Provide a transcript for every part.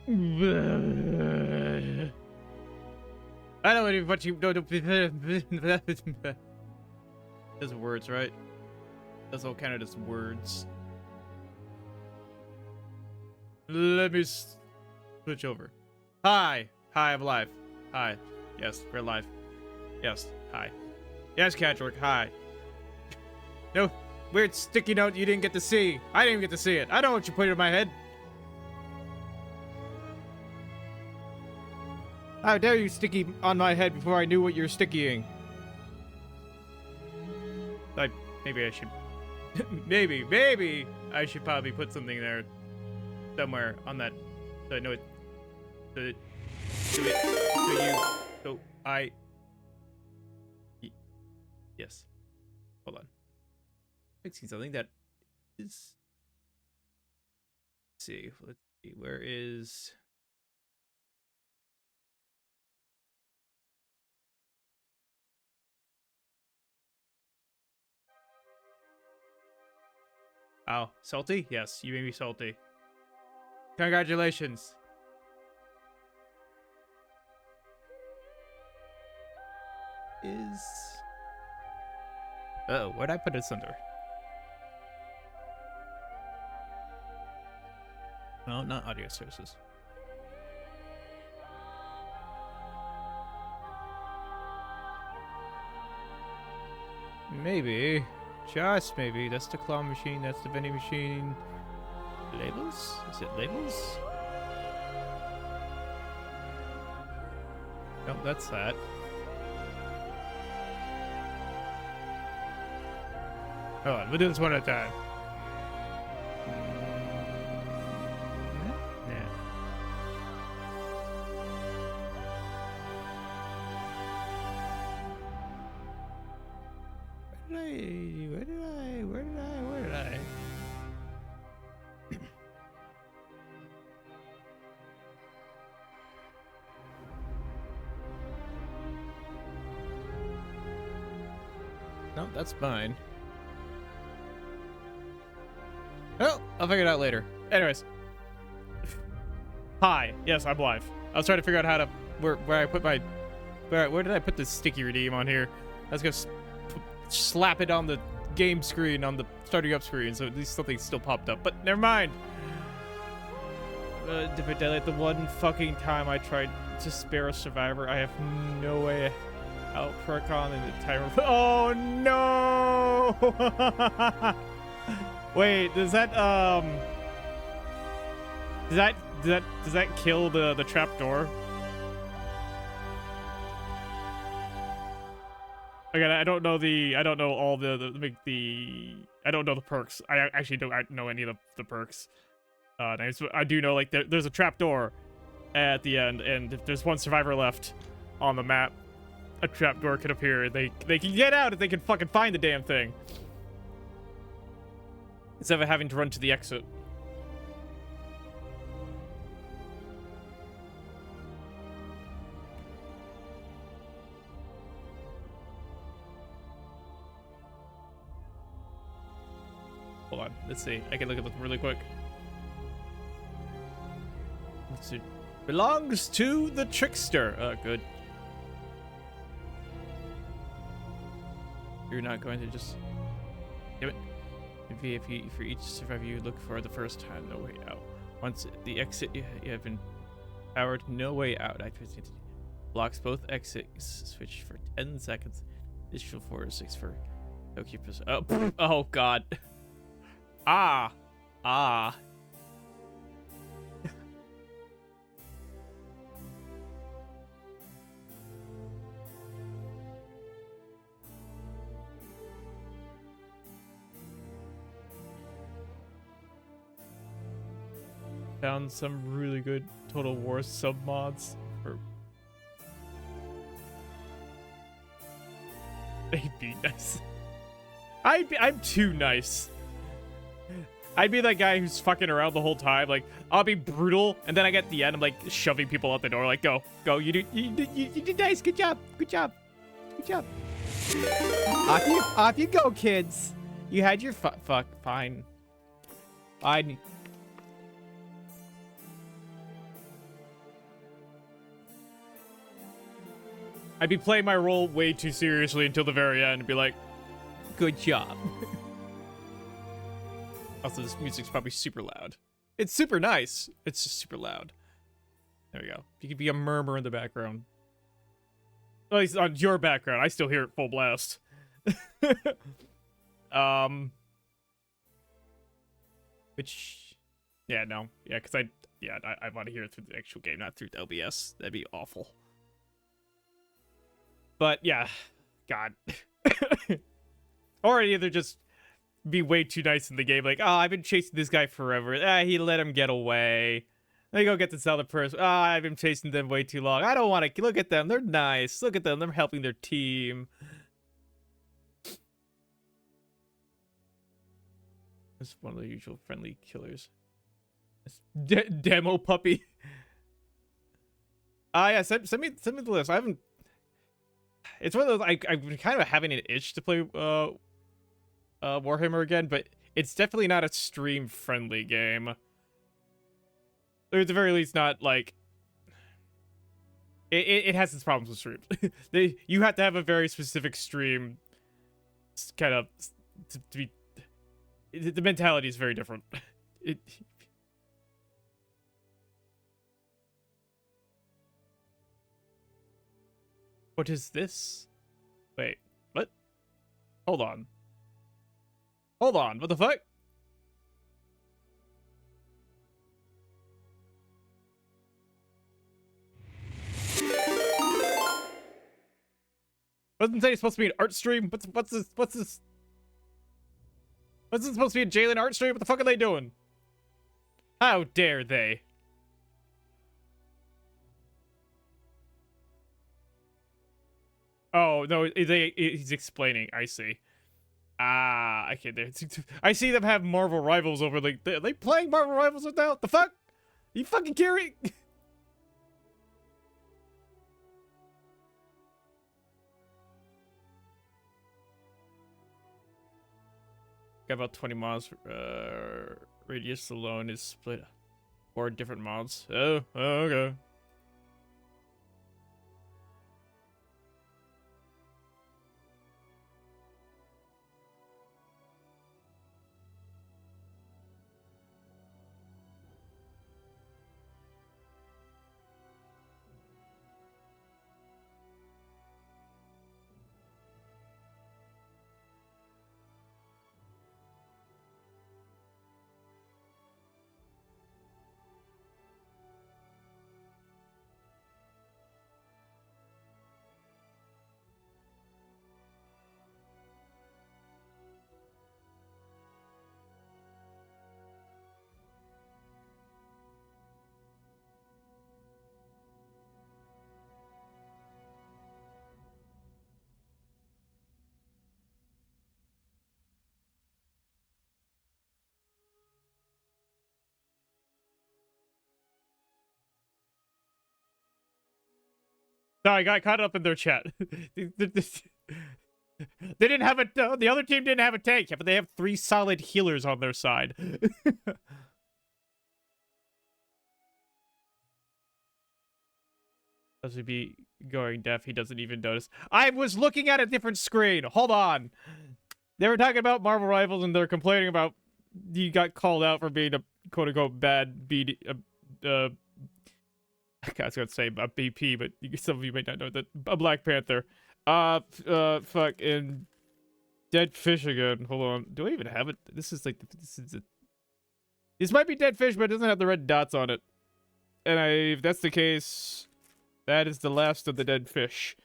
I don't know what you know. Those words, right? That's all kind of just words. Let me switch over. Hi. Hi, I'm alive. Hi. Yes, we're alive. Yes. Hi. Yes, Catrick. Hi. No weird sticky note you didn't get to see. I didn't even get to see it. I don't know what you put in my head. How dare you sticky on my head before I knew what you're stickying? Maybe I should... maybe I should probably put something there somewhere on that so I know it... Yes. Hold on. Fixing something that is... Let's see. Where is... Oh, salty? Yes, you made me salty. Congratulations. Oh, where'd I put this under? No, not audio sources. Maybe. Just maybe. That's the claw machine. That's the vending machine. Labels? Is it labels? No, that's that. Hold on, we'll do this one at a time. Yeah. Where did I? No, that's mine. Oh, I'll figure it out later. Anyways. Hi. Yes, I'm live. I was trying to figure out how to... Where I put my... Where did I put this sticky redeem on here? I was gonna slap it on the game screen, on the starting up screen, so at least something still popped up. But never mind. Did I delete the one fucking time I tried to spare a survivor? I have no way out for a con in the timer. Oh no! Wait, does that kill the trap door? Again, I don't know all the I don't know the perks. I actually don't know any of the perks. I do know like there's a trap door at the end, and if there's one survivor left on the map, a trap door could appear. They can get out if they can fucking find the damn thing. Instead of having to run to the exit. Hold on, let's see. I can look at them really quick. Let's see. Belongs to the trickster. Oh, good. You're not going to just... Damn it. For each survivor you look for the first time, no way out. Once the exit you have been powered, no way out. Activity blocks both exits. Switch for 10 seconds. Additional 4 or 6 for Tokyo. Oh god. Ah. Found some really good Total War sub mods for... They'd be nice. I'm too nice. I'd be that guy who's fucking around the whole time. Like, I'll be brutal, and then I get to the end, I'm like shoving people out the door. Like, go, you did nice. Good job. Off you go, kids. You had your fine. I'd be playing my role way too seriously until the very end and be like, good job. Also, this music's probably super loud. It's super nice. It's just super loud. There we go. You could be a murmur in the background. At least on your background. I still hear it full blast. Which, yeah, no. Yeah, because I want to hear it through the actual game, not through the OBS. That'd be awful. But, yeah. God. Or either just be way too nice in the game. Like, oh, I've been chasing this guy forever. He let him get away. Let me go get this other person. Oh, I've been chasing them way too long. I don't want to. Look at them. They're nice. Look at them. They're helping their team. That's one of the usual friendly killers. Demo puppy. Yeah, send me the list. I haven't. It's one of those. I'm kind of having an itch to play Warhammer again, but it's definitely not a stream friendly game. Or at the very least, not like. It has its problems with streams. You have to have a very specific stream, kind of, to be. The mentality is very different. What is this? Wait, what? Hold on. Hold on, what the fuck? Wasn't say it's supposed to be an art stream? What's this? What's this? Wasn't supposed to be a Jalen art stream? What the fuck are they doing? How dare they? Oh, no, he's explaining. I see. Ah, okay. I see them have Marvel Rivals over. Like, are they playing Marvel Rivals right now? The fuck? Are you fucking kidding? Got about 20 mods. Radius alone is split. 4 different mods. Oh, okay. No, I got caught up in their chat. They didn't have a. The other team didn't have a tank, but they have 3 solid healers on their side. Does he be going deaf? He doesn't even notice. I was looking at a different screen. Hold on. They were talking about Marvel Rivals, and they're complaining about you got called out for being a quote-unquote bad BD. I was gonna say a BP, but some of you may not know that a Black Panther. Fucking dead fish again. Hold on. Do I even have it? This is like this might be dead fish, but it doesn't have the red dots on it. And if that's the case, that is the last of the dead fish.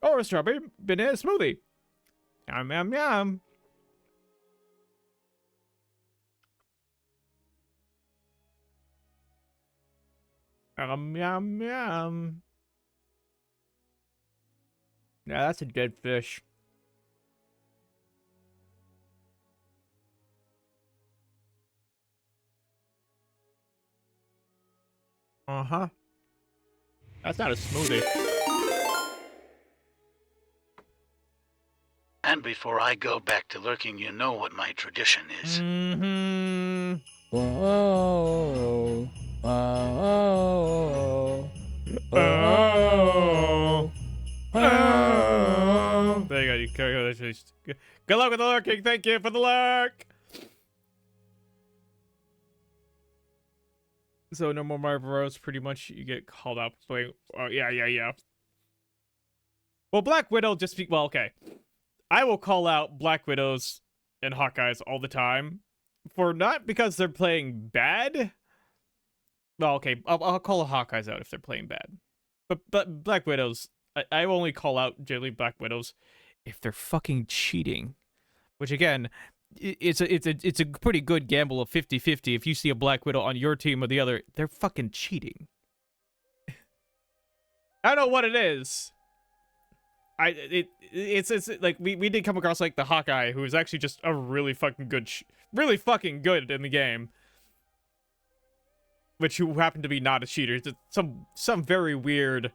Or a strawberry banana smoothie. Yum yum yum. Yum yum. Yeah, that's a dead fish. Uh-huh. That's not a smoothie. And before I go back to lurking, you know what my tradition is. Mm-hmm. Whoa. Whoa. Oh. There you go. Good luck with the lurking. Thank you for the lurk. So no more Mario Bros. Pretty much you get called out playing. Oh, yeah. Well, Black Widow just be well. Okay, I will call out Black Widows and Hawkeyes all the time for not because they're playing bad. Well, okay, I'll call Hawkeyes out if they're playing bad, but Black Widows, I only call out generally Black Widows if they're fucking cheating, which again, it's a pretty good gamble of 50-50. If you see a Black Widow on your team or the other, they're fucking cheating. I don't know what it is. It's like we did come across like the Hawkeye, who is actually just a really fucking good in the game, which who happened to be not a cheater. It's some very weird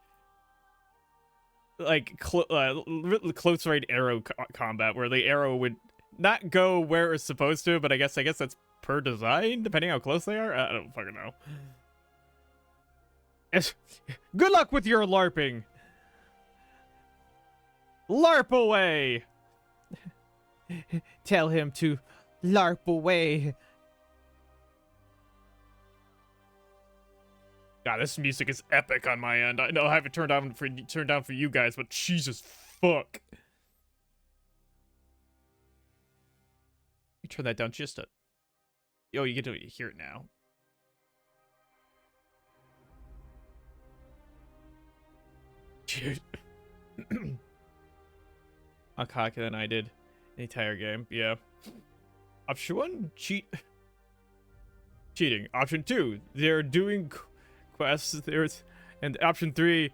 like close range arrow combat where the arrow would not go where it's supposed to, but I guess that's per design depending how close they are. I don't fucking know. Good luck with your LARPing. LARP away! Tell him to LARP away. God, this music is epic on my end. I know I have it turned down for you guys, but Jesus fuck. You turn that down just a... Yo, you get to hear it now. Dude. I'll cock than I did the entire game. Yeah. Option 1, cheating. Option 2, they're doing quests. And option 3,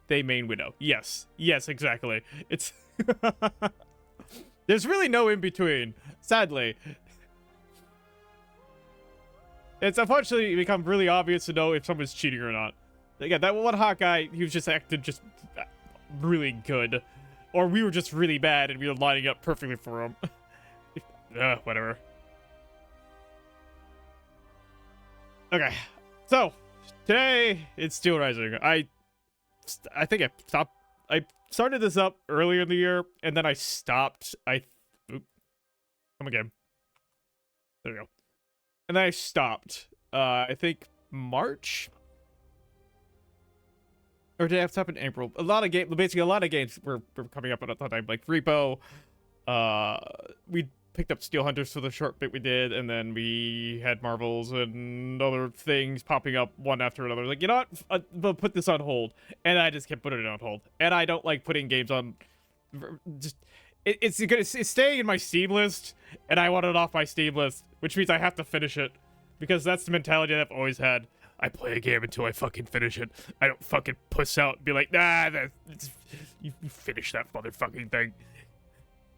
they main Widow. Yes, exactly. It's there's really no in between. Sadly, it's unfortunately become really obvious to know if someone's cheating or not. Again, that one Hawkeye, he was just acting just really good. Or we were just really bad and we were lining up perfectly for him. Whatever. Okay, so today it's Steelrising. I think I started this up earlier in the year and then I stopped. Come again. There we go. And then I stopped. I think March. Or did I have to stop in April? Basically a lot of games were coming up at that time, like Repo. We picked up Steel Hunters for the short bit we did, and then we had Marvels and other things popping up one after another. Like, you know what? We'll put this on hold. And I just kept putting it on hold. And I don't like putting games on... It's staying in my Steam list, and I want it off my Steam list, which means I have to finish it. Because that's the mentality that I've always had. I play a game until I fucking finish it. I don't fucking puss out and be like, nah, you finish that motherfucking thing.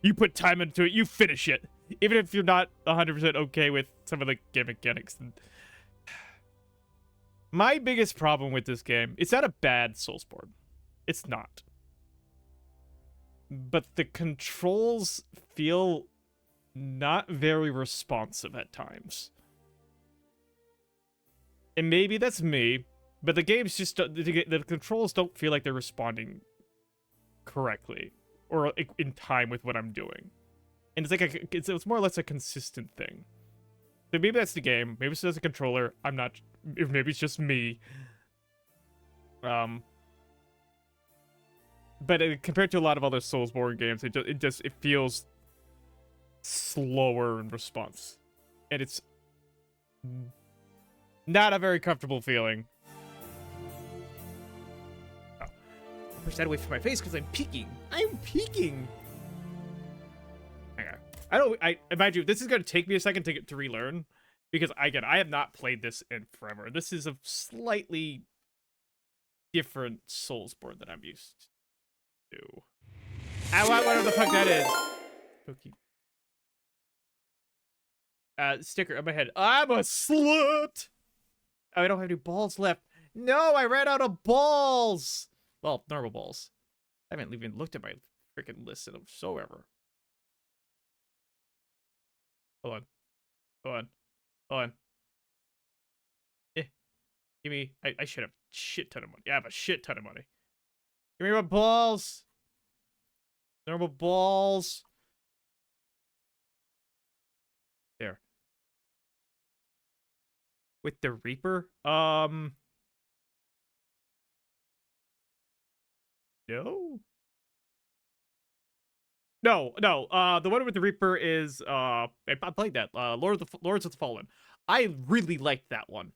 You put time into it, you finish it. Even if you're not 100% okay with some of the game mechanics. My biggest problem with this game, it's not a bad Soulsborne. It's not. But the controls feel not very responsive at times. And maybe that's me, but the game's just... The controls don't feel like they're responding correctly. Or in time with what I'm doing. And it's like it's more or less a consistent thing. So maybe that's the game. Maybe it's just a controller. I'm not... Maybe it's just me. But compared to a lot of other Soulsborne games, it feels slower in response. And it's... not a very comfortable feeling. Oh. Push that away from my face because I'm peeking. I'm peeking. Okay. I imagine you, this is going to take me a second to relearn. Because, again, I have not played this in forever. This is a slightly different Soulsborne than I'm used to. Whatever the fuck that is. Spooky. Sticker on my head. I'm a slut! Oh, I don't have any balls left. No, I ran out of balls. Well, normal balls. I haven't even looked at my freaking list whatsoever. Hold on. Give me... I should have a shit ton of money. I have a shit ton of money. Give me my balls. Normal balls. There. With the Reaper? No. No, no. The one with the Reaper is I played that. Lords of the Fallen. I really liked that one.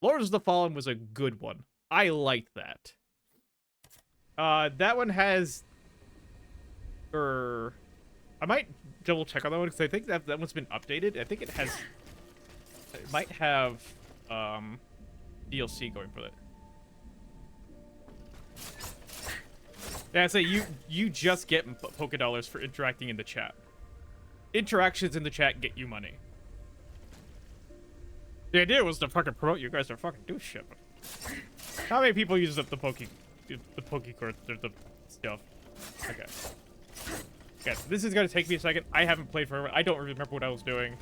Lords of the Fallen was a good one. I liked that. That one has I might double check on that one because I think that one's been updated. I think it might have DLC going for it. Yeah, so you just get Poké Dollars for interacting in the chat. Interactions in the chat get you money. The idea was to fucking promote you guys to fucking do shit. How many people use the Poke cards, the stuff? Okay. Okay, so this is gonna take me a second. I haven't played forever. I don't remember what I was doing.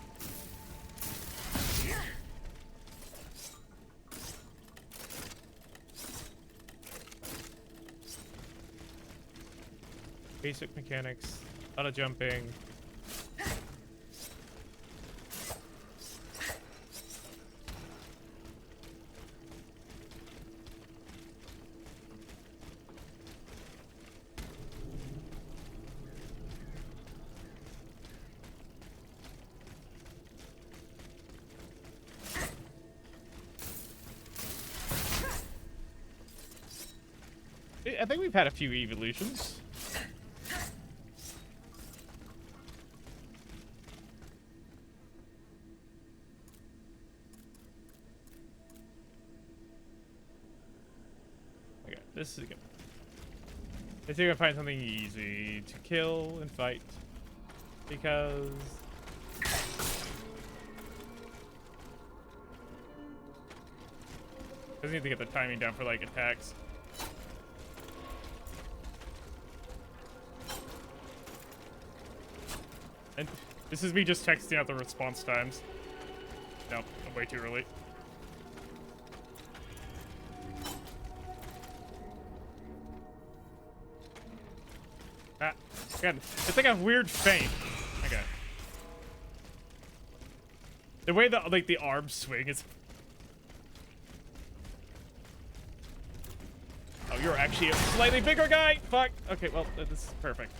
Basic mechanics, a lot of jumping. I think we've had a few evolutions. Okay, this is good. I think I can find something easy to kill and fight. Because... I just need to get the timing down for, like, attacks. And this is me just texting out the response times. No, I'm way too early. Ah, God, it's like a weird feint. Okay. The way that, like, the arms swing is... Oh, you're actually a slightly bigger guy! Fuck! Okay, well, this is perfect.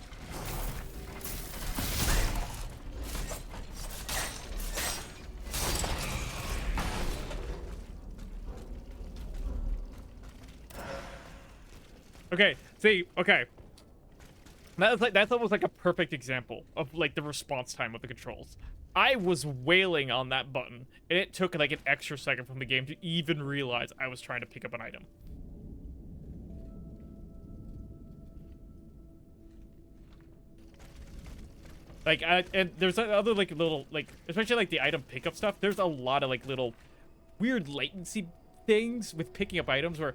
Okay, see, okay. That's almost like a perfect example of like the response time of the controls. I was wailing on that button, and it took like an extra second from the game to even realize I was trying to pick up an item. Like, and there's other like little like, especially like the item pickup stuff. There's a lot of like little weird latency things with picking up items where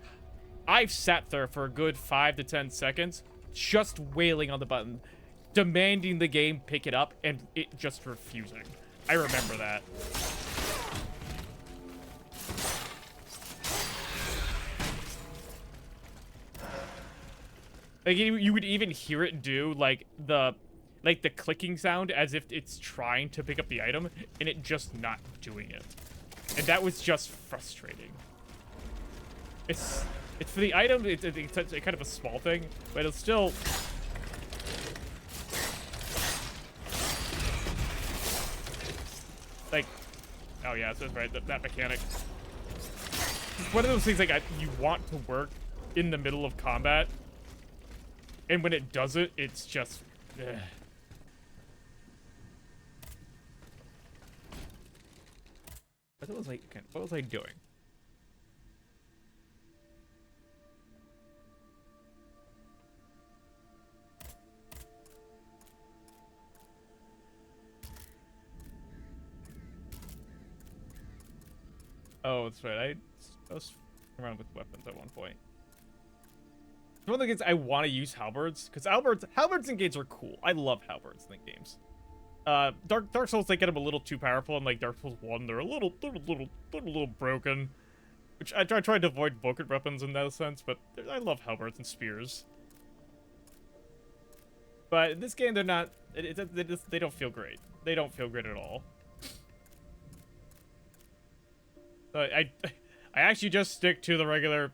I've sat there for a good 5 to 10 seconds just wailing on the button, demanding the game pick it up, and it just refusing. I remember that. Like, you would even hear it do, like, the clicking sound as if it's trying to pick up the item, and it just not doing it. And that was just frustrating. It's for the item, it's kind of a small thing, but it's still... Like, oh yeah, so that's right, that mechanic. It's one of those things, like, you want to work in the middle of combat, and when it doesn't, it's just... Ugh. What was I doing? Oh, that's right. I was around with weapons at one point. It's one of the games I want to use halberds, because halberds in games are cool. I love halberds in games. Dark Souls, they get them a little too powerful, and like Dark Souls 1, they're a little broken. Which I tried to avoid broken weapons in that sense, but I love halberds and spears. But in this game, they're not. They don't feel great. They don't feel great at all. So I actually just stick to the regular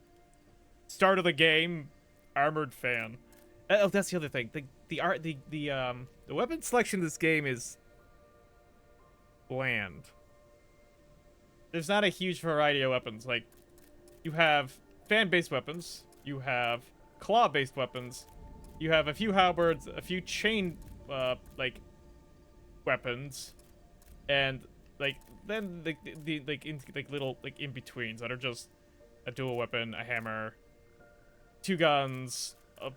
start of the game armored fan. Oh, that's the other thing. The weapon selection in this game is bland. There's not a huge variety of weapons. Like, you have fan-based weapons, you have claw-based weapons, you have a few halberds, a few chain, like, weapons, and like then the little like in-betweens that are just a dual weapon, a hammer, two guns, a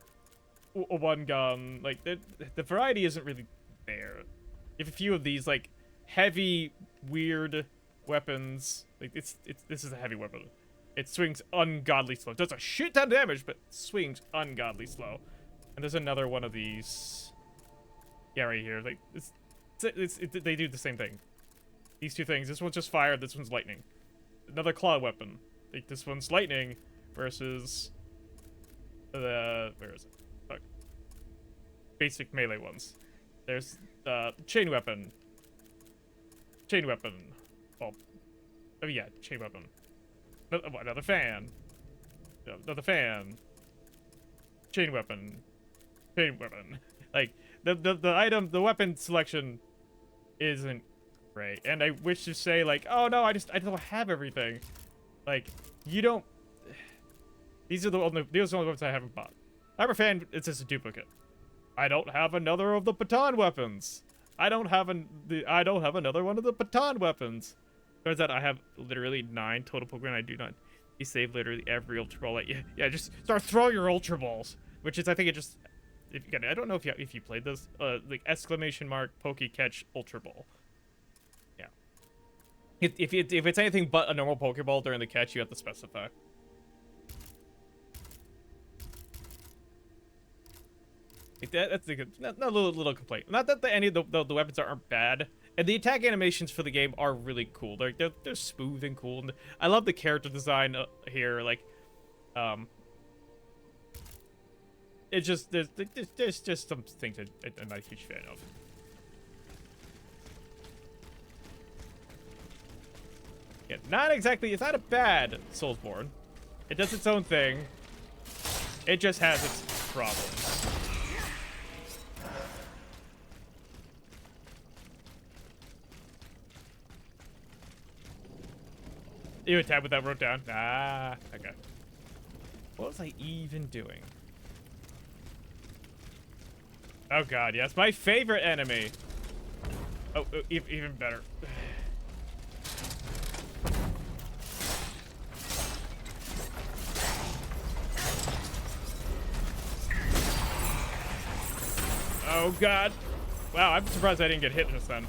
one gun. Like the variety isn't really there. You have a few of these like heavy, weird weapons. Like this is a heavy weapon. It swings ungodly slow. Does a shit ton of damage, but swings ungodly slow. And there's another one of these. Yeah, right here. Like they do the same thing. These two things. This one's just fire. This one's lightning. Another claw weapon. Like this one's lightning versus the where is it? Fuck. Basic melee ones. There's chain weapon. Chain weapon. Well, oh yeah, chain weapon. Another fan. Another fan. Chain weapon. Chain weapon. Like the weapon selection isn't great. And I wish to say like, oh no, I don't have everything. Like, you don't. These are the only ones I haven't bought. I'm a fan. It's just a duplicate. I don't have another of the baton weapons. I don't have another one of the baton weapons. Turns out I have literally 9 total Pokemon. I do not. You save literally every Ultra Ball. Like, yeah, just start throwing your Ultra Balls. Which is, I think it just. I don't know if you played this. Like exclamation mark Poke Catch Ultra Ball. Yeah. If it's anything but a normal Pokeball during the catch, you have to specify. Like that's not a little complaint. Not that any of the weapons aren't bad, and the attack animations for the game are really cool. They're smooth and cool. And I love the character design here. Like, it's just there's just some things I'm not a huge fan of. Yeah, not exactly. It's not a bad Soulsborne. It does its own thing. It just has its problems. You attack with that wrote down. Ah, okay. What was I even doing? Oh god, yes, my favorite enemy. Oh, even better. Oh god. Wow, I'm surprised I didn't get hit just then.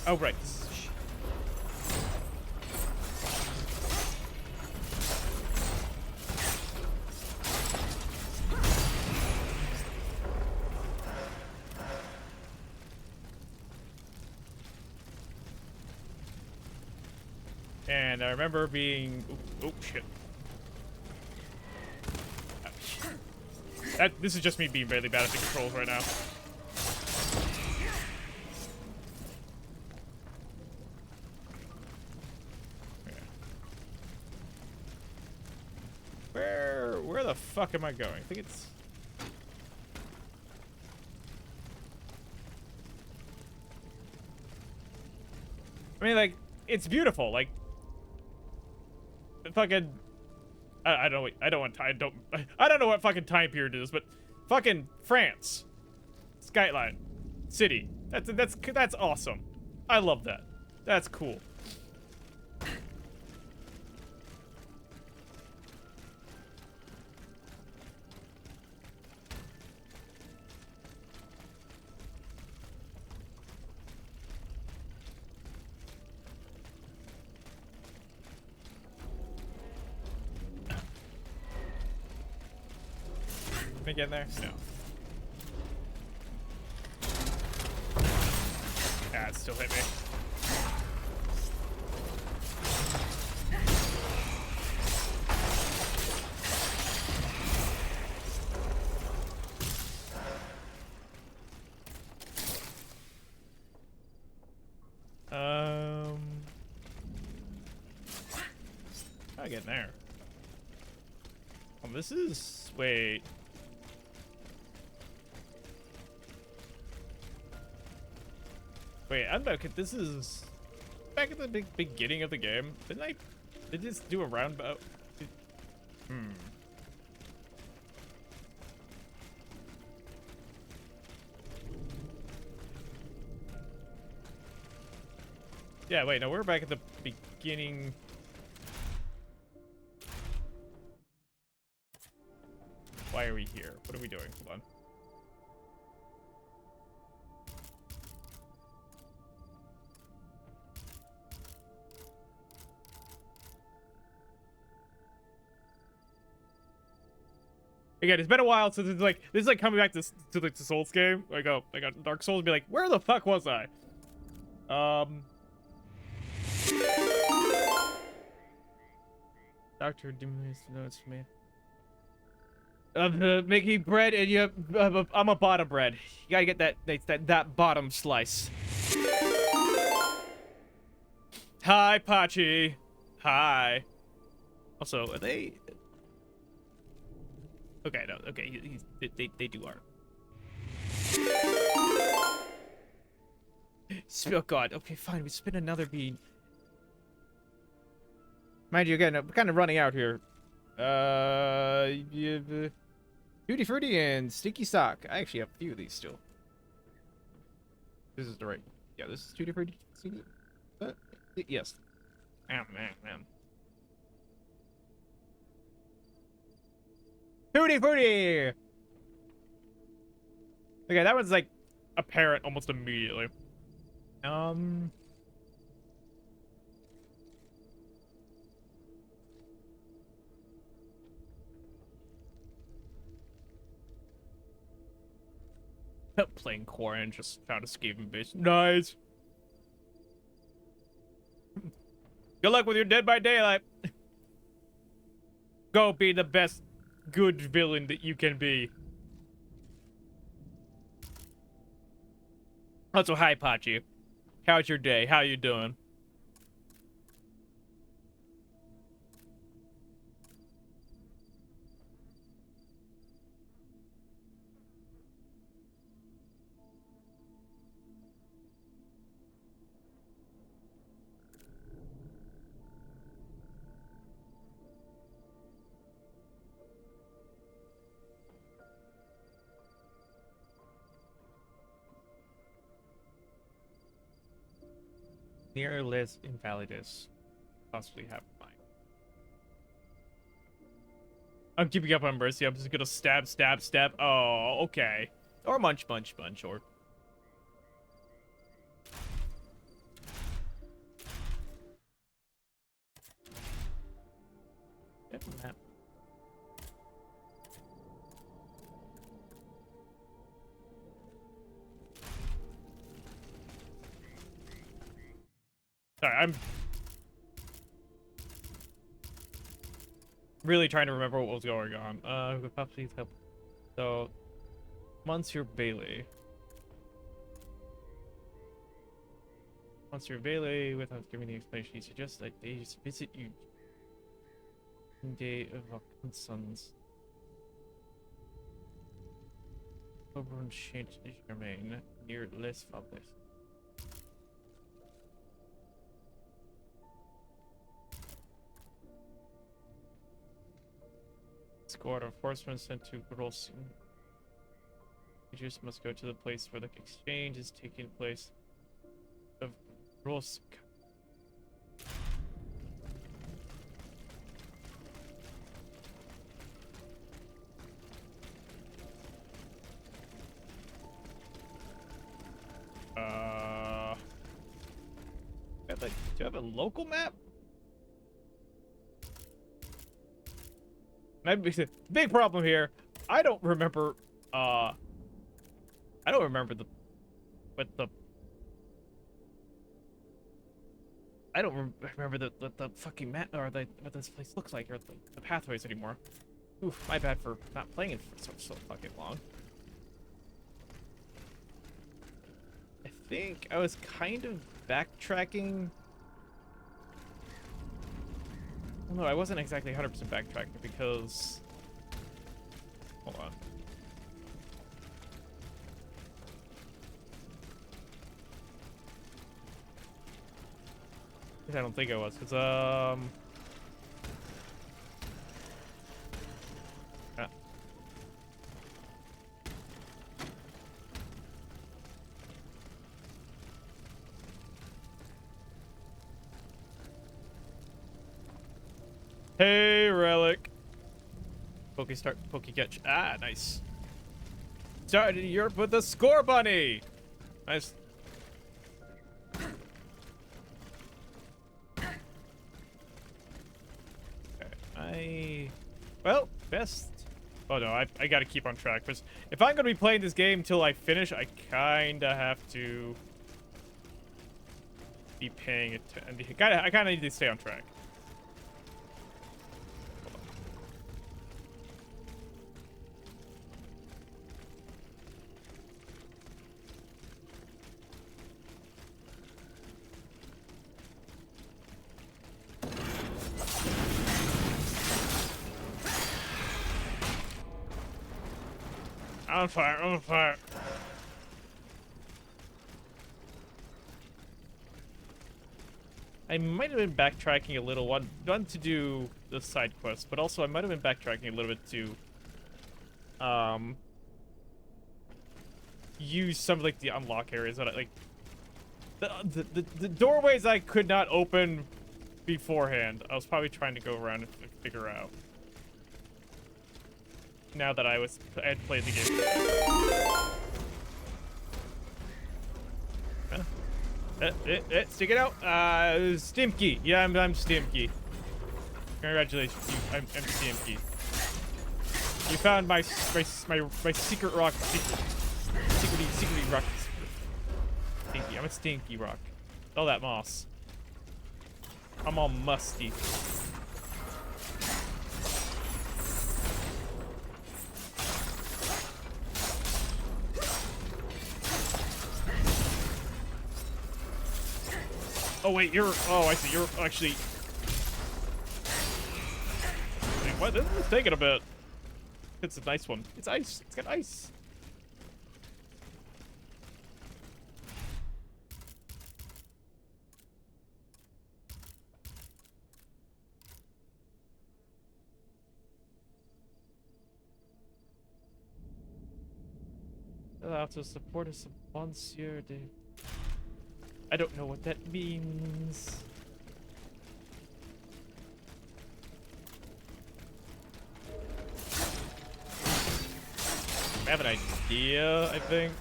Oh, right. And I remember being... Oh, shit. This is just me being really bad at the controls right now. Where the fuck am I going? I think it's... I mean, like, it's beautiful. Like, fucking... I don't know what fucking time period it is, but fucking France. Skyline. City. That's awesome. I love that. That's cool. Can I get in there? No. Ah, it still hit me. get in there? Oh, this is... Wait. Wait, I'm back at... This is... Back at the beginning of the game. Didn't I... Did this do a roundabout? Hmm. Yeah, wait, no, we're back at the beginning. Why are we here? What are we doing? Hold on. Again, it's been a while since it's like, this is like coming back to like the Souls game. Like, oh, I got Dark Souls, be like, where the fuck was I? Doctor Dimas notes me. Making bread, and you. I'm a bottom bread. You gotta get that bottom slice. Hi, Pachi. Hi. Also, are they? Okay, no. Okay, they do art. Oh God. Okay, fine. We spin another bean. Mind you, again, I'm kind of running out here. Tutti Frutti and Sticky Sock. I actually have a few of these still. This is the right. Yeah, this is Tutti Frutti. Yes. Man. Tutti Frutti! Okay, that one's like apparent almost immediately. Playing core and just found a escaping base. Nice. Good luck with your Dead by Daylight. Go be the best good villain that you can be. Also, hi, Pachi. How's your day? How you doing? Near Les Invalides. Possibly have mine. I'm keeping up on Mercy. I'm just gonna stab. Oh, okay. Or munch, or... Map. Sorry, I'm really trying to remember what was going on. Could possibly help. So, Monsieur Bailey. Monsieur Bailey, without giving the explanation, he suggests that they just visit you. Day of Sons. Oberon Saint Germain, near Les Fables. Squad of horsemen sent to Gross. Creatures must go to the place where the exchange is taking place. Of Gross. Do you have a local map? Big problem here. I don't remember. I don't remember I don't remember the fucking map or what this place looks like or the pathways anymore. Oof, my bad for not playing it for so fucking long. I think I was kind of backtracking. No, I wasn't exactly 100% backtracking because... Hold on. I don't think I was, because, ah. Hey, Relic. Poke catch. Ah, nice. Started in Europe with the Score Bunny. Nice. Okay, well, best. Oh no, I gotta keep on track because if I'm gonna be playing this game till I finish, I kinda have to be paying attention. I kinda need to stay on track. On fire, on fire. I might have been backtracking a little, one to do the side quest, but also I might have been backtracking a little bit to use some of like the unlock areas that I like the doorways I could not open beforehand. I was probably trying to go around and figure out. Now that I had played the game. Stick it out. Stimky. Yeah, I'm Stimky. Congratulations, I'm Stimky. You found my secret rock. Secretly rock. Stinky. I'm a stinky rock. All that moss. I'm all musty. Oh wait, oh I see, you're actually... Wait, what? This is taking a bit. It's a nice one. It's ice. It's got ice. Allow to support us Monsieur de... I don't know what that means. I have an idea, I think.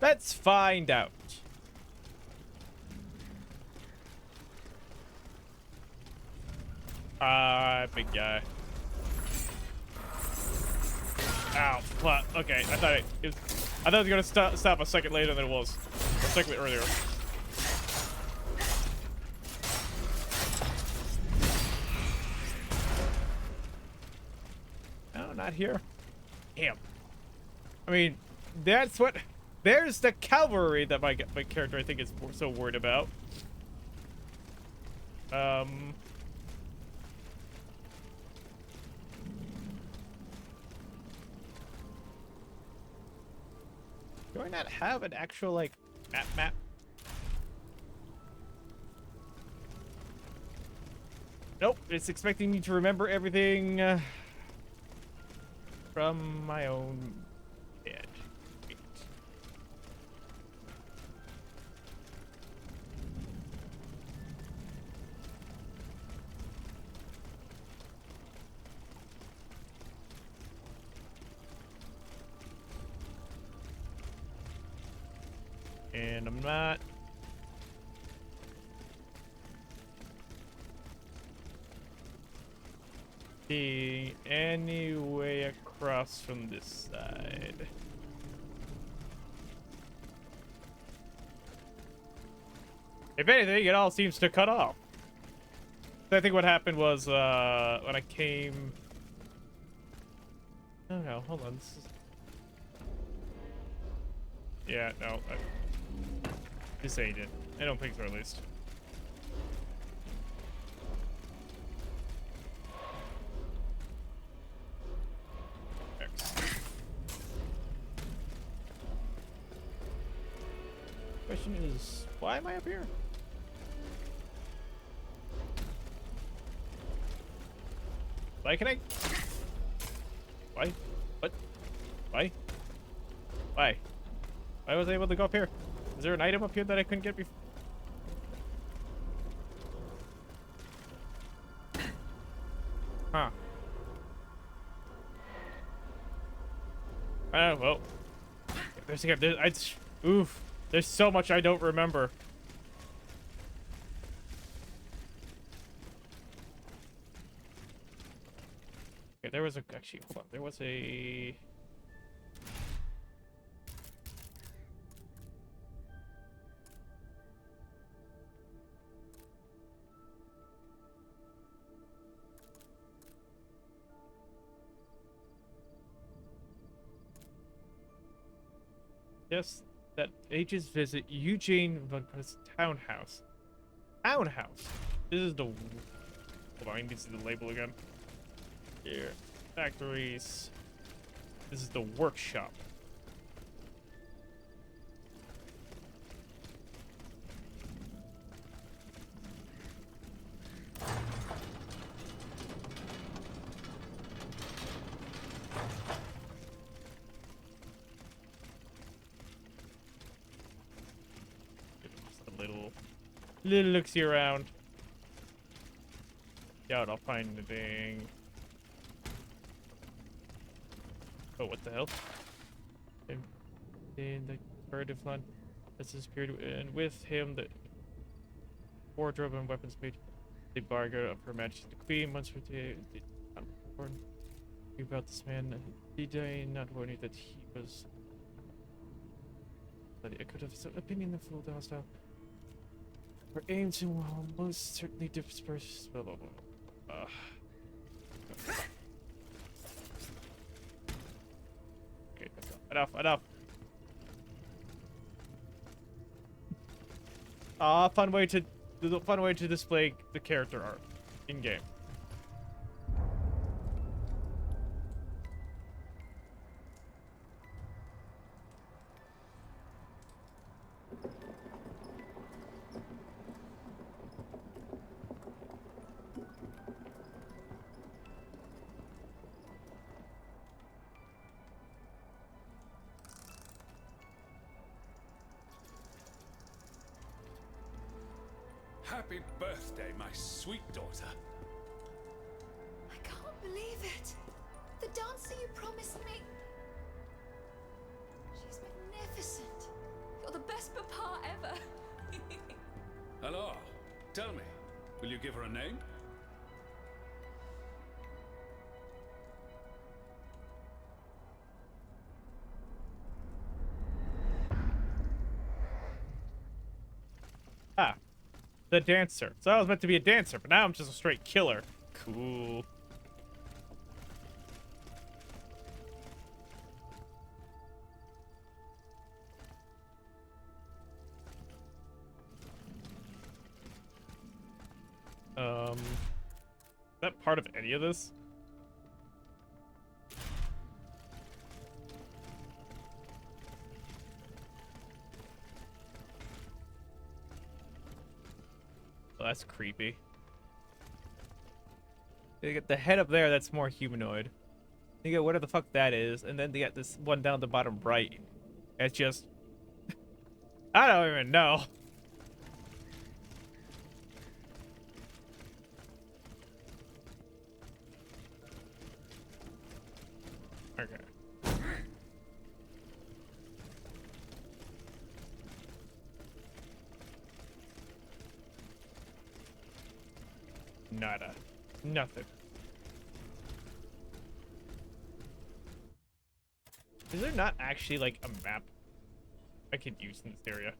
Let's find out. Big guy. Ow, what? Okay, I thought it was gonna stop a second later than it was. A second earlier. No, not here. Damn. I mean, there's the cavalry that my character I think is so worried about. Do I not have an actual, like, map? Nope, it's expecting me to remember everything from my own head. And I'm not seeing any way across from this side. If anything, it all seems to cut off. I think what happened was when I came... Oh no, hold on. Yeah, no. This ain't it. I don't think so, at least. X. Question is, why am I up here? Why can I? Why? What? Why? Why? Why was I able to go up here? Is there an item up here that I couldn't get before? Huh. Well. Oof. There's so much I don't remember. Okay, there was actually, hold on. There was a... Yes, that ages visit Eugene Van's townhouse. Townhouse? This is the... Hold on, I need to see the label again. Here. Factories. This is the workshop. Little looksy around. Doubt I'll find anything. Oh, what the hell? In the furtive line has disappeared, and with him the wardrobe and weapons made the bargain of Her Majesty the Queen. Once with the about this man, he died not warning that he was. But I could have some opinion of fool hostile. Our aim to most certainly disperse. Blah blah blah. Okay, enough. Fun way to display the character art in game. Happy birthday, my sweet daughter. I can't believe it. The dancer you promised me. She's magnificent. You're the best papa ever. Hello. Tell me, will you give her a name? Ah. The dancer. So I was meant to be a dancer, but now I'm just a straight killer. Cool. Is that part of any of this? Oh, that's creepy. They get the head up there, that's more humanoid. You get whatever the fuck that is, and then they got this one down the bottom right. It's just... I don't even know. Okay. Nada. Nothing. Is there not actually, like, a map I could use in this area?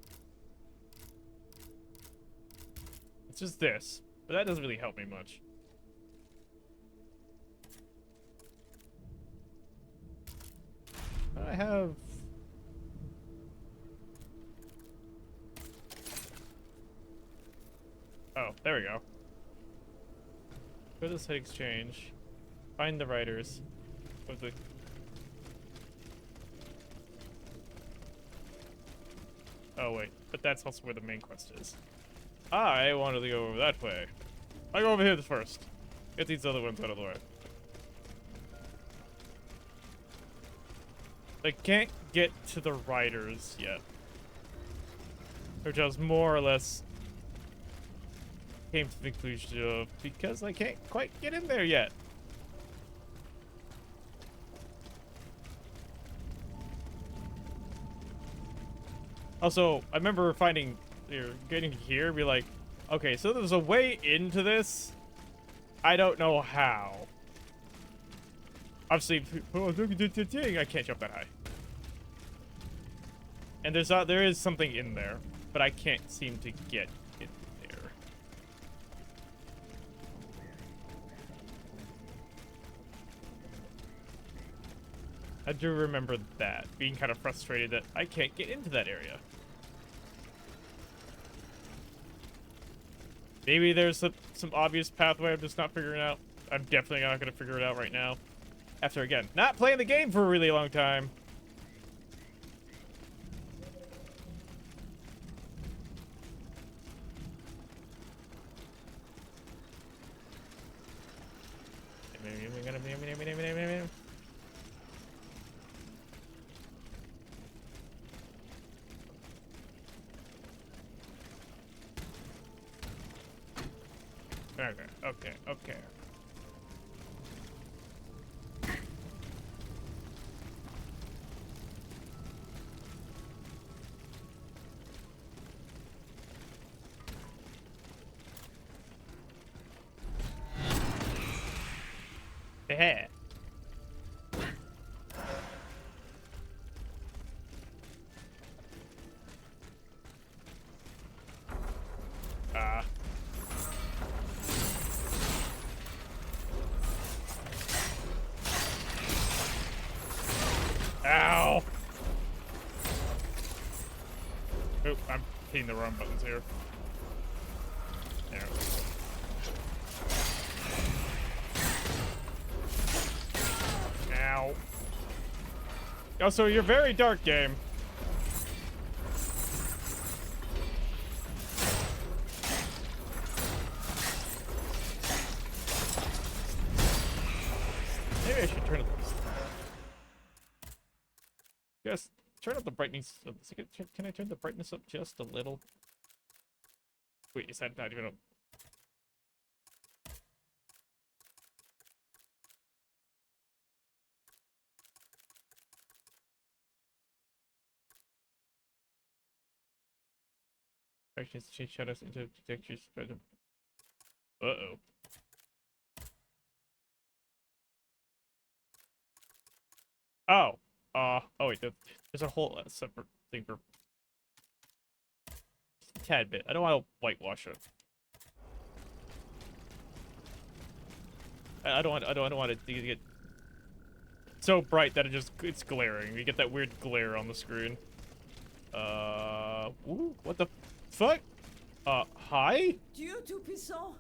It's just this, but that doesn't really help me much. I have... Oh, there we go. Go to the site exchange. Find the writers. Of the... Oh, wait. But that's also where the main quest is. I wanted to go over that way. I go over here first. Get these other ones out of the way. I can't get to the writers yet. Which I was more or less came to the conclusion of because I can't quite get in there yet. Also, I remember finding, getting here, be like, okay, so there's a way into this. I don't know how. Obviously, I can't jump that high. And there is something in there, but I can't seem to get it there. I do remember that, being kind of frustrated that I can't get into that area. Maybe there's some obvious pathway I'm just not figuring out. I'm definitely not going to figure it out right now. After, again, not playing the game for a really long time. Okay. Yeah. Ow! Oop, I'm hitting the wrong buttons here. There. Ow. Also, you're very dark, game. Maybe I should turn it. Just turn up the brightness. Can I turn the brightness up just a little? Wait, is that not even up? Actions change shadows into textures. Uh-oh. Oh. Oh wait, there's a whole separate thing for just a tad bit. I don't want to whitewash it. I don't want it to get so bright that it's glaring. You get that weird glare on the screen. Ooh, what the fuck? Hi? Dieu tout-puissant!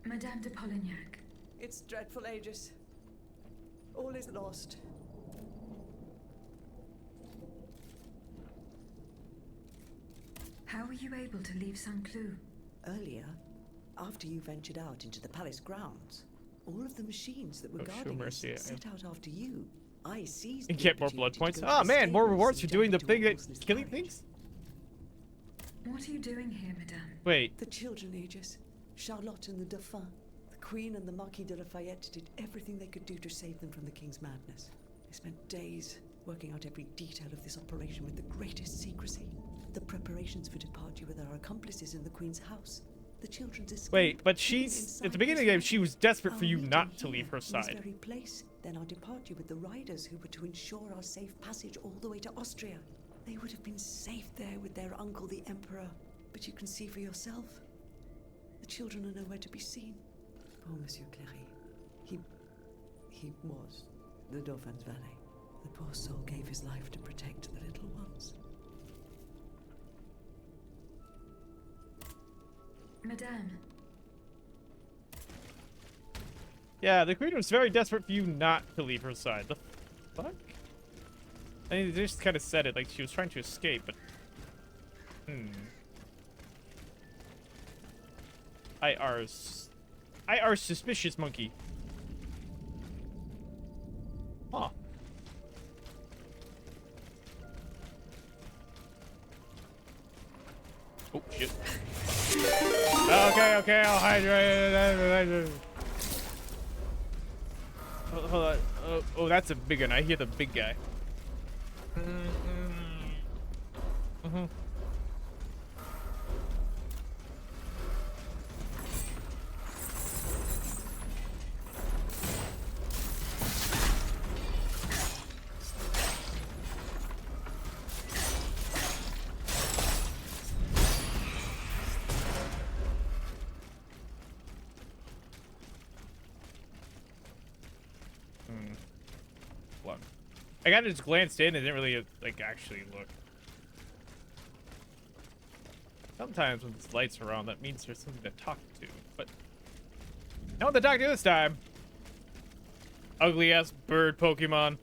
Madame de Polignac. It's dreadful, Aegis. All is lost. How were you able to leave Saint Cloud? Earlier, after you ventured out into the palace grounds, all of the machines that were Oh, guarding us mercy, set out after you. I seized And the get more blood opportunity points. to go to Oh the man, more stables rewards for and doing the jump into thing a that horseless killing carriage. things? What are you doing here, Madame? Wait. The children, Aegis. Charlotte and the Dauphin. The Queen and the Marquis de Lafayette did everything they could do to save them from the King's madness. They spent days working out every detail of this operation with the greatest secrecy. The preparations for departure with our accomplices in the Queen's house. The children's escape. Wait, but hidden she's inside at the beginning of the this game. She was desperate Our for you meeting not to here leave her in this side. very place, then our departure with the riders who were to ensure our safe passage all the way to Austria. They would have been safe there with their uncle, the Emperor. But you can see for yourself. The children are nowhere to be seen. Poor Monsieur Cléry. He was the Dauphin's valet. The poor soul gave his life to protect the little ones. Madame, Yeah, the queen was very desperate for you not to leave her side. The fuck? I mean, they just kind of said it like she was trying to escape, but... I are suspicious, monkey. Huh. Oh, shit. Okay, I'll hydrate. Hold on. Oh, that's a big one. I hear the big guy. Look. I kind of just glanced in and didn't really, like, actually look. Sometimes when the lights are on, that means there's something to talk to, but... No one to talk to this time! Ugly-ass bird Pokemon.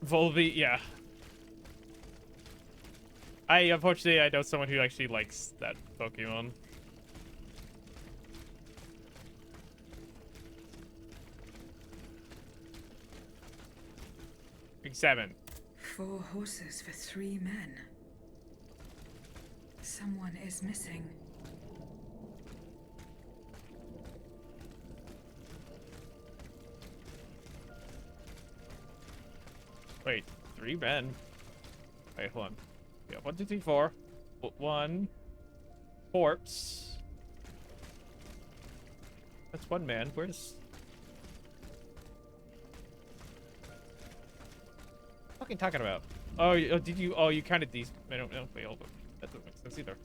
Volby, yeah. Unfortunately, I know someone who actually likes that Pokemon. Big 7. 4 horses for 3 men. Someone is missing. Wait, 3 men? Wait, hold on. Yeah, 1, 2, 3, 4. 1 corpse. That's 1 man. Where's... What are you talking about? Oh, did you? Oh, you counted these. I don't know. Wait, hold on. That doesn't make sense either.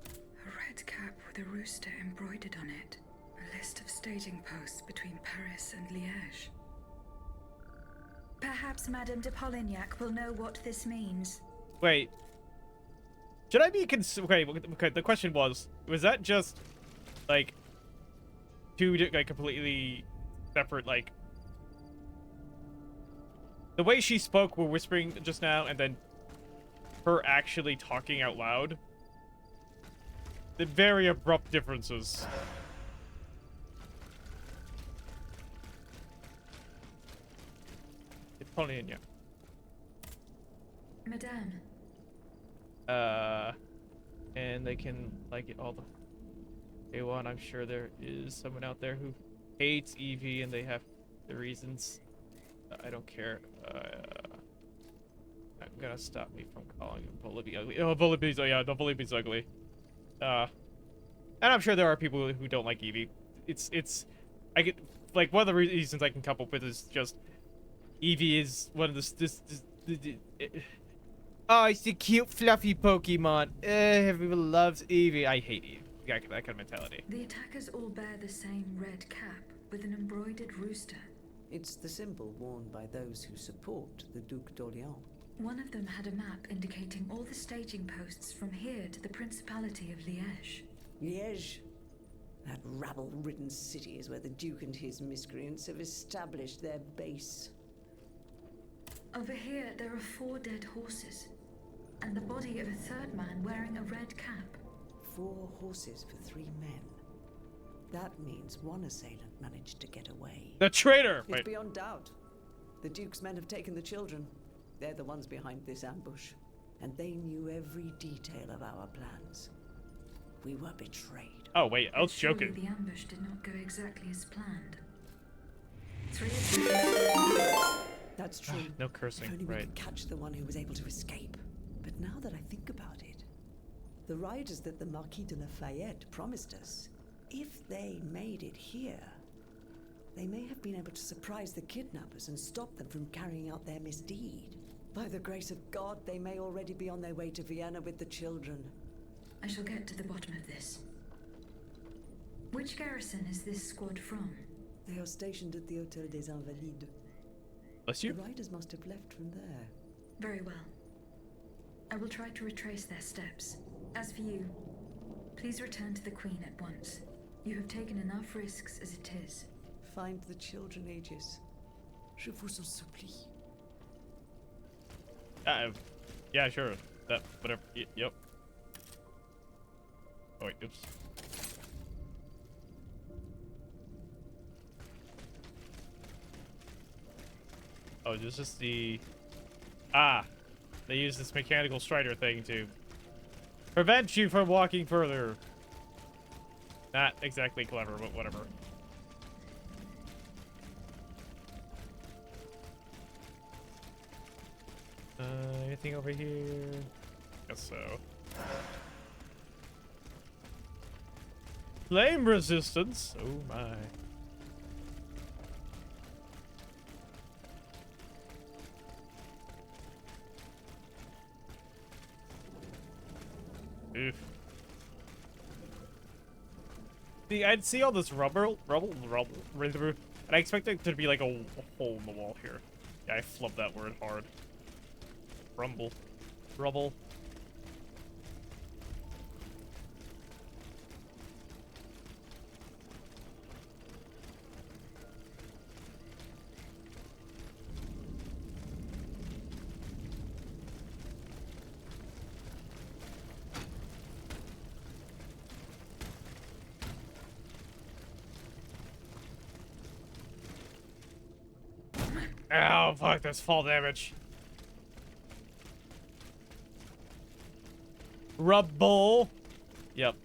A red cap with a rooster embroidered on it. A list of staging posts between Paris and Liège. Perhaps Madame de Polignac will know what this means. Wait. Should I be okay, the question was that just, like, 2, like, completely separate, like... The way she spoke, we're whispering just now, and then her actually talking out loud. The very abrupt differences. It's probably in you. Madame. And they can, like, all the... A1, I'm sure there is someone out there who hates Eevee, and they have the reasons. I don't care. Not gonna stop me from calling him Bullaby ugly. Oh, Bullaby's, oh yeah, the Bullaby's ugly. And I'm sure there are people who don't like Eevee. I get, like, one of the reasons I can come up with is just Eevee is one of oh, it's a cute, fluffy Pokemon. Everyone loves Eevee. I hate Eevee. That kind of mentality. The attackers all bear the same red cap with an embroidered rooster. It's the symbol worn by those who support the Duc d'Orléans. One of them had a map indicating all the staging posts from here to the Principality of Liège. Liège? That rabble-ridden city is where the Duke and his miscreants have established their base. Over here, there are 4 dead horses, and the body of a 3rd man wearing a red cap. 4 horses for 3 men. That means one assailant managed to get away. The traitor! It's Wait. beyond doubt. The Duke's men have taken the children. They're the ones behind this ambush. And they knew every detail of our plans. We were betrayed. Oh, wait, I was Surely joking. the ambush did not go exactly as planned. 3 of them. That's true. No If cursing, only we right. could catch the one who was able to escape. But now that I think about it, the riders that the Marquis de Lafayette promised us, if they made it here, they may have been able to surprise the kidnappers and stop them from carrying out their misdeed. By the grace of God, they may already be on their way to Vienna with the children. I shall get to the bottom of this. Which garrison is this squad from? They are stationed at the Hôtel des Invalides. Bless The you. riders must have left from there. Very well. I will try to retrace their steps. As for you, please return to the Queen at once. You have taken enough risks as it is. find the children, Aegis. Je vous en supplie. Yeah, sure. That, whatever. Yep. Oh, wait, oops. Oh, this is the... Ah! They use this mechanical strider thing to prevent you from walking further. Not exactly clever, but whatever. Anything over here? Guess so. Flame resistance. Oh my. Oof. See, I'd see all this rubble, and I expected there to be like a hole in the wall here. Yeah, I flubbed that word hard. Rumble. Rubble. Oh, fuck, there's fall damage. Rubble. Yep.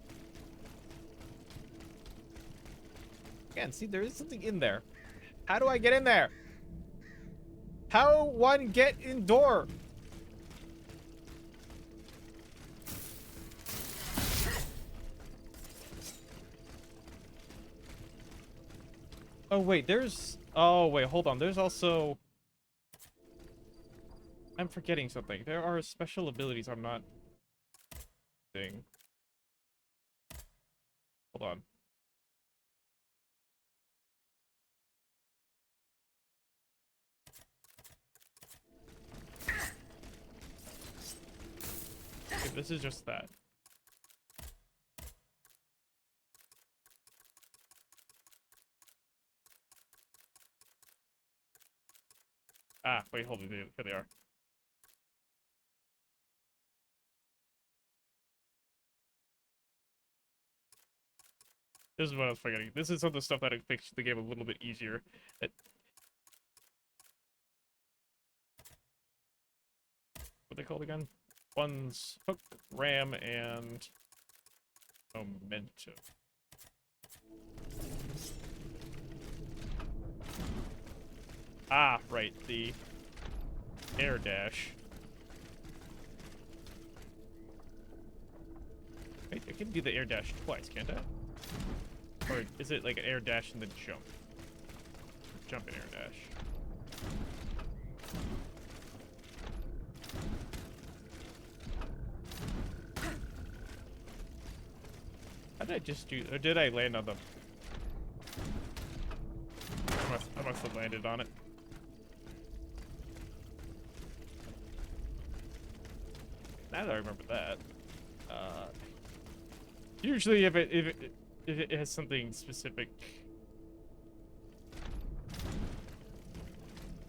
Again, see, there is something in there. How do I get in there? How one get indoor? Oh, wait, there's... Oh, wait, hold on. There's also... I'm forgetting something. There are special abilities I'm not... Thing. Hold on. Okay, this is just that. Ah, wait, hold on. Here they are. This is what I was forgetting. This is some of the stuff that makes the game a little bit easier. What they called again? One's hook, ram, and momentum. Ah, right, the air dash. Wait, I can do the air dash twice, can't I? Or is it like an air dash and then jump? Jump and air dash. How did I just do, or did I land on them? I must have landed on it. Now that I remember that. Usually if it has something specific,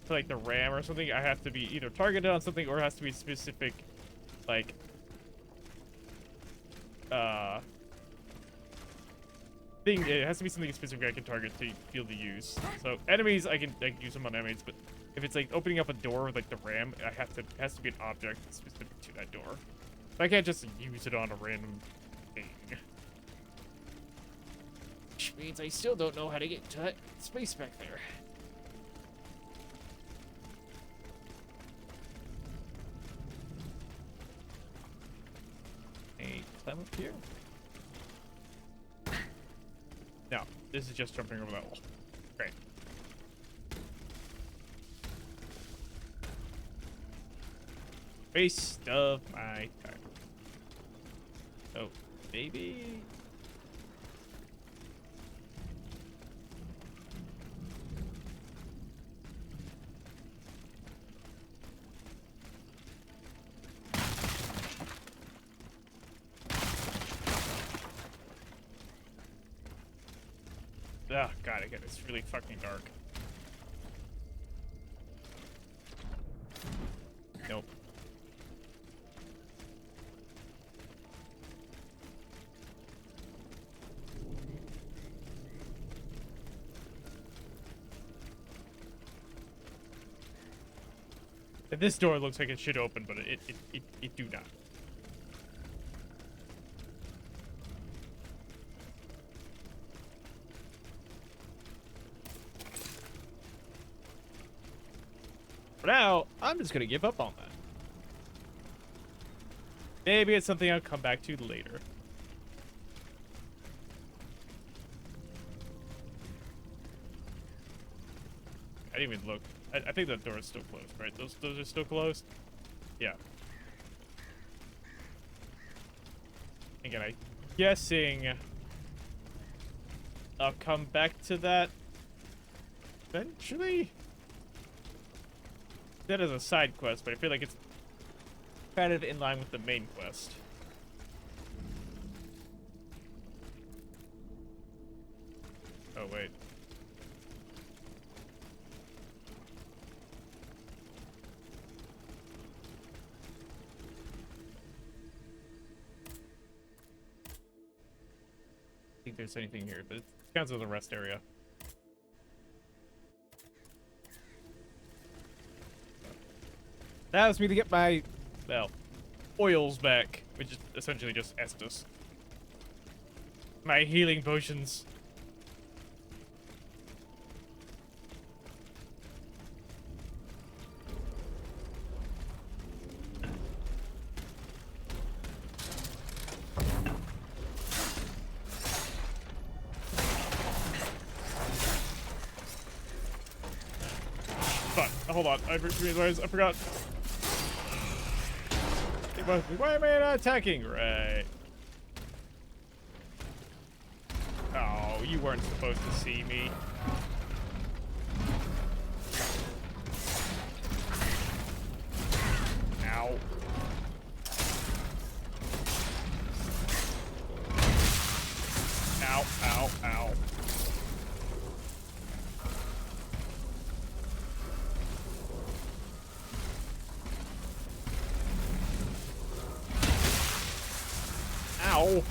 like the RAM or something, I have to be either targeted on something or it has to be specific, like, thing. It has to be something specific I can target to feel the use. So enemies, I can use them on enemies, but if it's like opening up a door with like the RAM, it has to be an object specific to that door. So I can't just use it on a random thing. Which means I still don't know how to get to that space back there. Hey, climb up here? No, this is just jumping over that wall. Great. Waste of my time. Oh, maybe... Oh god, again, it's really fucking dark. Nope. This door looks like it should open, but it do not. For now, I'm just gonna give up on that. Maybe it's something I'll come back to later. I didn't even look. I think that door is still closed, right? Those are still closed? Yeah. Again, I'm guessing I'll come back to that eventually. That is a side quest, but I feel like it's kind of in line with the main quest. Oh, wait. I think there's anything here, but it counts as a rest area. Allows me to get my, well, oils back, which is essentially just Estus. My healing potions. Fuck, hold on, I realized I forgot. Why am I not attacking? Right. Oh, you weren't supposed to see me. Ow. Ow, ow, ow. Ow.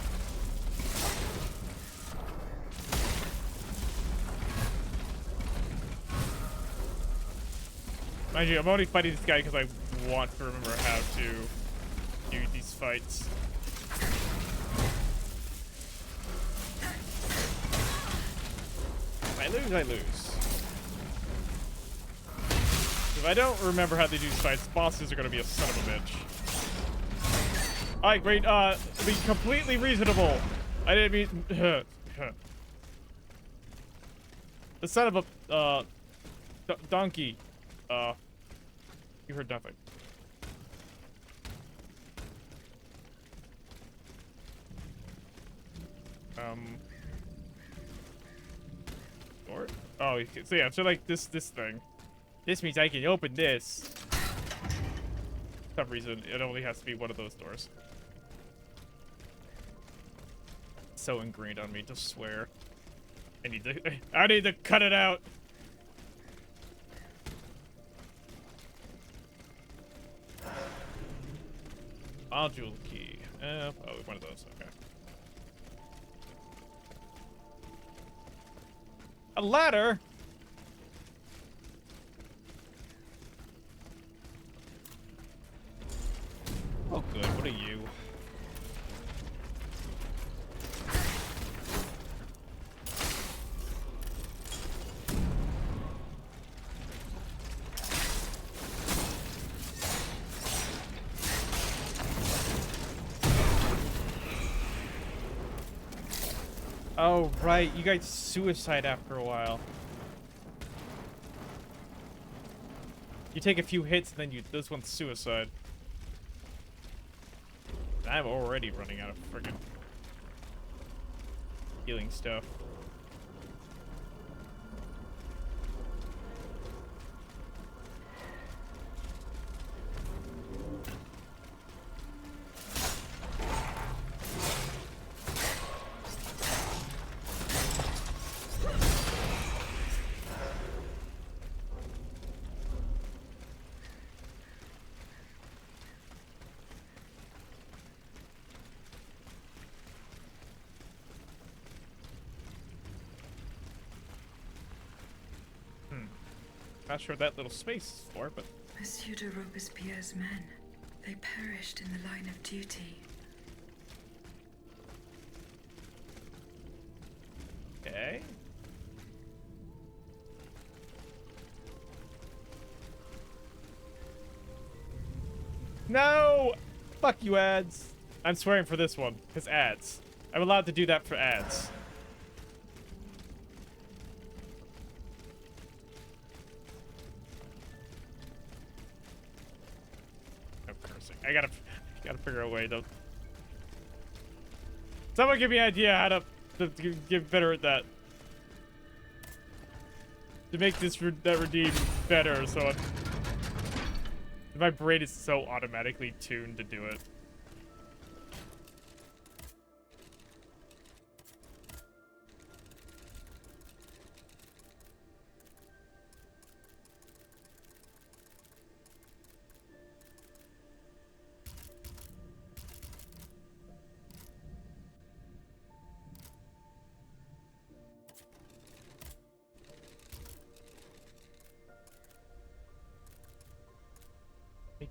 Mind you, I'm only fighting this guy because I want to remember how to do these fights. If I lose, I lose. If I don't remember how to do these fights, bosses are going to be a son of a bitch. Alright, great. Be completely reasonable. I didn't mean... The son of a, donkey. You heard nothing. Door? Oh, so yeah, so like this thing. This means I can open this. For some reason, it only has to be one of those doors. So ingrained on me to swear. I need to cut it out. Module key. Oh, one of those. Okay. A ladder. Oh, good. What are you? Oh, right. You guys suicide after a while. You take a few hits, and then this one's suicide. I'm already running out of friggin' healing stuff. Not sure what that little space is for, but Monsieur de Robespierre's men. They perished in the line of duty. okay. No! Fuck you, ads. I'm swearing for this one, because ads. I'm allowed to do that for ads. No cursing. I gotta figure a way to. Someone give me an idea how to get better at that. To make this that redeem better, so my brain is so automatically tuned to do it.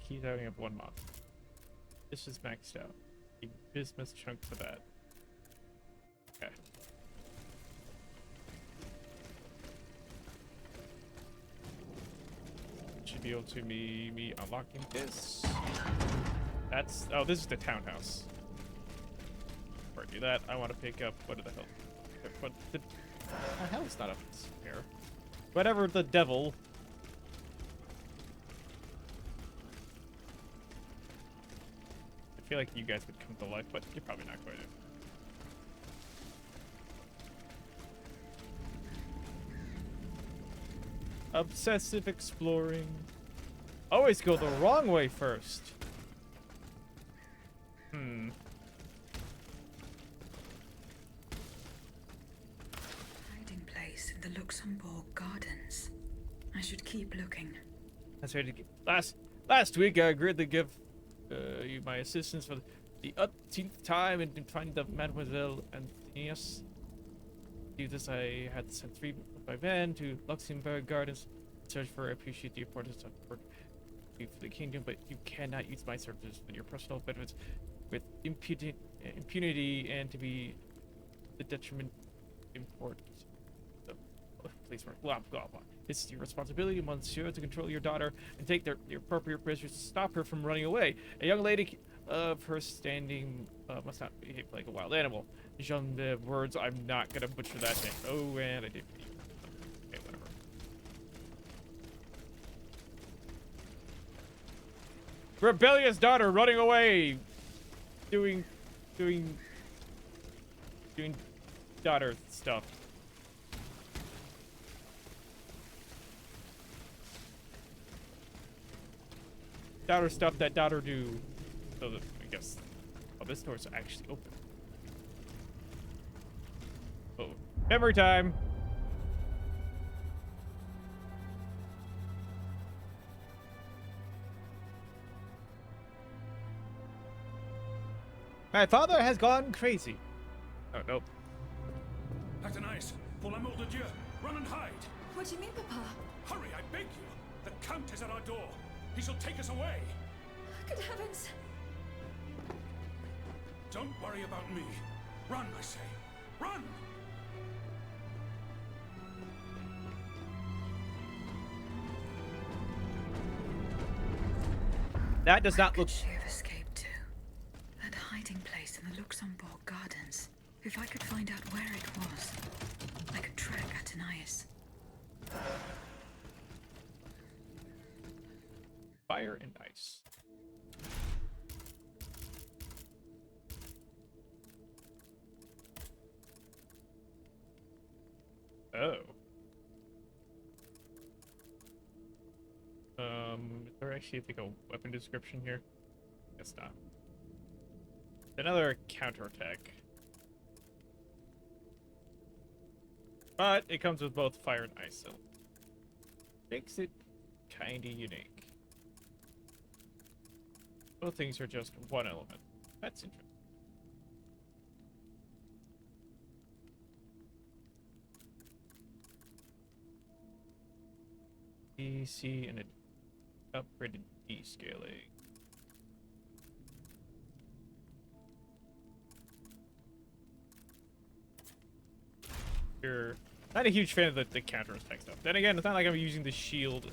He's having up 1 month. This is maxed out. A business chunk for that. Okay. Should be able to me unlocking this. That's this is the townhouse. Before I do that, I want to pick up what the hell? What the hell is not up here? Whatever the devil. I feel like you guys would come to life, but you're probably not going to. Obsessive exploring. Always go the wrong way first. Hiding place in the Luxembourg Gardens. I should keep looking. That's right. Last week I agreed to give you my assistance for the 18th time in finding the Mademoiselle Anthenius. To do this, I had to send 3 of my men to Luxembourg Gardens to search for. I appreciate the importance of work for the kingdom, but you cannot use my services for your personal benefits with impunity and to be the detriment important. So, please work. Blah blah blah. It's your responsibility, monsieur, to control your daughter and take the appropriate measures to stop her from running away. A young lady of her standing must not behave like a wild animal. Jean the words, I'm not gonna butcher that name. Oh, and I did. Okay, whatever. Rebellious daughter running away, doing daughter stuff. Daughter stuff that daughter do. So that, I guess. Oh, this door's actually open. Oh, memory time. My father has gone crazy. Oh, nope. Athénaïs, pour l'amour de Dieu, run and hide! What do you mean, Papa? Hurry, I beg you! The Count is at our door. He shall take us away. Good heavens! Don't worry about me. Run, I say. Run! That does not Where look. could she have escaped to? That hiding place in the Luxembourg Gardens. If I could find out where it was, I could track Athénaïs. Fire and ice. Oh. Is there actually like a weapon description here? Guess not. Another counterattack. But it comes with both fire and ice, so makes it kinda unique. Both things are just one element. That's interesting. B, C, and an upgraded D scaling. You're not a huge fan of the counter-attack stuff. Then again, it's not like I'm using the shield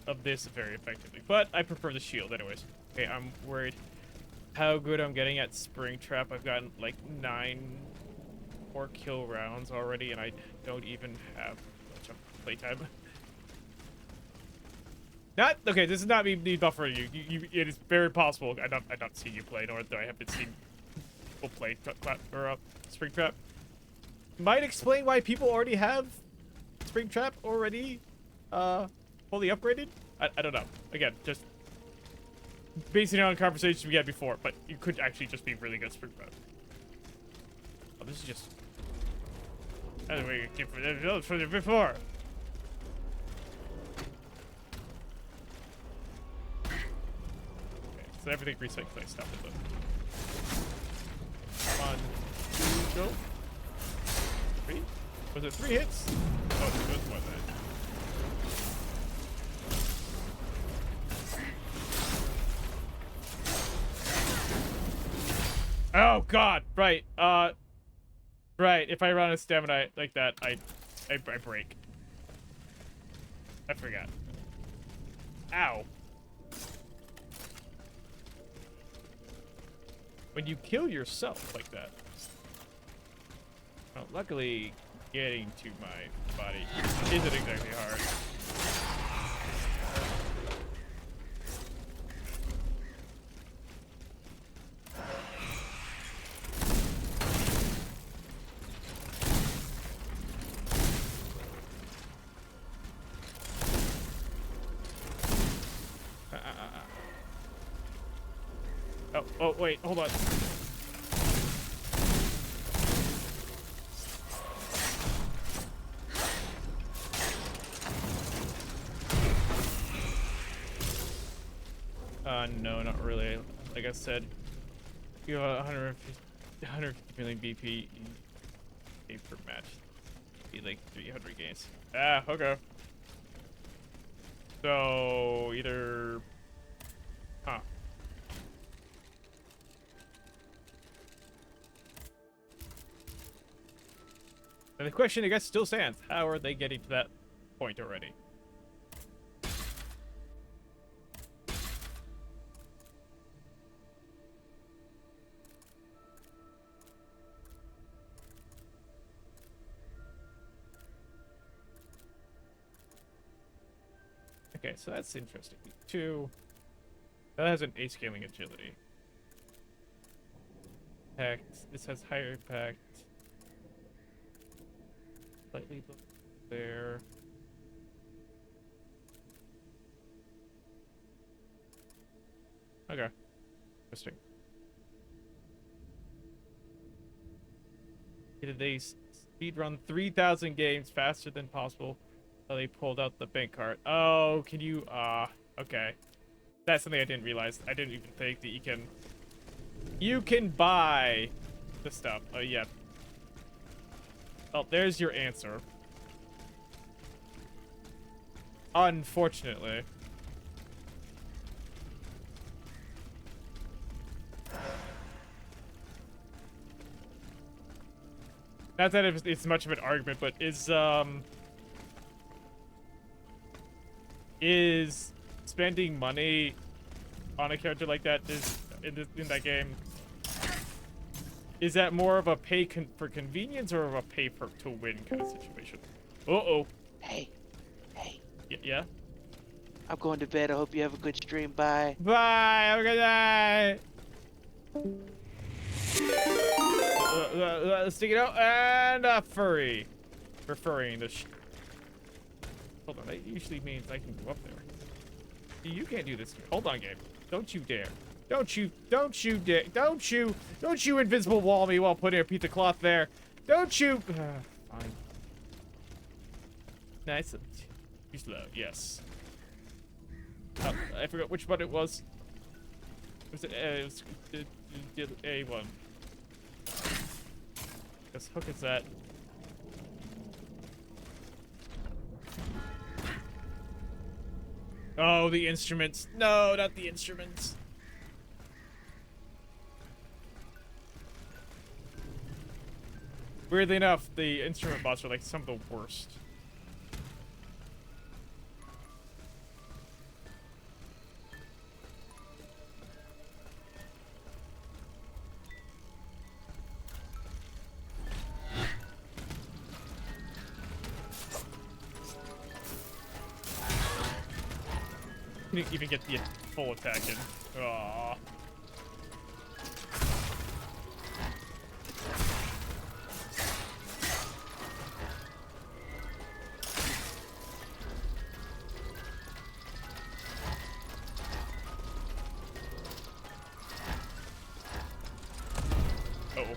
of this very effectively, but I prefer the shield anyways. Okay, I'm worried how good I'm getting at Springtrap. I've gotten like 9 more kill rounds already, and I don't even have much of playtime. Not okay. This is not me buffering you. It is very possible. I don't see you play, nor do I haven't seen people play Springtrap. Might explain why people already have Springtrap already fully upgraded. I don't know. Again, just basing it on conversations we had before, but you could actually just be really good Springtrap. Oh, this is just that's the way you keep it from before. Okay, so everything reset click stop it though. 1, 2, go. 3? Was it 3 hits? Oh, it was more than that. Oh god, right. Right, if I run a stamina like that, I break. I forgot. Ow. When you kill yourself like that. Well, luckily, getting to my body isn't exactly hard. Oh, wait, hold on. No, not really. Like I said, you have 150 million BP per match. Be like 300 gains. Ah, okay. So, either... Huh. And the question, I guess, still stands. How are they getting to that point already? Okay, so that's interesting. 2. That has an A scaling agility. Impact. This has higher impact. Slightly there. Okay. Interesting. Did they speedrun 3,000 games faster than possible? So they pulled out the bank card. Oh, can you, okay. That's something I didn't realize. I didn't even think that you can buy the stuff. Oh, yeah. Oh, there's your answer. Unfortunately. Not that it's much of an argument, but is spending money on a character like that in that game, is that more of a pay for convenience or of a pay to win kind of situation? Uh-oh. Hey. Yeah? I'm going to bed. I hope you have a good stream. Bye. Bye! Have a good night! Let's stick it out. And furry. Referring to hold on, that usually means I can go up there. You can't do this. Hold on, game. Don't you dare. Don't you dare. Don't you invisible wall me while putting a piece of cloth there. Don't you. Fine. Nice. Too slow. Yes. Oh, I forgot which one it was. Was it? It was A1. Guess hook is that. Oh, the instruments. No, not the instruments. Weirdly enough, the instrument bots are like some of the worst. You didn't even get the full attack in. Aww. Uh-oh.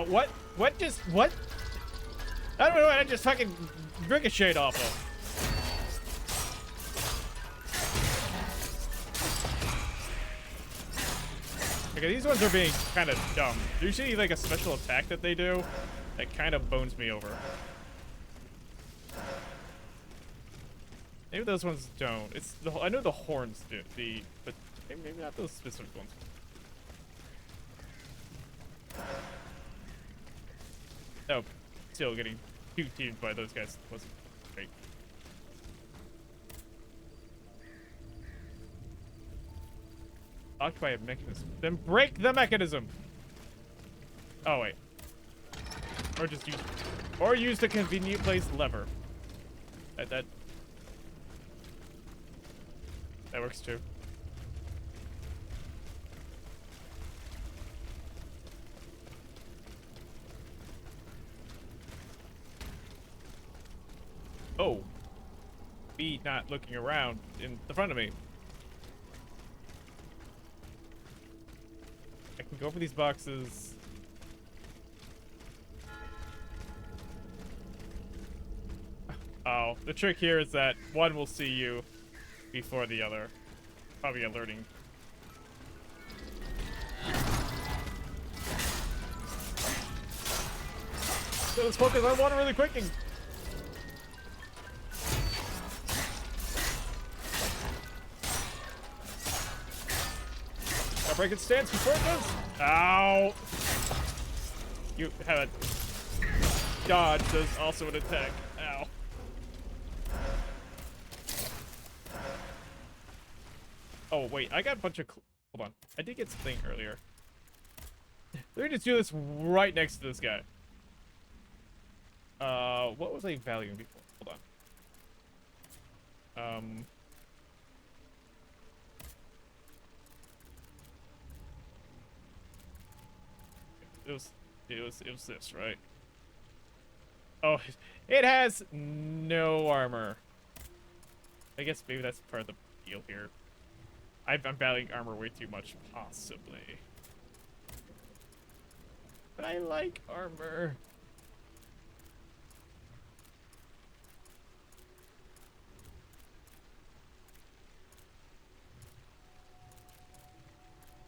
What? What just, what? I don't know what I just fucking ricocheted off of. Okay, these ones are being kind of dumb. There's usually like a special attack that they do that kind of bones me over. Maybe those ones don't. It's the, I know the horns do, but maybe not those specific ones. Oh, still getting two-teamed by those guys wasn't great. Locked by a mechanism. Then break the mechanism! Oh, wait. Or just use the convenient place lever. That works too. Oh. Me not looking around in the front of me. I can go for these boxes. Oh, the trick here is that one will see you before the other. Probably alerting. So let's focus on one really quick. Break its stance before it does. Ow! You have a dodge does also an attack. Ow. Oh wait, I got a bunch of. Hold on, I did get something earlier. Let me just do this right next to this guy. What was I valuing before? Hold on. It was this, right? Oh, it has no armor. I guess maybe that's part of the deal here. I'm valuing armor way too much, possibly. But I like armor.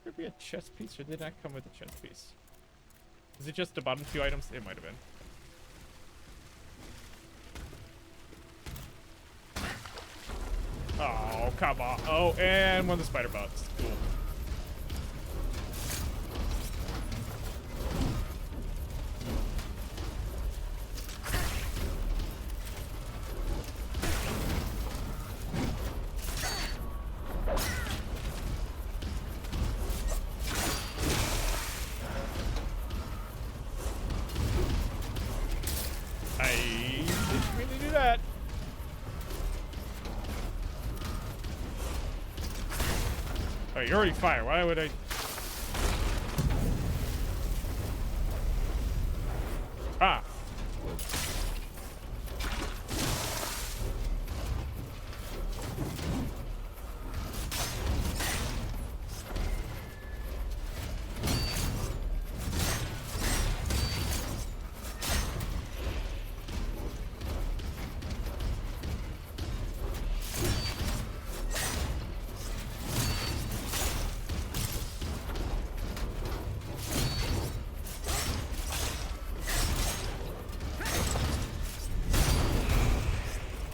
Could be a chest piece, or did that come with a chest piece? Is it just the bottom two items? It might have been. Oh, come on. Oh, and one of the spider bots. Cool. You already fire. Why would I? Ah.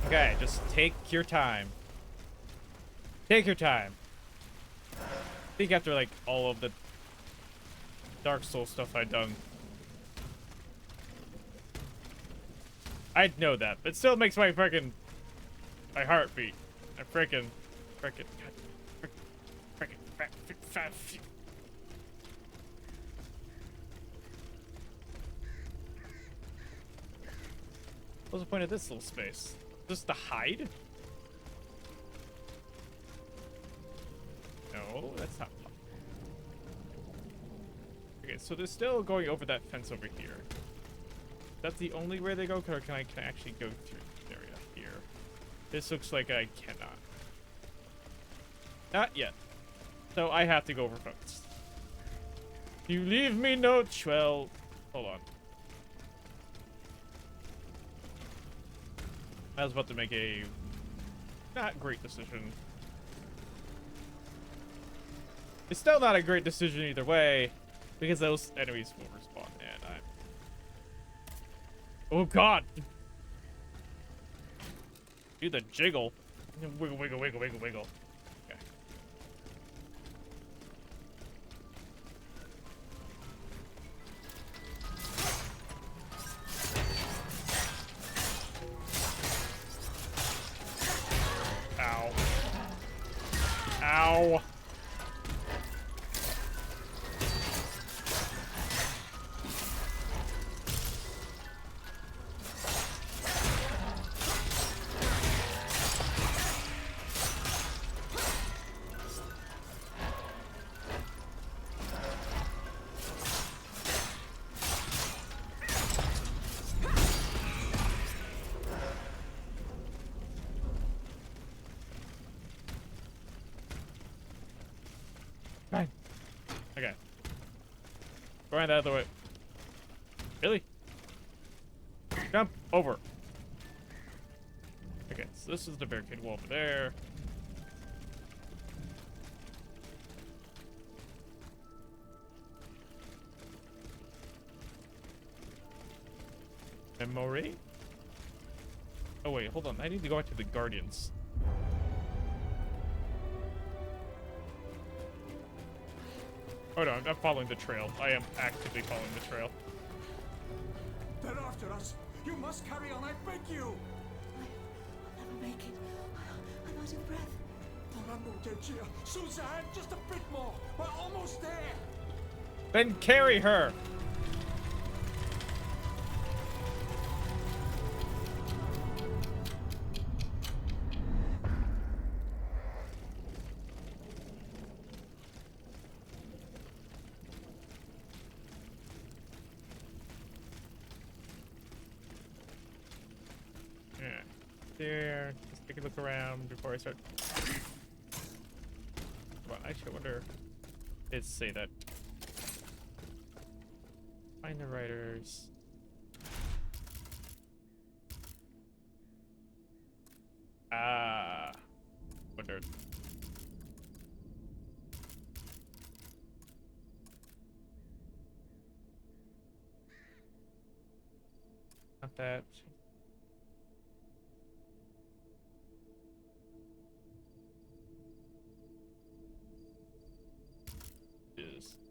Okay, just take your time. Take your time. I think after like all of the Dark Souls stuff I've done, I'd know that, but it still makes my heart beat. I freaking. What's the point of this little space? Just to hide? No, that's not. Okay, so they're still going over that fence over here. That's the only way they go, or can I actually go through this area here? This looks like I cannot. Not yet. So I have to go over fence. You leave me no well, hold on. I was about to make a not great decision. It's still not a great decision either way, because those enemies will respawn, and I'm... Oh god! Do the jiggle. Wiggle, wiggle, wiggle, wiggle, wiggle. Okay. Ow. Ow. Fine. Okay. Going the other way. Really? Jump over. Okay, so this is the barricade wall over there. Memory? Oh wait, hold on. I need to go back to the Guardians. Oh no, I'm following the trail. I am actively following the trail. They're after us. You must carry on, I beg you. I'll never make it. I'm out of breath. Suzanne, just a bit more. We're almost there. Then carry her. There. Just take a look around before I start. Well, actually, I wonder. It say that. Find the writers. Ah. Wonder. Not that.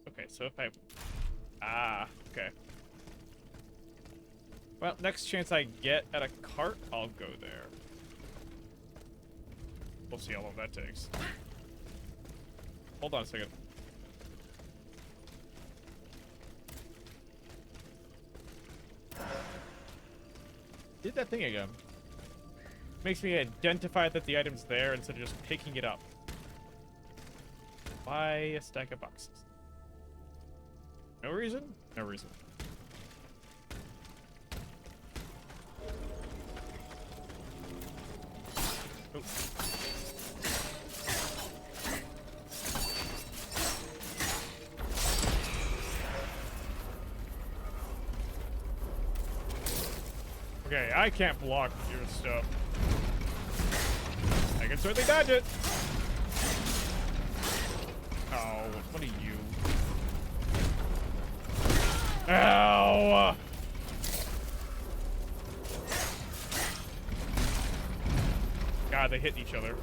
Okay, so if I... Ah, okay. Well, next chance I get at a cart, I'll go there. We'll see how long that takes. Hold on a second. Did that thing again. Makes me identify that the item's there instead of just picking it up. Buy a stack of boxes. No reason? No reason. Oh. Okay, I can't block your stuff. I can certainly dodge it. Oh, what are you? Ow! God, they hit each other.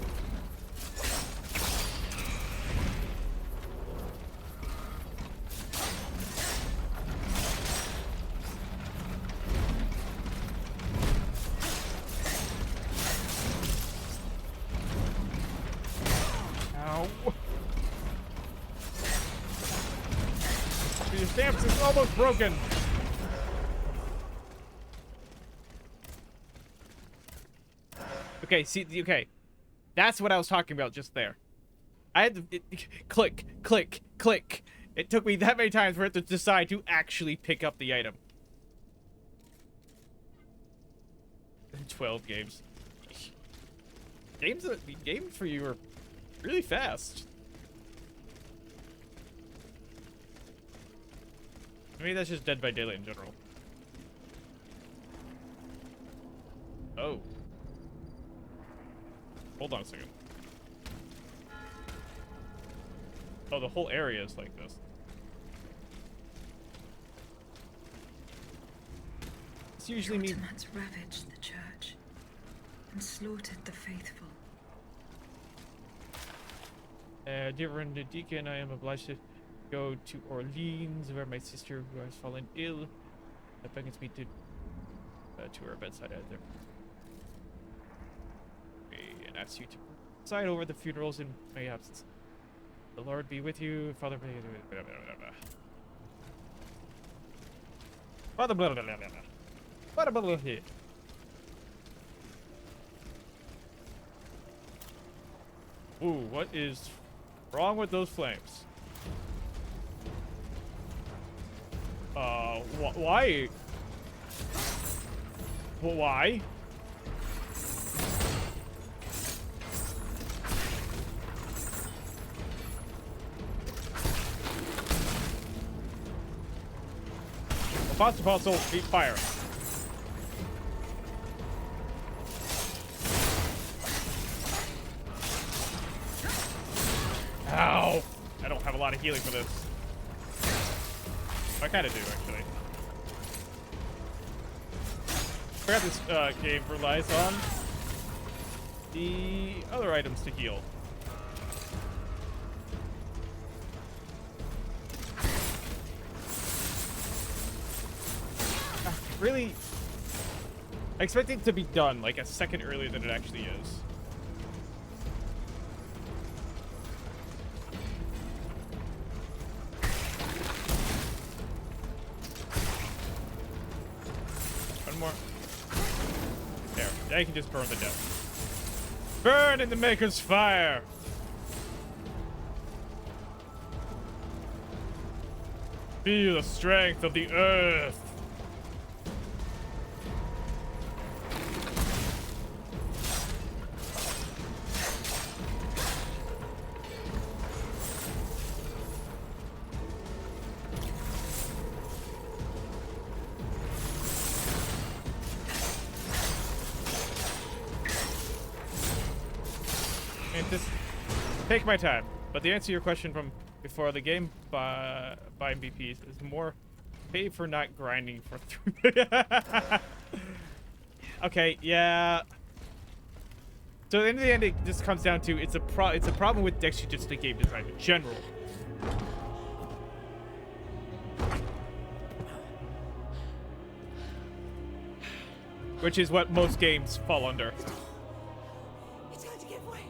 Ow. Your stamps is almost broken. Okay, see, okay. That's what I was talking about just there. I had to click, click, click. It took me that many times for it to decide to actually pick up the item. 12 games. Games for you are really fast. Maybe that's just Dead by Daylight in general. Oh. Hold on a second. Oh, the whole area is like this. This usually means... Ottomans ravaged the church and slaughtered the faithful. Dear Reverend Deacon, I am obliged to go to Orleans, where my sister, who has fallen ill, beckons me to her bedside at there. And asks you to preside over the funerals in my absence. The Lord be with you, Father. Father. Blah, blah, blah, blah, blah. Father. Blah, blah, blah. Ooh, what is wrong with those flames? Why? Why? Foster Puzzle, keep firing. Ow! I don't have a lot of healing for this. I kind of do, actually. I forgot this game relies on the other items to heal. Really, I expect it to be done like a second earlier than it actually is. One more. There. Now you can just burn the death. Burn in the Maker's fire! Feel the strength of the earth! Take my time, but the answer to your question from before, the game by MVPs is more pay for not grinding for 3. Okay, yeah. So at the end of the end, it just comes down to it's a problem with actually just the game design in general. Which is what most games fall under. It's going to give way.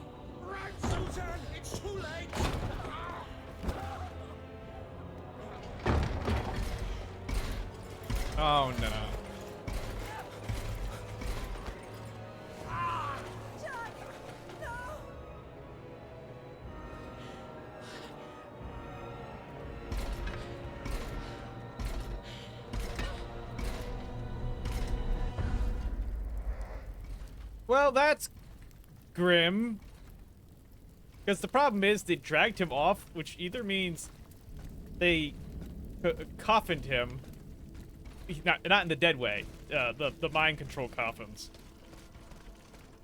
Right, Susan, it's too late. Oh no. Well, that's grim. Because the problem is they dragged him off, which either means they coffined him. Not in the dead way. The mind control coffins.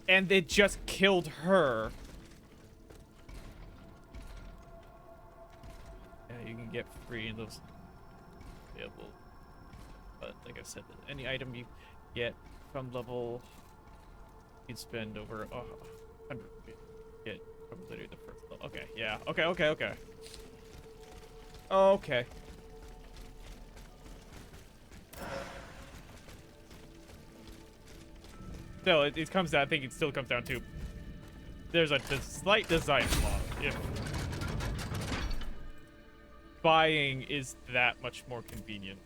And they just killed her. Yeah, you can get free in those available. But like I said, any item you get from level you'd spend over 100 to get from literally the first level. Okay, yeah. Okay. Okay. Still, it comes down. I think it still comes down to there's a slight design flaw. If buying is that much more convenient,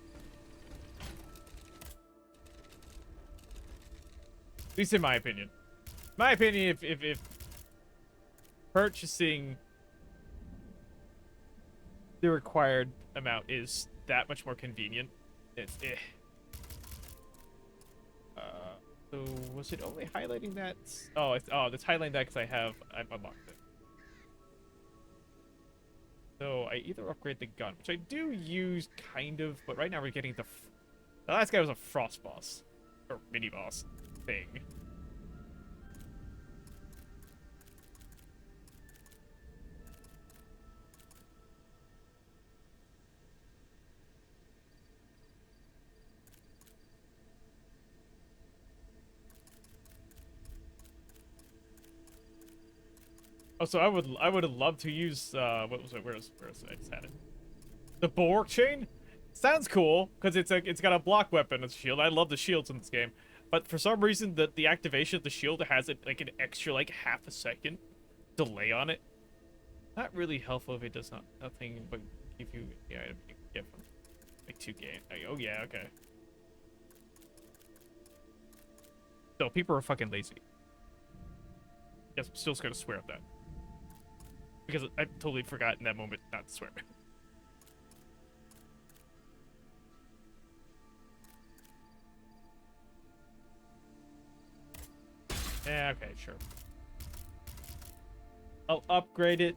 at least in my opinion. If purchasing the required amount is that much more convenient, it's eh. So was it only highlighting that? Oh, it's highlighting that because I've unlocked it. So I either upgrade the gun, which I do use kind of, but right now we're getting the last guy was a frost boss or mini boss thing. Oh, so I would have loved to use what was it? Where's I just had it. The bulwark chain sounds cool because it's got a block weapon as a shield. I love the shields in this game, but for some reason the activation of the shield has like an extra like half a second delay on it. Not really helpful if it does nothing but give you the item you can get from like 2 games. Oh yeah, okay. So people are fucking lazy. Yes, I'm still gonna swear at that. Because I totally forgot in that moment not to swear. Yeah, okay, sure. I'll upgrade it.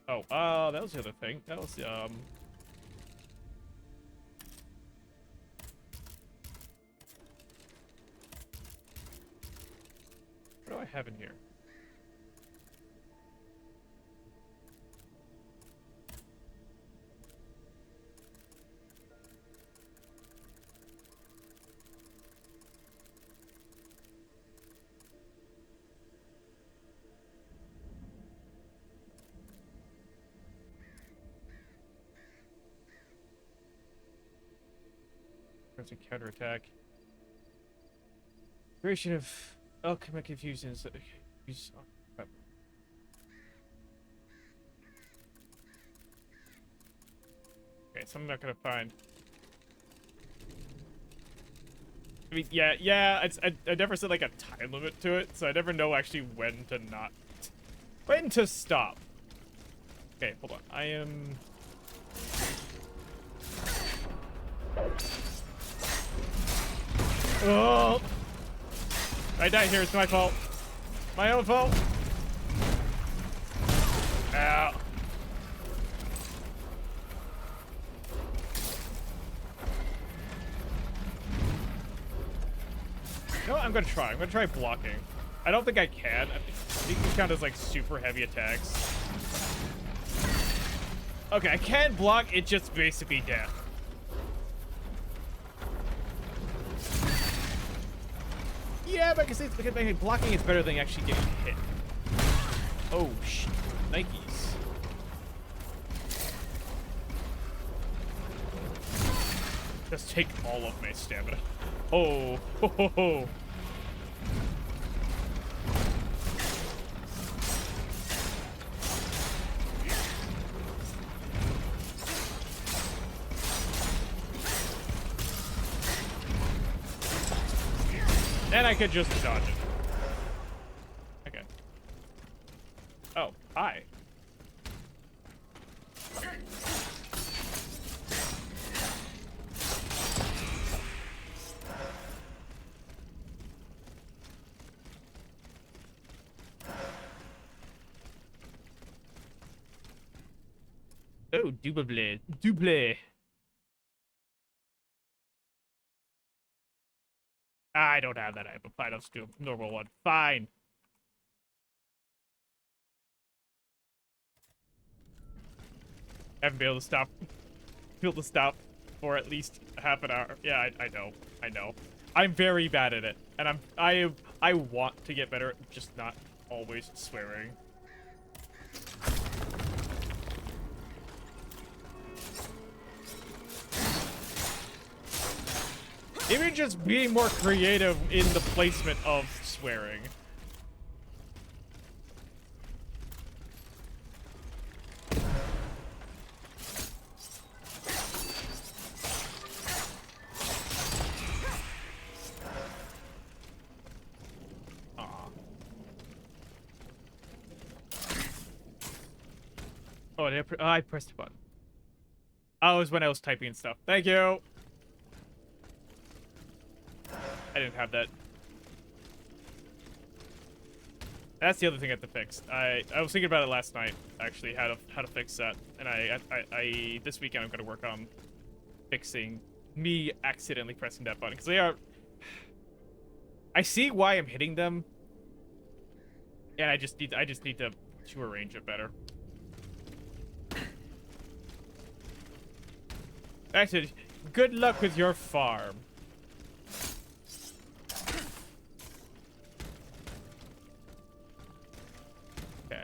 Oh, that was the other thing. That was, what do I have in here? There's a counterattack. Creation of alchemic infusions. Use. Okay, so I'm not gonna find. I mean, yeah. I never set like a time limit to it, so I never know actually when to stop. Okay, hold on. I am. Oh! I died here. It's my fault. My own fault. Ow. You know what? I'm gonna try. I'm gonna try blocking. I don't think I can. I think these count as like super heavy attacks. Okay, I can block. It just basically death. Yeah, but because blocking is better than actually getting hit. Oh shit, Nikes. Just take all of my stamina. Oh, ho, ho, ho. And I could just dodge it. Okay. Oh, hi. Oh, double. I don't have that item. Fine, let's do a normal one. Fine. I haven't been able to stop. Be able to stop for at least half an hour. Yeah, I know. I know. I'm very bad at it, and I want to get better, just not always swearing. Even just being more creative in the placement of swearing. Aw. Oh, I pressed a button. Oh, it was when I was typing and stuff. Thank you. I didn't have that. That's the other thing I have to fix. I was thinking about it last night, actually, how to fix that. And I this weekend I'm gonna work on fixing me accidentally pressing that button, because they are. I see why I'm hitting them, and I just need to arrange it better. Actually, good luck with your farm. Okay.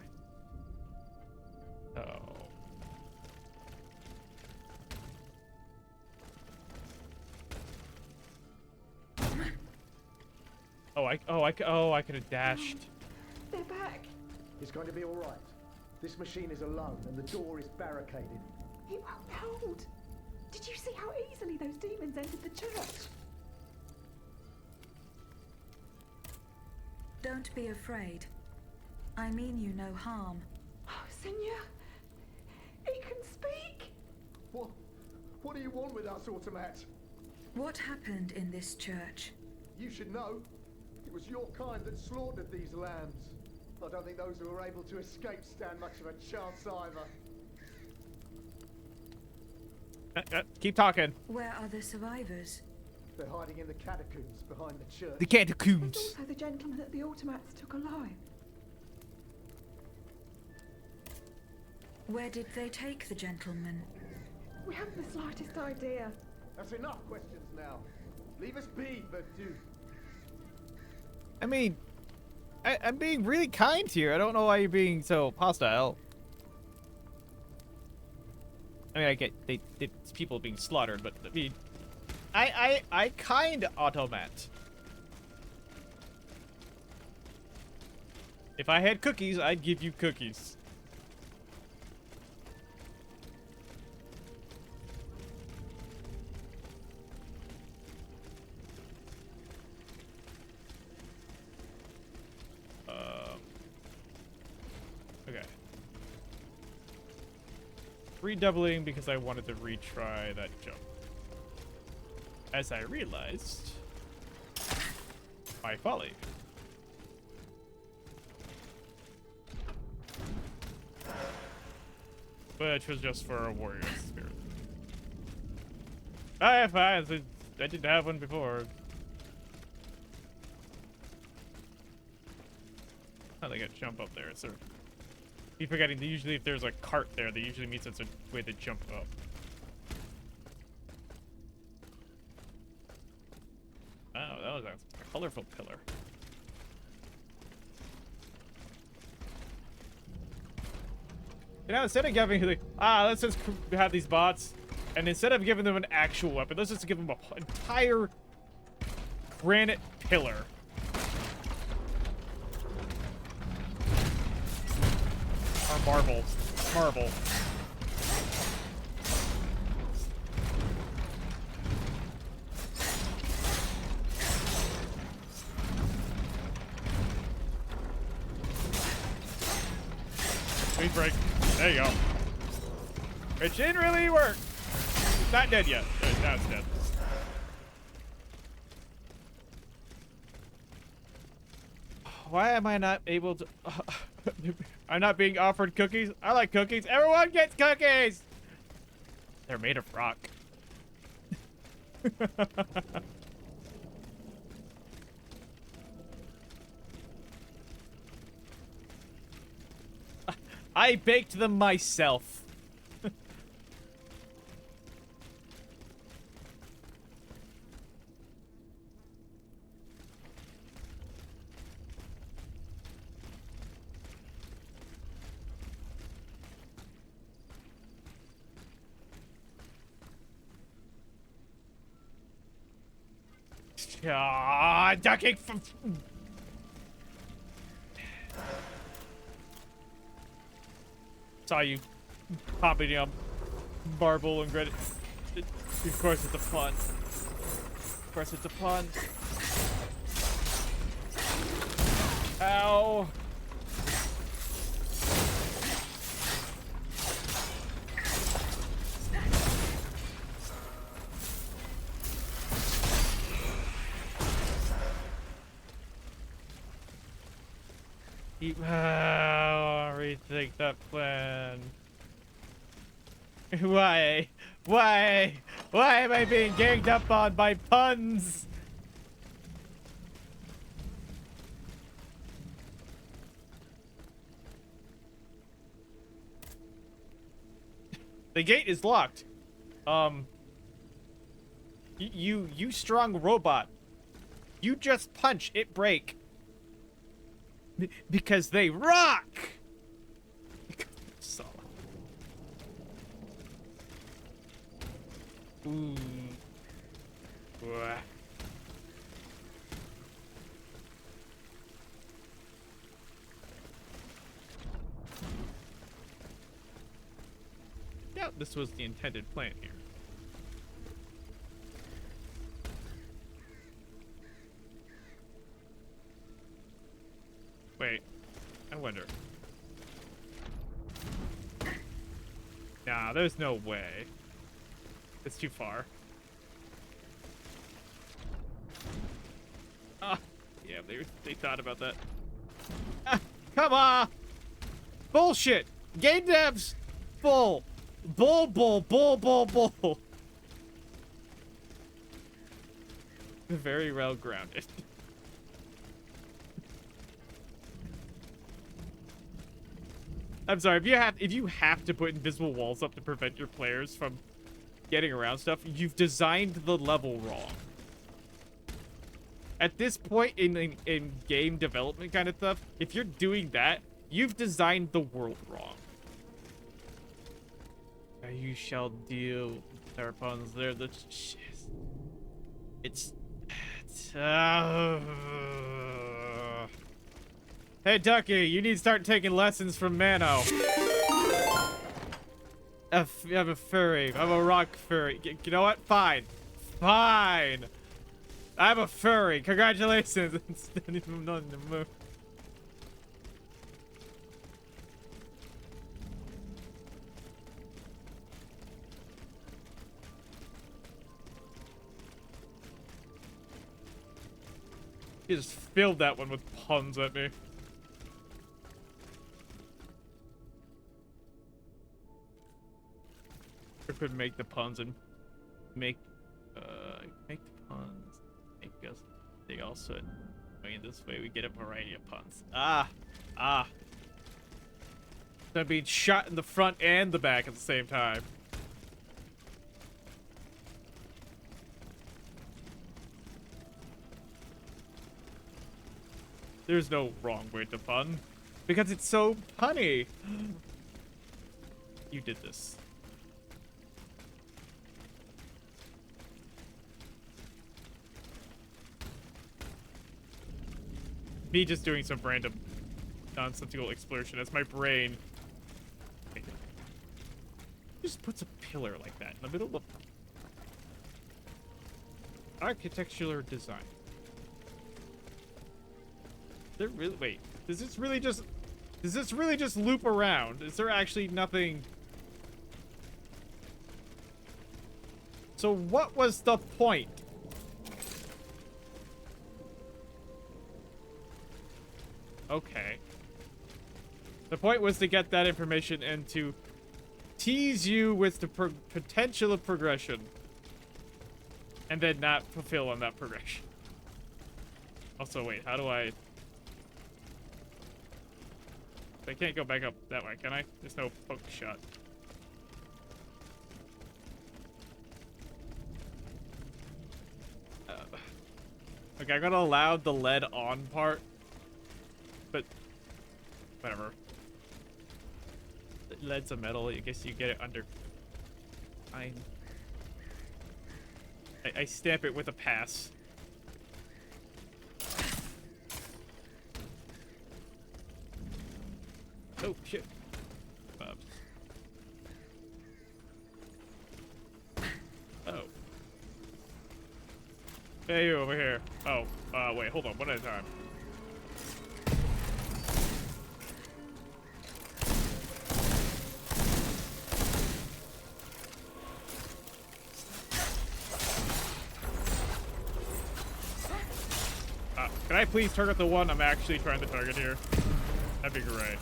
Oh. I could have dashed. They're back. It's going to be all right. This machine is alone and the door is barricaded. It won't hold. Did you see how easily those demons entered the church? Don't be afraid. I mean you no harm. Oh, Senor, he can speak. What do you want with us, Automat? What happened in this church? You should know. It was your kind that slaughtered these lambs. I don't think those who were able to escape stand much of a chance either. Keep talking. Where are the survivors? They're hiding in the catacombs behind the church. The There's catacombs. also the gentleman that the automats took alive. Where did they take the gentleman? We haven't the slightest idea. That's enough questions now. Leave us be, Vertu. I mean, I'm being really kind here. I don't know why you're being so hostile. I mean, I get it's people being slaughtered, but I mean, I kind Automat. If I had cookies, I'd give you cookies. Okay. Redoubling because I wanted to retry that jump. As I realized my folly. Which was just for a warrior spirit. I didn't have one before. Oh, they got jump up there. So keep forgetting that usually if there's a cart there, that usually means it's a way to jump up. Oh, that was a colorful pillar. You know, instead of giving like, let's just have these bots, and instead of giving them an actual weapon, let's just give them an entire granite pillar. Or marble. Marble. Speed break. There you go. It didn't really work. It's not dead yet. Now it's dead. Why am I not able to... I'm not being offered cookies? I like cookies. Everyone gets cookies! They're made of rock. I baked them myself. Ducking from. Saw you popping up Barble and Grit. Of course it's a pun. Of course it's a pun. Ow. Rethink that plan. Why? Why? Why am I being ganged up on by puns? The gate is locked. You strong robot. You just punch, it break. Because they rock! So. Ooh. Wah. Yeah, this was the intended plan here. Wait, I wonder. Nah, there's no way. It's too far. Ah, yeah, they thought about that. Ah, come on! Bullshit! Game devs! Bull! Bull! Very well grounded. I'm sorry, if you have to put invisible walls up to prevent your players from getting around stuff, you've designed the level wrong. At this point in game development kind of stuff, if you're doing that, you've designed the world wrong. You shall deal with our puns. They're the it's Hey, Ducky, you need to start taking lessons from Mano. I'm a furry. I'm a rock furry. You know what? Fine. Fine. I'm a furry. Congratulations. Standing on the moon. You just filled that one with puns at me. I could make the puns and make the puns make us they also in this way we get a variety of puns. I'm being shot in the front and the back at the same time. There's no wrong way to pun because it's so punny. You did this. Me just doing some random nonsensical explosion as my brain just puts a pillar like that in the middle of architectural design. There really wait, does this really just loop around? Is there actually nothing? So what was the point? Okay. The point was to get that information and to tease you with the potential of progression. And then not fulfill on that progression. Also, wait, how do I can't go back up that way, can I? There's no poke shot. Okay, I'm gonna allow the lead on part. But whatever. Lead's a metal. I guess you get it under. I stamp it with a pass. Oh, shit. Oh. Hey, you over here. Oh, wait, hold on. One at a time. Can I please target the one I'm actually trying to target here? That'd be great.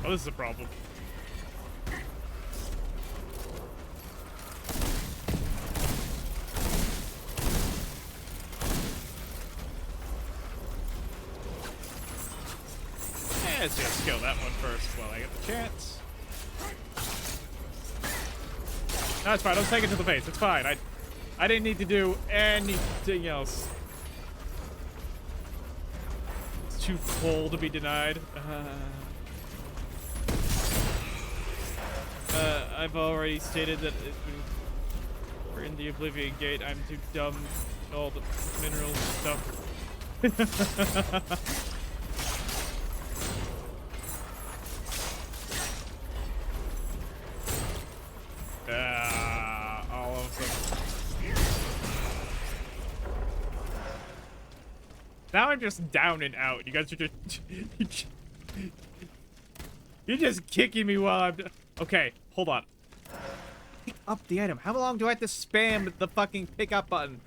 Oh, this is a problem. Let's just kill that one first while I get the chance. No, it's fine. I'll take it to the face. It's fine. I didn't need to do anything else. It's too cold to be denied. I've already stated that we're in the Oblivion Gate. I'm too dumb to all the minerals and stuff. All of them. Now I'm just down and out. You guys are just... You're just kicking me while I'm... Okay, hold on. Pick up the item. How long do I have to spam the fucking pick up button?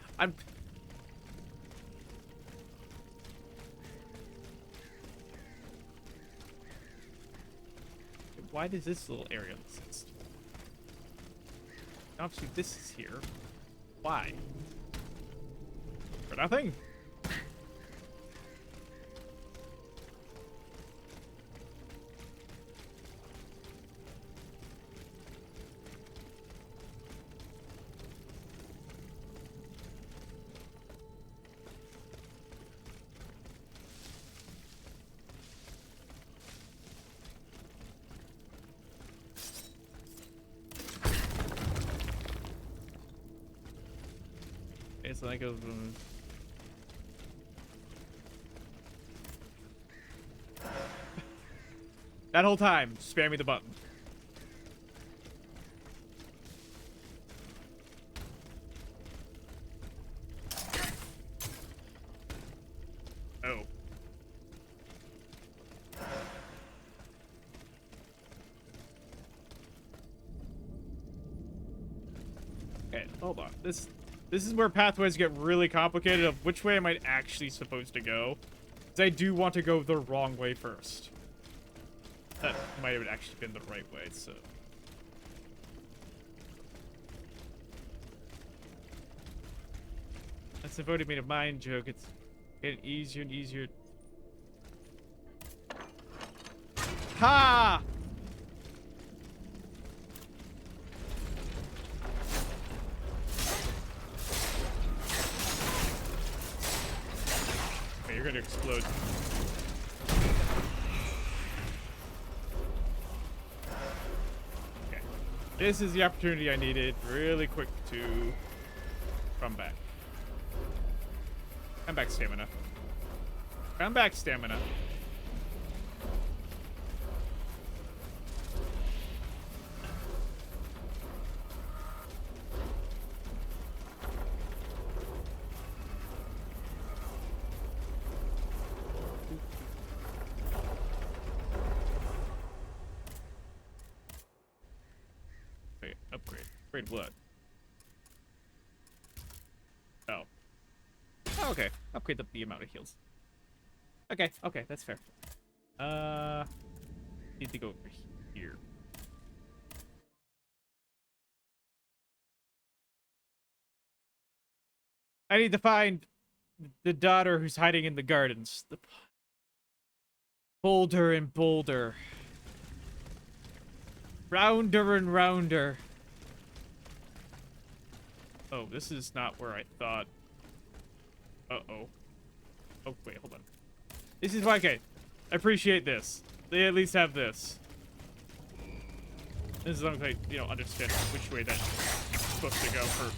Why does this little area exist? Obviously, this is here. Why? For nothing? It's like a... That whole time, spam me the button. Oh. Okay, hold on. This is where pathways get really complicated of which way am I actually supposed to go. Because I do want to go the wrong way first. That might have actually been the right way, so... That's devoted me to mind joke. It's getting easier and easier. Ha! Okay, you're gonna explode. Okay. This is the opportunity I needed really quick to come back. Come back, stamina. Come back, stamina. Wait, upgrade. Upgrade what? Oh. Oh, okay. Upgrade the amount of heals. Okay, okay, that's fair. Need to go over here. I need to find the daughter who's hiding in the gardens. The bolder and bolder. Rounder and rounder. Oh, this is not where I thought. Uh-oh. Oh, wait, hold on. This is why, okay. I appreciate this. They at least have this. As long as I, you know, understand which way that's supposed to go for...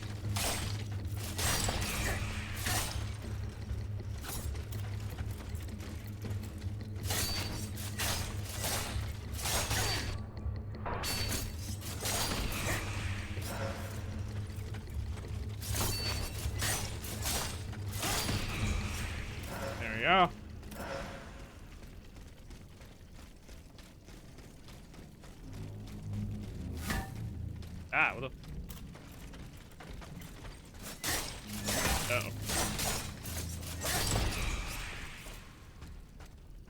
go. Ah, what the? Uh-oh.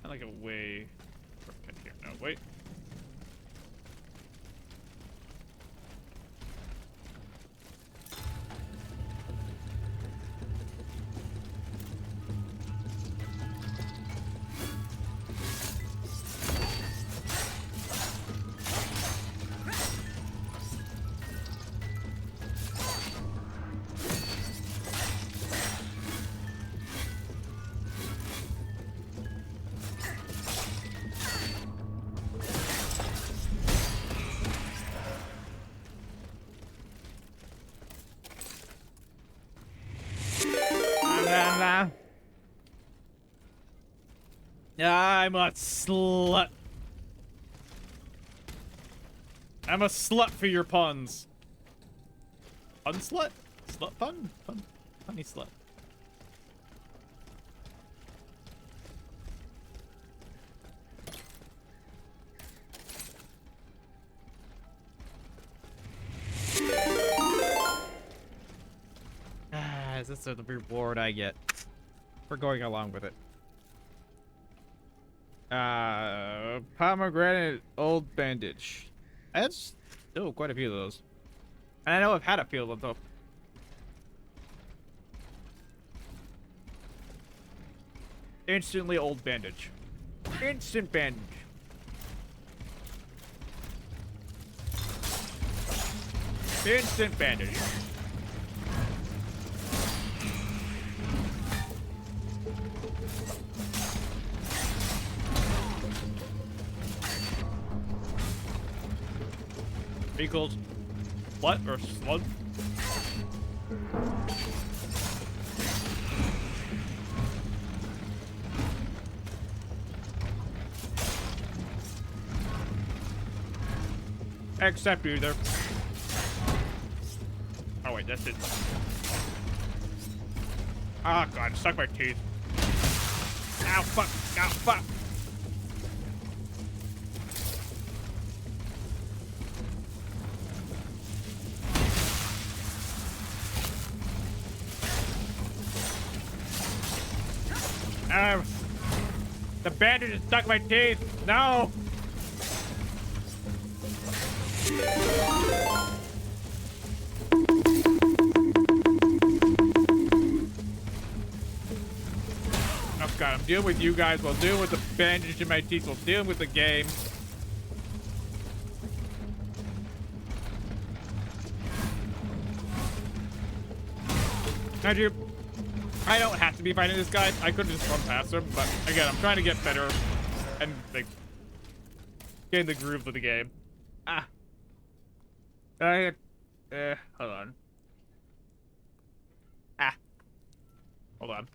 I like a way shortcut here. No, wait. I'm a slut. I'm a slut for your puns. Pun slut? Slut pun? Punny slut. Is this the reward I get for going along with it? Pomegranate old bandage. That's still quite a few of those. And I know I've had a few of them though. Instantly old bandage. Instant bandage. Instant bandage. Equals what or slug? Except either. Oh wait, that's it. Ah, God, it stuck my teeth. Ow, fuck, ow, fuck. The bandage has stuck my teeth. No. Oh God, I'm dealing with you guys while dealing with the bandage in my teeth while dealing with the game. Andrew, I don't have to be fighting this guy. I could just run past him, but again, I'm trying to get better and like get in the groove of the game. Ah. Hold on. Ah. Hold on.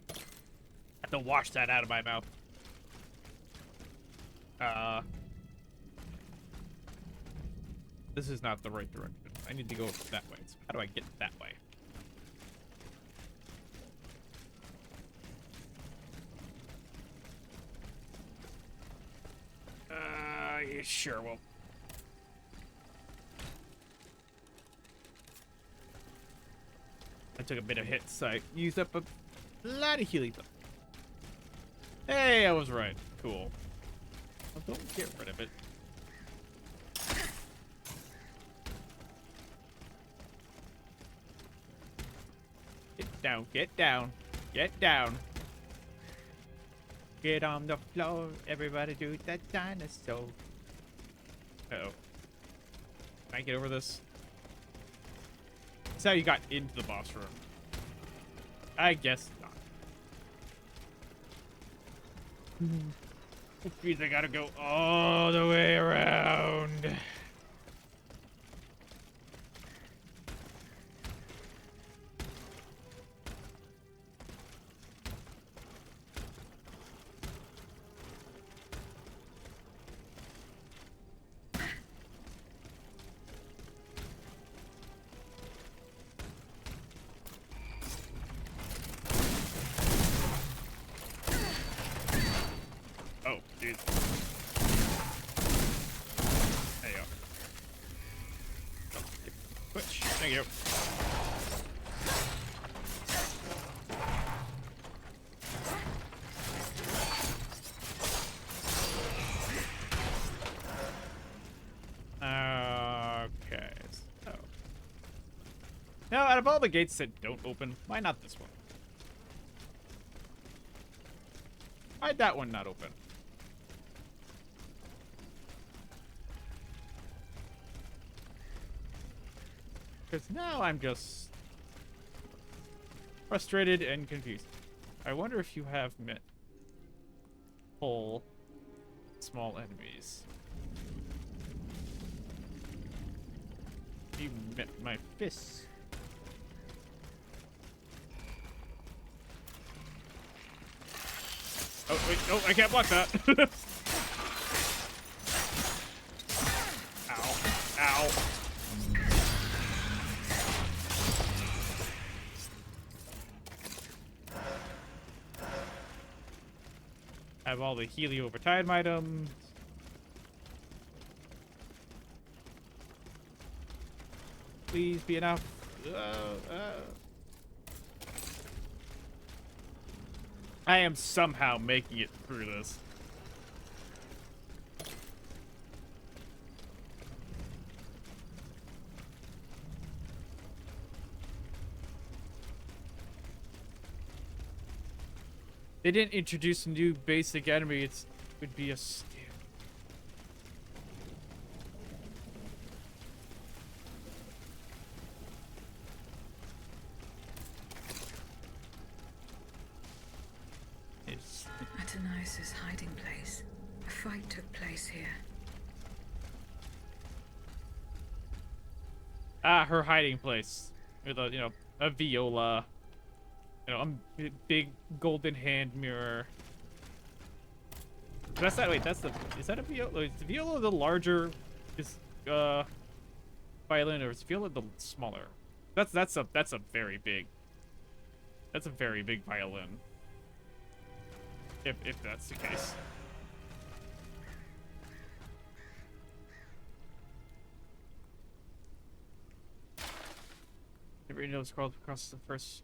I have to wash that out of my mouth. This is not the right direction. I need to go that way. So how do I get that way? Yeah, sure, well. I took a bit of hits, so I used up a lot of healing. Hey, I was right. Cool. Well, don't get rid of it. Get down, get down, get down. Get on the floor, everybody do that dinosaur. Uh-oh. Can I get over this? That's how you got into the boss room. I guess not. Which means I gotta go all the way around. Jeez. There you go. Oh, switch. Thank you. Okay, so now out of all the gates that don't open, why not this one? Why'd that one not open? Because now I'm just frustrated and confused. I wonder if you have met whole small enemies. You met my fists. Oh, wait, oh, I can't block that. Ow. Ow. Have all the Helio over time items. Please be enough. I am somehow making it through this. They didn't introduce a new basic enemy. It would be a scam. Atanais's hiding place. A fight took place here. Ah, her hiding place. With a, a viola. A big golden hand mirror. That's that. Wait, is that a viola? Is the viola the larger, violin, or is the viola the smaller? That's a very big. That's a very big violin. If that's the case. Every nose crawled across the first.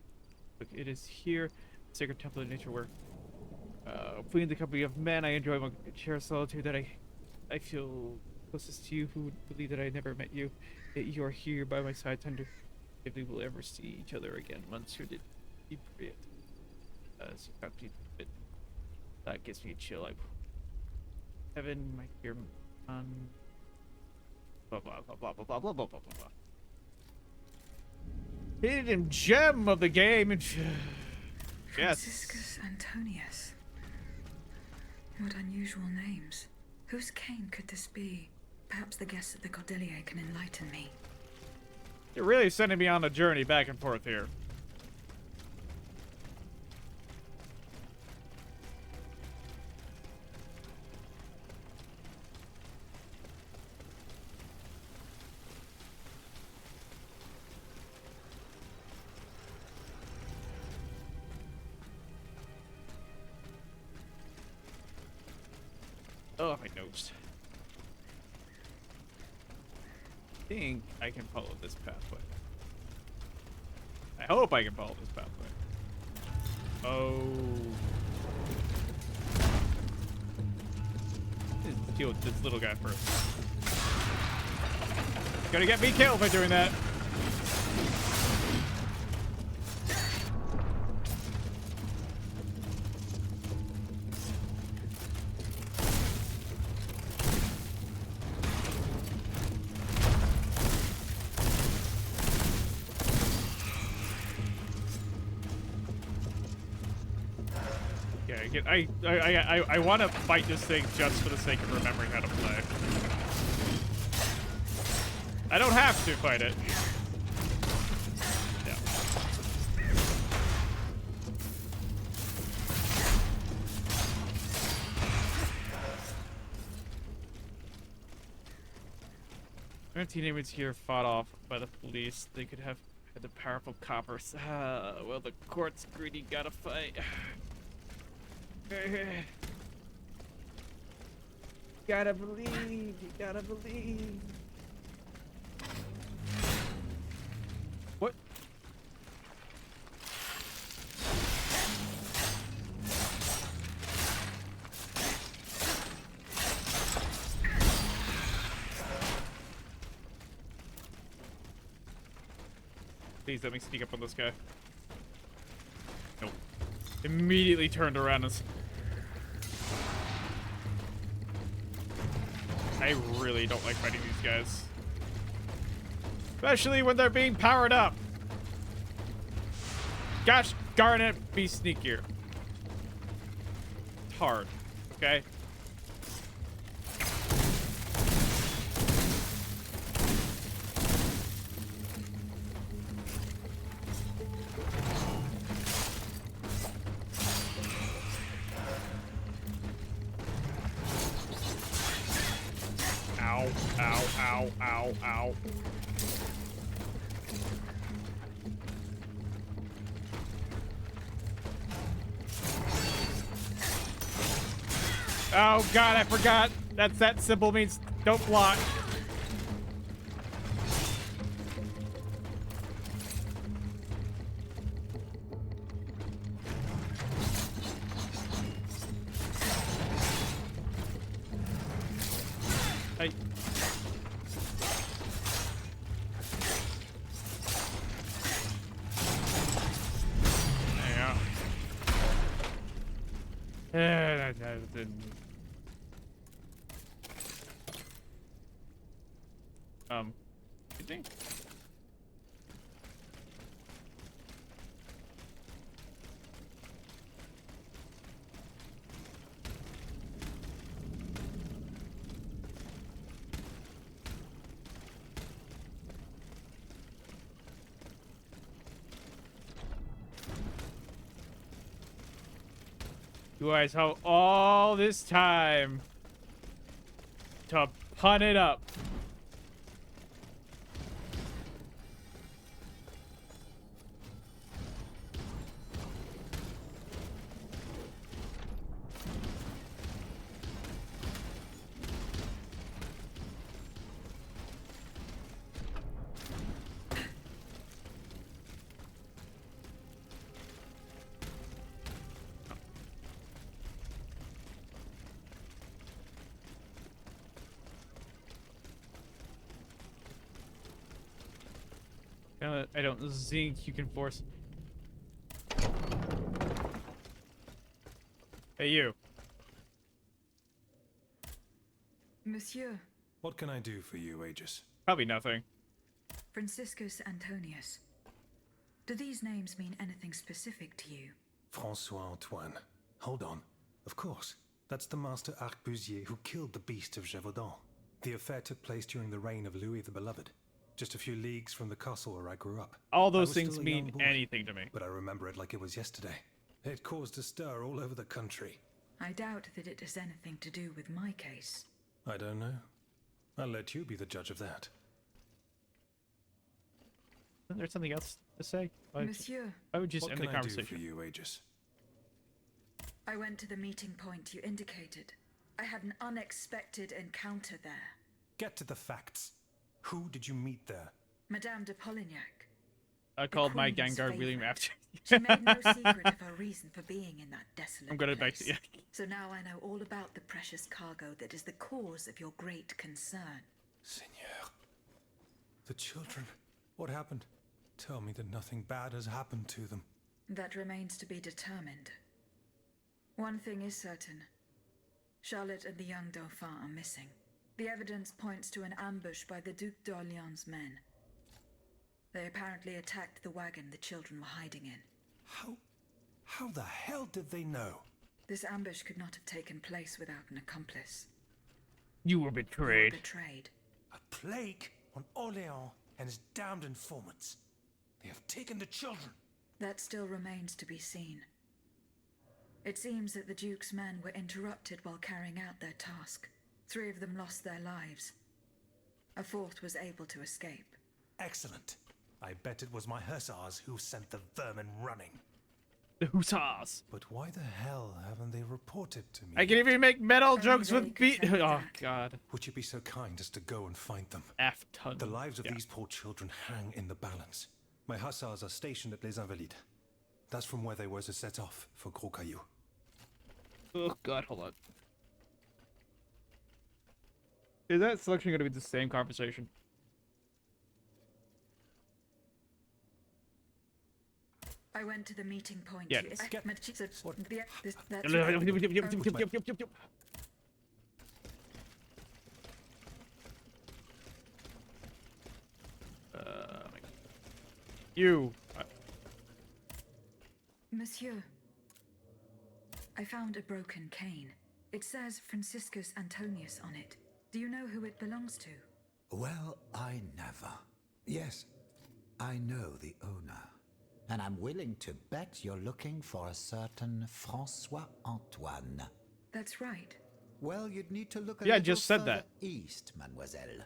Look, it is here, sacred temple of nature, where, fleeing the company of men, I enjoy my share of solitude. That I feel closest to you, who would believe that I never met you. Yet you are here by my side, tender. If we will ever see each other again, Monsieur did deep it. So that gives me a chill. Heaven, my dear man. Blah blah blah blah blah blah blah blah blah blah. Hidden gem of the game. Yes. Franciscus Antonius. What unusual names. Whose cane could this be? Perhaps the guests at the Cordelier can enlighten me. You're really sending me on a journey back and forth here. Oh, my nose. I think I can follow this pathway. I hope I can follow this pathway. Oh. Let's deal with this little guy first. Gonna get me killed by doing that. I want to fight this thing just for the sake of remembering how to play. I don't have to fight it. Yeah. When teenagers here fought off by the police, they could have had the powerful coppers. Well, the court's greedy, gotta fight. gotta believe. You gotta believe. What? Please let me sneak up on this guy. Nope. Immediately turned around and... I really don't like fighting these guys. Especially when they're being powered up. Gosh darn it, be sneakier. It's hard, okay? Ow, ow, ow, ow, ow. Oh god, I forgot. That symbol means don't block. Hey. There you go. You think? You guys have all this time to pun it up. I don't think you can force. Hey, you. Monsieur. What can I do for you, Aegis? Probably nothing. Franciscus Antonius. Do these names mean anything specific to you? Francois Antoine. Hold on. Of course. That's the master arquebusier who killed the beast of Gévaudan. The affair took place during the reign of Louis the Beloved. Just a few leagues from the castle where I grew up. All those things mean anything to me. But I remember it like it was yesterday. It caused a stir all over the country. I doubt that it has anything to do with my case. I don't know. I'll let you be the judge of that. Isn't there something else to say? Monsieur. I would just end the conversation. What can I do for you, Aegis? I went to the meeting point you indicated. I had an unexpected encounter there. Get to the facts. Who did you meet there? Madame de Polignac. I called my Gengar William after. She made no secret of her reason for being in that desolate I'm gonna place. back. Yeah. So now I know all about the precious cargo that is the cause of your great concern. Seigneur. The children. What happened? Tell me that nothing bad has happened to them. That remains to be determined. One thing is certain. Charlotte and the young Dauphin are missing. The evidence points to an ambush by the Duc d'Orléans' men. They apparently attacked the wagon the children were hiding in. How the hell did they know? This ambush could not have taken place without an accomplice. You were betrayed. You were betrayed. A plague on Orléans and his damned informants. They have taken the children. That still remains to be seen. It seems that the Duke's men were interrupted while carrying out their task. 3 of them lost their lives. A 4th was able to escape. Excellent. I bet it was my hussars who sent the vermin running. The hussars. But why the hell haven't they reported to me? I can even make metal Only jokes they with could beat. tell you Oh that. god. Would you be so kind as to go and find them? F ton. The lives of Yeah. these poor children hang in the balance. My hussars are stationed at Les Invalides. That's from where they were to set off for Gros Caillou. Oh god, hold on. Is that selection going to be the same conversation? I went to the meeting point. Yeah, You- let's get- she said, "Yeah, that's Yep, right." yep, yep, yep, yep, yep, yep, yep. My God. You. Monsieur, I found a broken cane. It says Franciscus Antonius on it. Do you know who it belongs to? Well, I never. Yes, I know the owner. And I'm willing to bet you're looking for a certain Francois Antoine. That's right. Well, you'd need to look a Yeah, I little just said further that. east, mademoiselle.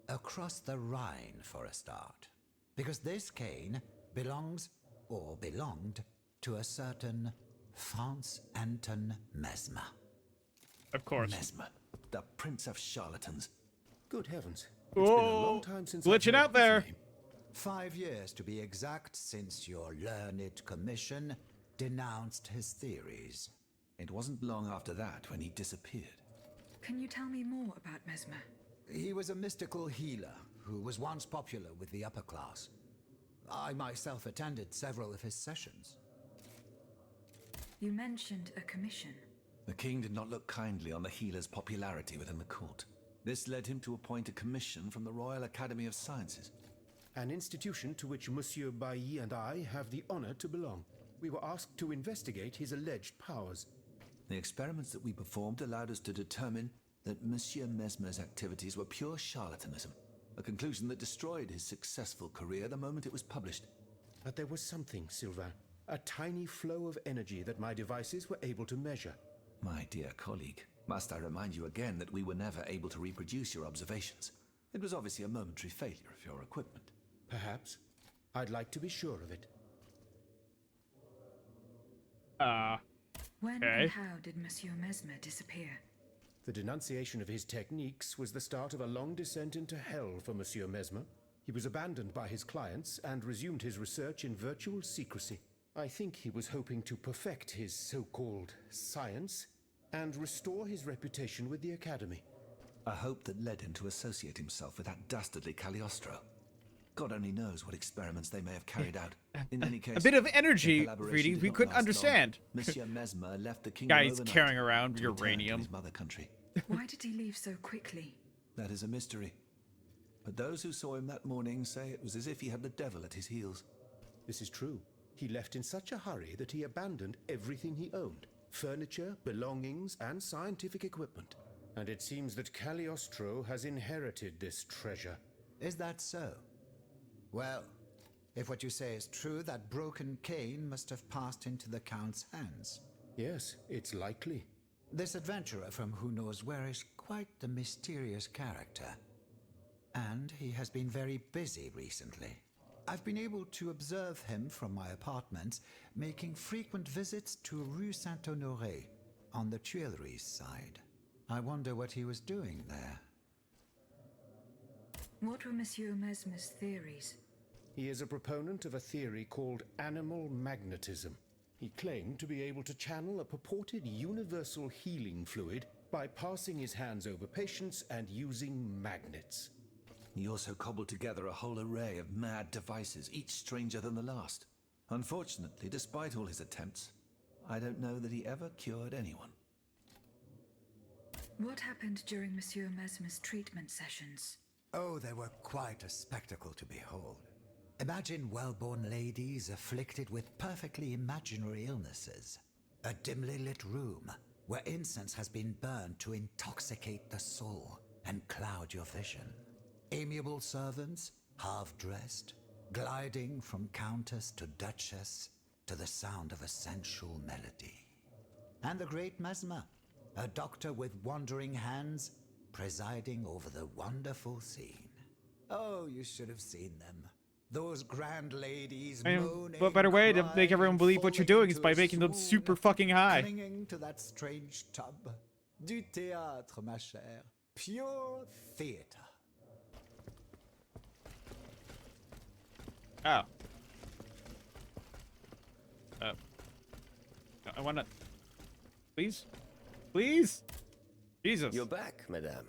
Across the Rhine for a start. Because this cane belongs, or belonged, to a certain Franz Anton Mesmer. Of course. Mesmer, the prince of charlatans. Good heavens. It's been a long time since I've glitching heard out his there. name. 5 years to be exact since your learned commission denounced his theories. It wasn't long after that when he disappeared. Can you tell me more about Mesmer? He was a mystical healer who was once popular with the upper class. I myself attended several of his sessions. You mentioned a commission. The king did not look kindly on the healer's popularity within the court. This led him to appoint a commission from the Royal Academy of Sciences. An institution to which Monsieur Bailly and I have the honor to belong. We were asked to investigate his alleged powers. The experiments that we performed allowed us to determine that Monsieur Mesmer's activities were pure charlatanism, a conclusion that destroyed his successful career the moment it was published. But there was something, Sylvain. A tiny flow of energy that my devices were able to measure. My dear colleague, must I remind you again that we were never able to reproduce your observations? It was obviously a momentary failure of your equipment. Perhaps. I'd like to be sure of it. When Okay. and how did Monsieur Mesmer disappear? The denunciation of his techniques was the start of a long descent into hell for Monsieur Mesmer. He was abandoned by his clients and resumed his research in virtual secrecy. I think he was hoping to perfect his so-called science and restore his reputation with the Academy. A hope that led him to associate himself with that dastardly Cagliostro. God only knows what experiments they may have carried out. In any case, A bit of their energy collaboration reading did we not couldn't last long. understand. Monsieur Mesmer left the kingdom Guys overnight carrying around to return to uranium. his mother country. Why did he leave so quickly? That is a mystery. But those who saw him that morning say it was as if he had the devil at his heels. This is true. He left in such a hurry that he abandoned everything he owned. Furniture, belongings, and scientific equipment. And it seems that Cagliostro has inherited this treasure. Is that so? Well, if what you say is true, that broken cane must have passed into the Count's hands. Yes, it's likely. This adventurer from who knows where is quite the mysterious character. And he has been very busy recently. I've been able to observe him from my apartments, making frequent visits to Rue Saint-Honoré, on the Tuileries side. I wonder what he was doing there. What were Monsieur Mesmer's theories? He is a proponent of a theory called animal magnetism. He claimed to be able to channel a purported universal healing fluid by passing his hands over patients and using magnets. He also cobbled together a whole array of mad devices, each stranger than the last. Unfortunately, despite all his attempts, I don't know that he ever cured anyone. What happened during Monsieur Mesmer's treatment sessions? Oh, they were quite a spectacle to behold. Imagine well-born ladies afflicted with perfectly imaginary illnesses. A dimly lit room where incense has been burned to intoxicate the soul and cloud your vision. Amiable servants, half-dressed, gliding from countess to duchess to the sound of a sensual melody. And the great Mesmer, a doctor with wandering hands, presiding over the wonderful scene. Oh, you should have seen them. Those grand ladies I mean, moaning, what better way to crying, make everyone and believe what you're falling doing is into by a making them swoon, super fucking high. clinging to that strange tub. Du théâtre, ma chère. Pure theater. Oh. I wanna... Please? Please? Jesus. You're back, madame.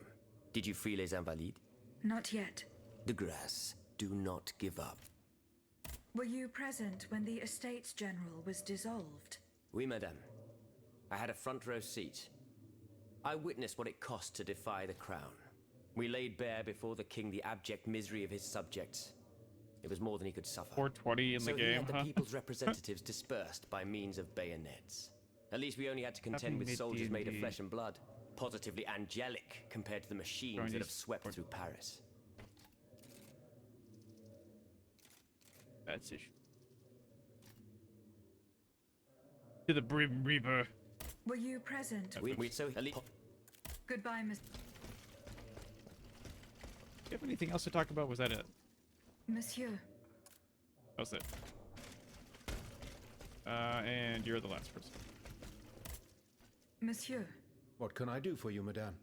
Did you free les Invalides? Not yet. De grâce, do not give up. Were you present when the Estates General was dissolved? Oui, madame. I had a front row seat. I witnessed what it cost to defy the crown. We laid bare before the king the abject misery of his subjects. It was more than he could suffer. 420 in the So he game, had the huh? people's representatives dispersed by means of bayonets. At least we only had to contend with soldiers made of flesh and blood. Positively angelic compared to the machines that have swept through Paris. That's it. To the Brim Reaper. Were you present? Goodbye, Miss. Do you have anything else to talk about? Was that it? Monsieur. That was it. And you're the last person. Monsieur, What can I do for you, madame?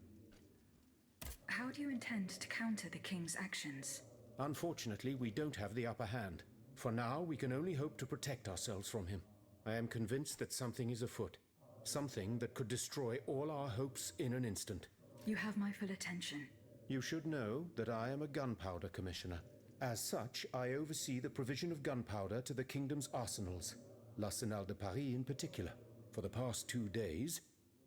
how do you intend to counter the king's actions? Unfortunately, we don't have the upper hand. For now, we can only hope to protect ourselves from him. I am convinced that something is afoot. Something that could destroy all our hopes in an instant. You have my full attention. You should know that I am a gunpowder commissioner. As such, I oversee the provision of gunpowder to the kingdom's arsenals, l'Arsenal de Paris in particular. For the past 2 days,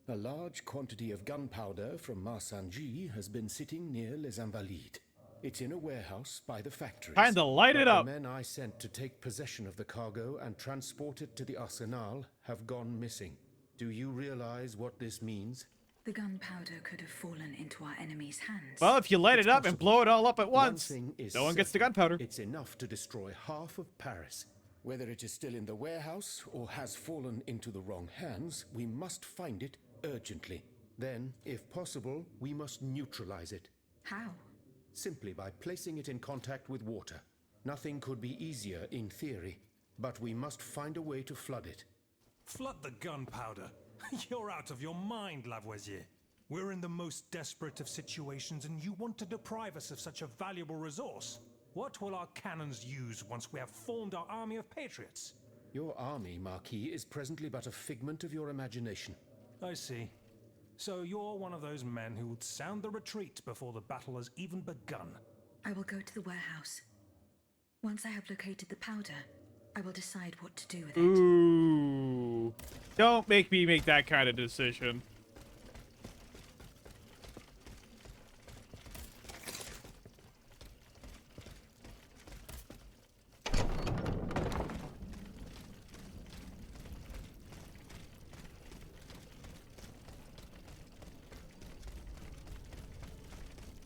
a large quantity of gunpowder from Marsangy has been sitting near Les Invalides. It's in a warehouse by the factories. Time to light it up. The men I sent to take possession of the cargo and transport it to the Arsenal have gone missing. Do you realize what this means? The gunpowder could have fallen into our enemy's hands. Well, if you light It's it up and possible. blow it all up at One once, thing is no one gets the certain. gunpowder. It's enough to destroy half of Paris. Whether it is still in the warehouse or has fallen into the wrong hands, we must find it urgently. Then, if possible, we must neutralize it. How? Simply by placing it in contact with water. Nothing could be easier in theory, but we must find a way to flood it. Flood the gunpowder? You're out of your mind, Lavoisier. We're in the most desperate of situations, and you want to deprive us of such a valuable resource. What will our cannons use once we have formed our army of patriots? Your army, Marquis, is presently but a figment of your imagination. I see. So you're one of those men who would sound the retreat before the battle has even begun. I will go to the warehouse. Once I have located the powder, I will decide what to do with it. Ooh. Don't make me make that kind of decision.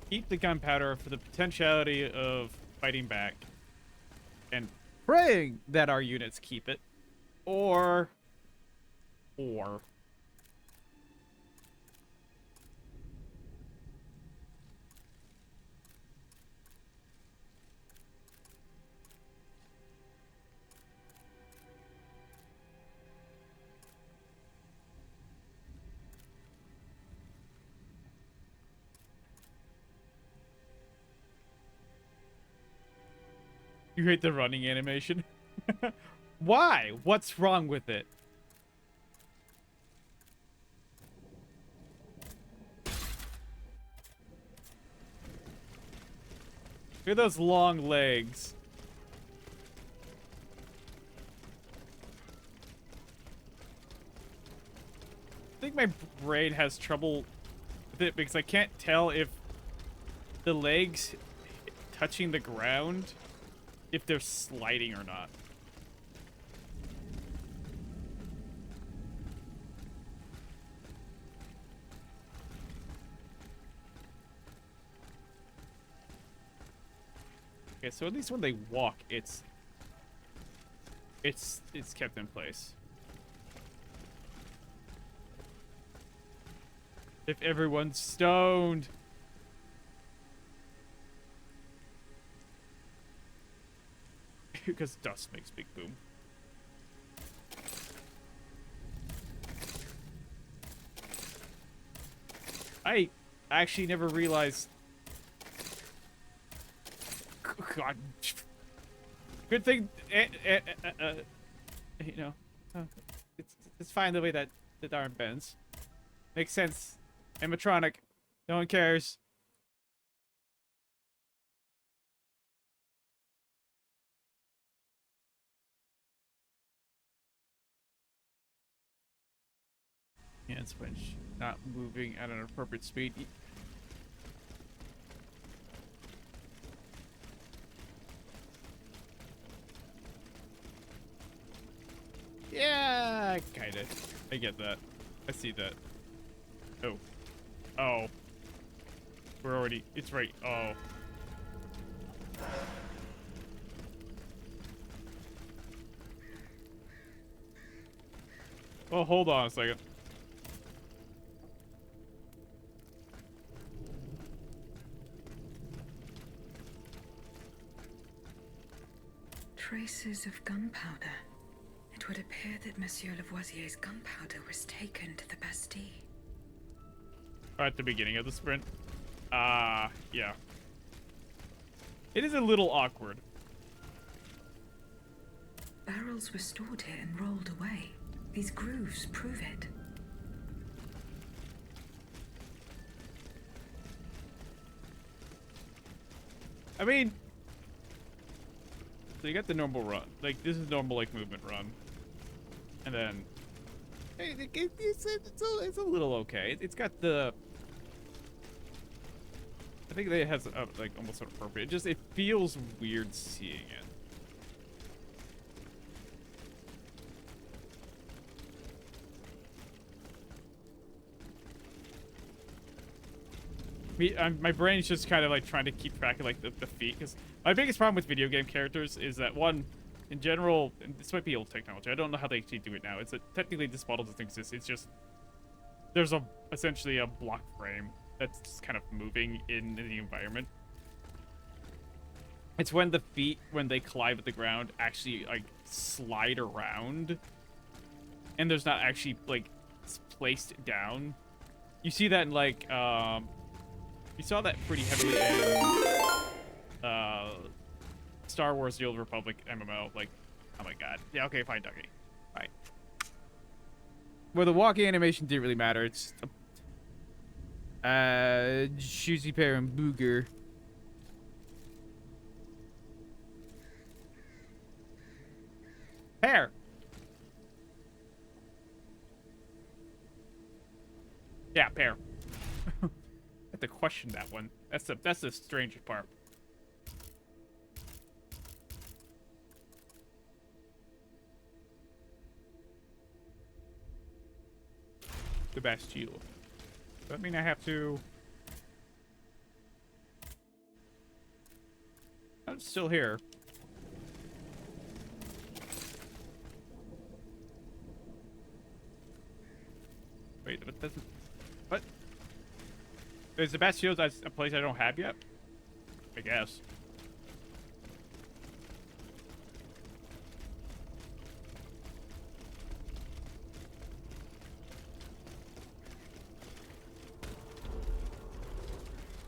Keep the gunpowder for the potentiality of fighting back. And praying that our units keep it. Or... You hate the running animation? Why? What's wrong with it? Look at those long legs. I think my brain has trouble with it because I can't tell if the legs touching the ground, if they're sliding or not. Okay, so at least when they walk, it's kept in place. If everyone's stoned. because dust makes big boom. I actually never realized. God, good thing. You know, it's fine the way that the arm bends. Makes sense. Animatronic. No one cares. Hand switch. Not moving at an appropriate speed. Yeah, kinda. I get that. I see that. Oh. Oh. We're already... It's right. Oh. Well, hold on a second. Traces of gunpowder. It would appear that Monsieur Lavoisier's gunpowder was taken to the Bastille. At the beginning of the sprint. Yeah. It is a little awkward. Barrels were stored here and rolled away. These grooves prove it. I mean, so you got the normal run. Like, this is normal, like, movement run. And then, it's a little okay. It's got the... I think that it has, like, almost appropriate. It feels weird seeing it. My brain's just kind of like trying to keep track of like the feet, because my biggest problem with video game characters is that, one, in general, and this might be old technology, I don't know how they actually do it now. It's that technically this model doesn't exist. It's just there's essentially a block frame that's just kind of moving in the environment. It's when the feet, when they collide with the ground, actually like slide around, and there's not actually like placed down. You see that in like you saw that pretty heavily in Star Wars: The Old Republic MMO. Like, oh my god. Yeah, okay, fine, Ducky. Fine. Well, the walking animation didn't really matter. It's Juicy Pear and Booger. Pear. Yeah, Pear. I have to question that one. That's the strangest part. The Bastille. Does that mean I have to... I'm still here. Wait, what doesn't... What? Is the Bastille a place I don't have yet? I guess.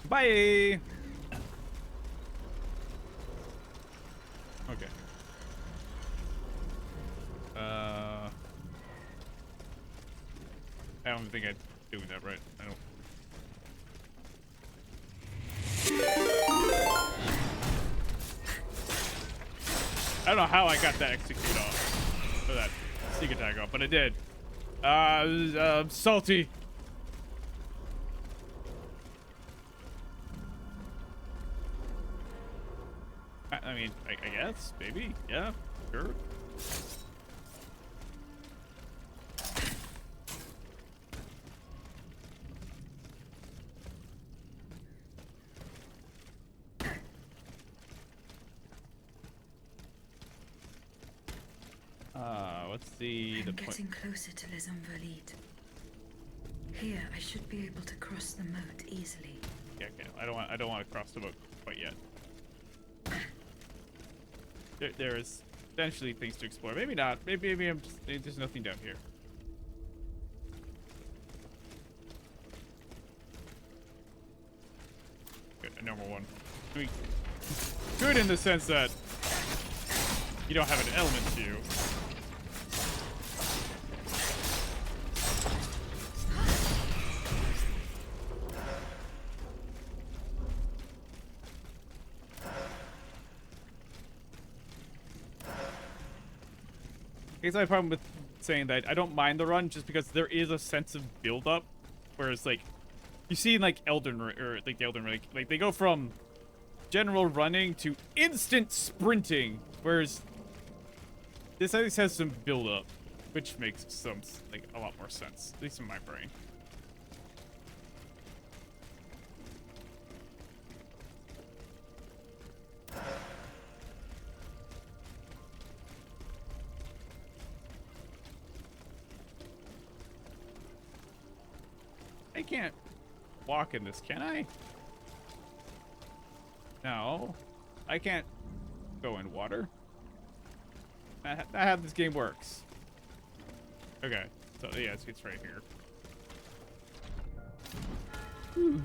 Bye! Okay. I don't think I'm doing that right. I don't... I don't know how I got that execute off. Or that sneak attack off, but I did. Salty. I mean, I guess, maybe, yeah, sure. What's the I'm point? getting closer to Les Invalides. Here, I should be able to cross the moat easily. Yeah, okay. I don't want to cross the moat quite yet. there is potentially things to explore. Maybe not. Maybe I'm just, maybe there's nothing down here. Good, a normal one. Good in the sense that you don't have an element to you. I guess my problem with saying that I don't mind the run just because there is a sense of build-up, whereas like you see in like Elden Ring, or like the Elden Ring, like they go from general running to instant sprinting, whereas this at least has some build-up, which makes some like a lot more sense, at least in my brain. I can't walk in this, can I? No. I can't go in water. That's how this game works. Okay. So, yeah, it's right here. Whew.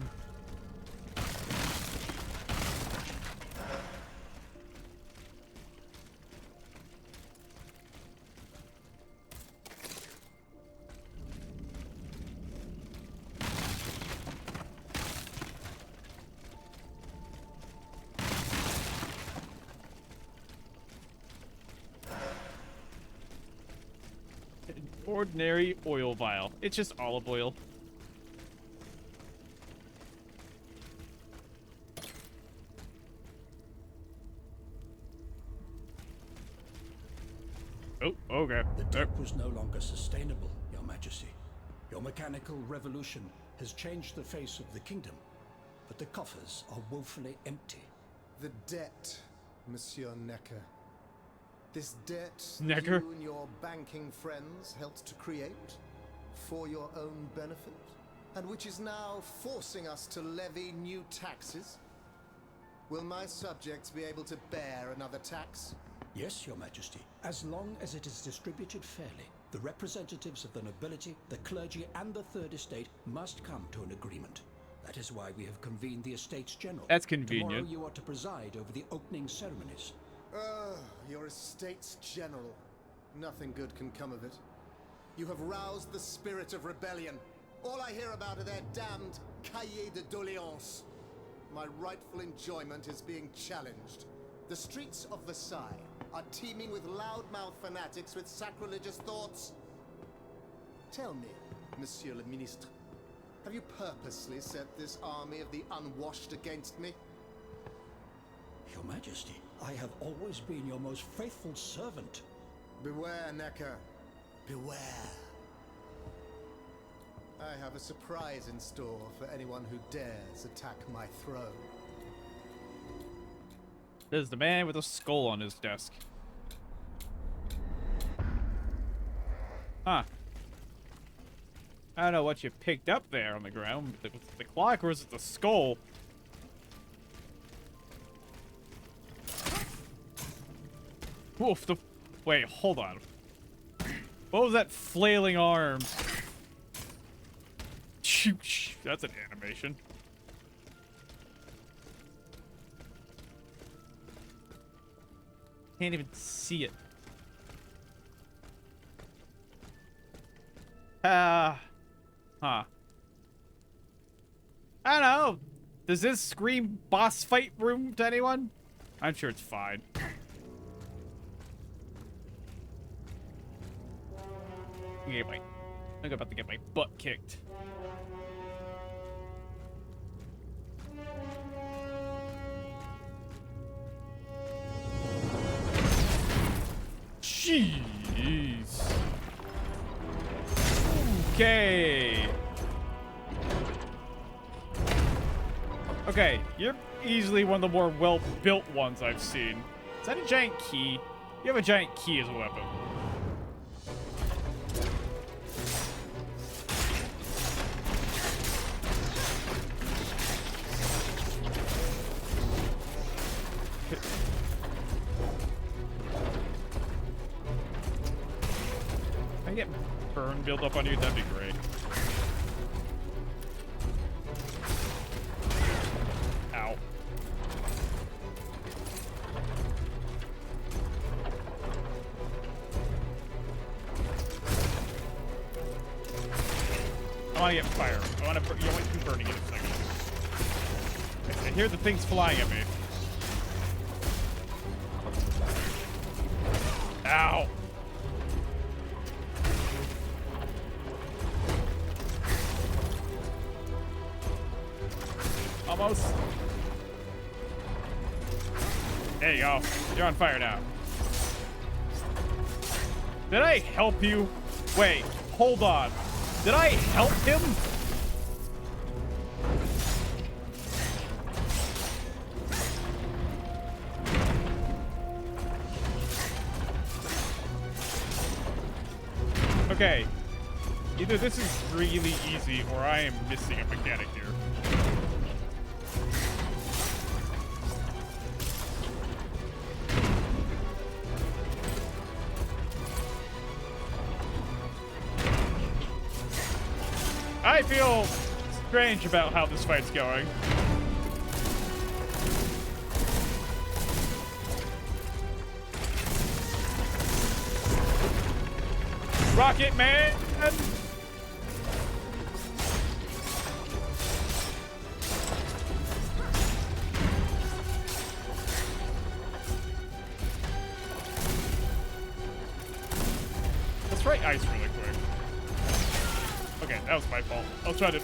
Ordinary oil vial. It's just olive oil. Oh, okay. The deck was no longer sustainable, Your Majesty. Your mechanical revolution has changed the face of the kingdom, but the coffers are woefully empty. The debt, Monsieur Necker. This debt Necker? you and your banking friends helped to create for your own benefit, and which is now forcing us to levy new taxes. Will my subjects be able to bear another tax? Yes, Your Majesty, as long as it is distributed fairly. The representatives of the nobility, the clergy, and the Third Estate must come to an agreement. That is why we have convened the Estates General. That's convenient. Tomorrow you are to preside over the opening ceremonies. Your Estates General. Nothing good can come of it. You have roused the spirit of rebellion. All I hear about are their damned cahiers de doléances. My rightful enjoyment is being challenged. The streets of Versailles are teeming with loudmouth fanatics with sacrilegious thoughts. Tell me, Monsieur le Ministre, have you purposely set this army of the unwashed against me? Your Majesty, I have always been your most faithful servant. Beware, Necker. Beware. I have a surprise in store for anyone who dares attack my throne. There's the man with a skull on his desk. Huh. I don't know what you picked up there on the ground. Was it the clock or was it the skull? Woof, wait, hold on. What was that flailing arm? That's an animation. Can't even see it. Huh. I don't know. Does this scream boss fight room to anyone? I'm sure it's fine. I'm about to get my butt kicked. Jeez. Okay. Okay, you're easily one of the more well-built ones I've seen. Is that a giant key? You have a giant key as a weapon. I get burn build up on you? That'd be great. Ow. I want to get fire. I want to. You want you burning in a second. I hear the things flying at me. Ow. Almost. There you go. You're on fire now. Did I help you? Wait, hold on. Did I help him? Okay. Either this is really easy or I am missing a mechanic here. I feel strange about how this fight's going. Rocket Man! Let's try ice really quick. Okay, that was my fault. I'll try to...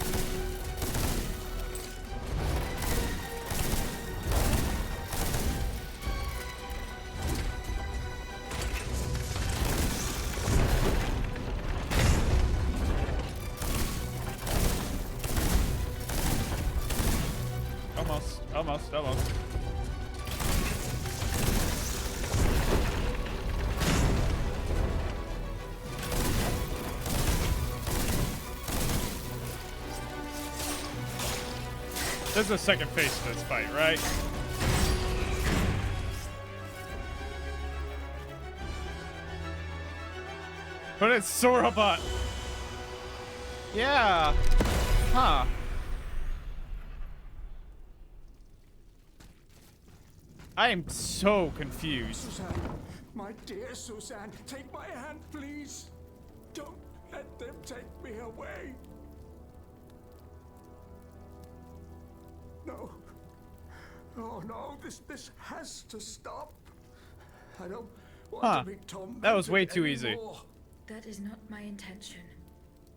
Almost. There's a second phase to this fight, right? But it's Sorobot. Yeah. Huh. I am so confused. Suzanne, my dear Suzanne, take my hand, please. Don't let them take me away. No. Oh no, this has to stop. I don't want to be tormented. That was way too easy. Anymore. That is not my intention.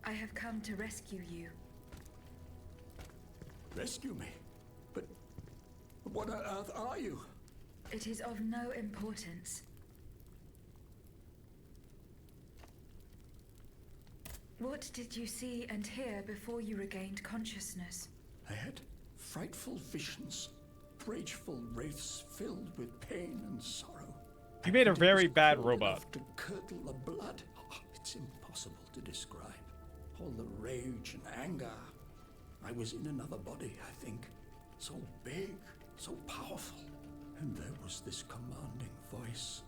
I have come to rescue you. Rescue me? But what on earth are you? It is of no importance. What did you see and hear before you regained consciousness? I had frightful visions, rageful wraiths filled with pain and sorrow. You made a very bad robot. To curdle the blood. It's impossible to describe. All the rage and anger. I was in another body, I think. So big, so powerful. And there was this commanding voice,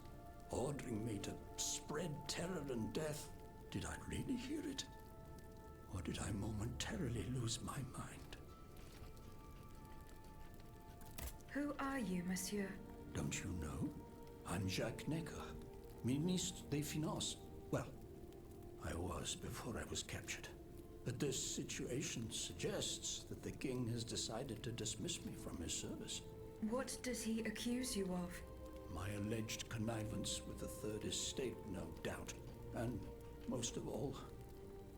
ordering me to spread terror and death. Did I really hear it? Or did I momentarily lose my mind? Who are you, monsieur? Don't you know? I'm Jacques Necker, Ministre des Finances. Well, I was before I was captured. But this situation suggests that the king has decided to dismiss me from his service. What does he accuse you of? My alleged connivance with the Third Estate, no doubt. And, most of all,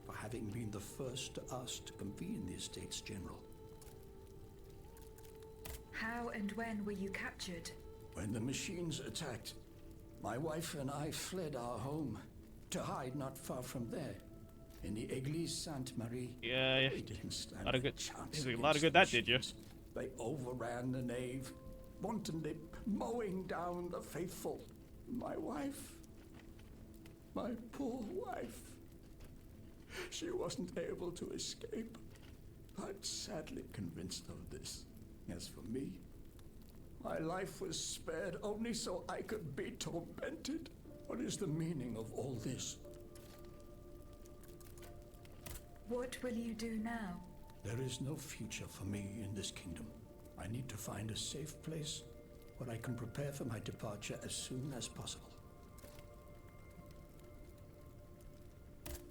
for having been the first to ask to convene the Estates General. How and when were you captured? When the machines attacked, my wife and I fled our home to hide not far from there. In the Église Sainte-Marie. Yeah. They didn't stand a chance lot of good that did you. They overran the nave, wantonly mowing down the faithful. My wife, my poor wife, she wasn't able to escape. I'm sadly convinced of this. As for me, my life was spared only so I could be tormented. What is the meaning of all this? What will you do now? There is no future for me in this kingdom. I need to find a safe place where I can prepare for my departure as soon as possible.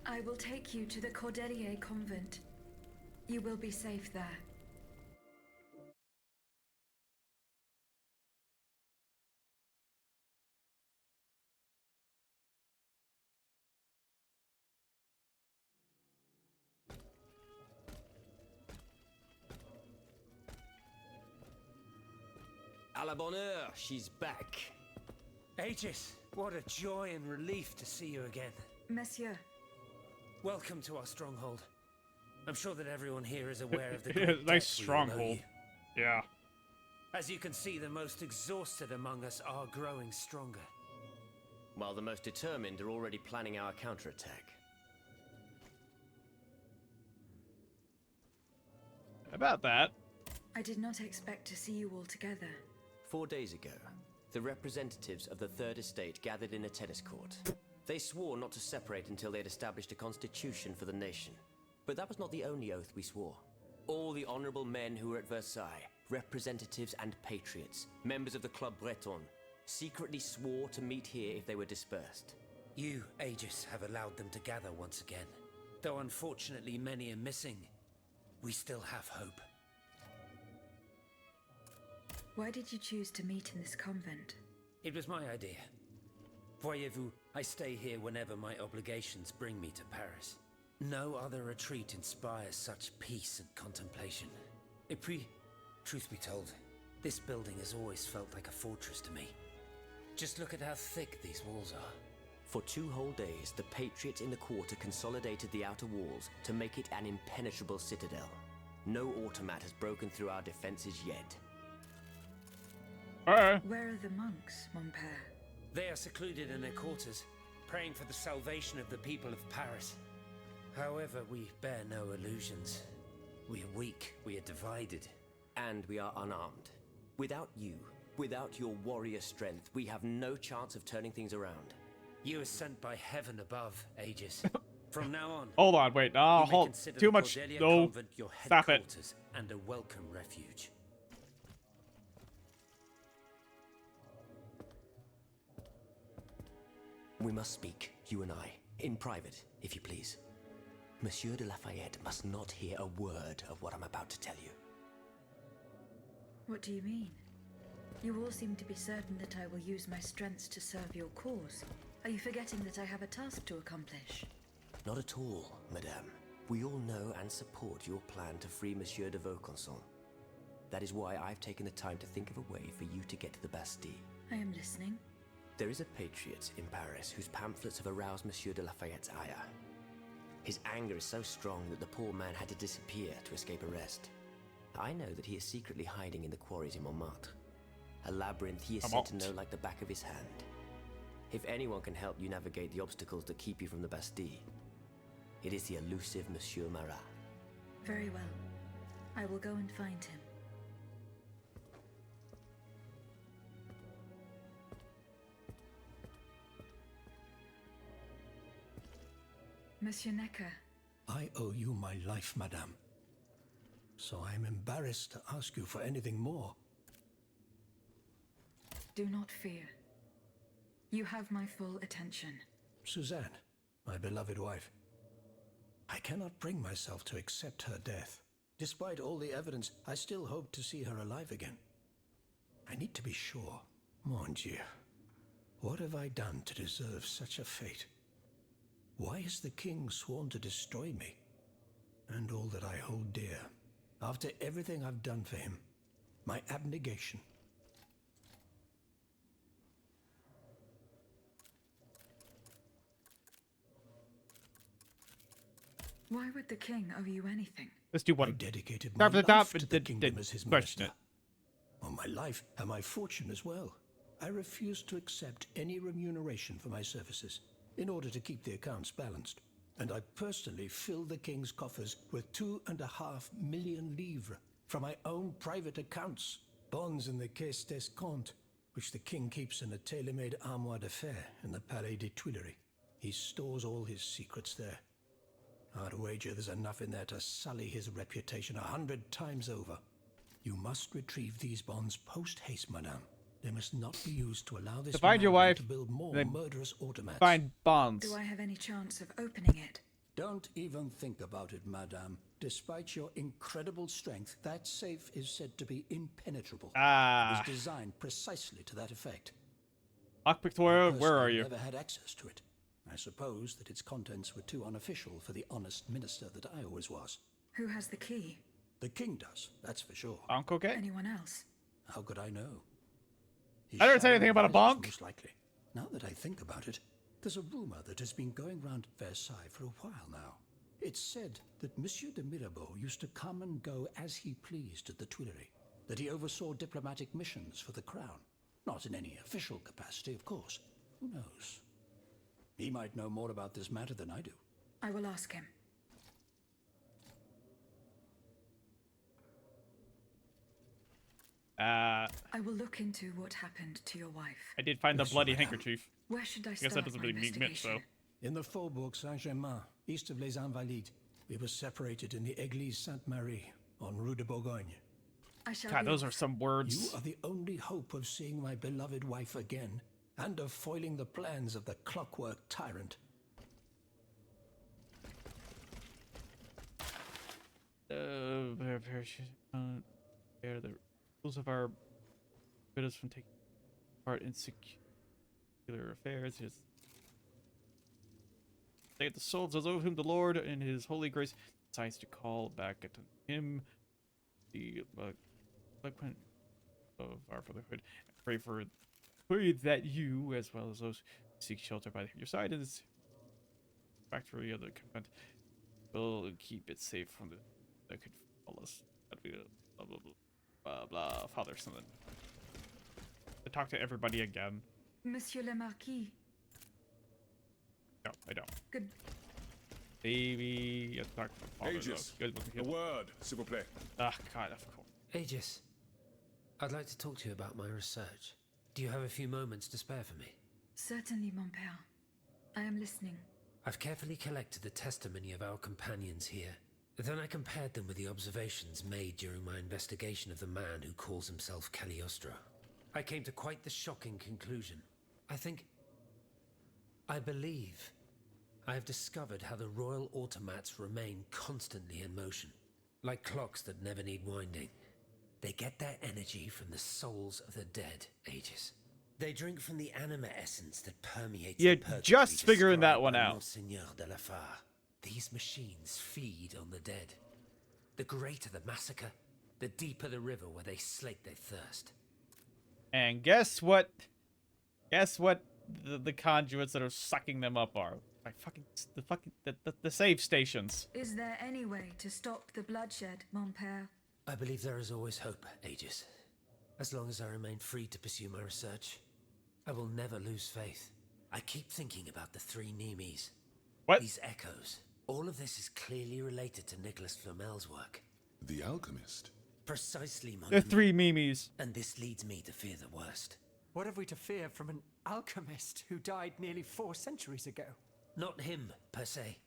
I will take you to the Cordelier convent. You will be safe there. À la bonne heure, she's back. Aegis, what a joy and relief to see you again. Monsieur. Welcome to our stronghold. I'm sure that everyone here is aware of the Yeah, great nice debt we all owe stronghold. you. Yeah. As you can see, the most exhausted among us are growing stronger. While the most determined are already planning our counterattack. About that. I did not expect to see you all together. 4 days ago, the representatives of the Third Estate gathered in a tennis court. They swore not to separate until they had established a constitution for the nation. But that was not the only oath we swore. All the honorable men who were at Versailles, representatives and patriots, members of the Club Breton, secretly swore to meet here if they were dispersed. You, Aegis, have allowed them to gather once again. Though unfortunately many are missing, we still have hope. Why did you choose to meet in this convent? It was my idea. Voyez-vous, I stay here whenever my obligations bring me to Paris. No other retreat inspires such peace and contemplation. Et puis, truth be told, this building has always felt like a fortress to me. Just look at how thick these walls are. For 2 whole days, the patriots in the quarter consolidated the outer walls to make it an impenetrable citadel. No automat has broken through our defenses yet. Where are the monks, mon père? They are secluded in their quarters, praying for the salvation of the people of Paris. However, we bear no illusions. We are weak, we are divided. And we are unarmed. Without you, without your warrior strength, we have no chance of turning things around. You are sent by heaven above, Aegis. From now on, Hold on, wait. you may Hold. consider Too the much. Cordelier No. Convent your Stop it. headquarters and a welcome refuge. We must speak, you and I, in private, if you please. Monsieur de Lafayette must not hear a word of what I'm about to tell you. What do you mean? You all seem to be certain that I will use my strengths to serve your cause. Are you forgetting that I have a task to accomplish? Not at all, madame. We all know and support your plan to free Monsieur de Vaucanson. That is why I've taken the time to think of a way for you to get to the Bastille. I am listening. There is a patriot in Paris whose pamphlets have aroused Monsieur de Lafayette's ire. His anger is so strong that the poor man had to disappear to escape arrest. I know that he is secretly hiding in the quarries in Montmartre. A labyrinth he is said to know like the back of his hand. If anyone can help you navigate the obstacles that keep you from the Bastille, it is the elusive Monsieur Marat. Very well. I will go and find him. Monsieur Necker. I owe you my life, madame. So I am embarrassed to ask you for anything more. Do not fear. You have my full attention. Suzanne, my beloved wife. I cannot bring myself to accept her death. Despite all the evidence, I still hope to see her alive again. I need to be sure. Mon Dieu. What have I done to deserve such a fate? Why has the king sworn to destroy me? And all that I hold dear. After everything I've done for him. My abnegation. Why would the king owe you anything? Let's do one. I dedicated Start my from the top life and to the kingdom as his question minister. On my life and my fortune as well. I refuse to accept any remuneration for my services in order to keep the accounts balanced. And I personally fill the king's coffers with 2.5 million livres from my own private accounts. Bonds in the Caisse d'Escompte, which the king keeps in a tailor-made armoire d'affaires in the Palais des Tuileries. He stores all his secrets there. I'd wager there's enough in there to sully his reputation 100 times over. You must retrieve these bonds post-haste, madame. They must not be used to allow this find your madman wife, to build more then murderous automats. find bonds. Do I have any chance of opening it? Don't even think about it, madame. Despite your incredible strength, that safe is said to be impenetrable. Ah. It was designed precisely to that effect. Victoria, where are you? I never had access to it. I suppose that its contents were too unofficial for the honest minister that I always was. Who has the key? The king does, that's for sure. Bonk, okay? Anyone else? How could I know? I never said anything about a bonk. Most likely. Now that I think about it, there's a rumor that has been going round Versailles for a while now. It's said that Monsieur de Mirabeau used to come and go as he pleased at the Tuileries, that he oversaw diplomatic missions for the crown. Not in any official capacity, of course. Who knows? He might know more about this matter than I do. I will ask him. I will look into what happened to your wife. I did find the bloody handkerchief. Where should I guess start that doesn't my really mean much, though. In the Faubourg Saint-Germain, east of Les Invalides, we were separated in the Église Sainte-Marie on Rue de Bourgogne. God, those are some words. You are the only hope of seeing my beloved wife again, and of foiling the plans of the clockwork tyrant. They're the rules of our forbid us from taking part in secular affairs. They the souls of whom the Lord in His holy grace decides to call back at Him, the eloquent of our brotherhood. Pray that you, as well as those who seek shelter by your side, and this factory of the convent, will keep it safe from the that could follow us. That'd be blah blah blah blah. Father, something. To talk to everybody again. Monsieur le Marquis. No, I don't. Good. Baby, talk to father. Aegis, a word, s'il vous plaît. Ah, God, of course. Aegis, I'd like to talk to you about my research. Do you have a few moments to spare for me? Certainly, mon père. I am listening. I've carefully collected the testimony of our companions here. Then I compared them with the observations made during my investigation of the man who calls himself Cagliostro. I came to quite the shocking conclusion. I believe I have discovered how the royal automats remain constantly in motion, like clocks that never need winding. They get their energy from the souls of the dead, Aegis. They drink from the anima essence that permeates You're the purgatory just figuring that described one by out. Monseigneur de la Fare. These machines feed on the dead. The greater the massacre, the deeper the river where they slake their thirst. And guess what? Guess what? The conduits that are sucking them up are the save stations. Is there any way to stop the bloodshed, mon père? I believe there is always hope, Aegis. As long as I remain free to pursue my research, I will never lose faith. I keep thinking about the three Nemes. What? These echoes. All of this is clearly related to Nicholas Flamel's work. The alchemist? Precisely, mon The ami. three Mimis. And this leads me to fear the worst. What have we to fear from an alchemist who died nearly 4 centuries ago? Not him, per se.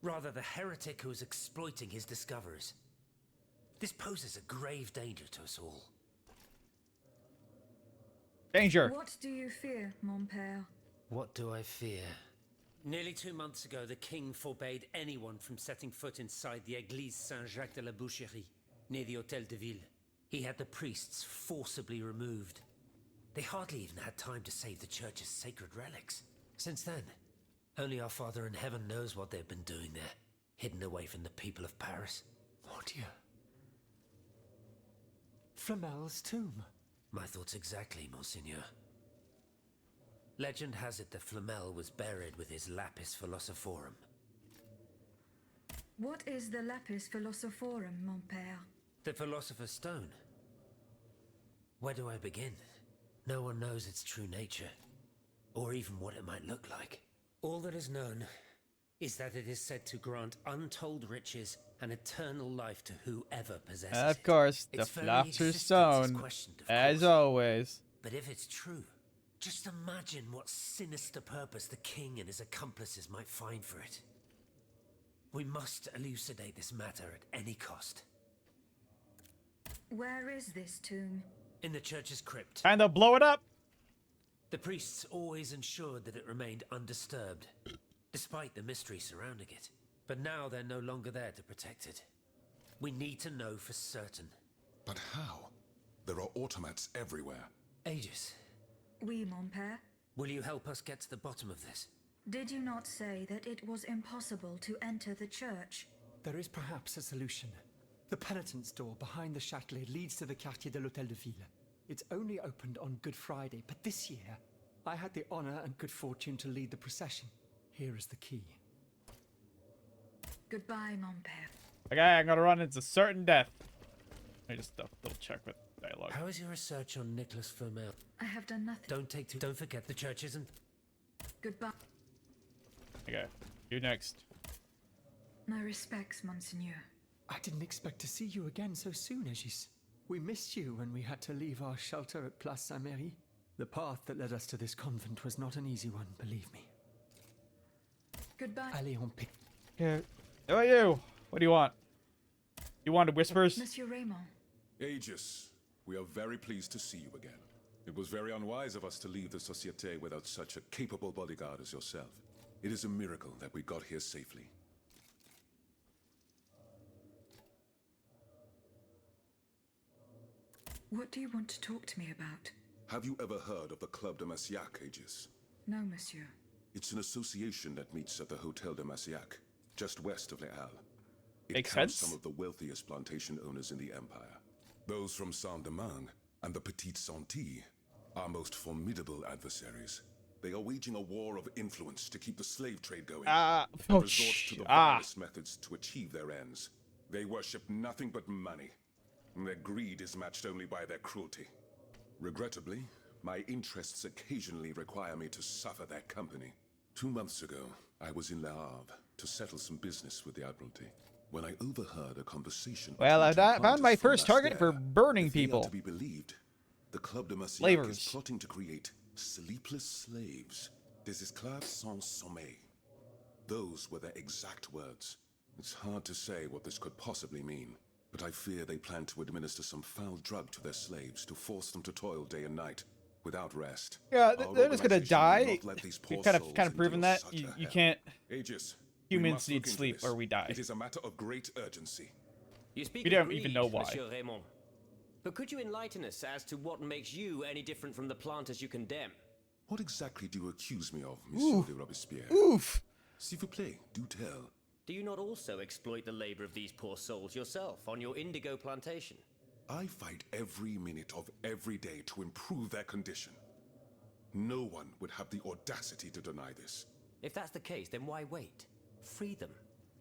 Rather, the heretic who is exploiting his discoveries. This poses a grave danger to us all. Danger. What do you fear, mon père? What do I fear? Nearly 2 months ago, the king forbade anyone from setting foot inside the Église Saint-Jacques de la Boucherie, near the Hôtel de Ville. He had the priests forcibly removed. They hardly even had time to save the church's sacred relics. Since then, only our Father in heaven knows what they've been doing there, hidden away from the people of Paris. Oh dear. Flamel's tomb. My thoughts exactly, Monseigneur. Legend has it that Flamel was buried with his lapis philosophorum. What is the lapis philosophorum, mon père? The Philosopher's Stone. Where do I begin? No one knows its true nature, or even what it might look like. All that is known is that it is said to grant untold riches and eternal life to whoever possesses it. Of course, the Philosopher's Stone, as always. But if it's true, just imagine what sinister purpose the king and his accomplices might find for it. We must elucidate this matter at any cost. Where is this tomb? In the church's crypt. And they'll blow it up. The priests always ensured that it remained undisturbed, despite the mystery surrounding it. But now they're no longer there to protect it. We need to know for certain. But how? There are automats everywhere. Aegis, Oui, mon père. will you help us get to the bottom of this? Did you not say that it was impossible to enter the church? There is perhaps a solution. The penitent's door behind the Châtelet leads to the Quartier de l'Hôtel de Ville. It's only opened on Good Friday, but this year, I had the honor and good fortune to lead the procession. Here is the key. Goodbye, mon père. Okay, I'm gonna run into certain death. Let me just double check with dialogue. How is your research on Nicholas Flamel? I have done nothing. Don't forget the church isn't. Goodbye. Okay, you next. My respects, Monseigneur. I didn't expect to see you again so soon, Aegis. We missed you when we had to leave our shelter at Place Saint-Méry. The path that led us to this convent was not an easy one, believe me. Goodbye. Allez, on pique. Yeah. How about you? What do you want? You wanted whispers? Monsieur Raymond. Aegis, we are very pleased to see you again. It was very unwise of us to leave the Société without such a capable bodyguard as yourself. It is a miracle that we got here safely. What do you want to talk to me about? Have you ever heard of the Club de Massiac, Aegis? No, monsieur. It's an association that meets at the Hotel de Massiac, just west of Les Halles. It Makes counts sense. some of the wealthiest plantation owners in the Empire. Those from Saint-Domingue and the Petite Santilles are most formidable adversaries. They are waging a war of influence to keep the slave trade going. And resort to the vilest methods to achieve their ends. They worship nothing but money. And their greed is matched only by their cruelty. Regrettably, my interests occasionally require me to suffer their company. 2 months ago, I was in Le Havre to settle some business with the Admiralty. When I overheard a conversation. Well, I found my first target for If burning they are people. to be believed, the Club de Massiac Slavers. is plotting to create sleepless slaves. Des esclaves sans sommeil. Those were their exact words. It's hard to say what this could possibly mean, but I fear they plan to administer some foul drug to their slaves to force them to toil day and night, without rest. Yeah, Our they're just gonna organization will die. not let these poor We've kind souls of proven endure that such you a hell. can't. Aegis, we Humans must need look into sleep this. or we die. It is a matter of great urgency. You speak We of don't even greed, know why. Monsieur Raymond. But could you enlighten us as to what makes you any different from the planters you condemn? What exactly do you accuse me of, Monsieur de Robespierre? Oof. S'il vous plaît, do tell. Do you not also exploit the labor of these poor souls yourself on your indigo plantation? I fight every minute of every day to improve their condition. No one would have the audacity to deny this. If that's the case, then why wait? Free them.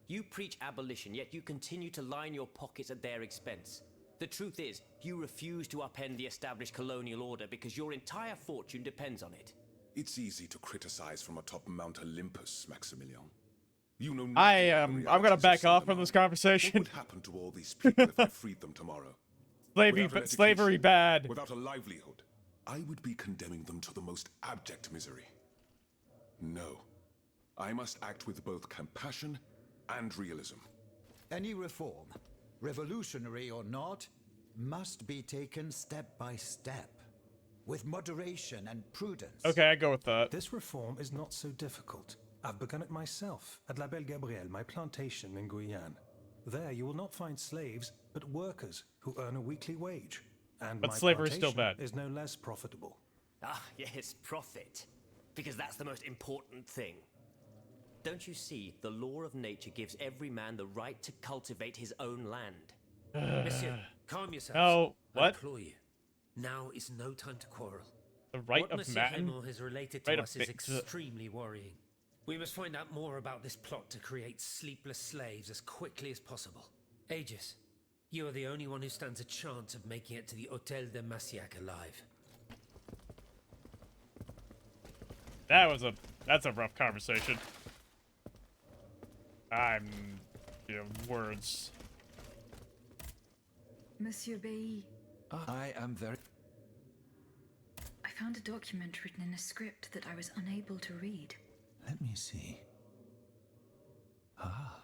You preach abolition, yet you continue to line your pockets at their expense. The truth is, you refuse to upend the established colonial order because your entire fortune depends on it. It's easy to criticize from atop Mount Olympus, Maximilian. You know nothing I'm of the gonna realities back of off from Saint-Domingue. this conversation. What would happen to all these people if I freed them tomorrow? Slavery, Without an slavery education, bad. Without a livelihood, I would be condemning them to the most abject misery. No, I must act with both compassion and realism. Any reform, revolutionary or not, must be taken step by step, with moderation and prudence. Okay, I go with that. This reform is not so difficult. I've begun it myself at La Belle Gabrielle, my plantation in Guyane. There you will not find slaves, but workers who earn a weekly wage. And But my slavery is still plantation bad. is no less profitable. Ah, yes, profit. Because that's the most important thing. Don't you see, the law of nature gives every man the right to cultivate his own land. Monsieur, calm yourselves. No, I what? implore you. Now is no time to quarrel. The right what of Monsieur man? Raymond has related to Right of us is fix- extremely worrying. We must find out more about this plot to create sleepless slaves as quickly as possible. Aegis, you are the only one who stands a chance of making it to the Hôtel de Massiac alive. That's a rough conversation. Words. Monsieur Bailly, I am very... I found a document written in a script that I was unable to read. Let me see. Ah,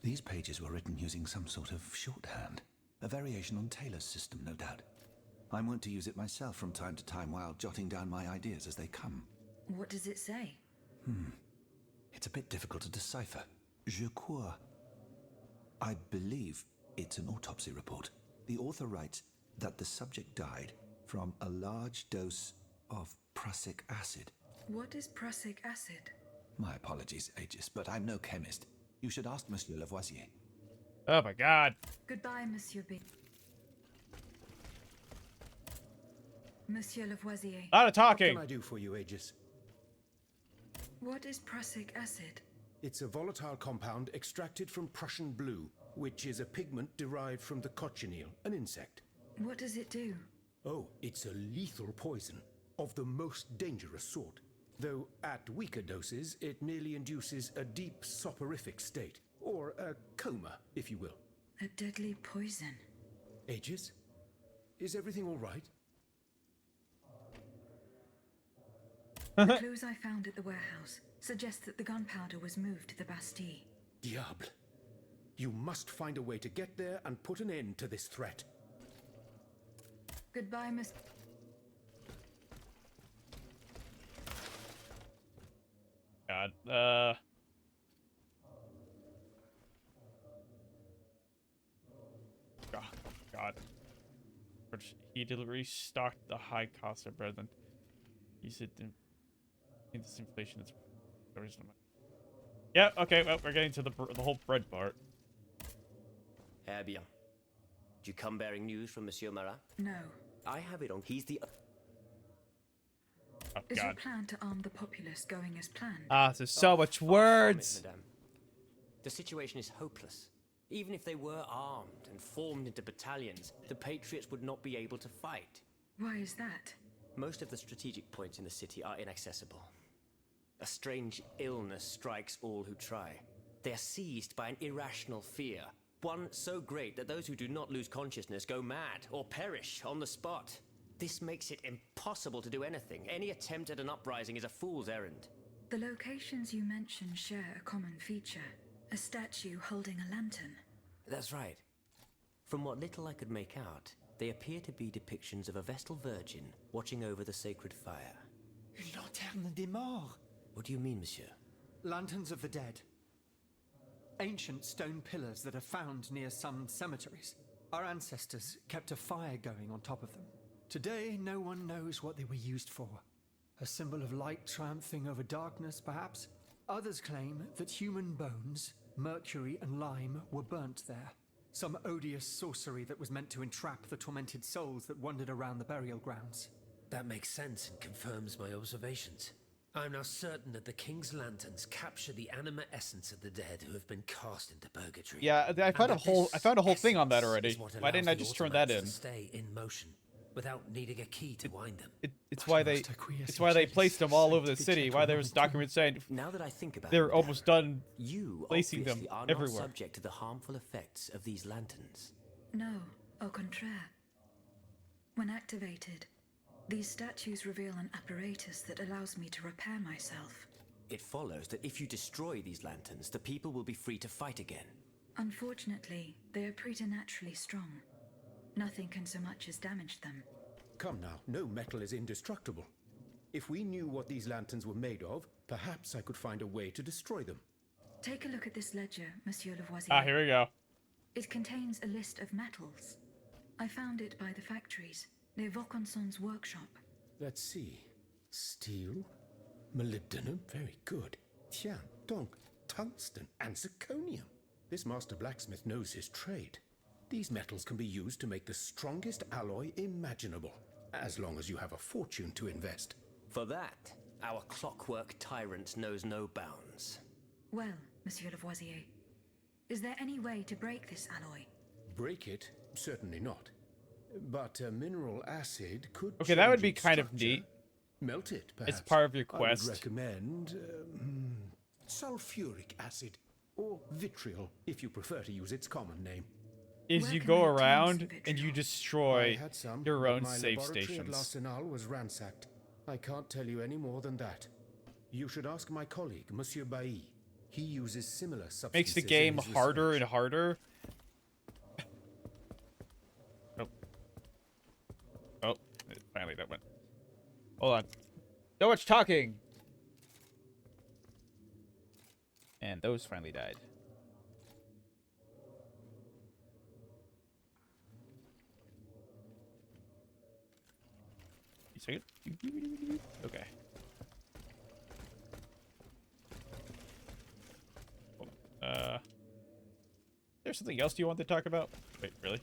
These pages were written using some sort of shorthand. A variation on Taylor's system, no doubt. I'm wont to use it myself from time to time while jotting down my ideas as they come. What does it say? It's a bit difficult to decipher. Je crois. I believe it's an autopsy report. The author writes that the subject died from a large dose of prussic acid. What is prussic acid? My apologies, Aegis, but I'm no chemist. You should ask Monsieur Lavoisier. Oh my god. Goodbye, Monsieur B. Monsieur Lavoisier. A lot of talking. What can I do for you, Aegis? What is prussic acid? It's a volatile compound extracted from Prussian blue, which is a pigment derived from the cochineal, an insect. What does it do? Oh, it's a lethal poison, of the most dangerous sort. Though at weaker doses, it merely induces a deep soporific state, or a coma, if you will. A deadly poison. Aegis? Is everything all right? The clues I found at the warehouse suggest that the gunpowder was moved to the Bastille. Diable. You must find a way to get there and put an end to this threat. Goodbye, Miss... God. God. He did restock the high cost of bread, then use it in this inflation. That's the reason. Yeah. Okay. Well, we're getting to the whole bread part. Eh bien. Do you come bearing news from Monsieur Marat? No. I have it on. He's the. Oh, Is your God. plan to arm the populace going as planned? Ah, there's so much words. Madame. The situation is hopeless. Even if they were armed and formed into battalions, the Patriots would not be able to fight. Why is that? Most of the strategic points in the city are inaccessible. A strange illness strikes all who try. They are seized by an irrational fear, one so great that those who do not lose consciousness go mad or perish on the spot. This makes it impossible to do anything. Any attempt at an uprising is a fool's errand. The locations you mention share a common feature. A statue holding a lantern. That's right. From what little I could make out, they appear to be depictions of a Vestal Virgin watching over the sacred fire. Une lanterne des morts. What do you mean, monsieur? Lanterns of the dead. Ancient stone pillars that are found near some cemeteries. Our ancestors kept a fire going on top of them. Today, no one knows what they were used for. A symbol of light triumphing over darkness, perhaps? Others claim that human bones, mercury and lime, were burnt there. Some odious sorcery that was meant to entrap the tormented souls that wandered around the burial grounds. That makes sense and confirms my observations. I'm now certain that the King's lanterns capture the anima essence of the dead who have been cast into purgatory. Yeah, I found a whole thing on that already. Why didn't I just turn that in? Stay in motion without needing a key to wind them. It's why they placed them all over the city. Why there was documents saying now that I think about they're it, almost done you placing them obviously are everywhere. not subject to the harmful effects of these lanterns. No, au contraire. When activated, these statues reveal an apparatus that allows me to repair myself. It follows that if you destroy these lanterns, the people will be free to fight again. Unfortunately, they are preternaturally strong. Nothing can so much as damage them. Come now, no metal is indestructible. If we knew what these lanterns were made of, perhaps I could find a way to destroy them. Take a look at this ledger, Monsieur Lavoisier. Ah, here we go. It contains a list of metals. I found it by the factories, near Vaucanson's workshop. Let's see. Steel, molybdenum, very good. Tiens, donc, tungsten and zirconium. This master blacksmith knows his trade. These metals can be used to make the strongest alloy imaginable, as long as you have a fortune to invest. For that, our clockwork tyrant knows no bounds. Well, Monsieur Lavoisier, is there any way to break this alloy? Break it? Certainly not. But mineral acid could. Okay, that would be change its kind of structure. neat. Melt it, perhaps. It's part of your quest. I would recommend sulfuric acid, or vitriol, if you prefer to use its common name. Is you go around and you destroy your own my save laboratory at stations. L'Arsenal was ransacked. I can't tell you any more than that. You should ask my colleague, Monsieur Bailly. He uses similar substances. Makes the in game his harder research. and harder. Oh. Oh, finally that went. Hold on. So much talking. And those finally died. You see it? Okay. There's something else you want to talk about? Wait, really?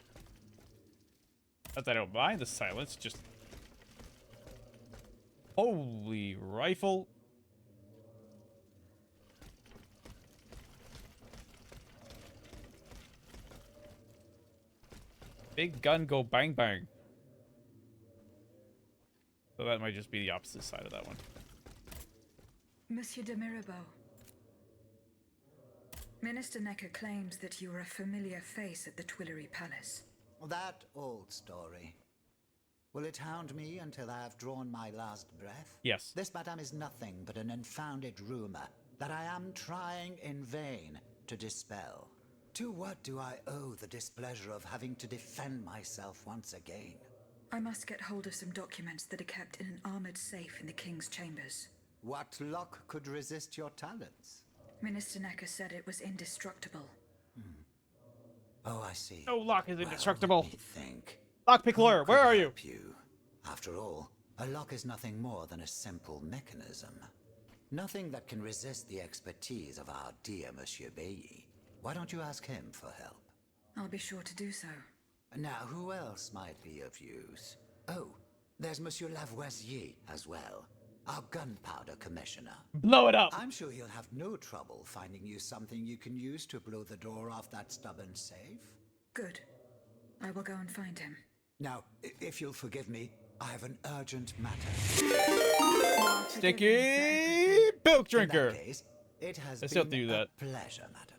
Not that I don't mind the silence, just... Holy rifle. Big gun go bang bang. So that might just be the opposite side of that one. Monsieur de Mirabeau. Minister Necker claims that you were a familiar face at the Tuileries Palace. That old story. Will it hound me until I have drawn my last breath? Yes. This, madame, is nothing but an unfounded rumor that I am trying in vain to dispel. To what do I owe the displeasure of having to defend myself once again? I must get hold of some documents that are kept in an armored safe in the King's chambers. What lock could resist your talents? Minister Necker said it was indestructible. Oh, I see. No lock is indestructible. Let me think. Lockpick lawyer, where are you? After all, a lock is nothing more than a simple mechanism. Nothing that can resist the expertise of our dear Monsieur Bailly. Why don't you ask him for help? I'll be sure to do so. Now, who else might be of use? Oh, there's Monsieur Lavoisier as well, our gunpowder commissioner. Blow it up! I'm sure he'll have no trouble finding you something you can use to blow the door off that stubborn safe. Good. I will go and find him. Now, if you'll forgive me, I have an urgent matter. Sticky milk drinker. In that case, it has I still have to been do that. a pleasure, madam.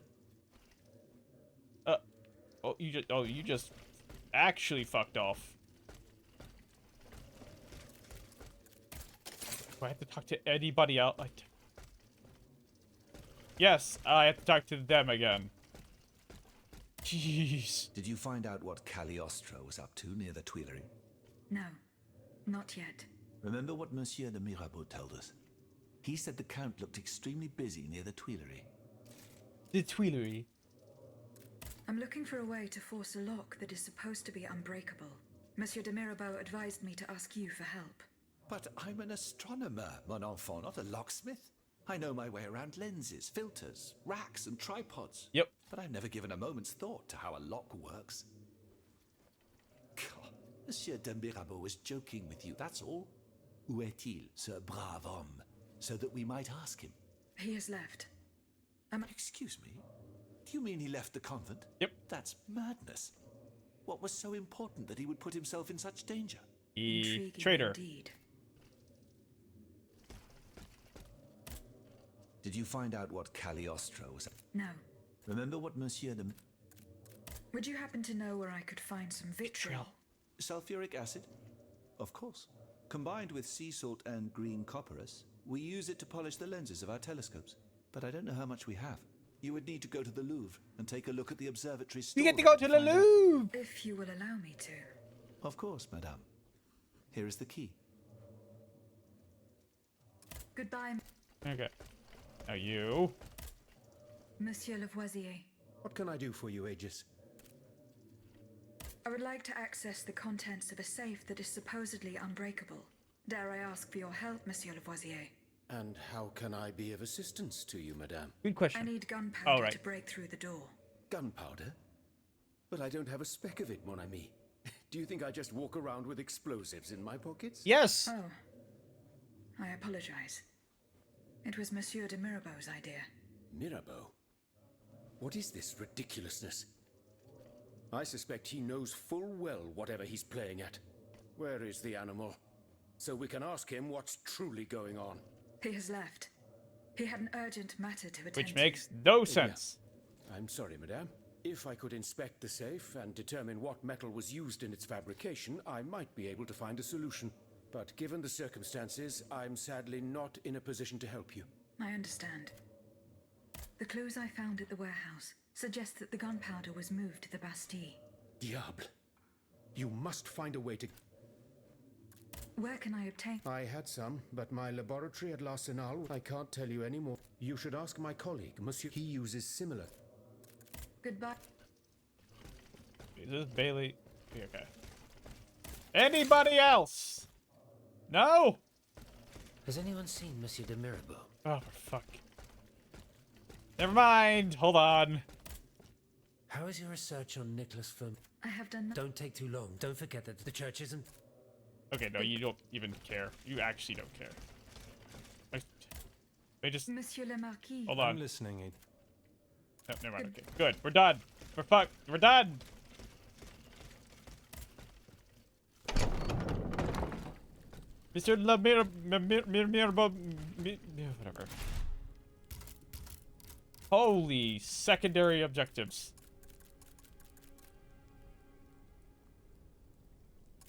You just actually fucked off. Do I have to talk to anybody else? Yes, I have to talk to them again. Jeez. Did you find out what Cagliostro was up to near the Tuileries? No, not yet. Remember what Monsieur de Mirabeau told us? He said the Count looked extremely busy near the Tuileries. The Tuileries? I'm looking for a way to force a lock that is supposed to be unbreakable. Monsieur de Mirabeau advised me to ask you for help. But I'm an astronomer, mon enfant, not a locksmith. I know my way around lenses, filters, racks, and tripods. Yep. But I've never given a moment's thought to how a lock works. God, Monsieur de Mirabeau was joking with you, that's all. Où est-il, ce brave homme? So that we might ask him. He has left. Excuse me? Do you mean he left the convent? Yep. That's madness. What was so important that he would put himself in such danger? Traitor. Indeed. Did you find out what Cagliostro was? No. Remember what Monsieur de... Would you happen to know where I could find some vitriol? Sulfuric acid? Of course. Combined with sea salt and green copperas, we use it to polish the lenses of our telescopes. But I don't know how much we have. You would need to go to the Louvre and take a look at the observatory store. You get to go to the Louvre! If you will allow me to. Of course, madame. Here is the key. Goodbye, Okay. Now you. Monsieur Lavoisier. What can I do for you, Aegis? I would like to access the contents of a safe that is supposedly unbreakable. Dare I ask for your help, Monsieur Lavoisier? And how can I be of assistance to you, madame? Good question. I need gunpowder right. to break through the door. Gunpowder? But I don't have a speck of it, mon ami. Do you think I just walk around with explosives in my pockets? Yes! Oh. I apologize. It was Monsieur de Mirabeau's idea. Mirabeau? What is this ridiculousness? I suspect he knows full well whatever he's playing at. Where is the animal? So we can ask him what's truly going on. He has left. He had an urgent matter to attend Which to. makes no sense. Yeah. I'm sorry, madame. If I could inspect the safe and determine what metal was used in its fabrication, I might be able to find a solution. But given the circumstances, I'm sadly not in a position to help you. I understand. The clues I found at the warehouse suggest that the gunpowder was moved to the Bastille. Diable. You must find a way to... Where can I obtain... I had some, but my laboratory at L'Arsenal, I can't tell you any more. You should ask my colleague, Monsieur. He uses similar. Goodbye. Is this Bailey? Okay. Anybody else? No? Has anyone seen Monsieur de Mirabeau? Oh, for fuck. Never mind. Hold on. How is your research on Nicholas Firm? I have done... Don't take too long. Don't forget that the church isn't... Okay, no, you don't even care. You actually don't care. They just... Monsieur le Marquis. Hold on. I'm listening, Aid. No, never mind. Okay, good. We're done. We're done. Mr. Whatever. Holy secondary objectives.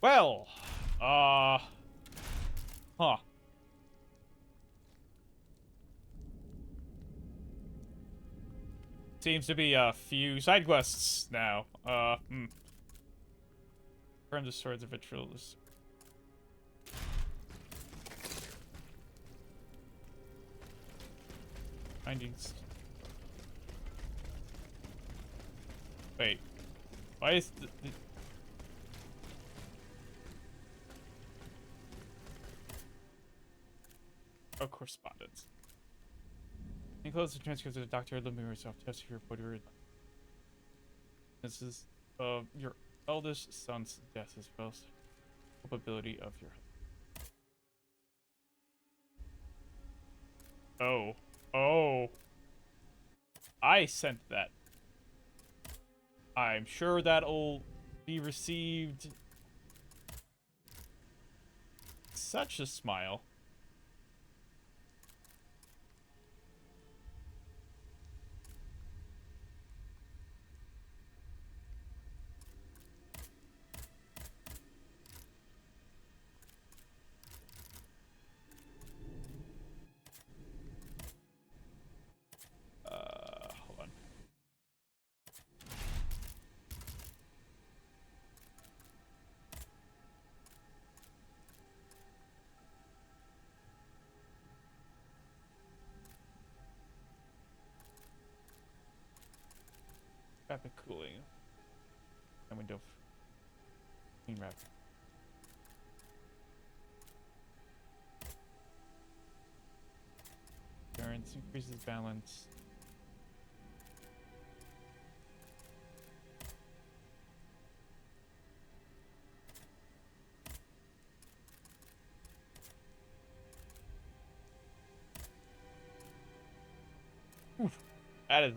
Well, huh. Seems to be a few side quests now. Burn the swords of vitriolus. Findings. Wait. Why is the oh, correspondence. Enclose the transcripts of the Dr. Lumir self-test your reporter. This is your eldest son's death as well as culpability of your... Oh. I sent that. I'm sure that'll be received. Such a smile. Hold on. Rapid cooling. And window. Clean wrap. Endurance increases balance. Oof. That is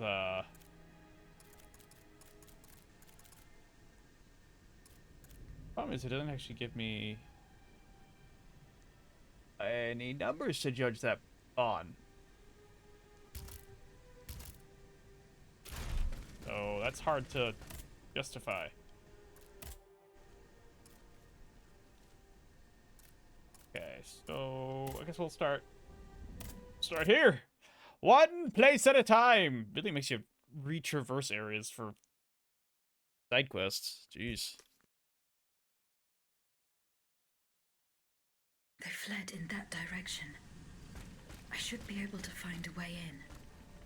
problem is it doesn't actually give me any numbers to judge that on. So that's hard to justify. Okay, so I guess we'll start here. One place at a time. Really makes you retraverse areas for side quests. Jeez. They fled in that direction. I should be able to find a way in.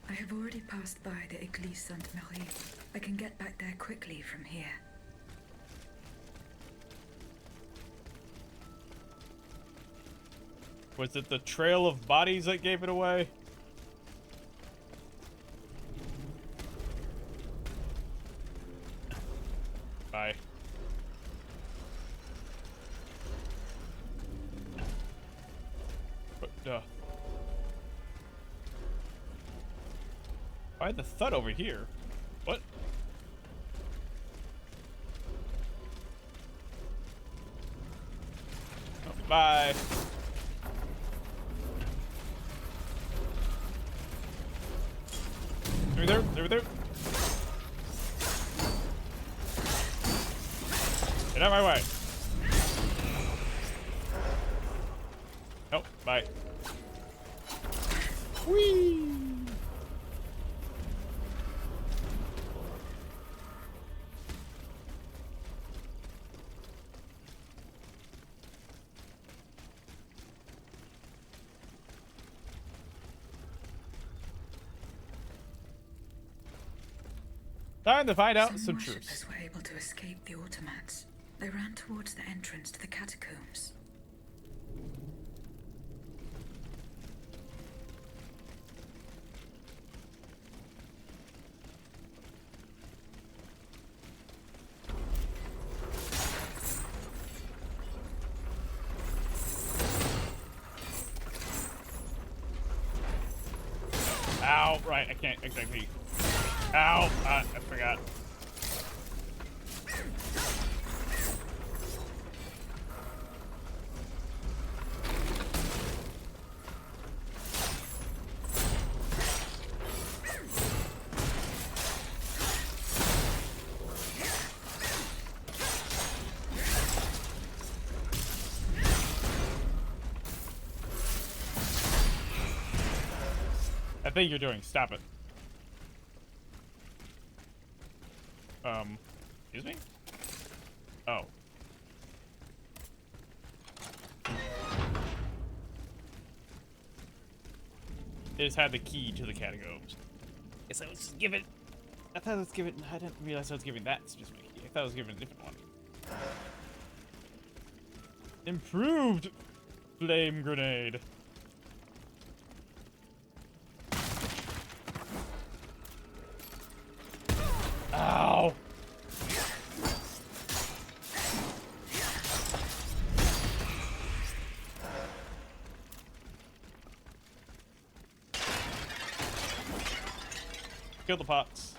I have already passed by the Église Sainte-Marie. I can get back there quickly from here. Was it the trail of bodies that gave it away? Bye. But, why the thud over here? What? Oh, bye. Through there, through there. Get out of my way. Nope, bye. Whee! Time to find out some truths. Worshippers were able to escape the automats. They ran towards the entrance to the catacombs. Ow, right, I can't exactly. Ow, I forgot. I think you're doing. Stop it. Excuse me? Oh. It just had the key to the catacombs. Guess I was just giving. I thought I was giving. I didn't realize I was giving that specific key. I thought I was giving a different one. Improved flame grenade. Ow! Kill the pots.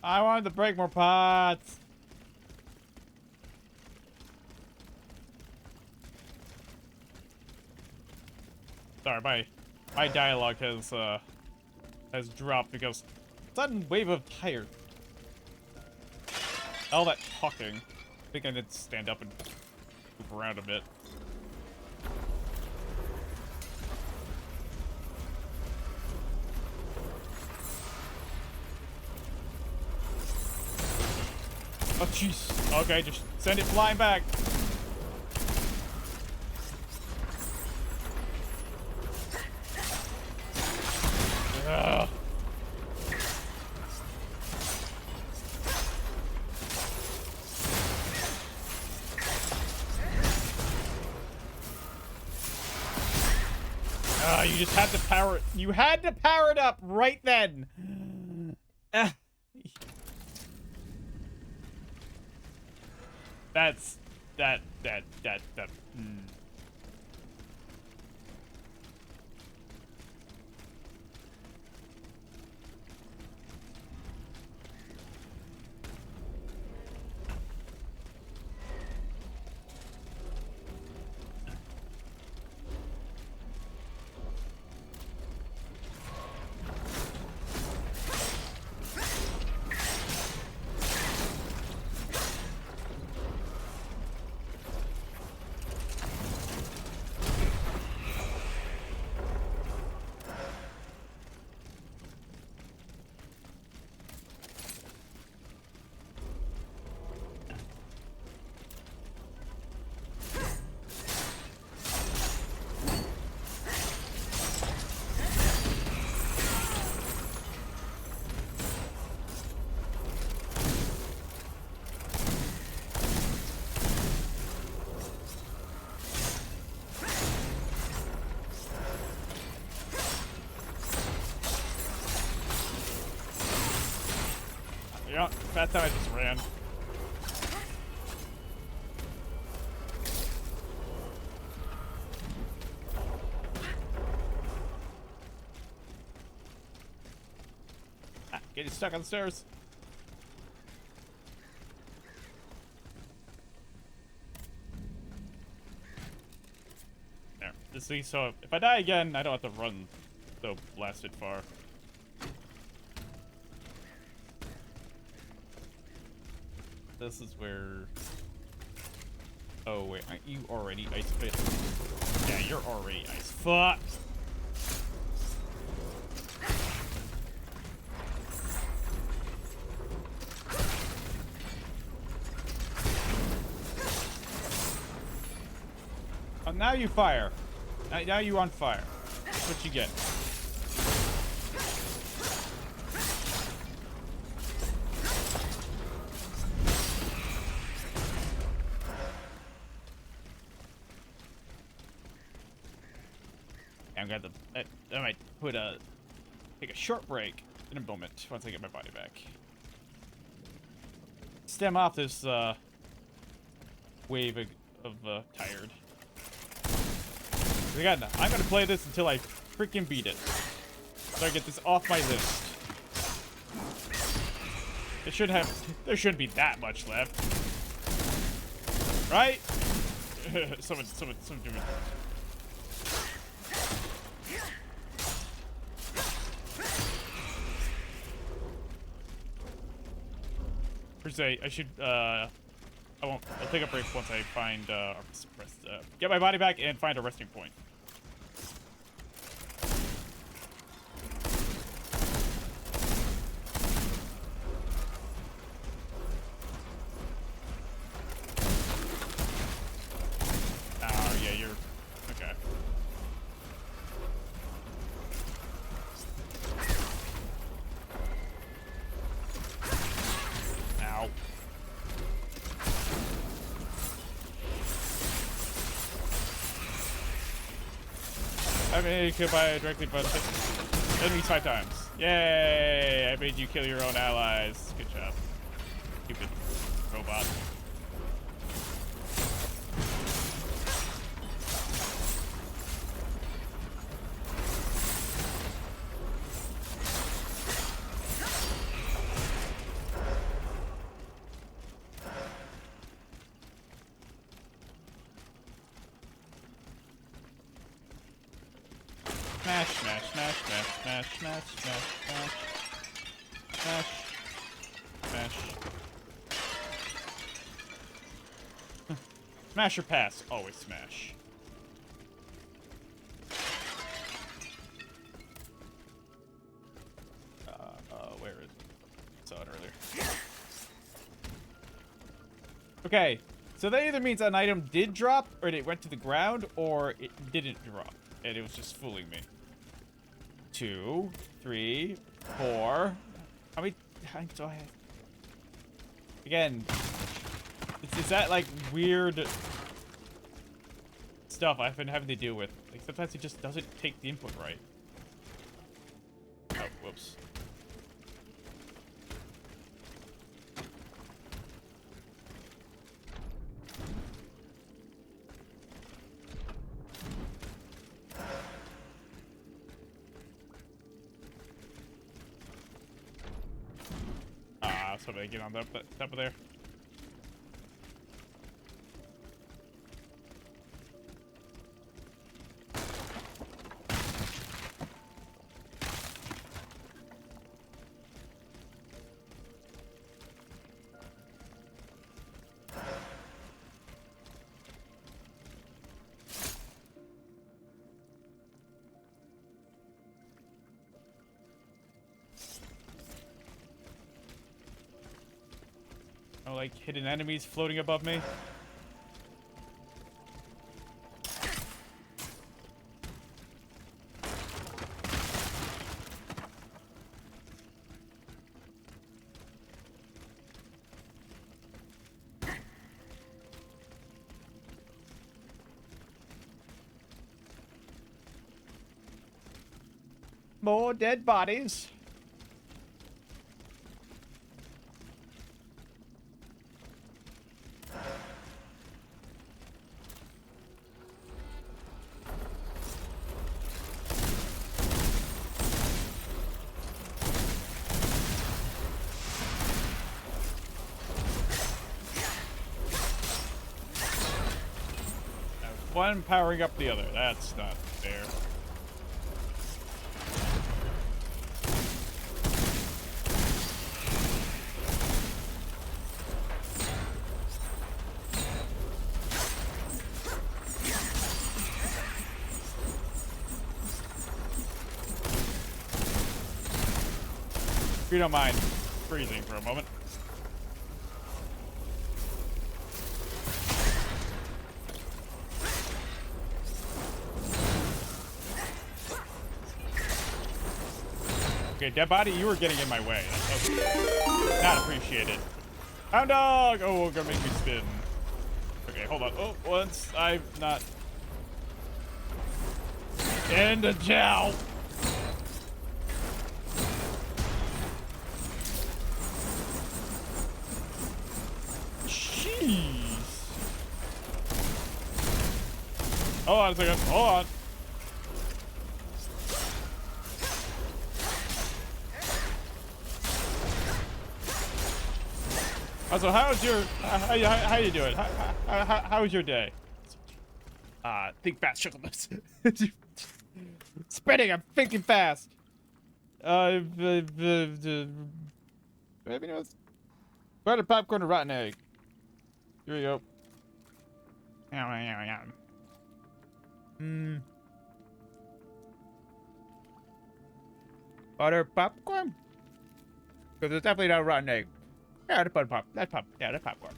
I wanted to break more pots. Sorry, my dialogue has dropped because sudden wave of tired. All that talking. I think I need to stand up and move around a bit. Oh jeez. Okay, just send it flying back. Ugh. You just had to power it. You had to power it up right then. That's that. Yeah, that's how I just ran. Ah, getting stuck on the stairs. There. This thing, so if I die again, I don't have to run so blasted far. This is where... Oh, wait, aren't you already ice fit? Yeah, you're already ice. Fuck! Oh, now you fire. Now you on fire. That's what you get. I'm gonna have to, I might take a short break in a moment once I get my body back. Stem off this wave of tired. Again, I'm gonna play this until I freaking beat it. So I get this off my list. There shouldn't be that much left. Right? someone do me. Per se, I should, I'll take a break once I find, get my body back and find a resting point. Oh, yeah, you're, okay. Ow. I made you kill by directly by enemies 5 times. Yay! I made you kill your own allies. Good job. Stupid robot. Smash, smash, smash, smash, smash, smash, smash, smash, smash, smash. Smash or pass, always smash. Where is it? Saw it earlier. Okay, so that either means an item did drop, or it went to the ground, or it didn't drop, and it was just fooling me. 2, 3, 4. How many times do I have? Again, is that like weird stuff I've been having to deal with? Like sometimes it just doesn't take the input right. Oh, whoops. Somebody get on top of there. Oh, like hidden enemies floating above me. More dead bodies. One powering up the other. That's not fair. If you don't mind freezing for a moment. Okay, dead body, you were getting in my way. That's not appreciated. Hound dog! Oh, gonna make me spin. Okay, hold on. Oh, once I'm not. And a jowl. Jeez. Hold on a second. Hold on. Also, how's your how you doing? How was your day? Think fast, sugar lips. Spreading. I'm thinking fast. Maybe no. Butter popcorn or rotten egg. Here we go. Butter popcorn. Because it's definitely not a rotten egg. Yeah, that's butter pop. That's pop. Yeah, that's popcorn.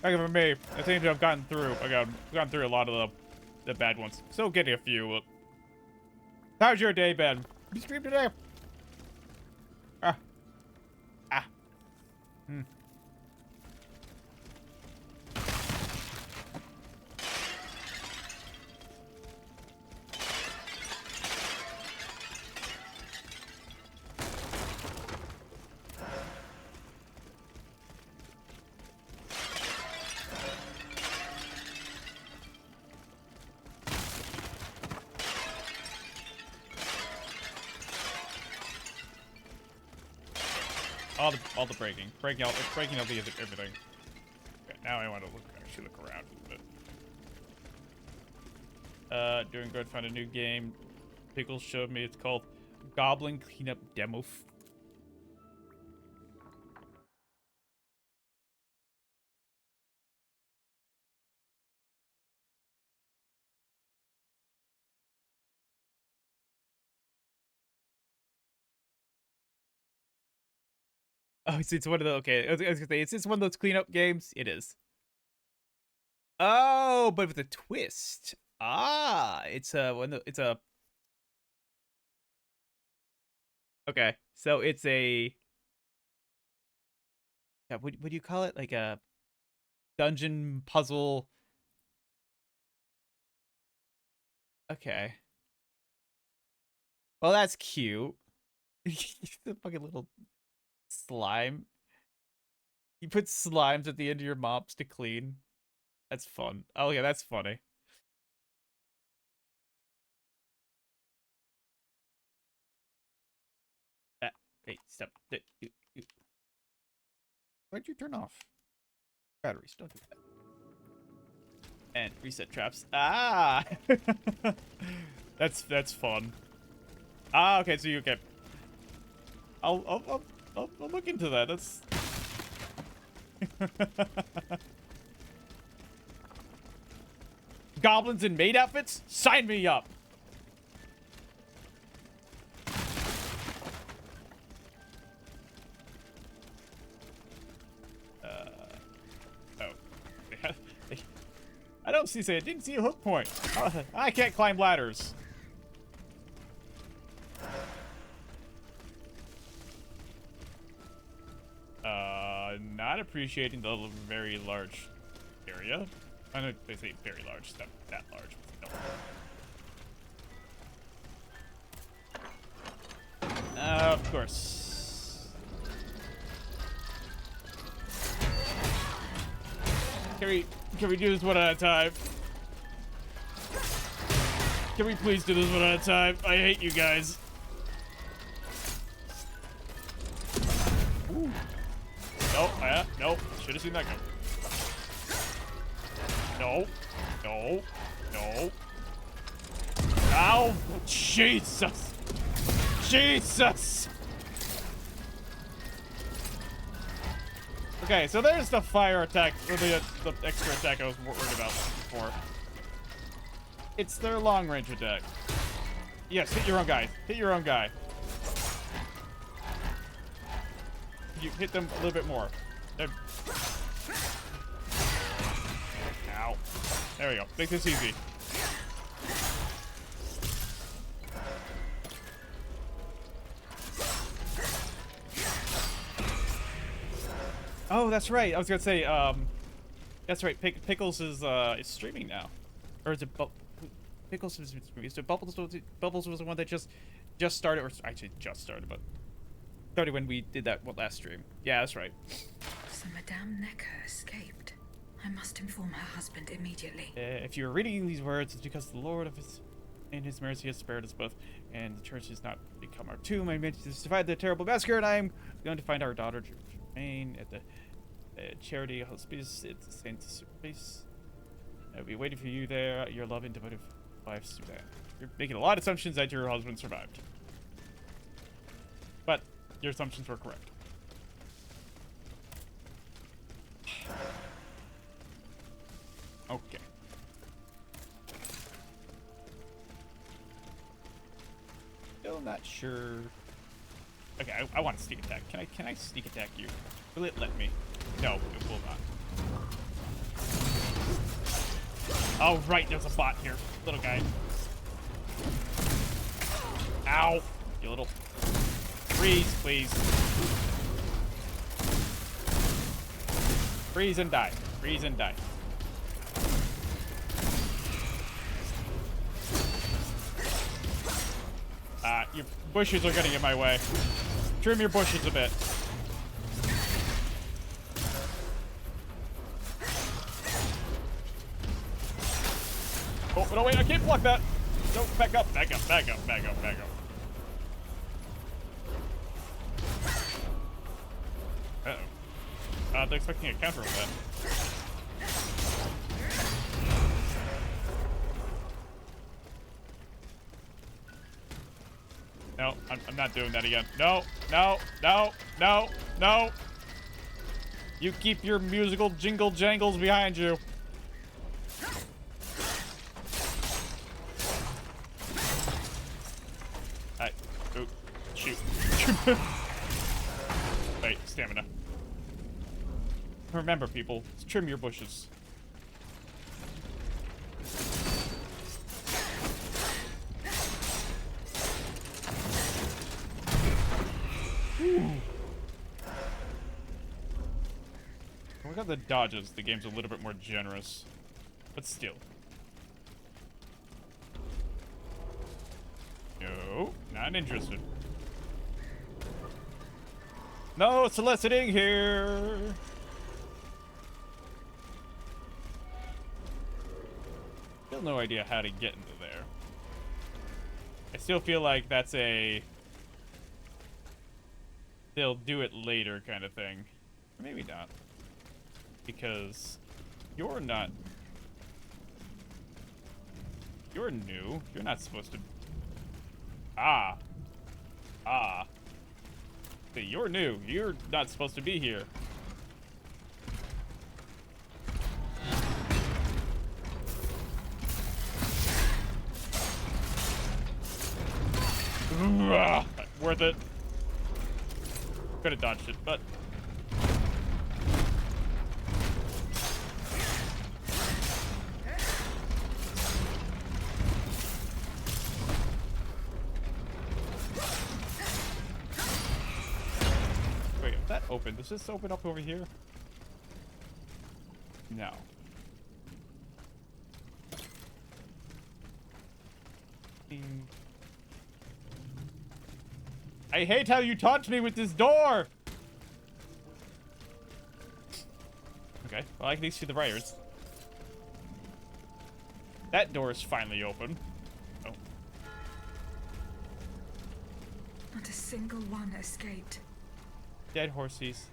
Like for me, it seems I've gotten through. I've gotten through a lot of the bad ones. Still getting a few. How's your day been? You streamed today? All the breaking all the everything. Okay, now I want to actually look around a bit. Doing good. Found a new game. Pickles showed me. It's called Goblin Cleanup Demo. Oh, it's one of the okay. I was gonna say it's one of those cleanup games. It is. Oh, but with a twist. It's a. Okay, so it's a. Yeah, what do you call it? Like a dungeon puzzle. Okay. Well, that's cute. The fucking little slime. You put slimes at the end of your mops to clean. That's fun. Oh yeah, that's funny. Hey, stop. Why'd you turn off? Batteries, don't do that. And reset traps. That's fun. Okay, so you get. I'll look into that. That's. Goblins in maid outfits? Sign me up. I don't see. I didn't see a hook point. I can't climb ladders. Not appreciating the very large area. I know they say very large, not that large. No. Of course. Can we do this one at a time? Can we please do this one at a time? I hate you guys. Ooh. Nope, nope. Should have seen that go. No. Ow! Jesus! Jesus! Okay, so there's the fire attack, or the extra attack I was worried about before. It's their long-range attack. Yes, hit your own guy. Hit your own guy. You hit them a little bit more. Ow. There we go. Make this easy. Oh, that's right. I was gonna say, that's right. Pickles is streaming now, or is it Pickles is streaming? Is it Bubbles? Bubbles was the one that just started, or actually just started, but started when we did that last stream. Yeah, that's right. So Madame Necker escaped. I must inform her husband immediately. If you are reading these words, it's because the Lord of in His mercy has spared us both, and the church has not become our tomb. I meant to survive the terrible massacre, and I am going to find our daughter Germaine at the Charity Hospice at Saint Sulpice. I'll be waiting for you there. Your loving, devoted wife, Suzanne. You're making a lot of assumptions that your husband survived, but your assumptions were correct. Okay. Still not sure. Okay, I want to sneak attack. Can I sneak attack you? Will it let me? No, it will not. Oh right, there's a bot here, little guy. Ow! You little. Freeze, please. Freeze and die. Freeze and die. Your bushes are getting in my way. Trim your bushes a bit. Oh, no, wait, I can't block that. No, back up, back up, back up, back up, back up. Uh-oh. They're expecting a counter on that. No, I'm not doing that again. No, no, no, no, no. You keep your musical jingle jangles behind you. Alright. Ooh. Shoot. Wait, stamina. Remember, people, trim your bushes. Look at the dodges. The game's a little bit more generous, but still. No, not interested. No soliciting here. Still no idea how to get into there. I still feel like that's a they'll do it later kind of thing. Or maybe not. Because you're not... You're new. You're not supposed to... Ah. See, you're new. You're not supposed to be here. Worth it. Could have dodged it, but... Wait, if that open, does this open up over here? No. I hate how you taunt me with this door! Okay, well I can at least see the writers. That door is finally open. Oh. Not a single one escaped. Dead horses.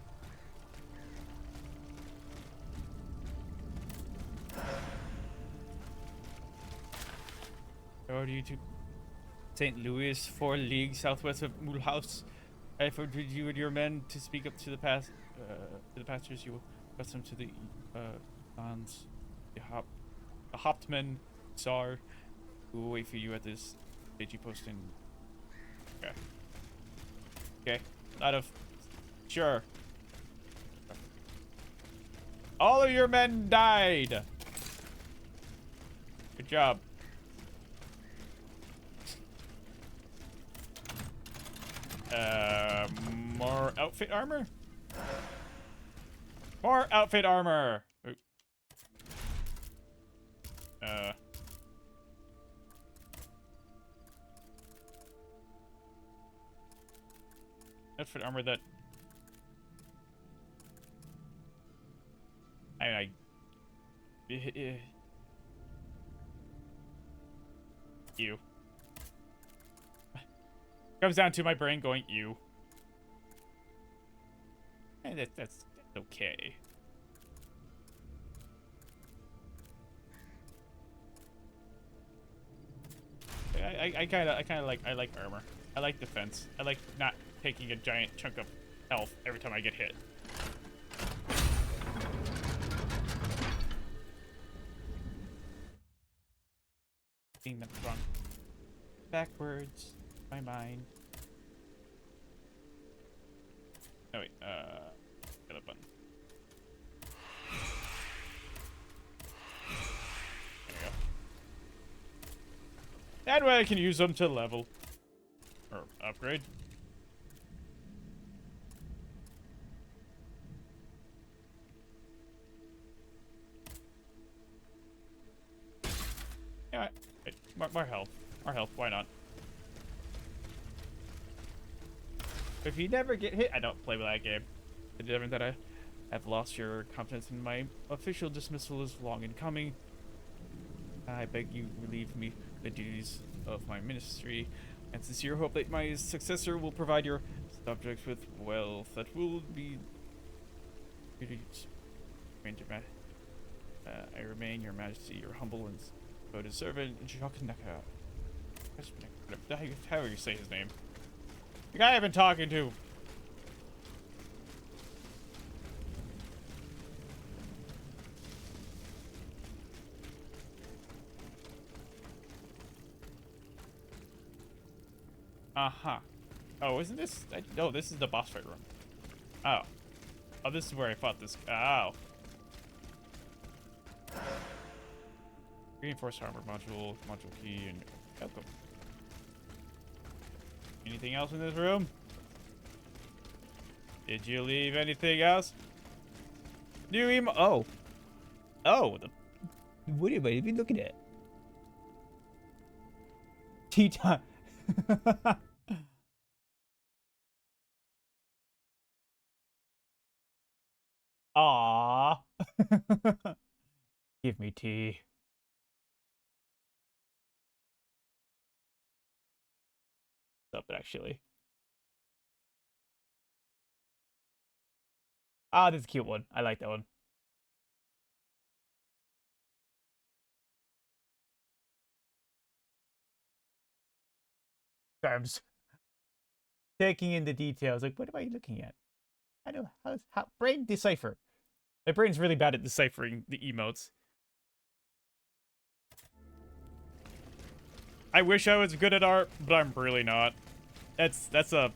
How are you to St. Louis, 4 leagues southwest of Mulhouse? I forbid you and your men to speak up to the pastors. You will custom to the bonds. The Hauptmann Tsar, who will wait for you at this AG post in. Okay. Okay. Lot of. Sure. All of your men died. Good job. More outfit armor? More outfit armor. Ooh. Outfit armor that you. Comes down to my brain going you. And that's okay. I kind of like armor. I like defense. I like not taking a giant chunk of health every time I get hit. Being that wrong. Backwards. My mind. Oh wait, got a button. There we go. That way I can use them to level. Or upgrade. Yeah, more health. More health, why not? If you never get hit, I don't play with that game. Given that I have lost your confidence in my official dismissal is long in coming, I beg you relieve me the duties of my ministry, and sincere hope that my successor will provide your subjects with wealth that will be. I remain your majesty, your humble and devoted servant, Jokinaka. However you say his name. The guy I've been talking to. Uh-huh. Oh, isn't this? No, this is the boss fight room. Oh. Oh, this is where I fought this. Oh. Reinforced armor module key, and welcome. Anything else in this room? Did you leave anything else? New emo. Oh. Oh. What am I even looking at? Tea time. Aww. Give me tea. Up actually. Ah, this is a cute one. I like that one. Terms. Taking in the details. Like, what am I looking at? I know how brain decipher. My brain's really bad at deciphering the emotes. I wish I was good at art, but I'm really not. That's a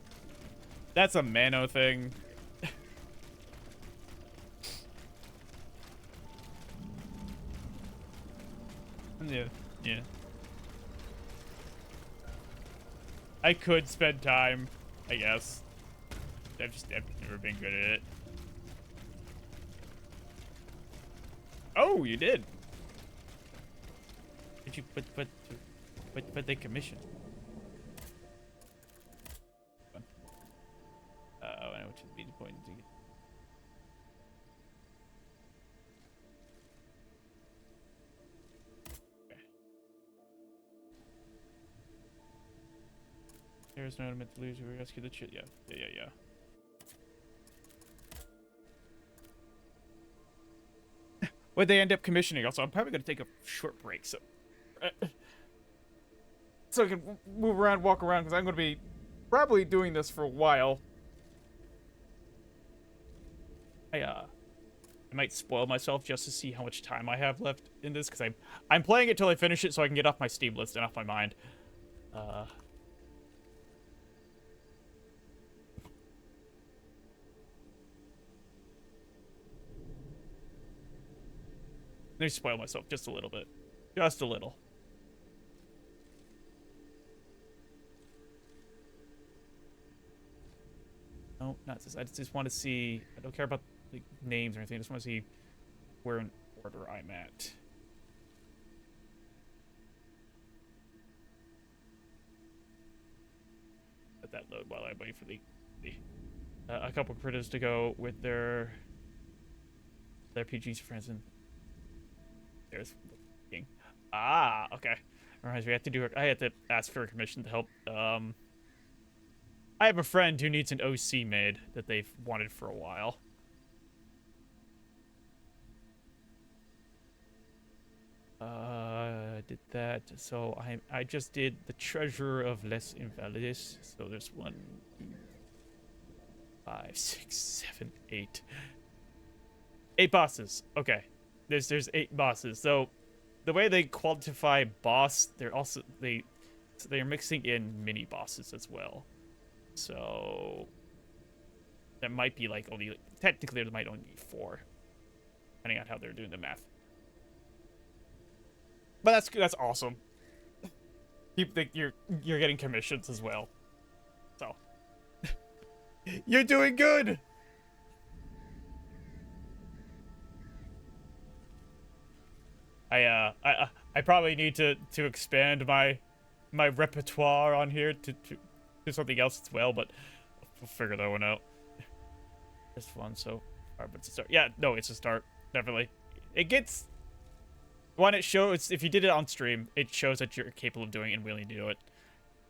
Mano thing. Yeah. I could spend time, I guess. I've never been good at it. Oh, you did. Did you but they commissioned? I know what should be the point. There's no element to lose. We rescue the chit. Yeah. What'd they end up commissioning? Also, I'm probably gonna take a short break, so I can move around, walk around, because I'm gonna be probably doing this for a while. I might spoil myself just to see how much time I have left in this, because I'm playing it till I finish it so I can get off my Steam list and off my mind. Let me spoil myself just a little bit. Just a little. No, not this. I just want to see. I don't care about like names or anything. I just want to see where in order I'm at. Let that load while I wait for the a couple critters to go with their PG's friends, and there's the king. Ah, okay. Alright, we have to do it. I had to ask for a commission to help. I have a friend who needs an OC made that they've wanted for a while. Did that. So I just did the Treasurer of Les Invalides. So there's 1, 2, 5, 6, 7, 8. 8 bosses. Okay. There's 8 bosses. So the way they quantify boss, they're mixing in mini bosses as well. So that might be like only technically there might only be 4, depending on how they're doing the math. But that's awesome. You're getting commissions as well. So you're doing good. I probably need to expand my repertoire on here to something else as well, but we'll figure that one out. This one so far, but it's a start. Yeah, no, it's a start. Definitely. It gets one. It shows if you did it on stream, it shows that you're capable of doing it and willing to do it,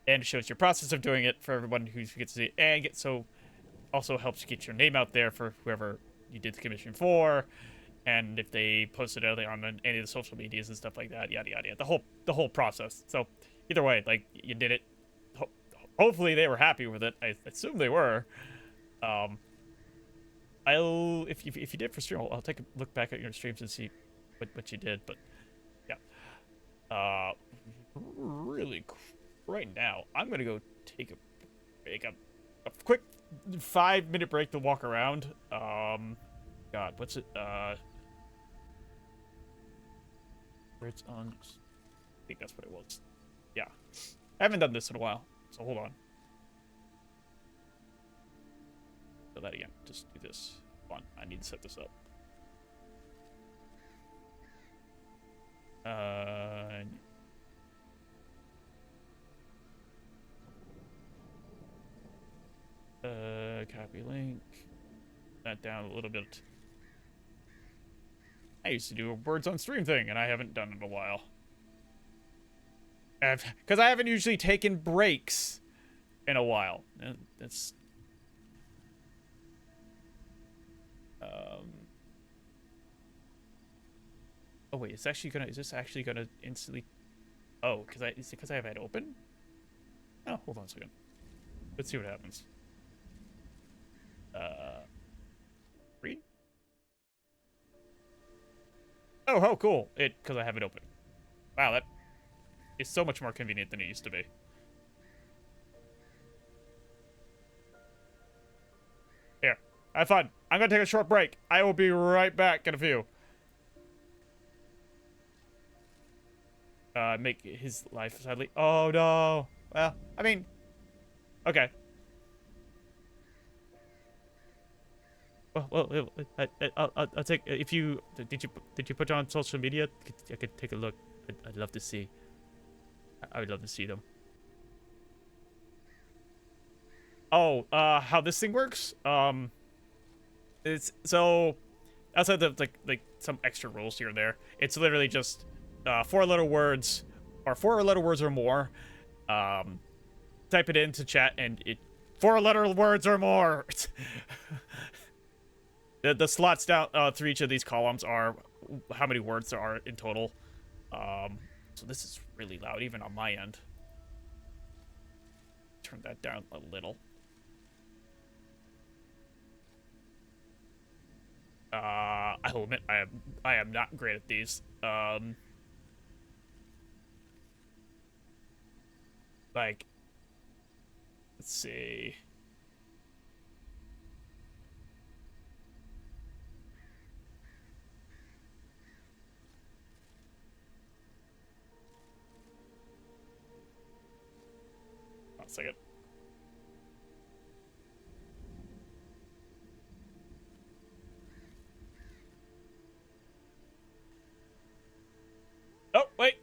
and it shows your process of doing it for everyone who gets to see it, and also helps get your name out there for whoever you did the commission for. And if they post it out on any of the social medias and stuff like that, yada yada yada, the whole process. So either way, like you did it. Hopefully they were happy with it. I assume they were. If you did for stream, I'll take a look back at your streams and see what you did. But yeah, really right now I'm gonna go take a quick 5-minute break to walk around. God, what's it? Where it's on. I think that's what it was. Yeah. I haven't done this in a while, so hold on. Do that again. Just do this. Hold on. I need to set this up. Copy link. That down a little bit. I used to do a words on stream thing, and I haven't done it in a while. Because I haven't usually taken breaks in a while. That's... Oh wait, is this actually gonna instantly... Oh, is it because I have it open? Oh, hold on a second. Let's see what happens. Read? Oh, cool. Because I have it open. Wow, that is so much more convenient than it used to be. Here, have fun. I'm gonna take a short break. I will be right back in a few. Make his life sadly. Oh no. Well, I mean, okay. Well, I'll take. If you did you put it on social media? I could take a look. I'd love to see. I would love to see them. Oh, how this thing works? It's so outside the like some extra rules here and there. It's literally just 4-letter words or 4-letter words or more. Type it into chat and it 4-letter words or more. The slots down through each of these columns are how many words there are in total. So this is really loud, even on my end. Turn that down a little. I will admit, I am not great at these. Like, let's see. One second.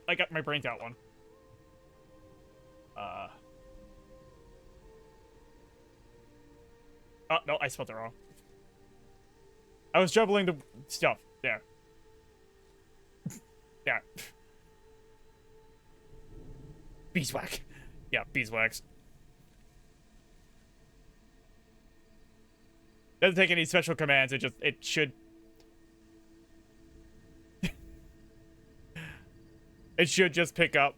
I got my brains out one. Oh, no, I spelled it wrong. I was juggling the stuff. There. Yeah. Beeswax. Yeah, beeswax. Doesn't take any special commands, it should... it should just pick up.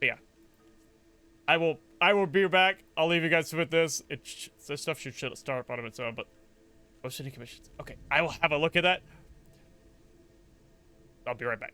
Yeah. I will be back. I'll leave you guys with this. This stuff should start on its own, but most city commissions. Okay, I will have a look at that. I'll be right back.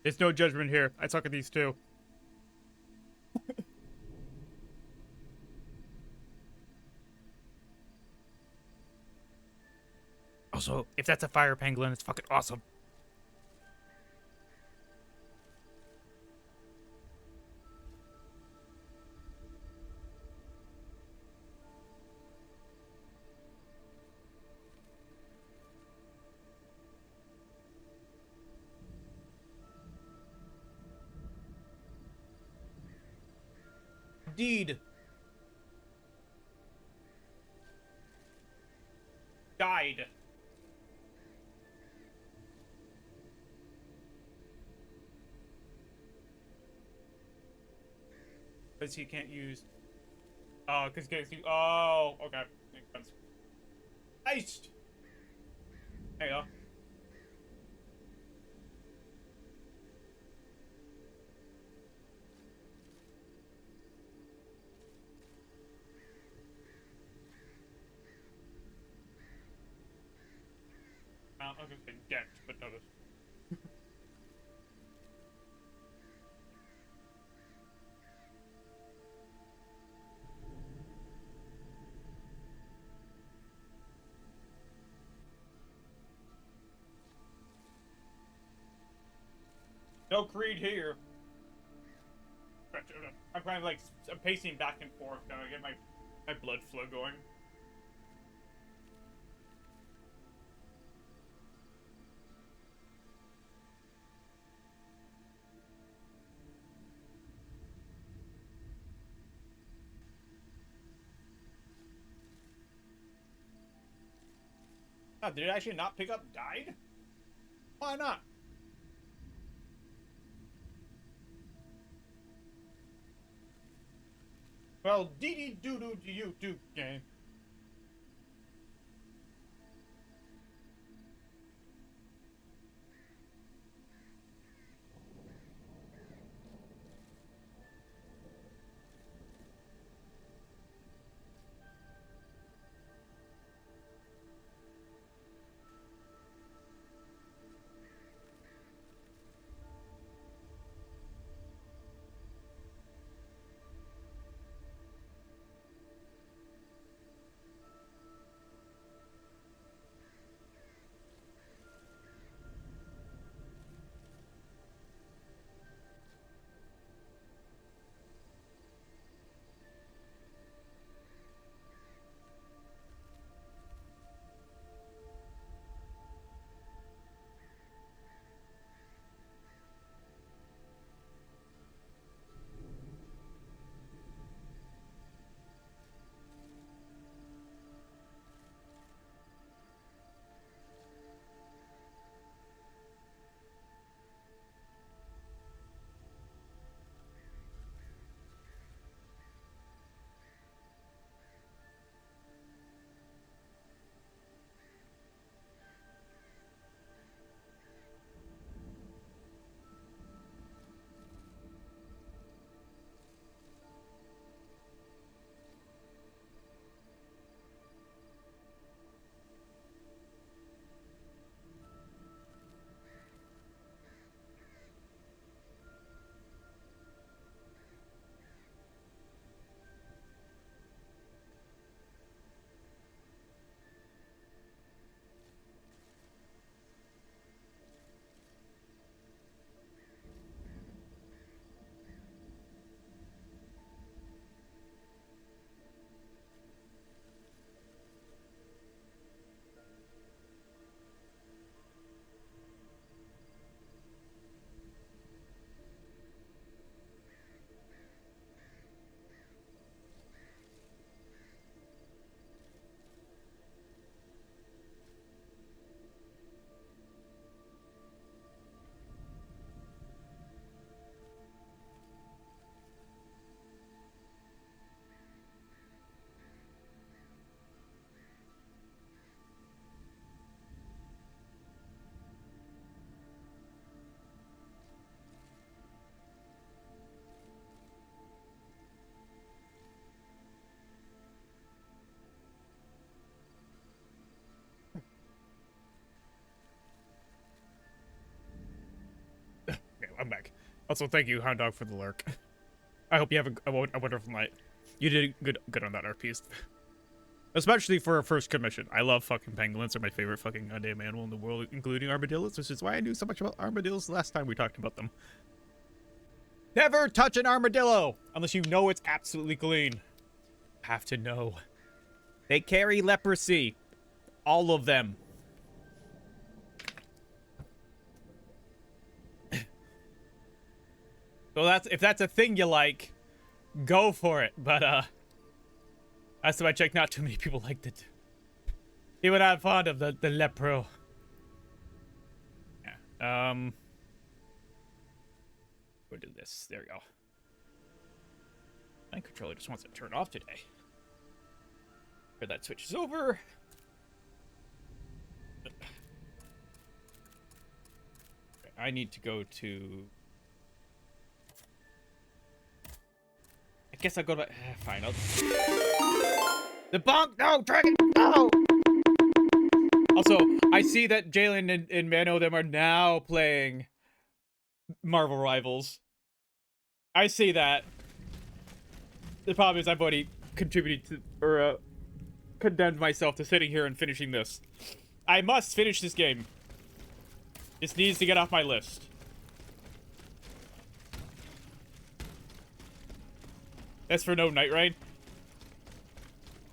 There's no judgment here. I suck at these too. Also, if that's a fire pangolin, it's fucking awesome. Indeed. Died. Because he can't use... Oh, because you... Oh, okay. Makes sense. Nice! There you go. I was gonna say decked, but notice. No Creed here. I'm kind of like, I'm pacing back and forth, trying to get my blood flow going. Oh, did it actually not pick up died? Why not? Well, dee-dee-doo-doo to you too, game. Also, thank you, Hound Dog, for the lurk. I hope you have a wonderful night. You did good on that art piece. Especially for a first commission. I love fucking pangolins. They're my favorite fucking goddamn animal in the world, including armadillos, which is why I knew so much about armadillos the last time we talked about them. Never touch an armadillo unless you know it's absolutely clean. Have to know. They carry leprosy. All of them. So if that's a thing you like, go for it. But last time I checked, not too many people liked it. People not fond of the lepro. Yeah. We'll do this. There we go. My controller just wants to turn off today. Here, that switches over. I need to go to... I guess I'll go to... fine, I'll... The bonk! No! Dragon! No! Also, I see that Jalen and Mano them are now playing Marvel Rivals. I see that. The problem is I've already contributed to... or, condemned myself to sitting here and finishing this. I must finish this game. This needs to get off my list. That's for no Night Rain.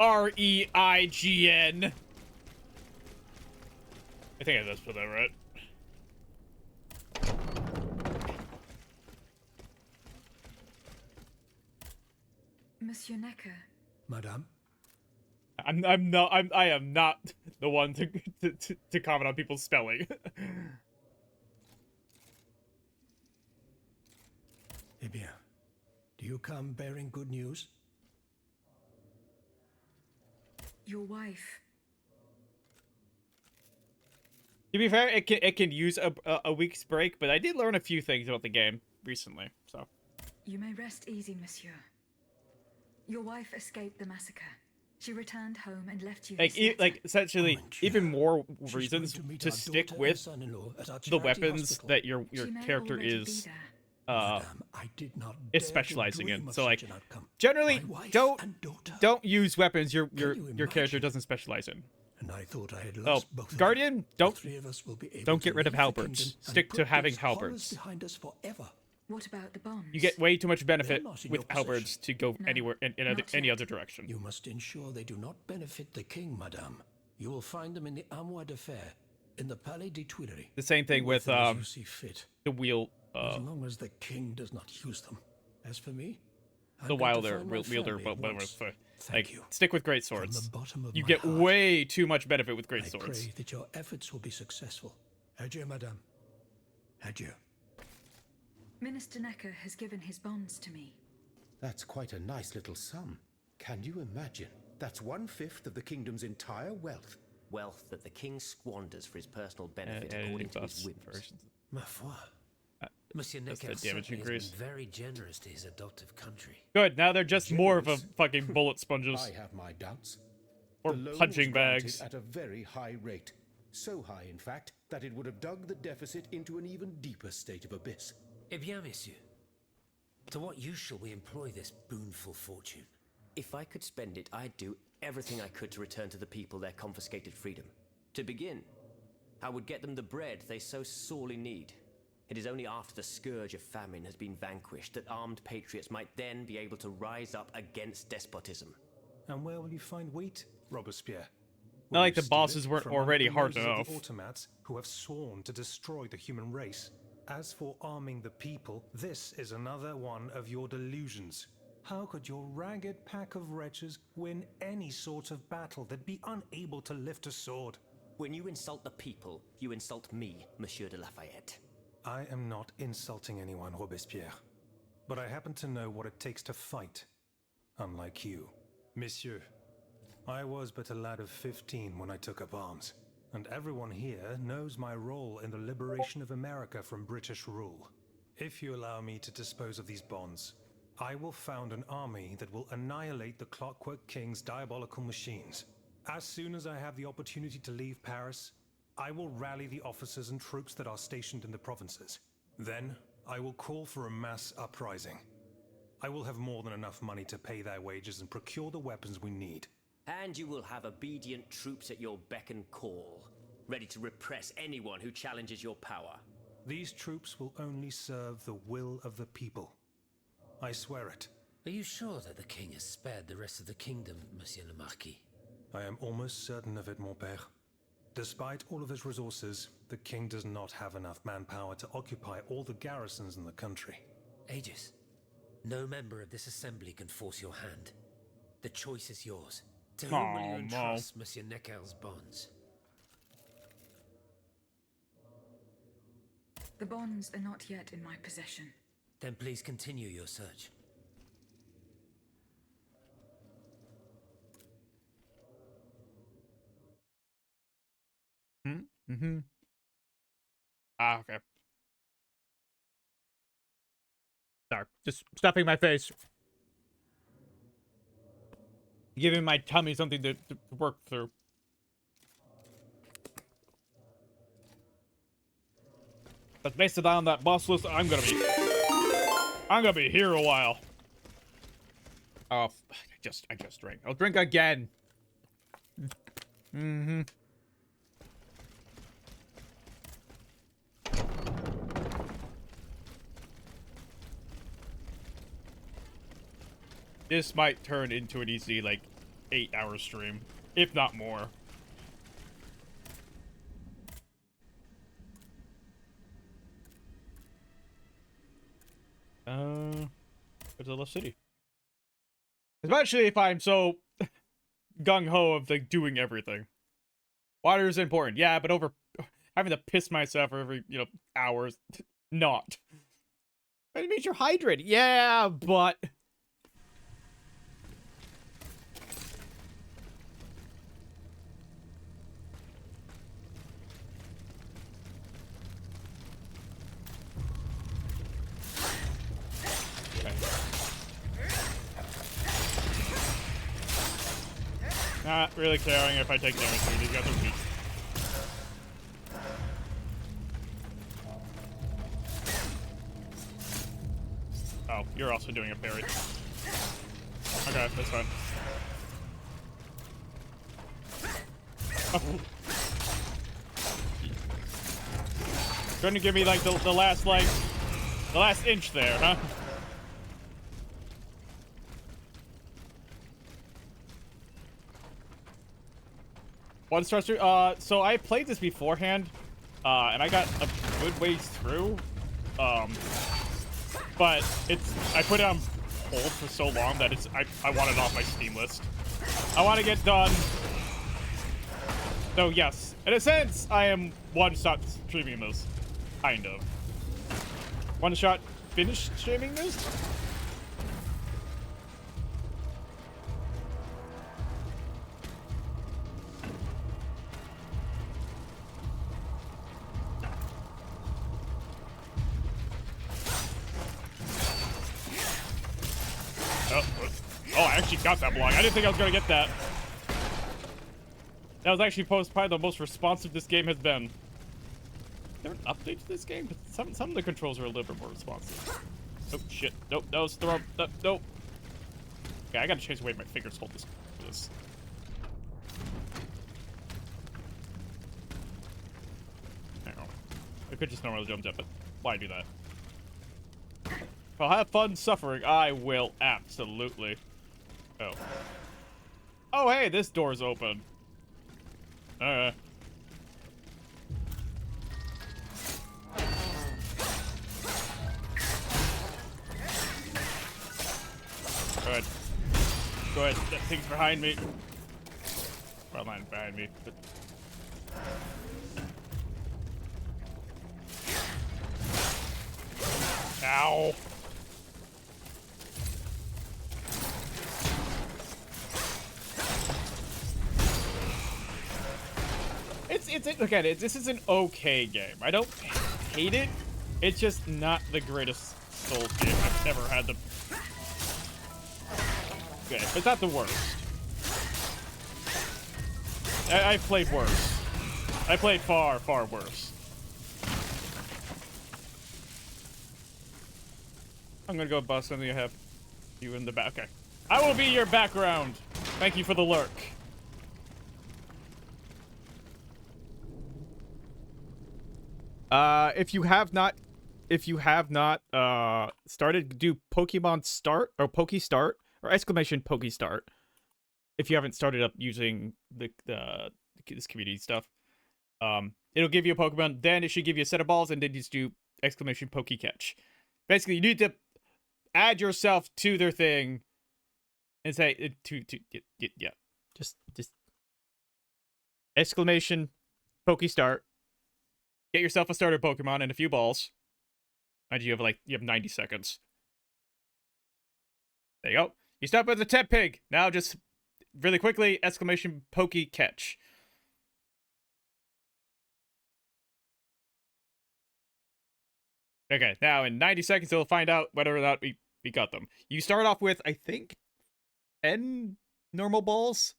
R-E-I-G-N. I think I just put that right. Monsieur Necker. Madame? I am not the one to comment on people's spelling. Eh bien, do you come bearing good news? Your wife. To be fair, it can use a week's break, but I did learn a few things about the game recently, so. You may rest easy, monsieur. Your wife escaped the massacre. She returned home and left you like essentially even more reasons to stick with the weapons that your character is specializing in. So like generally don't use weapons your character doesn't specialize in. And I thought I had lost both of Guardian, them. don't get rid of halberds. Stick to having halberds. Behind us forever. What about the bonds? You get way too much benefit with halberds to go anywhere in any other direction. You must ensure they do not benefit the king, madame. You will find them in the Armoire de Fer, in the Palais des Tuileries. The same thing with the wheel. As long as the king does not use them. As for me, the wielder, like stick with great swords. You get way too much benefit with great swords. I pray that your efforts will be successful. Adieu, madame. Adieu. Minister Necker has given his bonds to me. That's quite a nice little sum. Can you imagine? That's 1/5 of the kingdom's entire wealth. Wealth that the king squanders for his personal benefit according to his whims. Ma foi. Monsieur Necker damage certainly increase. has been very generous to his adoptive country. Good, now they're just more of a fucking bullet sponges. I have my doubts. Or the loan punching was granted bags. at a very high rate. So high, in fact, that it would have dug the deficit into an even deeper state of abyss. Eh bien, messieurs. To what use shall we employ this boonful fortune? If I could spend it, I'd do everything I could to return to the people their confiscated freedom. To begin, I would get them the bread they so sorely need. It is only after the scourge of famine has been vanquished that armed patriots might then be able to rise up against despotism. And where will you find wheat, Robespierre? Not like the bosses weren't already hard The enough. automats who have sworn to destroy the human race. As for arming the people, this is another one of your delusions. How could your ragged pack of wretches win any sort of battle? They'd be unable to lift a sword. When you insult the people, you insult me, Monsieur de Lafayette. I am not insulting anyone, Robespierre. But I happen to know what it takes to fight. Unlike you. Monsieur, I was but a lad of 15 when I took up arms. And everyone here knows my role in the liberation of America from British rule. If you allow me to dispose of these bonds, I will found an army that will annihilate the Clockwork King's diabolical machines. As soon as I have the opportunity to leave Paris, I will rally the officers and troops that are stationed in the provinces. Then, I will call for a mass uprising. I will have more than enough money to pay their wages and procure the weapons we need. And you will have obedient troops at your beck and call, ready to repress anyone who challenges your power. These troops will only serve the will of the people. I swear it. Are you sure that the king has spared the rest of the kingdom, Monsieur le Marquis? I am almost certain of it, mon père. Despite all of his resources, the king does not have enough manpower to occupy all the garrisons in the country. Aegis, no member of this assembly can force your hand. The choice is yours. To whom will you entrust Monsieur Necker's bonds? The bonds are not yet in my possession. Then please continue your search. Mm-hmm. Ah, okay. Sorry, just stuffing my face. Giving my tummy something to work through. But based on that boss list, I'm gonna be here a while. Oh, I just drank. I'll drink again. Mm-hmm. This might turn into an easy, like, 8-hour stream, if not more. Go to the left city. Especially if I'm so gung-ho of, like, doing everything. Water is important, yeah, but over having to piss myself every, hours, not. But it means you're hydrated, yeah, but... Not really caring if I take damage here. These guys are weak. Oh, you're also doing a parry. Okay, that's fine. Oh. Trying to give me like the last inch there, huh? One star stream. So I played this beforehand, and I got a good ways through. But I put it on hold for so long that I want it off my Steam list. I want to get done. So yes, in a sense, I am one-shot streaming this, kind of. One-shot finished streaming this. Oh, I actually got that block. I didn't think I was going to get that. That was actually probably the most responsive this game has been. Is there an update to this game? Some of the controls are a little bit more responsive. Oh, shit. Nope, that was the wrong... Nope. Okay, I gotta change the way my fingers hold this. Hang on. I could just normally jump it, but why do that? I'll have fun suffering. I will, absolutely. Oh. Oh, hey, this door's open. Alright. Good. Go ahead. That thing's behind me. Well, not behind me, but... Ow. Look at it. This is an okay game. I don't hate it. It's just not the greatest Souls game I've ever had the. Okay, it's not the worst. I've played worse. I played far, far worse. I'm gonna go bust something. I have you in the back. Okay. I will be your background. Thank you for the lurk. If you have not started, do Pokemon Start or Poke Start or exclamation Poke Start. If you haven't started up using this community stuff, it'll give you a Pokemon. Then it should give you a set of balls, and then you just do exclamation Poke Catch. Basically, you need to add yourself to their thing and say yeah, just exclamation Poke Start. Get yourself a starter Pokemon and a few balls. And you have 90 seconds. There you go. You start with the Tepig. Now just really quickly, exclamation Poke Catch. Okay, now in 90 seconds it'll find out whether or not we got them. You start off with, I think, 10 normal balls.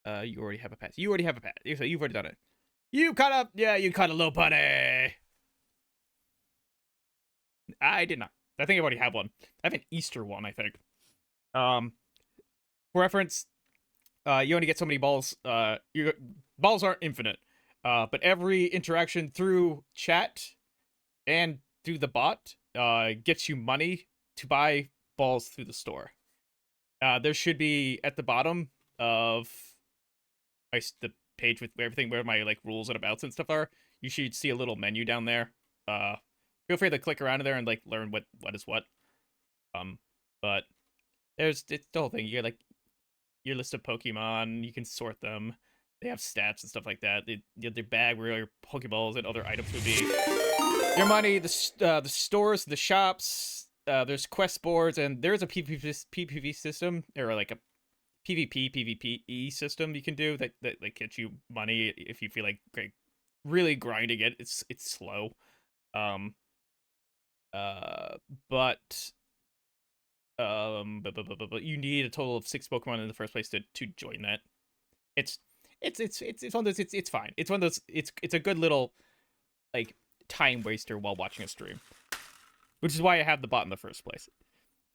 You already have a pass. You've already done it. You caught a little bunny. I did not. I think I already have one. I have an Easter one, I think. For reference, you only get so many balls. Balls aren't infinite. But every interaction through chat and through the bot gets you money to buy balls through the store. There should be at the bottom of the page with everything where my rules and abouts and stuff are. You should see a little menu down there. Feel free to click around in there and learn what is what. But it's the whole thing. You get your list of Pokemon. You can sort them. They have stats and stuff like that. Their bag where your Pokeballs and other items would be. Your money, the stores, the shops. There's quest boards, and there's a PvP system or a PvPe system you can do that gets you money if you feel like really grinding it. It's slow. But you need a total of 6 Pokemon in the first place to join that. It's one of those. It's fine. It's one of those. It's a good little time waster while watching a stream, which is why I have the bot in the first place.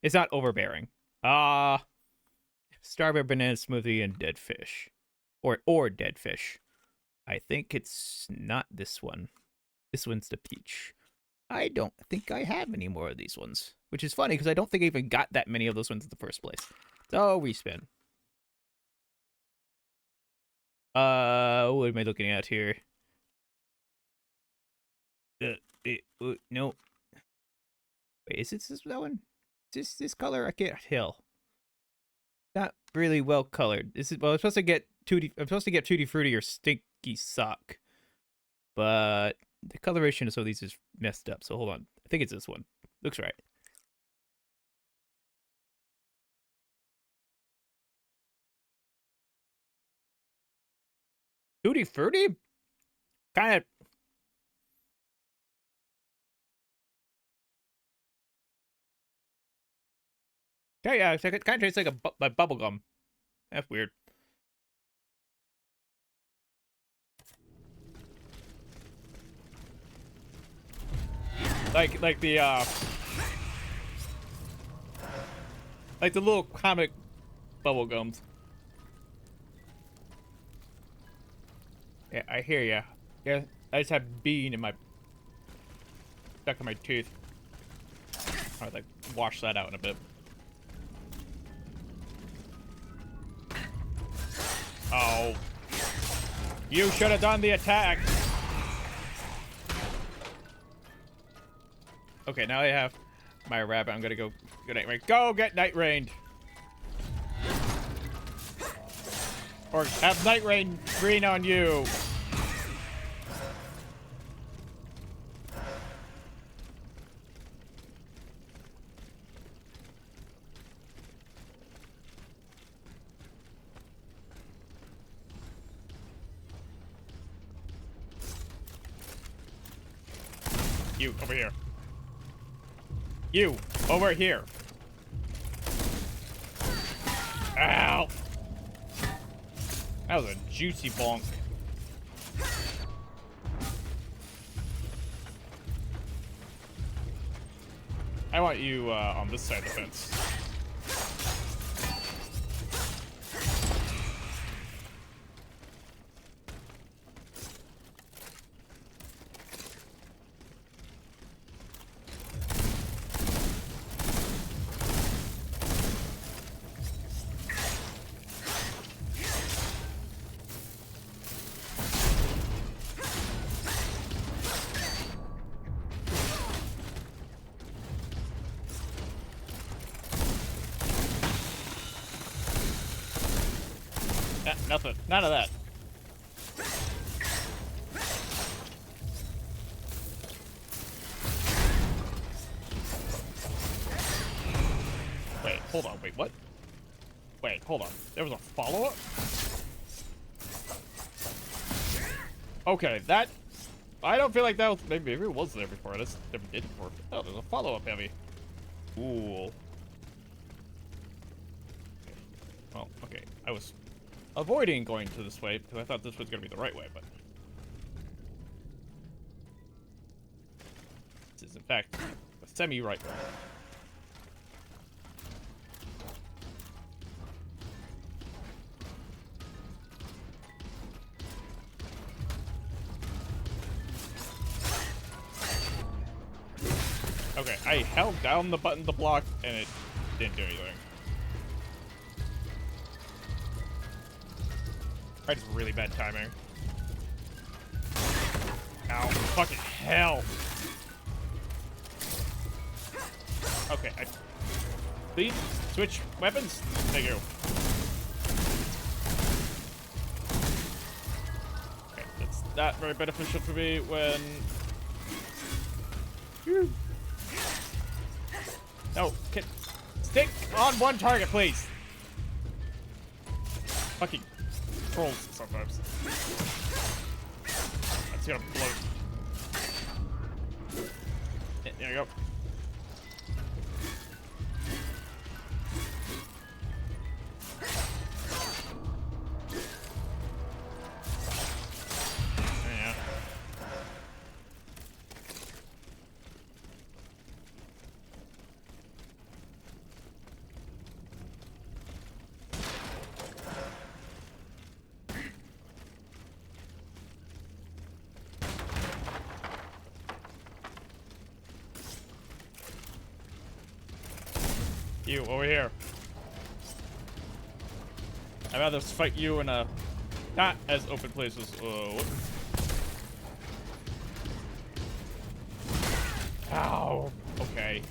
It's not overbearing. Strawberry banana smoothie and dead fish, or dead fish. I think it's not this one. This one's the peach. I don't think I have any more of these ones, which is funny because I don't think I even got that many of those ones in the first place. So respin. What am I looking at here? No. Wait, is this that one? Is this color? I can't tell. Not really well colored. I'm supposed to get Tutti Frutti or Stinky Sock, but the coloration of some of these is messed up. So hold on. I think it's this one. Looks right. Tutti Frutti? Kind of. Yeah, it kind of tastes like a bubble gum. That's weird. Like the little comic bubble gums. Yeah, I hear ya. Yeah, I just have bean in my stuck in my tooth. I'll wash that out in a bit. Oh, you should have done the attack. Okay, now I have my rabbit. I'm gonna go Night Rain. Go get Night Rained. Or have Night Rain green on you. You, over here. You, over here. Ow! That was a juicy bonk. I want you on this side of the fence. Nothing. None of that. Wait, hold on. Wait, what? Wait, hold on. There was a follow-up? Okay, that... I don't feel like that was... Maybe it was there before. I just never did before. Oh, there's a follow-up heavy. Cool. Well, okay. I was avoiding going to this way because I thought this was going to be the right way, but... This is, in fact, a semi-right way. Okay, I held down the button to block, and it didn't do anything. That's really bad timing. Ow, fucking hell. Okay, please, switch weapons. Thank you. Okay, that's not very beneficial for me when... No, stick on one target, please. Fucking trolls sometimes. That's gonna blow. There you go. Yeah. You, over here. I'd rather fight you in a not as open places. Ow. Okay.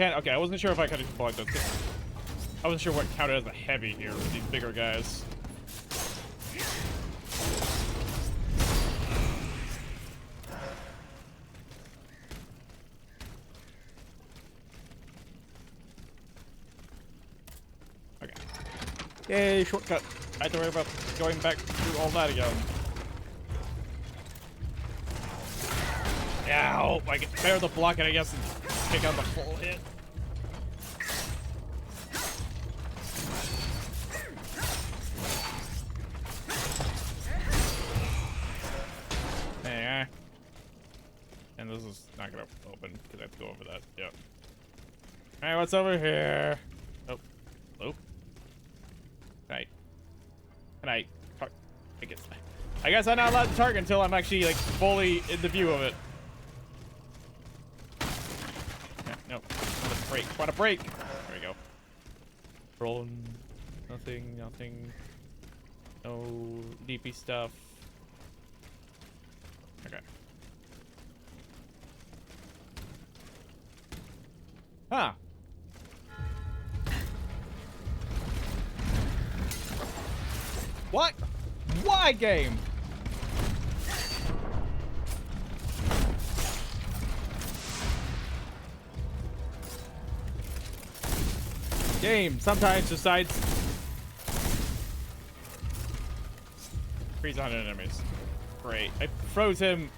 Okay, I wasn't sure if I could block those. I wasn't sure what counted as a heavy here with these bigger guys. Okay. Yay, shortcut. I had to worry about going back through all that again. Ow! I get better to block it, I guess, and take out the full hit. Yeah. And this is not gonna open because I have to go over that. Yep. Alright, what's over here? Oh. Hello? Can I I guess I'm not allowed to target until I'm actually like fully in the view of it. Yeah, no. Want a break. There we go. Rolling. Nothing. No deepy stuff. Okay. Huh. What? Why, game? Game sometimes decides Freeze 100 enemies. Great. I froze him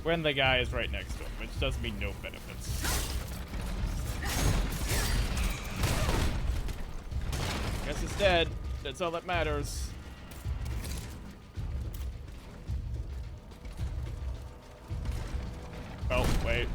when the guy is right next to him, which does me no benefits. Guess it's dead. That's all that matters. Oh, wait.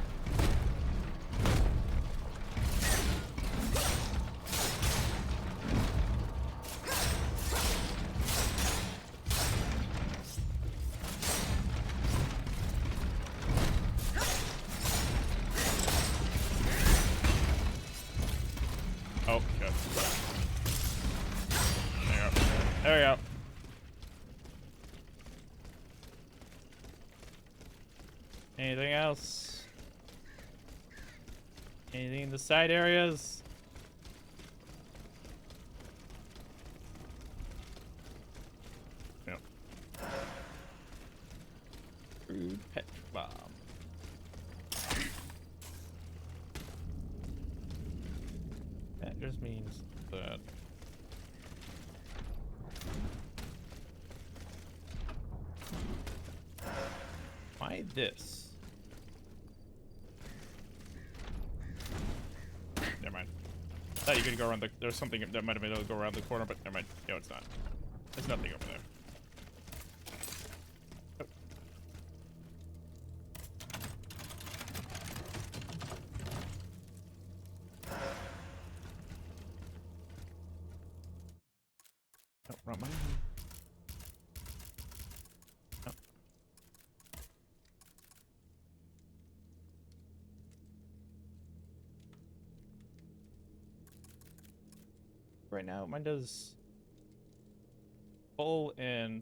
Oh, good. There we go. There we go. Anything else? Anything in the side areas? No. Crude pet bomb. That just means that. Why this? Never mind. I thought you could go around the. There's something that might have been able to go around the corner, but never mind. No, it's not. There's nothing over there. Oh. Oh, wrong one. Oh. Right now, mine does full and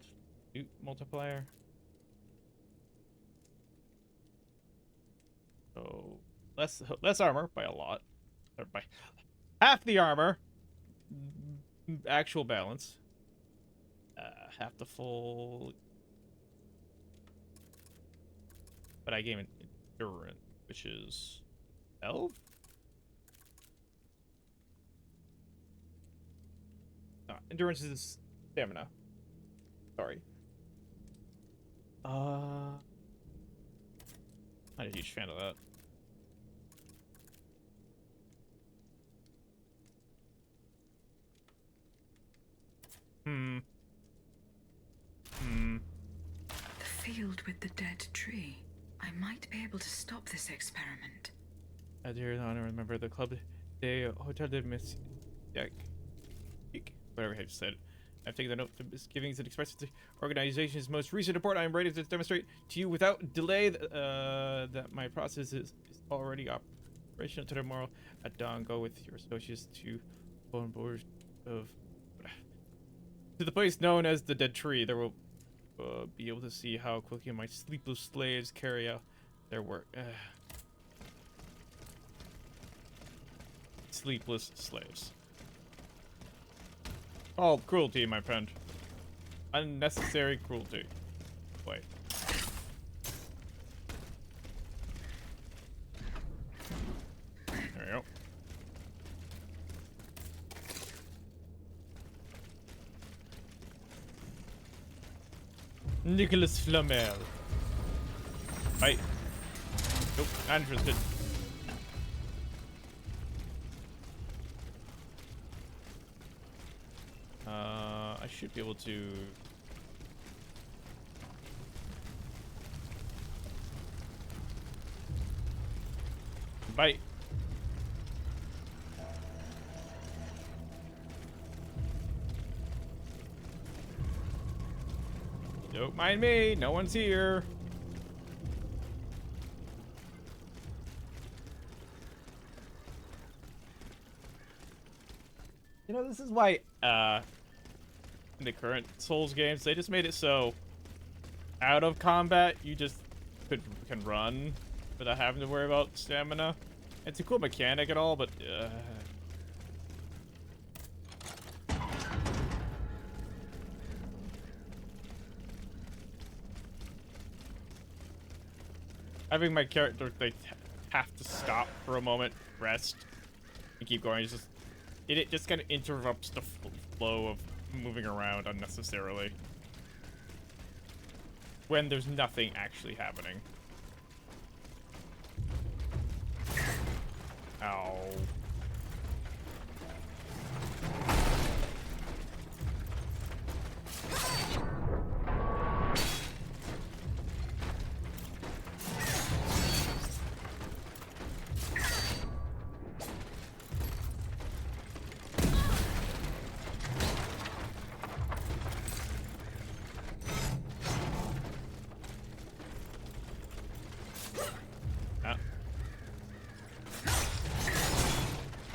loot multiplier. So less armor by a lot, or by half the armor. Actual balance. Half the full. But I gave it endurance, which is 12. Endurance is stamina. Sorry. Not a huge fan of that. The field with the dead tree. I might be able to stop this experiment. Dear honor, remember the club de Hotel de Miss whatever I just said. I've taken the note of misgivings and expressed the organization's most recent report. I am ready to demonstrate to you without delay that my process is already operational. Tomorrow at dawn, go with your associates to on board of to the place known as the Dead Tree. There will be able to see how quickly my sleepless slaves carry out their work. Sleepless slaves. Oh, cruelty, my friend. Unnecessary cruelty. Wait. There we go. Nicholas Flamel. Bye. Nope, not interested. I should be able to. Bite. Don't mind me, no one's here. You know, this is why in the current Souls games they just made it so out of combat you just can run without having to worry about stamina. It's a cool mechanic and all, but having my character like have to stop for a moment, rest, and keep going is just it just kind of interrupts the flow of moving around unnecessarily. when there's nothing actually happening. Ow.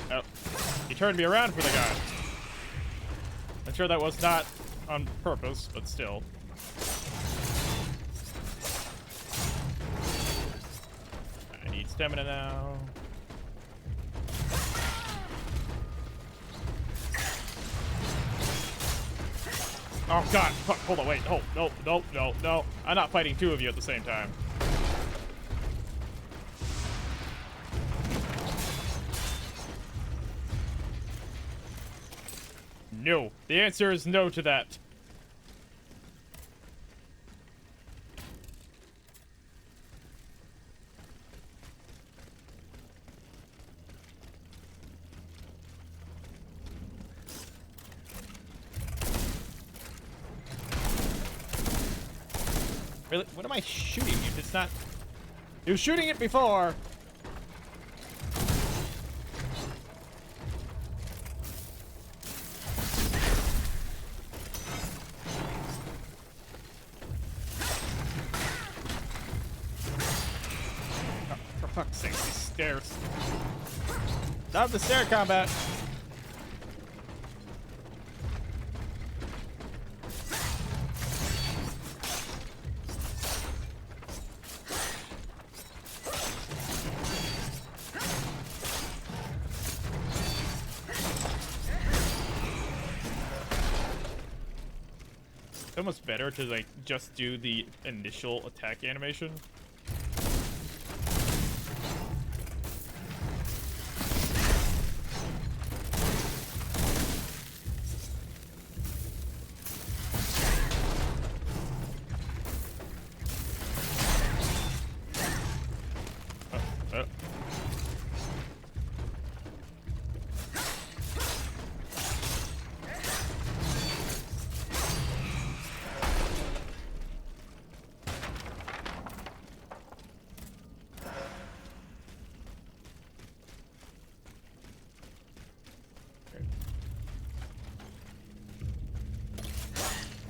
Oh, he turned me around for the guy. I'm sure that was not on purpose, but still. I need stamina now. Oh god, fuck, hold on, wait, oh, no. I'm not fighting two of you at the same time. No. The answer is no to that. Really? What am I shooting if it's not... You were shooting it before! For fuck's sake, these stairs. Stop the stair combat! It's almost better to like just do the initial attack animation.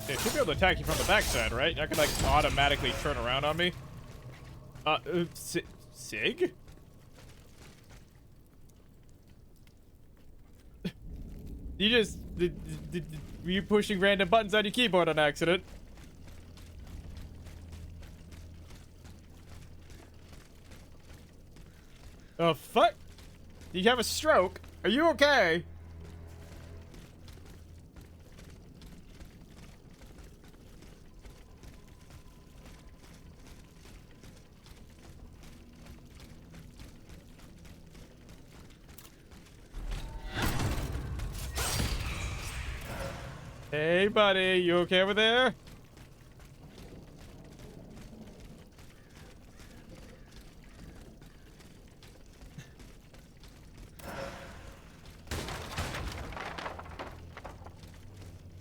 They should be able to attack you from the backside, right? You're not gonna like automatically turn around on me. Sig? You just were you pushing random buttons on your keyboard on accident? Oh fuck! Did you have a stroke? Are you okay? Hey, buddy, you okay over there?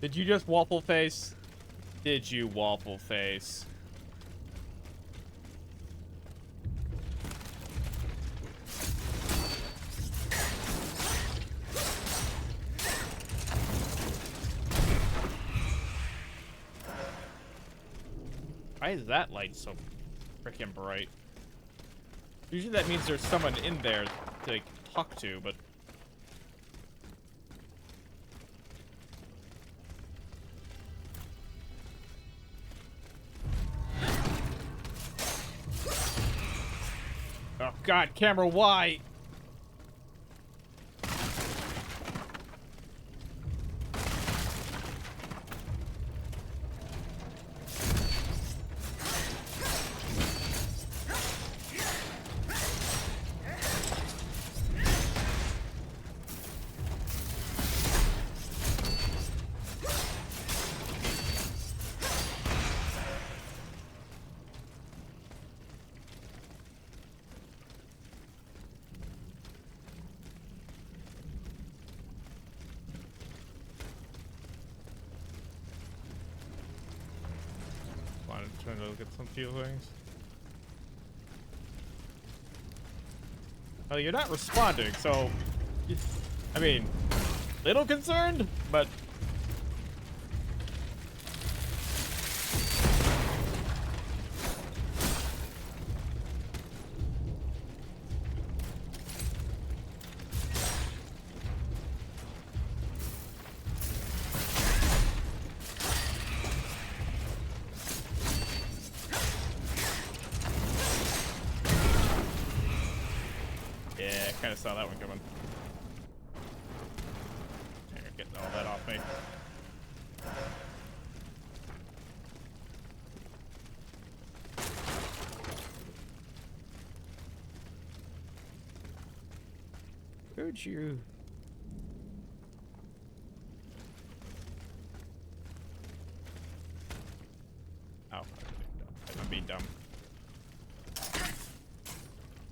Did you just waffle face? Did you waffle face? Why is that light so freaking bright? Usually that means there's someone in there to like, talk to, but... Oh god, camera, why? and look at some few things. Well, you're not responding, so I mean, little concerned, but yeah, kind of saw that one coming. Getting all that off me. Where'd you? Oh, I'm being dumb.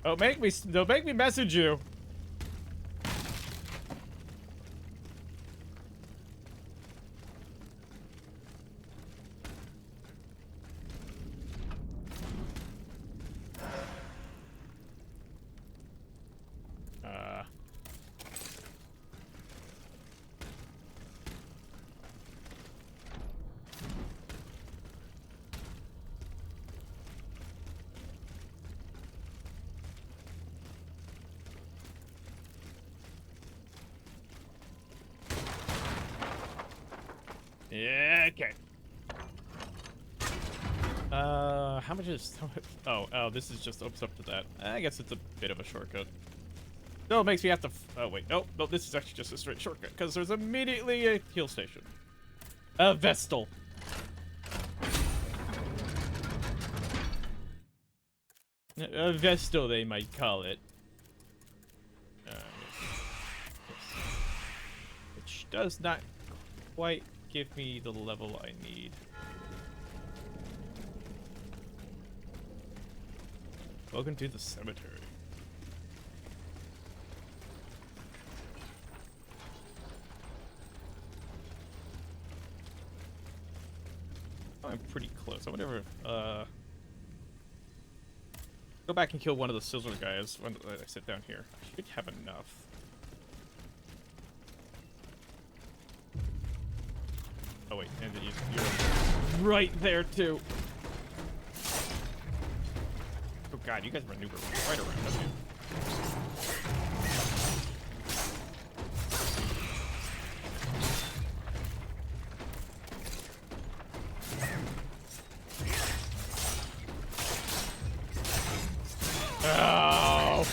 Oh, don't make me message you. Yeah, okay. How much is... Oh, this is just opens up to that. I guess it's a bit of a shortcut. No, it makes me have to... Oh, wait. No, this is actually just a straight shortcut, because there's immediately a heal station. A Vestal. A Vestal, they might call it. Yes. Which does not quite give me the level I need. Welcome to the cemetery. Oh, I'm pretty close. I wonder if, go back and kill one of the scissor guys when I sit down here. I should have enough. Oh wait, and you're right there too. Oh god, you guys maneuver right around, don't you? Oh!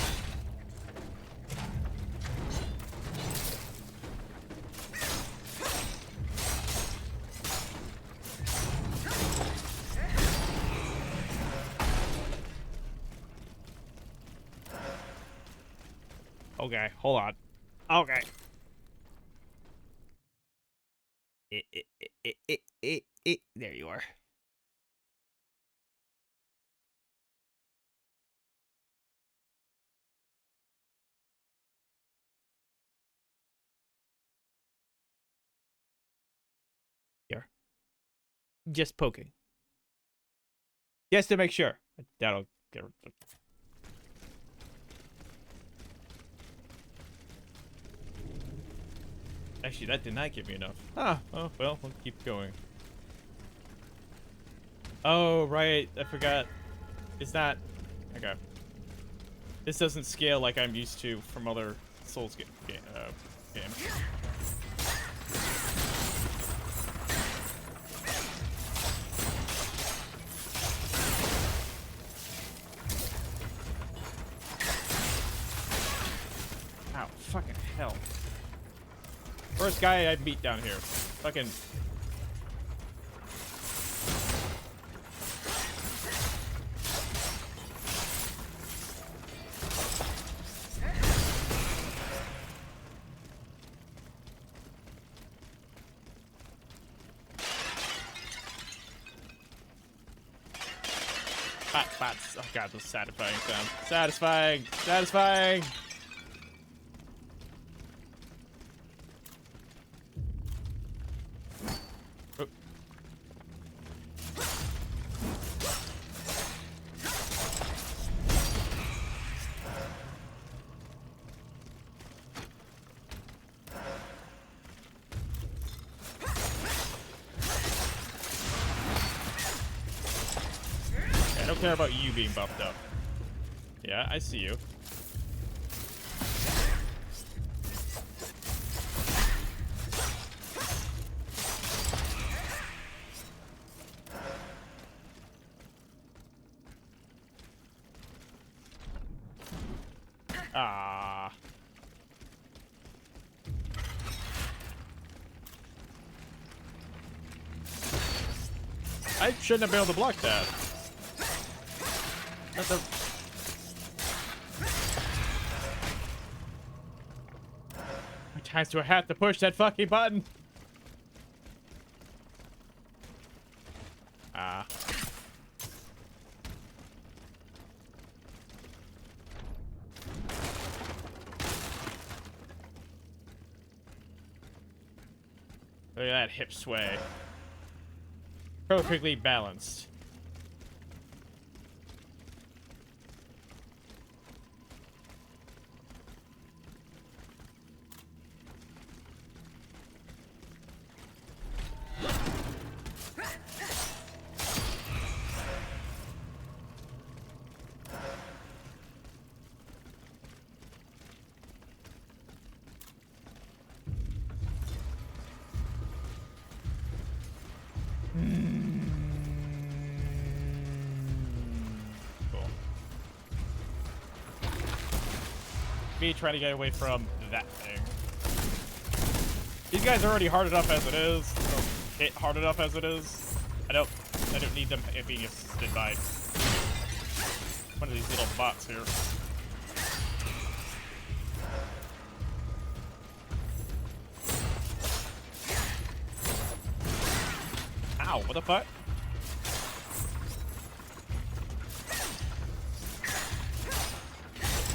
Okay, hold on. Okay. There you are. Here. Just poking. Just to make sure. That'll get... Actually, that did not give me enough. Ah, oh, well, we'll keep going. Oh, right. I forgot. It's not... Okay. This doesn't scale like I'm used to from other Souls games. Ow, fucking hell. First guy I beat down here. Fucking... Bots. Oh god, those satisfying sounds. Satisfying! Satisfying! Oh. don't care about you being buffed up. Yeah, I see you. Ah. I shouldn't have been able to block that. What the... How many times do I have to push that fucking button? Ah. Look at that hip sway. Perfectly balanced. Me trying to get away from that thing. These guys are already hard enough as it is. Or hit hard enough as it is. I don't need them being assisted by one of these little bots here. Ow, what the fuck?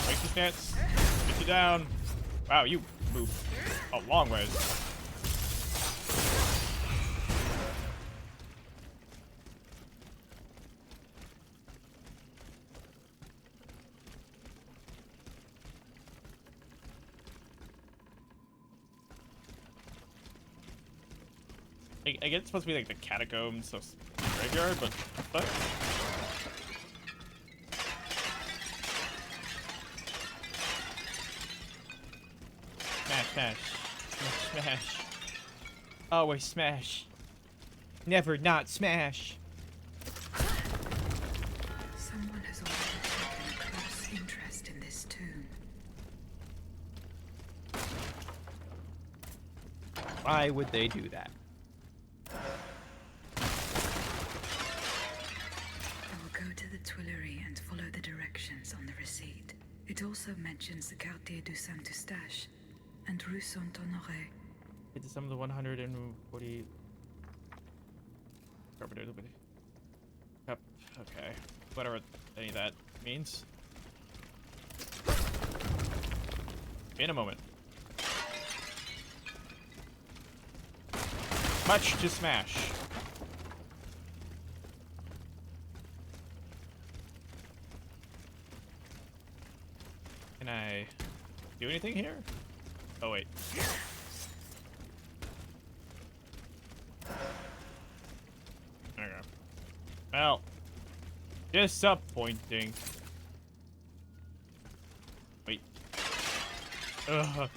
Break your stance. Get you down. Wow, you moved a long ways. I get it's supposed to be like the catacombs of graveyard, but smash, smash, smash, smash. Always smash. Never not smash. Someone has already taken a close interest in this tomb. Why would they do that? Tuileries and follow the directions on the receipt. It also mentions the Quartier du Saint-Eustache and Rue Saint-Honoré. It's some of the 140. Yep. Okay. Whatever any of that means. In a moment. Much to smash. Can I do anything here? Oh, wait. Okay. Well, disappointing. Wait. Ugh.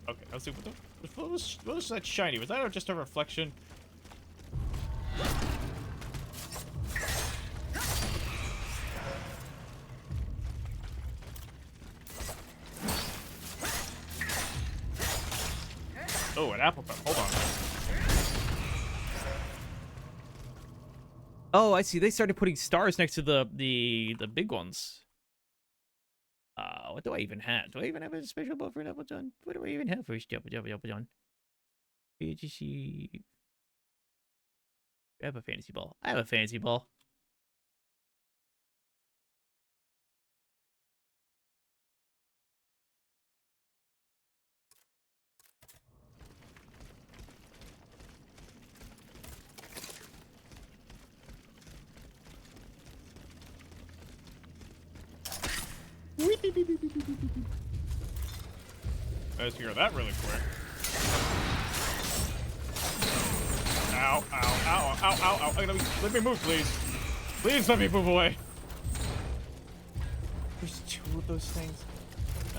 Okay, let's see what was that shiny? Was that just a reflection? Oh, an apple pep. Hold on. Oh, I see. They started putting stars next to the big ones. What do I even have? Do I even have a special buff for an apple john? What do I even have for apple john? BGC. I have a fantasy ball. I have a fantasy ball. Let's hear that really quick. ow, ow, ow, ow, ow, ow. Let me move, please. Please let me move away. There's 2 of those things.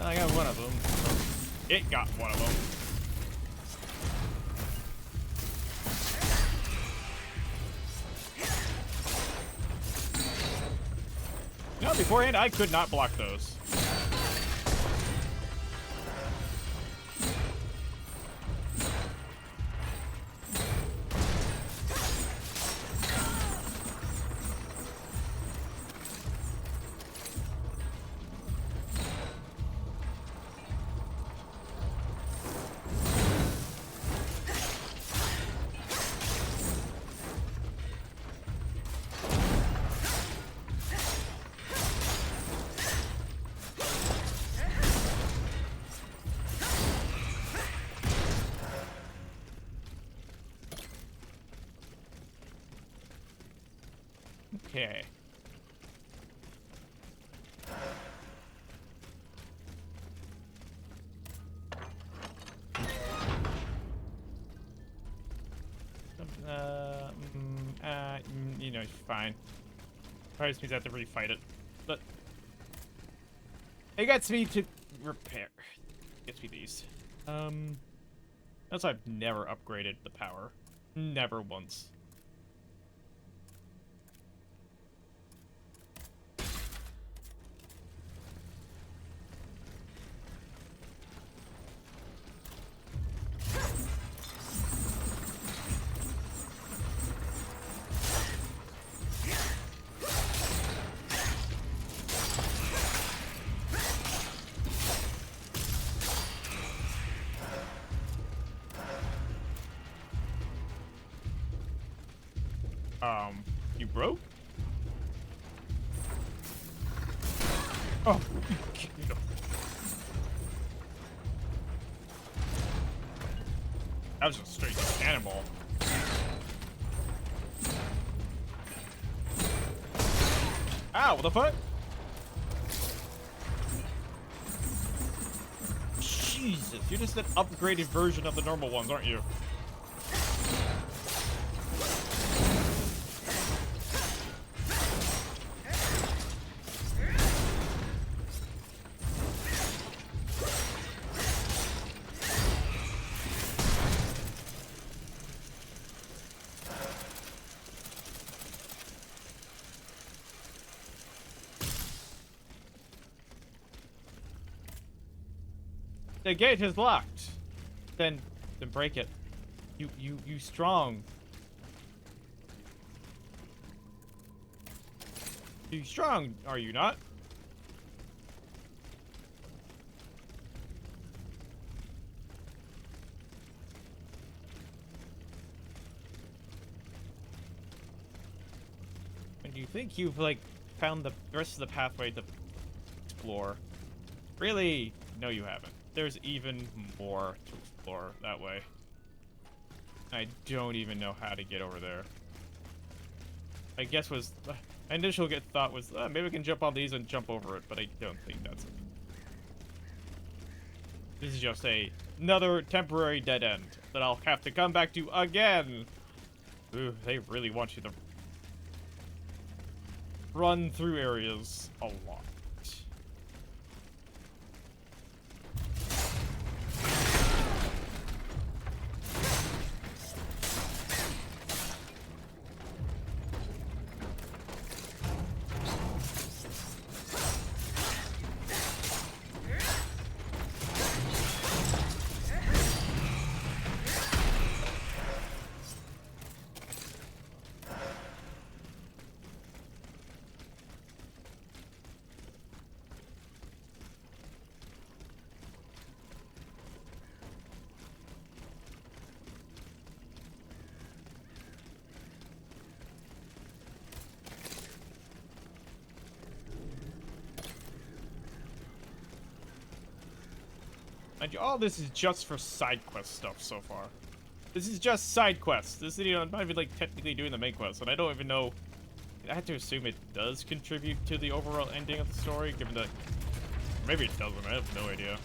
I got one of them. It got one of them. No, beforehand, I could not block those. Okay. You know, fine. Probably just means I have to refight it, but it gets me to repair. Gets me these. That's why I've never upgraded the power. Never once. You broke? Oh, you know. That was a straight cannonball. Ow, what the fuck? Jesus, you're just an upgraded version of the normal ones, aren't you? The gate is locked. Then break it. You strong. You strong, are you not? And do you think you've like found the rest of the pathway to explore? Really? No, you haven't. There's even more to explore that way. I don't even know how to get over there. I guess was my initial thought was maybe we can jump on these and jump over it, but I don't think that's it. This is just another temporary dead end that I'll have to come back to again. Ooh, they really want you to run through areas a lot. All this is just for side quest stuff so far. This is just side quests. This is, I'm not even like technically doing the main quest, and I don't even know. I have to assume it does contribute to the overall ending of the story, given that maybe it doesn't. I have no idea.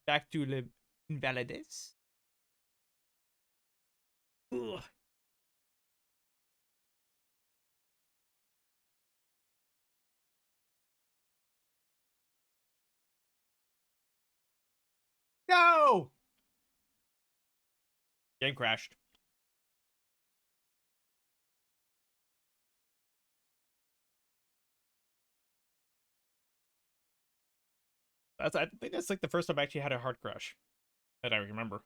Back to Le Invalides. Ugh. No! Game crashed. I think that's like the first time I actually had a hard crash that I remember.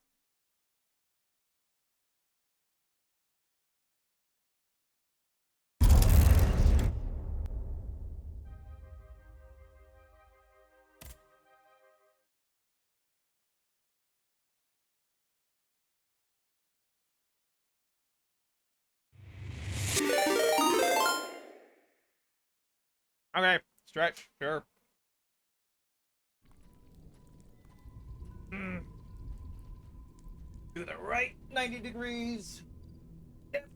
Okay, stretch, sure. Do the right 90 degrees. Yep.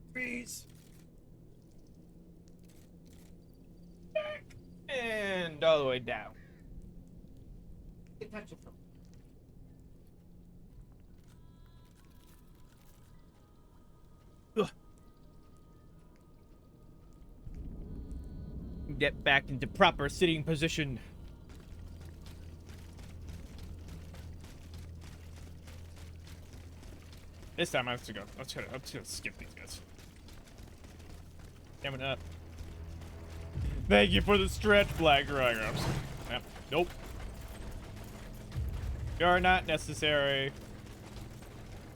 Degrees. Back. And all the way down. Touch it from. Ugh. Get back into proper sitting position. This time I have to go. I'm just gonna skip these guys. Coming up. Thank you for the stretch, Black Diagrams. Yep. Nope. You're not necessary.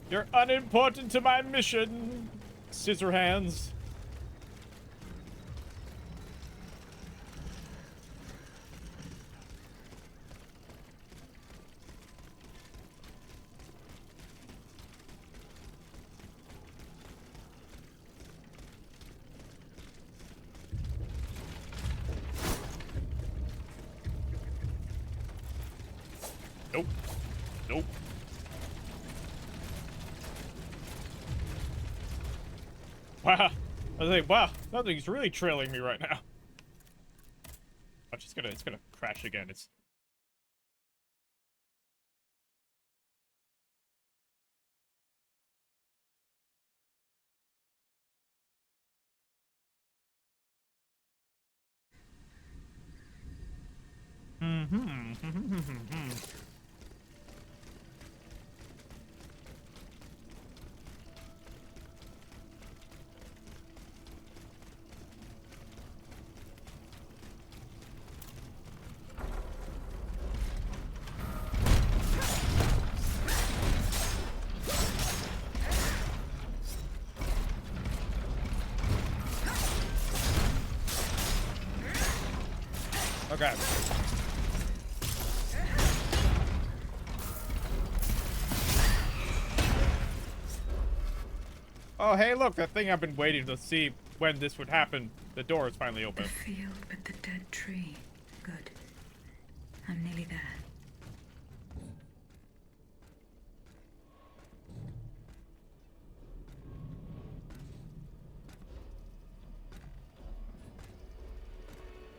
You're unimportant to my mission, Scissor Hands. Nope. Nope. Wow. I was like, wow, nothing's really trailing me right now. It's gonna crash again. It's okay. Oh, hey, look, that thing I've been waiting to see when this would happen. The door is finally open. The field with the dead tree. Good. I'm nearly there.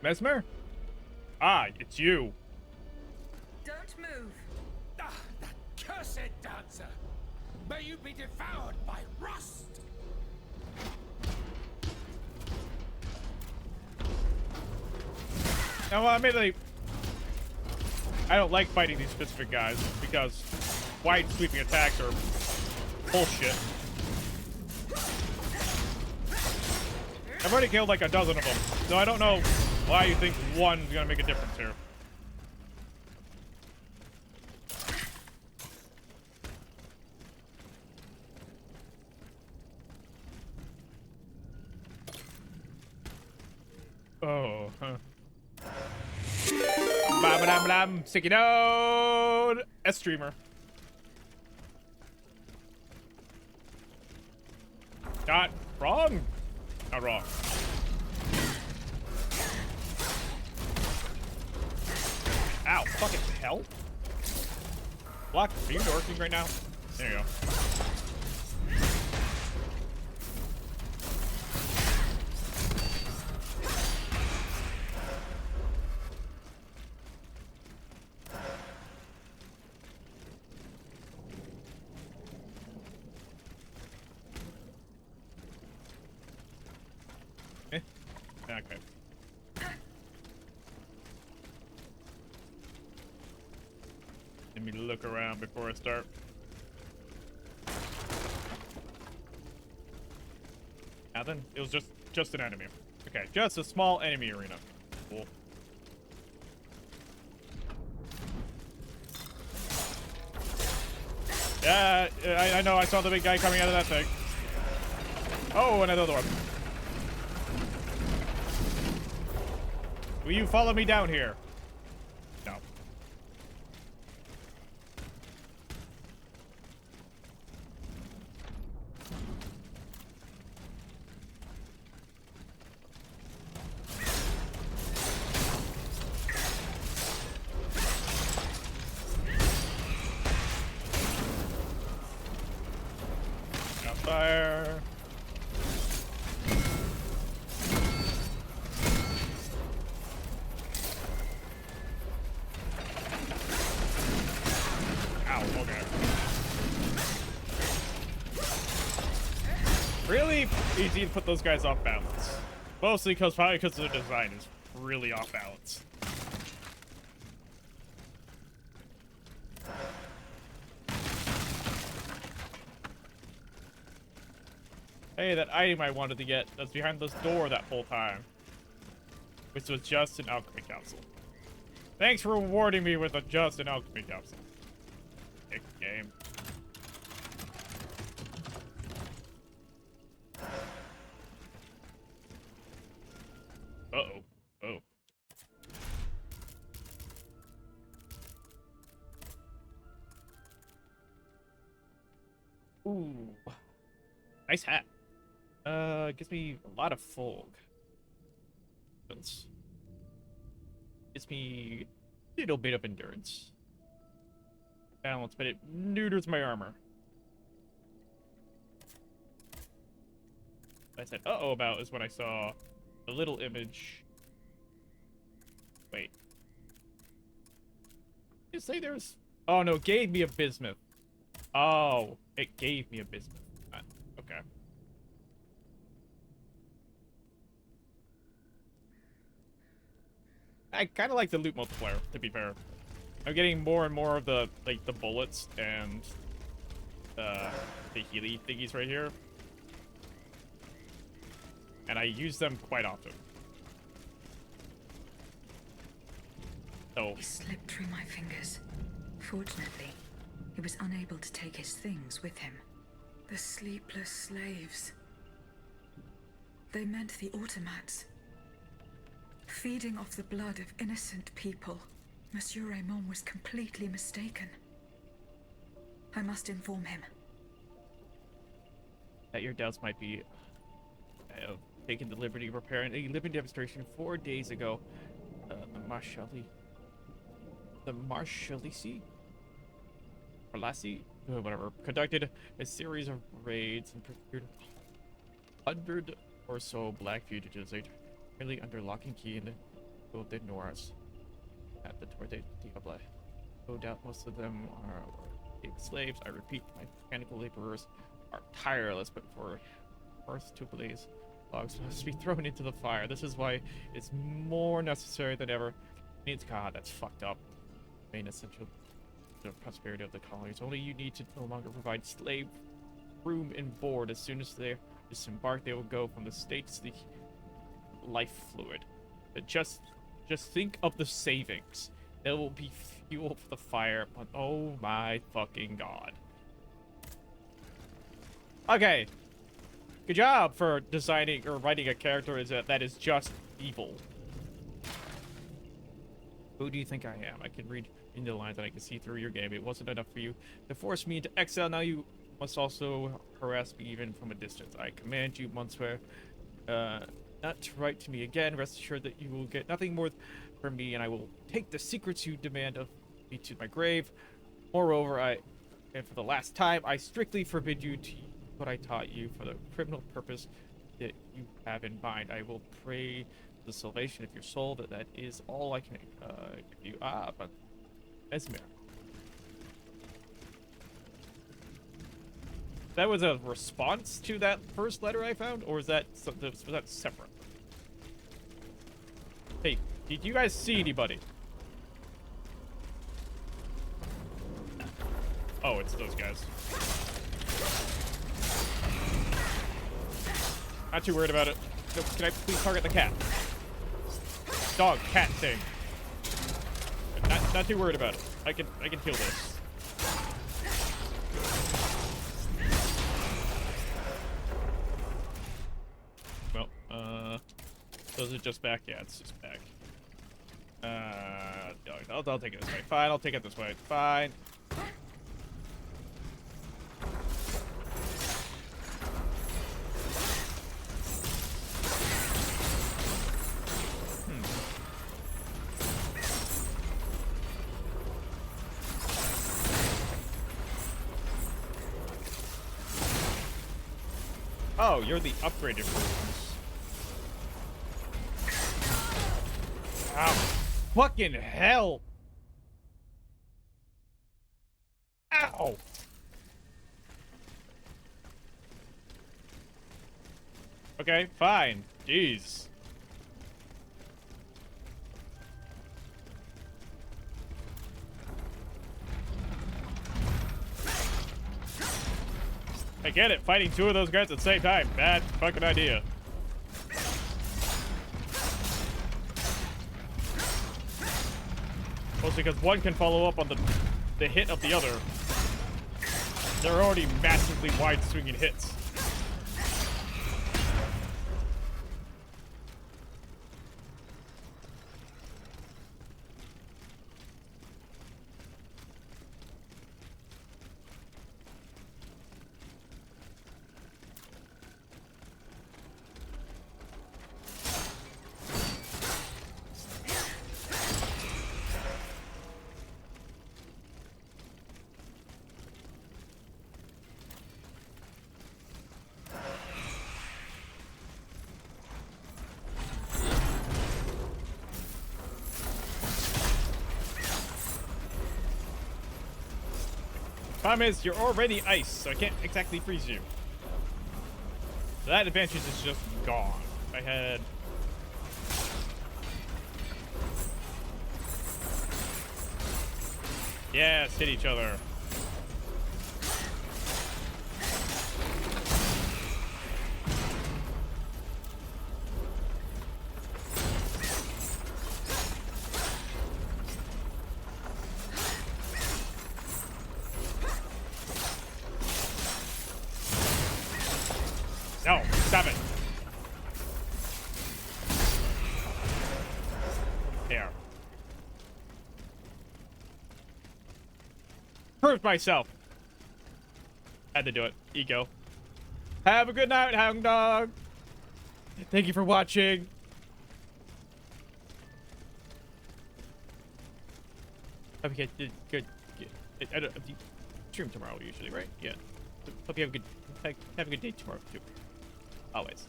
Mesmer? Ah, it's you. Don't move. Ah, that cursed dancer! May you be devoured by rust! Now, admittedly, I don't like fighting these specific guys because wide sweeping attacks are bullshit. I've already killed like a dozen of them, so I don't know why you think one's gonna make a difference here. Oh, huh. Bam, sticky node! S-streamer. Not wrong. Not wrong. Ow, fucking hell. Block, are you working right now? There you go. Okay. Let me look around before I start. Nothing? It was just an enemy. Okay, just a small enemy arena. Cool. Yeah, I know. I saw the big guy coming out of that thing. Oh, another one. Will you follow me down here? No. Got fire. Ow, okay. Really easy to put those guys off balance. Mostly probably because their design is really off balance. Hey, that item I wanted to get that's behind this door that whole time. Which was just an alchemy capsule. Thanks for rewarding me with just an alchemy capsule. Dick game. Uh-oh. Oh. Ooh. Nice hat. Gives me a lot of fog. Gives me a little bit of endurance. Balance, but it neuters my armor. What I said uh-oh about is when I saw a little image. Wait. Did you say there's... Oh, no, it gave me a bismuth. Oh, it gave me a bismuth. Okay. I kind of like the loot multiplier, to be fair. I'm getting more and more of the, like, the bullets and the healy thingies right here. And I use them quite often. So... It slipped through my fingers. Fortunately, he was unable to take his things with him. The sleepless slaves. They meant the automats. Feeding off the blood of innocent people. Monsieur Raymond was completely mistaken. I must inform him. That your doubts might be taking the liberty of preparing a living demonstration 4 days ago. The whatever, conducted a series of raids and procured 100 or so black fugitives. They really under lock and key in the Côte de Noirs at the Tour de Diable. No doubt most of them are big slaves. I repeat, my mechanical laborers are tireless, but for earth to blaze, logs must be thrown into the fire. This is why it's more necessary than ever. God, that's fucked up. Main essential to the prosperity of the colonies. Only you need to no longer provide slave room and board. As soon as they disembark, they will go from the states to the life fluid. But just think of the savings. There will be fuel for the fire, but oh my fucking god. Okay. Good job for designing or writing a character that is just evil. Who do you think I am? I can read into the lines and I can see through your game. It wasn't enough for you to force me into exile. Now you must also harass me even from a distance. I command you, Monsieur, not to write to me again. Rest assured that you will get nothing more from me, and I will take the secrets you demand of me to my grave. Moreover, and for the last time, I strictly forbid you to use what I taught you for the criminal purpose that you have in mind. I will pray for the salvation of your soul. That is all I can give you. But Esmer. That was a response to that first letter I found, or was that separate? Hey, did you guys see anybody? Oh, it's those guys. Not too worried about it. No, can I please target the cat? Dog, cat thing. Not too worried about it. I can kill this. Well, those are just back. Yeah, it's just back. I'll take it this way. Fine, I'll take it this way. Fine. Oh, you're the upgraded versions. Ow. Fucking hell. Ow. Okay, fine. Jeez. I get it. Fighting two of those guys at the same time. Bad fucking idea. Mostly because one can follow up on the hit of the other. They're already massively wide swinging hits. Problem is, you're already ice, so I can't exactly freeze you. So that advantage is just gone. I had... Yes, hit each other. No, stop it. There. Proved myself. Had to do it. Ego. Have a good night, Hound Dog. Thank you for watching. Hope you get good. I don't stream tomorrow usually, right? Yeah. Hope you have a good day tomorrow too. Always.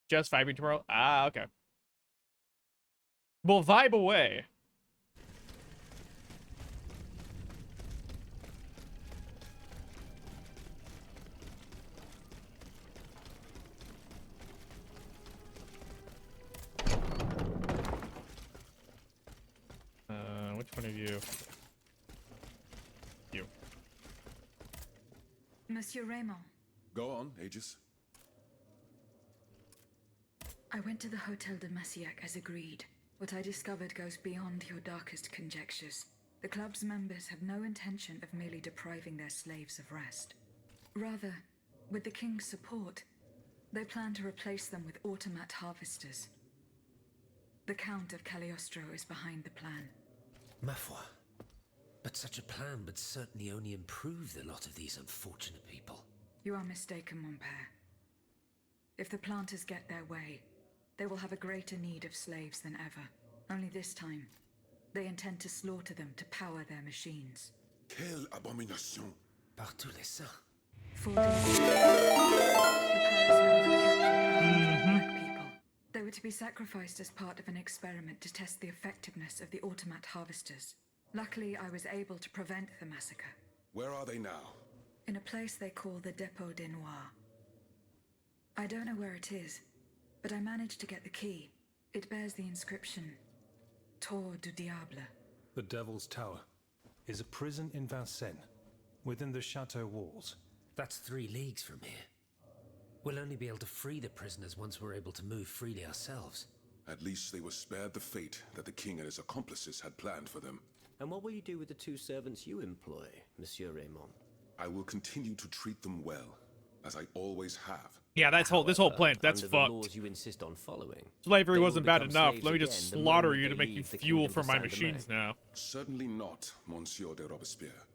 Just vibing tomorrow? Ah, okay. We'll vibe away. Which one of you? You. Monsieur Raymond. Go on, Aegis. I went to the Hotel de Massiac as agreed. What I discovered goes beyond your darkest conjectures. The club's members have no intention of merely depriving their slaves of rest. Rather, with the king's support, they plan to replace them with automat harvesters. The Count of Cagliostro is behind the plan. Ma foi. But such a plan would certainly only improve the lot of these unfortunate people. You are mistaken, mon père. If the planters get their way, they will have a greater need of slaves than ever. Only this time, they intend to slaughter them to power their machines. Quelle abomination! Par tous les saints. The Paris Guard captured 100 black people. They were to be sacrificed as part of an experiment to test the effectiveness of the automat harvesters. Luckily, I was able to prevent the massacre. Where are they now? In a place they call the Dépôt des Noirs. I don't know where it is, but I managed to get the key. It bears the inscription, Tour du Diable. The Devil's Tower is a prison in Vincennes, within the chateau walls. That's 3 leagues from here. We'll only be able to free the prisoners once we're able to move freely ourselves. At least they were spared the fate that the king and his accomplices had planned for them. And what will you do with the 2 servants you employ, Monsieur Raymond? I will continue to treat them well, as I always have. Yeah, this whole plant, that's Under fucked. the laws you insist on following, Slavery they wasn't will bad become enough. slaves Let me just again the slaughter moment you to they make you leave the fuel kingdom for my Saint-Domingue. machines now. Certainly not, Monsieur de Robespierre.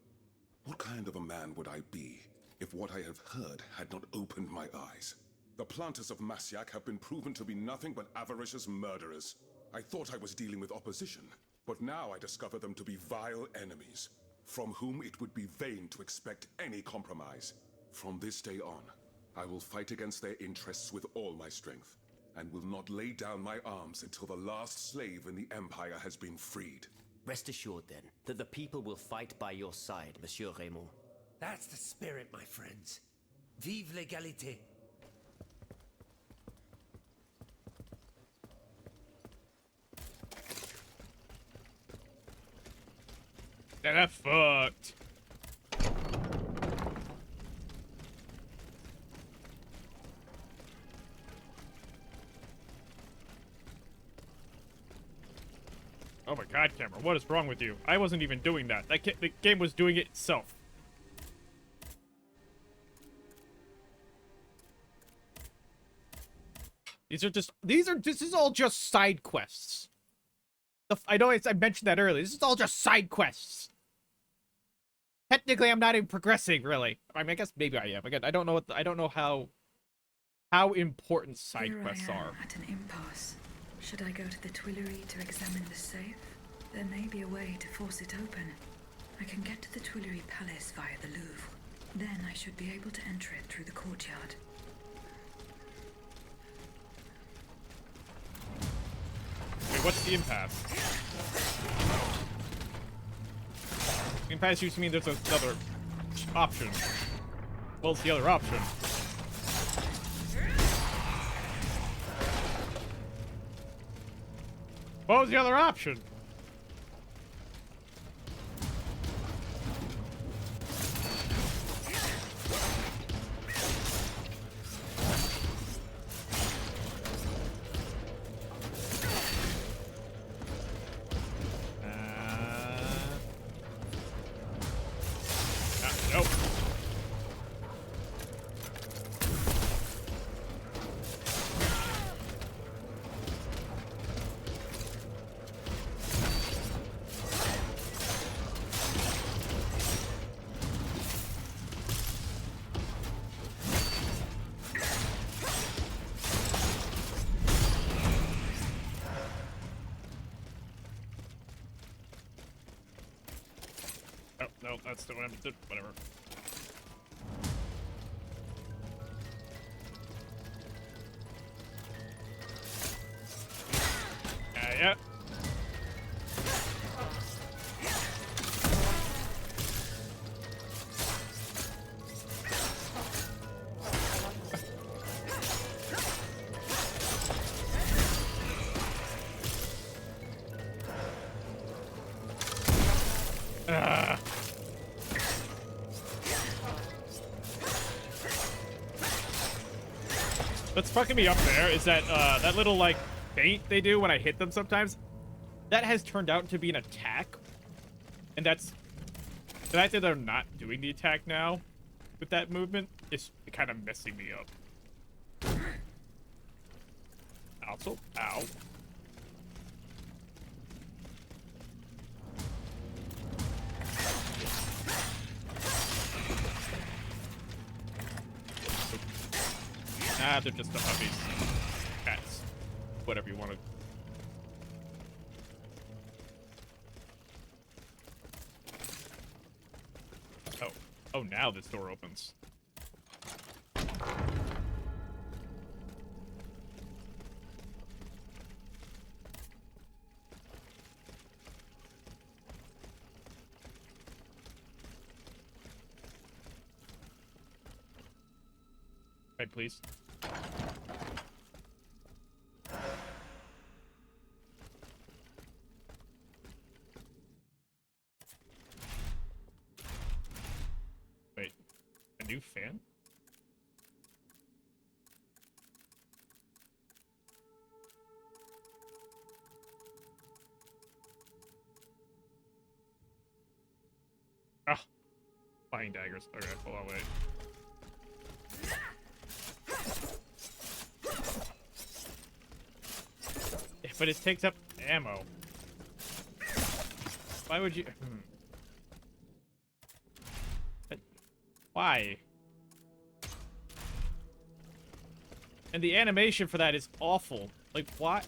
What kind of a man would I be if what I have heard had not opened my eyes? The planters of Massiac have been proven to be nothing but avaricious murderers. I thought I was dealing with opposition, but now I discover them to be vile enemies, from whom it would be vain to expect any compromise. From this day on, I will fight against their interests with all my strength, and will not lay down my arms until the last slave in the Empire has been freed. Rest assured, then, that the people will fight by your side, Monsieur Raymond. That's the spirit, my friends. Vive l'égalité. Yeah, that fucked. Oh my god, camera, what is wrong with you? I wasn't even doing that. The game was doing it itself. This is all just side quests. I know I mentioned that earlier. This is all just side quests. Technically, I'm not even progressing, really. I mean, I guess maybe I am. Again, I don't know how important side quests Here I am are. at an impasse. Should I go to the Tuileries to examine the safe? There may be a way to force it open. I can get to the Tuileries Palace via the Louvre. Then I should be able to enter it through the courtyard. Wait, what's the impasse? Impasse used to mean there's another option. What's the other option? What was the other option? Nope. Oh, no, that's the one I did. Whatever. Yeah. What's fucking me up there is that that little like feint they do when I hit them sometimes, that has turned out to be an attack, and that's the fact that they're not doing the attack now with that movement is kind of messing me up. Also, ow. Ah, they're just the puppies. Cats. Whatever you want to. Oh. Oh, now this door opens. Right, please. Wait, a new fan? Ah, flying daggers. Okay, hold on, wait. Yeah, but it takes up ammo. Why would you? But why? And the animation for that is awful. Like, why?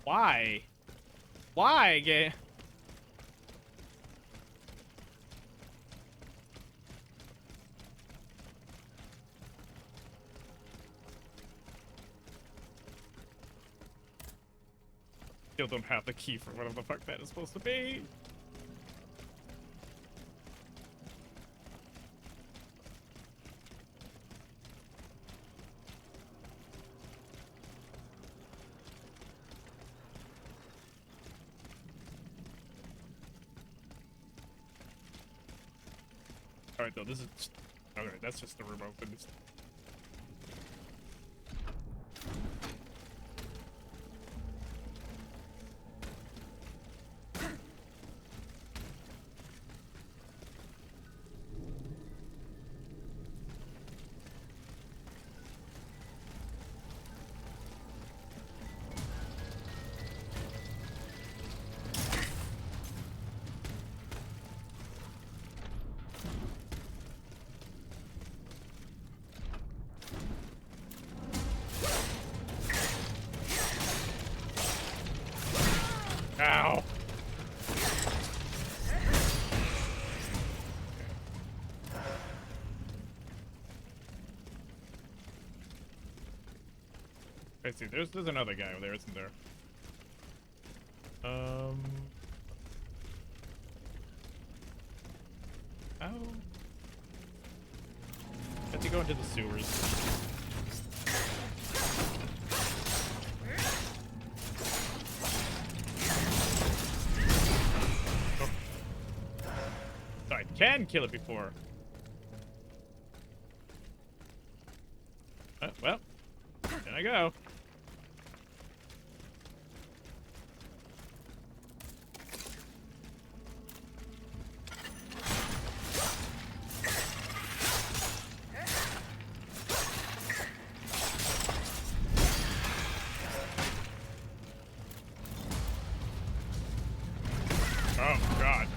Why? Why, game? Still don't have the key for whatever the fuck that is supposed to be. Alright, though, this is... Okay, that's just the room open. Ow. I see. There's another guy over there, isn't there? How? I have to go into the sewers. I can kill it before. Well, there I go. Oh, God.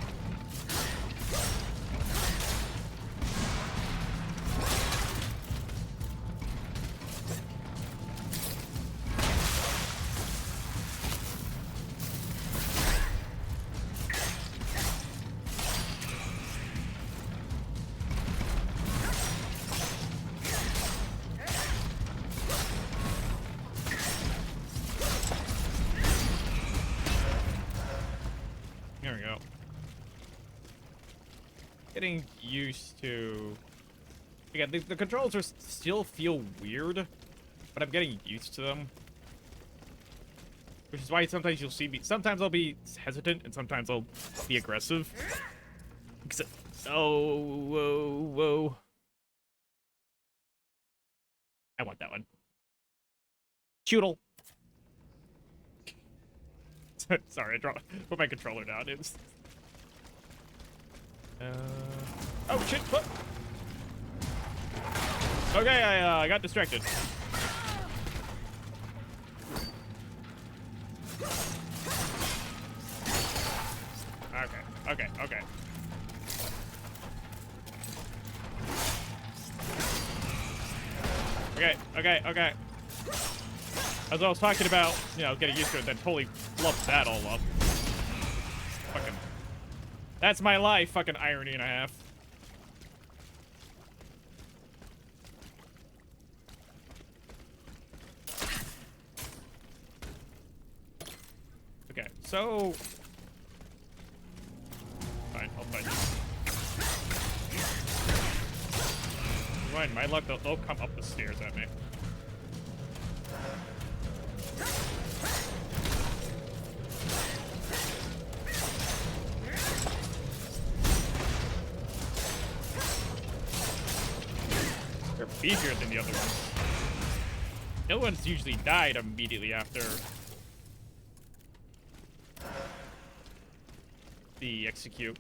There we go. Getting used to... Again, the controls are still feel weird, but I'm getting used to them. Which is why sometimes you'll see me... Sometimes I'll be hesitant, and sometimes I'll be aggressive. Because... Oh, whoa, whoa. I want that one. Choodle. Sorry, put my controller down. It was... Oh, shit! What? Okay, I got distracted. Okay. Okay. As I was talking about, you know, getting used to it, then totally flubbed that all up. Fucking... That's my life, fucking irony and a half. Okay, so... Fine, I'll fight this. Fine, my luck, they'll come up the stairs at me. They're beefier than the other ones. No one's usually died immediately after the execute.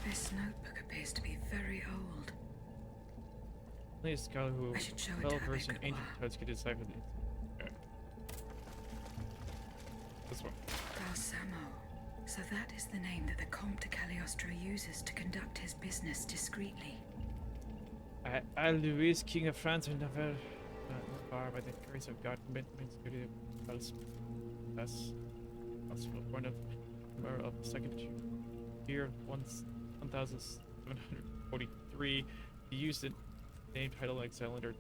This notebook appears to be very old. Only a scholar who I should show it to well-versed in Abekwa. ancient codes could decipher these. Okay. This one. Balsamo. So that is the name that the Comte de Cagliostro uses to conduct his business discreetly. I, Louis, King of France, will never far by the grace of God commitment to the thus born of the second year of 1743. He used the name title Alexander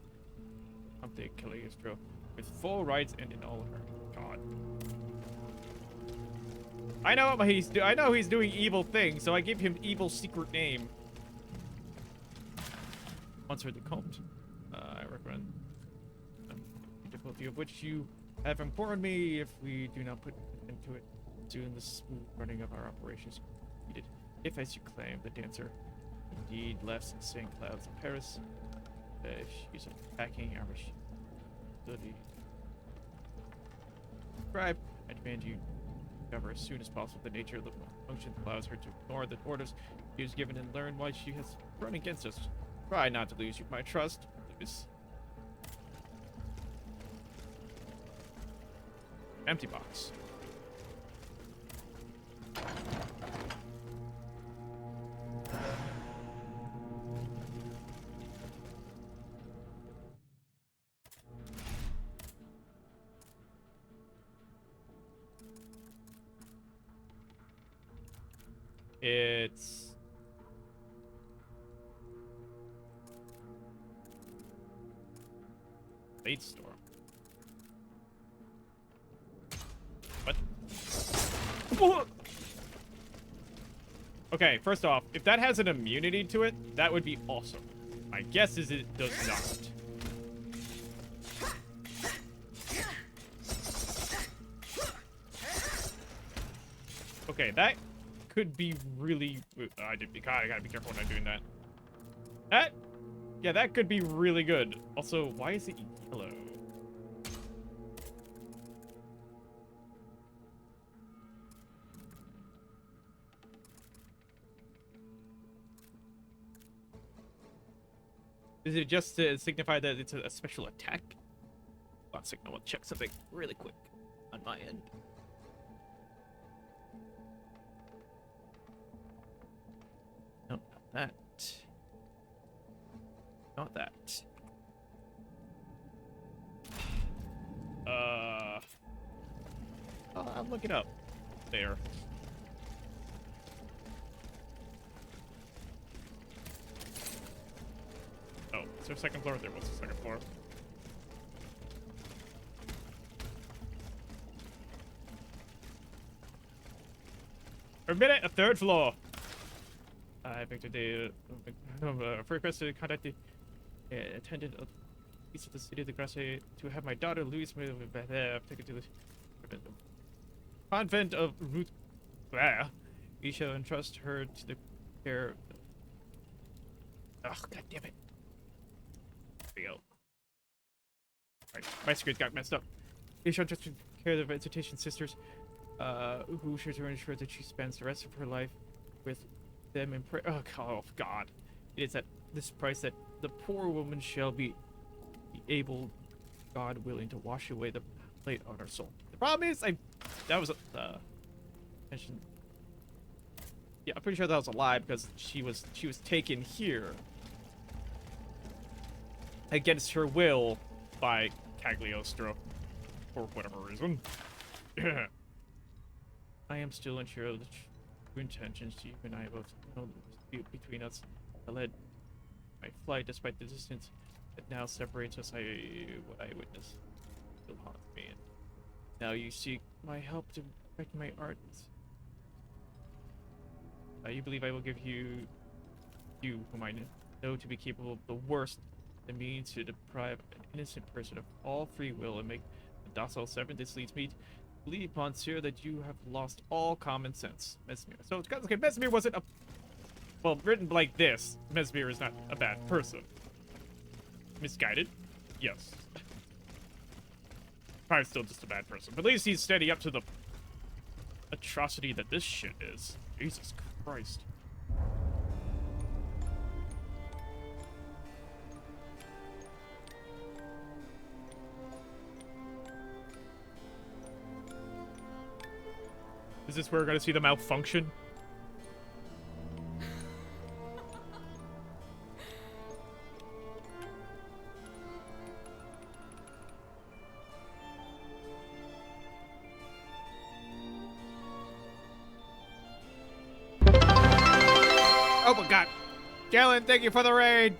Comte de Cagliostro with full rights and in all her God. I know what he's I know he's doing evil things, so I give him evil secret name. Once heard the Comte, I recommend the difficulty of which you have informed me. If we do not put into it soon, the smooth running of our operations needed. If, as you claim, the dancer indeed left St. Cloud's in Paris, if she's attacking our machine, subscribe. I demand you discover as soon as possible the nature of the function that allows her to ignore the orders she was given and learn why she has run against us. Try not to lose my trust. Lose. Empty box. It's late storm. What? Okay, first off, if that has an immunity to it, that would be awesome. My guess is it does not. Okay, that could be really... I gotta be careful when I'm doing that. Yeah, that could be really good. Also, why is it yellow? Is it just to signify that it's a special attack? One second, I'll check something really quick on my end. No, not that. Not that. I'll look it up. There. Oh, is there a second floor? There was a second floor. Permit a third floor. Victor Day, requested to contact the attendant of east of the city of the Grasse to have my daughter Louise taken to the convent of Ruth. We shall entrust her to the care. Oh, god damn it. There we go. Alright, my screen got messed up. We shall entrust her to the care of the visitation sisters, who should ensure that she spends the rest of her life with them in prayer. Oh god. It is at this price that the poor woman shall be able, God willing, to wash away the plate on her soul. The problem is, that was mentioned. Yeah, I'm pretty sure that was a lie because she was taken here against her will by Cagliostro for whatever reason. I am still unsure of the true intentions. You and I both know the dispute between us that led my flight despite the distance It now separates us. What I witnessed still haunts me. And now you seek my help to perfect my art. You believe I will give you, whom I know to be capable of the worst, the means to deprive an innocent person of all free will and make a docile servant. This leads me to believe, Monsieur, that you have lost all common sense. Mesmer. So, okay, Mesmer wasn't a... Well, written like this, Mesmer is not a bad person. Misguided? Yes. Probably still just a bad person. But at least he's steady up to the atrocity that this shit is. Jesus Christ. Is this where we're gonna see the malfunction? Oh my god. Galen, thank you for the raid.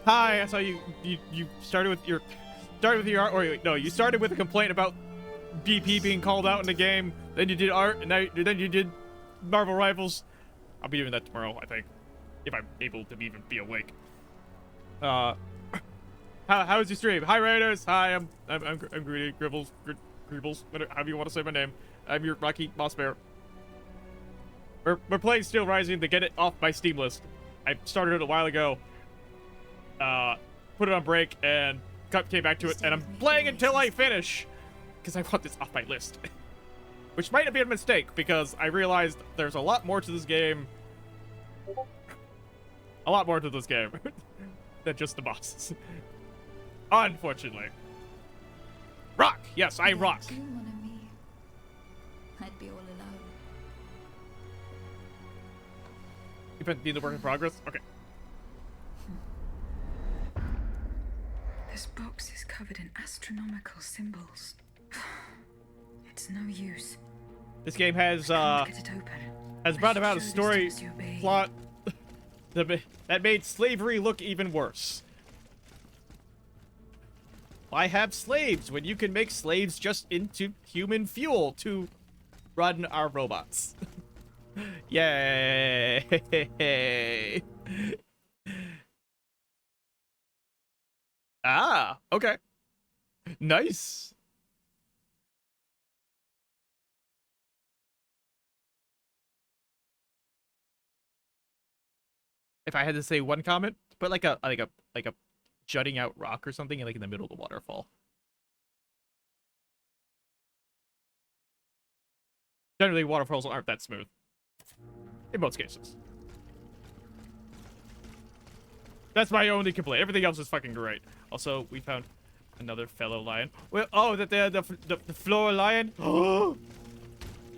Hi, I saw you started with your art, or wait, no, you started with a complaint about BP being called out in the game, then you did art, and then you did Marvel Rivals. I'll be doing that tomorrow, I think, if I'm able to even be awake. How's your stream? Hi Raiders. Hi, I'm Greedy Gribbles, however you want to say my name. I'm your Rocky Boss Bear. We're playing Steelrising to get it off my Steam list. I started it a while ago. Put it on break and came back to it, and I'm playing until I finish because I want this off my list. Which might have been a mistake because I realized there's a lot more to this game. A lot more to this game than just the bosses. Unfortunately. Rock! Yes, I rock. I'd be all alone. You meant be the work in progress? Okay. This box is covered in astronomical symbols. It's no use. This game has brought about a story plot that made slavery look even worse. Why have slaves when you can make slaves just into human fuel to run our robots? Yay! Ah, okay. Nice. If I had to say one comment, put like a jutting out rock or something, like in the middle of the waterfall. Generally, waterfalls aren't that smooth. In most cases. That's my only complaint. Everything else is fucking great. Also, we found another fellow lion. Well, oh, the floor lion. Oh,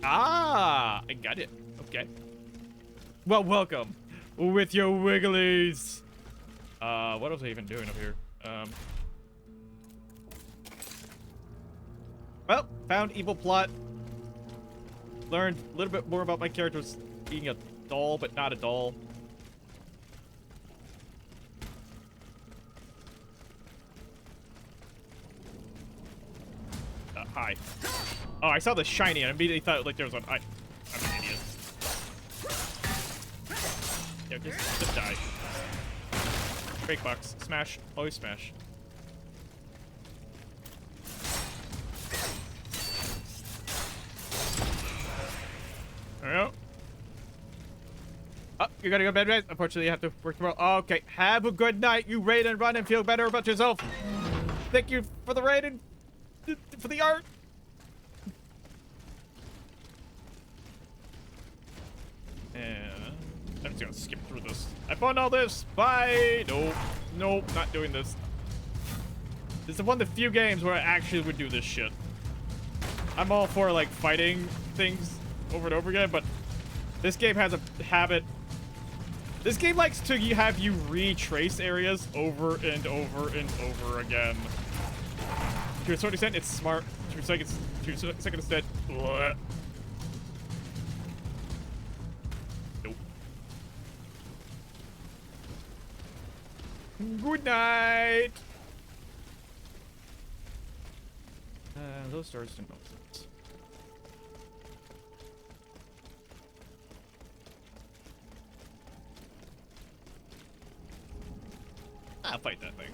ah, I got it. Okay. Well, welcome with your wigglies. What was I even doing up here? Well, found evil plot. Learned a little bit more about my characters being a doll, but not a doll. Hi. Oh, I saw the shiny and I immediately thought like there was an... I'm an idiot. Yeah, just die. Break box. Smash. Always smash. There we go. Oh, you gotta go to bed, guys. Unfortunately, you have to work tomorrow. Okay, have a good night. You raid and run and feel better about yourself. Thank you for the raid and for the art. And I'm just gonna skip through this. I found all this. Bye. Nope. Nope. Not doing this. This is one of the few games where I actually would do this shit. I'm all for like fighting things over and over again, but this game has a habit. This game likes to have you retrace areas over and over and over again. To a certain extent, it's smart. To a second extent, bleh. Nope. Good night. Those doors don't make sense. I'll fight that thing.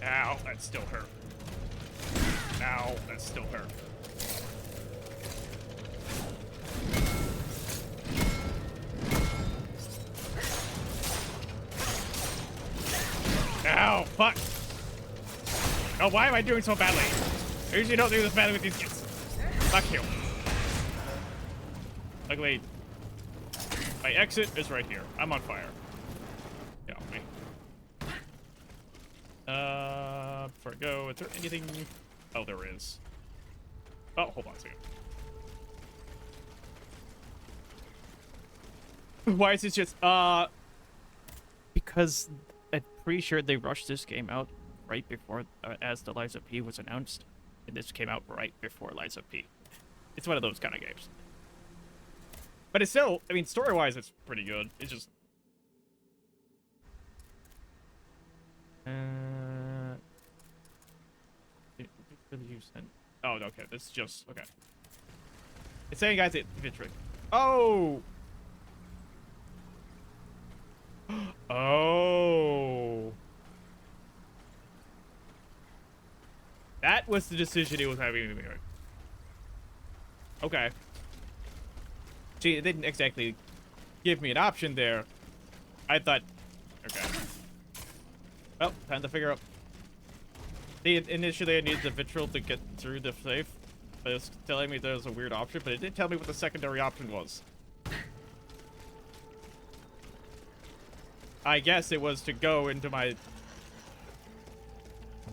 Ow, that still hurt. Ow, that still hurt. Ow, fuck. Oh, why am I doing so badly? I usually don't do this badly with these kids. Fuck you. Luckily, my exit is right here. I'm on fire. Yeah, me. Before I go, is there anything? Oh, there is. Oh, hold on a second. Why is it just, because I'm pretty sure they rushed this game out right before, as the Lies of P was announced. And this came out right before Lies of P. It's one of those kind of games. But it's still, I mean, story-wise, it's pretty good. It's just... Oh, okay, this is just... Okay. It's saying, guys, it's trick. Oh! Oh! That was the decision it was having to make. Okay. See, it didn't exactly give me an option there. I thought... Okay. Well, time to figure out... See, initially I needed the vitriol to get through the safe. But it was telling me there was a weird option, but it didn't tell me what the secondary option was. I guess it was to go into my...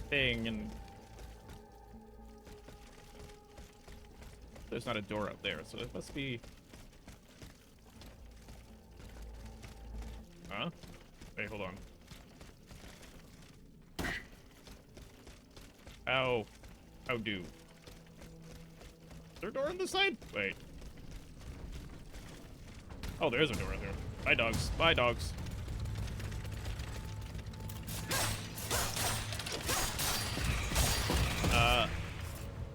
thing and... There's not a door up there, so it must be... Huh? Wait, hold on. Ow. How do? Is there a door on this side? Wait. Oh, there is a door right there. Bye, dogs. Bye, dogs.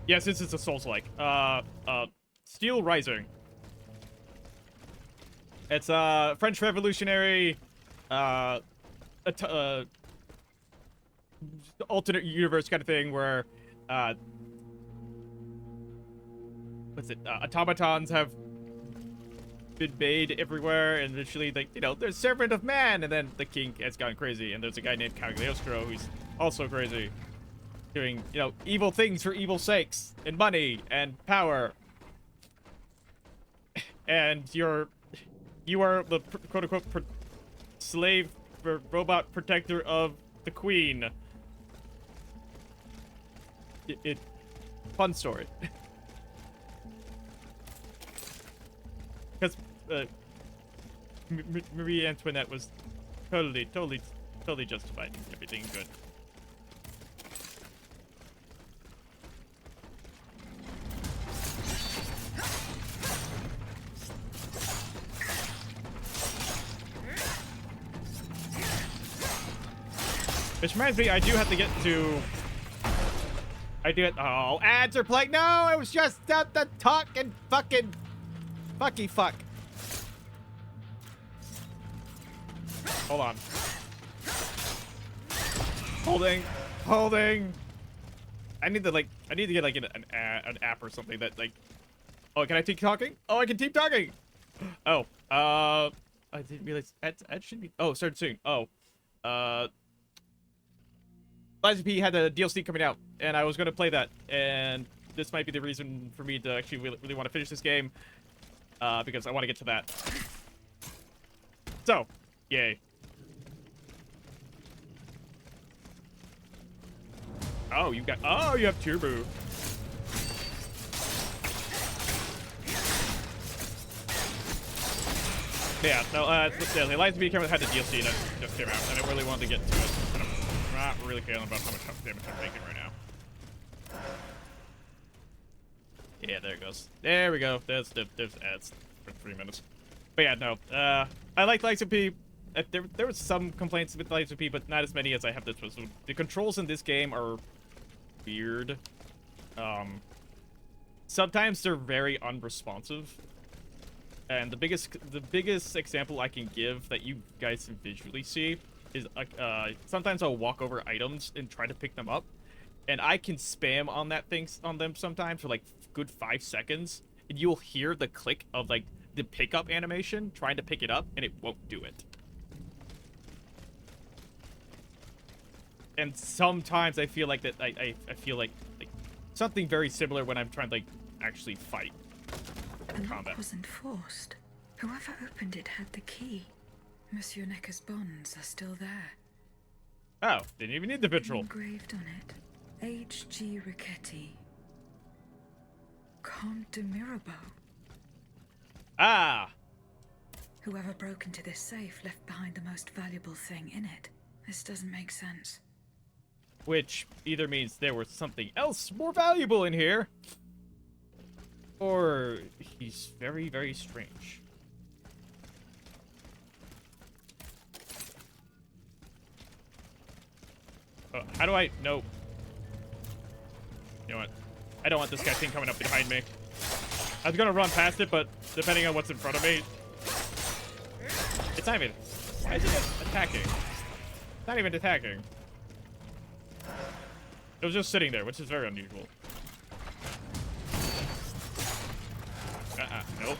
Yeah, since it's a Souls-like. Steelrising. It's a French Revolutionary, alternate universe kind of thing where, what's it? Automatons have been made everywhere, and literally, like, you know, there's servant of man, and then the king has gone crazy, and there's a guy named Cagliostro who's also crazy, doing, you know, evil things for evil sakes, and money, and power. And you are the quote-unquote slave or robot protector of the queen. Fun story. Because Marie Antoinette was totally justified in everything good. Which reminds me, I do have to get to... Oh, ads are playing. No, I was just at the talk and fucking... Fucky fuck. Hold on. Holding. I need to get like an app or something that like... Oh, can I keep talking? Oh, I can keep talking! Oh, I didn't realize ads should be... Oh, started soon. Oh, Lies of P had a DLC coming out, and I was going to play that, and this might be the reason for me to actually really want to finish this game, because I want to get to that. So, yay. Oh, you have Turbo. Yeah, no, the Lies of P had the DLC that just came out, and I really wanted to get to it. I'm not really caring about how much damage I'm taking right now. Yeah, there it goes. There we go. There's ads for 3 minutes. But yeah, no. I like Lights of P. There was some complaints with Lights of P, but not as many as I have this one. So the controls in this game are weird. Sometimes they're very unresponsive. And the biggest example I can give that you guys can visually see is sometimes I'll walk over items and try to pick them up, and I can spam on them sometimes for like good 5 seconds, and you'll hear the click of like the pickup animation trying to pick it up, and it won't do it. And sometimes I feel like that I feel like something very similar when I'm trying to like actually fight The combat. lock wasn't forced. Whoever opened it had the key. Monsieur Necker's bonds are still there. Oh, didn't even need the patrol. Engraved on it, H.G. Riquetti, Comte de Mirabeau. Ah! Whoever broke into this safe left behind the most valuable thing in it. This doesn't make sense. Which either means there was something else more valuable in here, or he's very, very strange. Oh, how do I... No. You know what? I don't want this guy thing coming up behind me. I was gonna run past it, but depending on what's in front of me... It's not even... Why is it attacking? It's not even attacking. It was just sitting there, which is very unusual. Nope.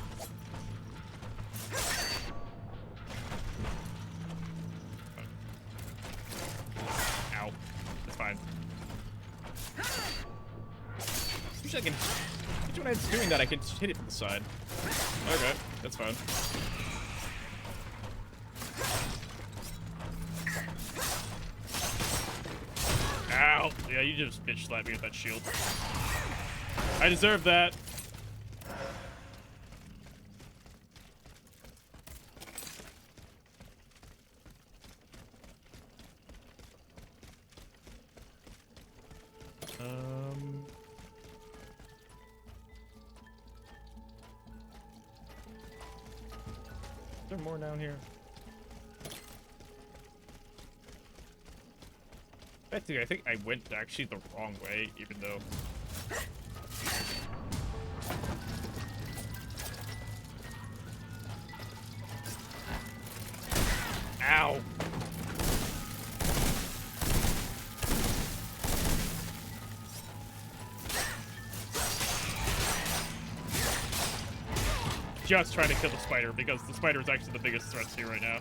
Ow. That's fine. Usually I can... Usually when it's doing that, I can just hit it from the side. Okay, that's fine. Ow! Yeah, you just bitch slapped me with that shield. I deserve that. Is there more down here? I think I went actually the wrong way, even though... Ow! Just trying to kill the spider, because the spider is actually the biggest threat here right now.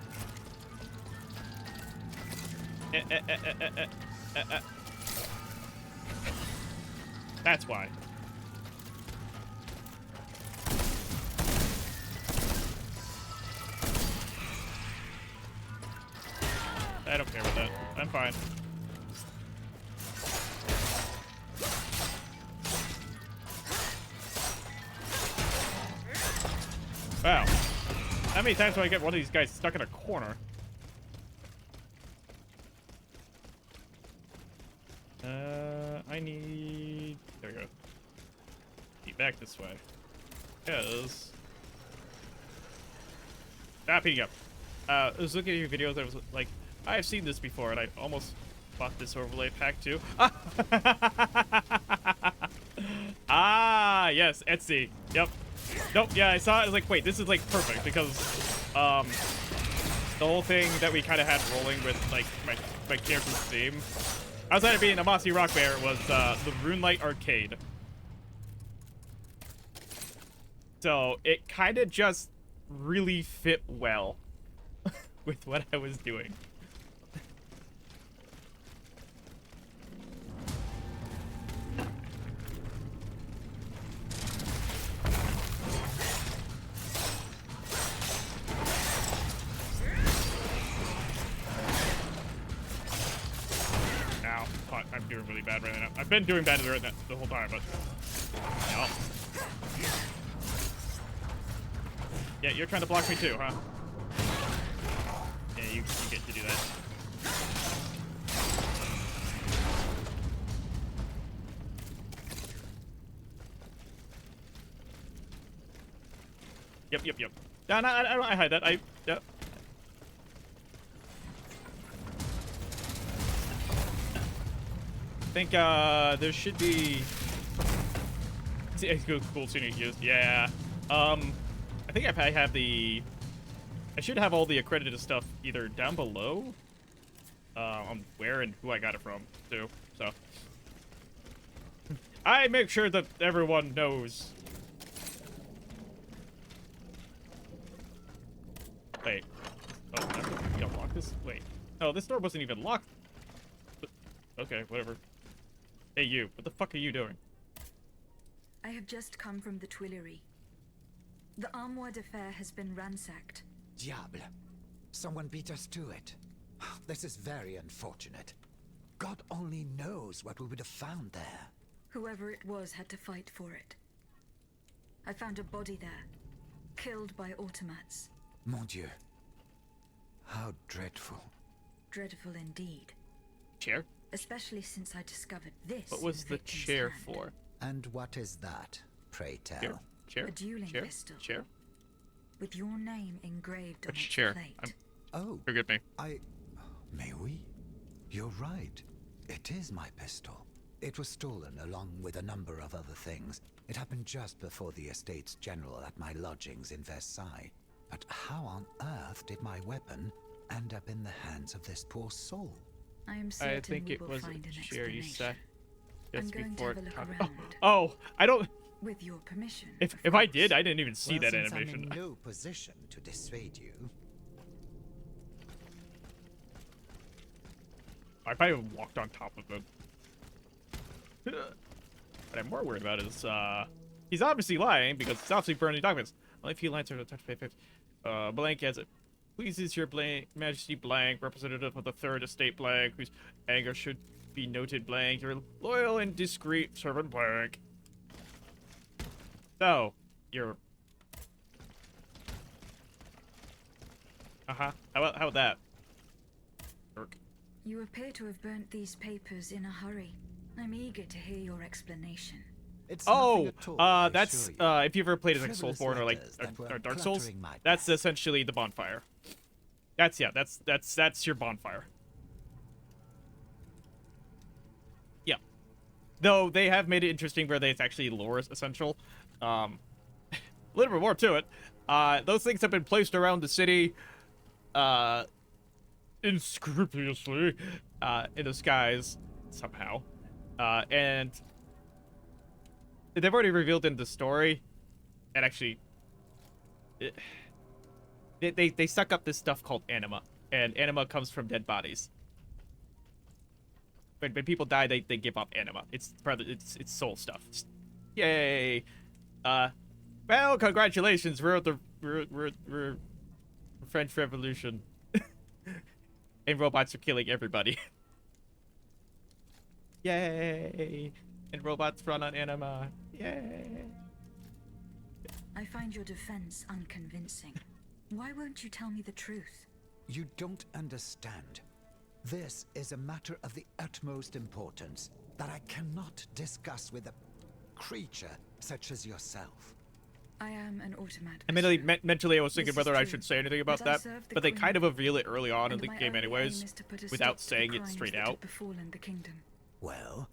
That's why. I don't care about that. I'm fine. Wow. How many times do I get one of these guys stuck in a corner? I need... There we go. Eat back this way. Because... Stop eating up. I was looking at your videos, I was like, I've seen this before, and I almost bought this overlay pack too. Ah, yes, Etsy. Yep. Nope, yeah, I saw it. I was like, wait, this is like perfect because the whole thing that we kind of had rolling with like my character's theme, outside of being a Mossy Rock Bear, was the RuneLite arcade. So it kind of just really fit well with what I was doing. I'm doing really bad right now. I've been doing bad right now the whole time, but no. Yeah, you're trying to block me too, huh? Yeah, you get to do that. Yep. No, I hide that. Yep. I think there should be. Cool tuning used. Yeah. I think I have the. I should have all the accredited stuff either down below. On where and who I got it from too. So I make sure that everyone knows. Wait. Oh, you don't lock this? Wait. Oh, this door wasn't even locked. But, okay, whatever. Hey, you. What the fuck are you doing? I have just come from the Tuileries. The Armoire de Fer has been ransacked. Diable. Someone beat us to it. This is very unfortunate. God only knows what we would have found there. Whoever it was had to fight for it. I found a body there, killed by automats. Mon Dieu. How dreadful. Dreadful indeed. Chair? Especially since I discovered this. What was the chair for? And what is that, pray tell? Chair? A dueling Chair? pistol. Chair? With your name engraved on its chair? plate. Oh. Forgive me. Mais oui. You're right. It is my pistol. It was stolen along with a number of other things. It happened just before the Estates General at my lodgings in Versailles. But how on earth did my weapon end up in the hands of this poor soul? I am certain I think we it will was find a an chair you explanation. said I'm just going to before have a look talk- around. Oh, I don't. With your permission. If I did, I didn't even see Well, that since animation. I'm in no position to dissuade you. I probably walked on top of him. What I'm more worried about is, he's obviously lying because it's obviously burning documents. Only a few lines are touched by fifth. Blank as it pleases your Majesty Blank, representative of the Third Estate Blank, whose anger should be noted Blank, your loyal and discreet servant Blank. So, you're... How about that? Work. You appear to have burnt these papers in a hurry. I'm eager to hear your explanation. That's if you've ever played as like Soulsborne or like or Dark Souls, that's essentially the bonfire. That's your bonfire. Yeah. Though they have made it interesting where it's actually lore essential. A little bit more to it. Those things have been placed around the city unscrupulously in the skies somehow. And they've already revealed in the story, and actually, they suck up this stuff called anima, and anima comes from dead bodies. When people die, they give up anima. It's soul stuff. Yay! Well, congratulations, we're French Revolution, and robots are killing everybody. Yay! And robots run on anima. Yay! I find your defense unconvincing. Why won't you tell me the truth? You don't understand. This is a matter of the utmost importance that I cannot discuss with a creature such as yourself. I am an automat. And mentally, I was thinking whether I should say anything about that, but they kind of reveal it early on in the game anyways, without saying it straight out. Befallen the kingdom. Well,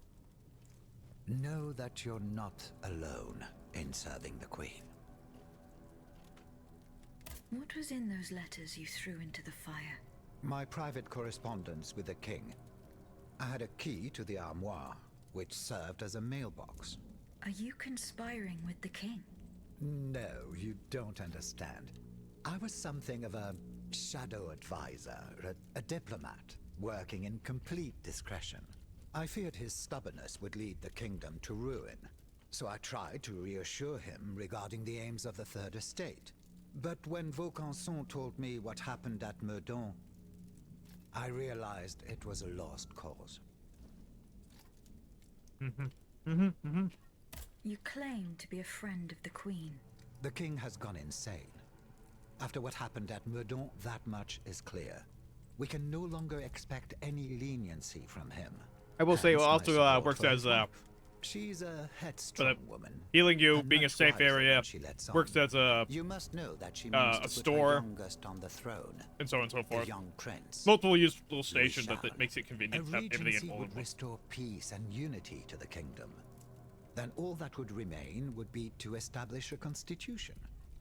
know that you're not alone in serving the Queen. What was in those letters you threw into the fire? My private correspondence with the King. I had a key to the armoire, which served as a mailbox. Are you conspiring with the King? No, you don't understand. I was something of a shadow advisor, a diplomat, working in complete discretion. I feared his stubbornness would lead the kingdom to ruin, so I tried to reassure him regarding the aims of the Third Estate. But when Vaucanson told me what happened at Meudon, I realized it was a lost cause. You claim to be a friend of the Queen. The King has gone insane. After what happened at Meudon, that much is clear. We can no longer expect any leniency from him. I will say it also works as She's a headstrong woman. Healing you, and being a much safe wiser area, than she lets works on. as a You must know that she means to put store, her youngest on the throne, and so on and so forth. the young prince. Multiple useful stations that makes it convenient A to have everything regency in all would of them. restore peace and unity to the kingdom. Then all that would remain would be to establish a constitution.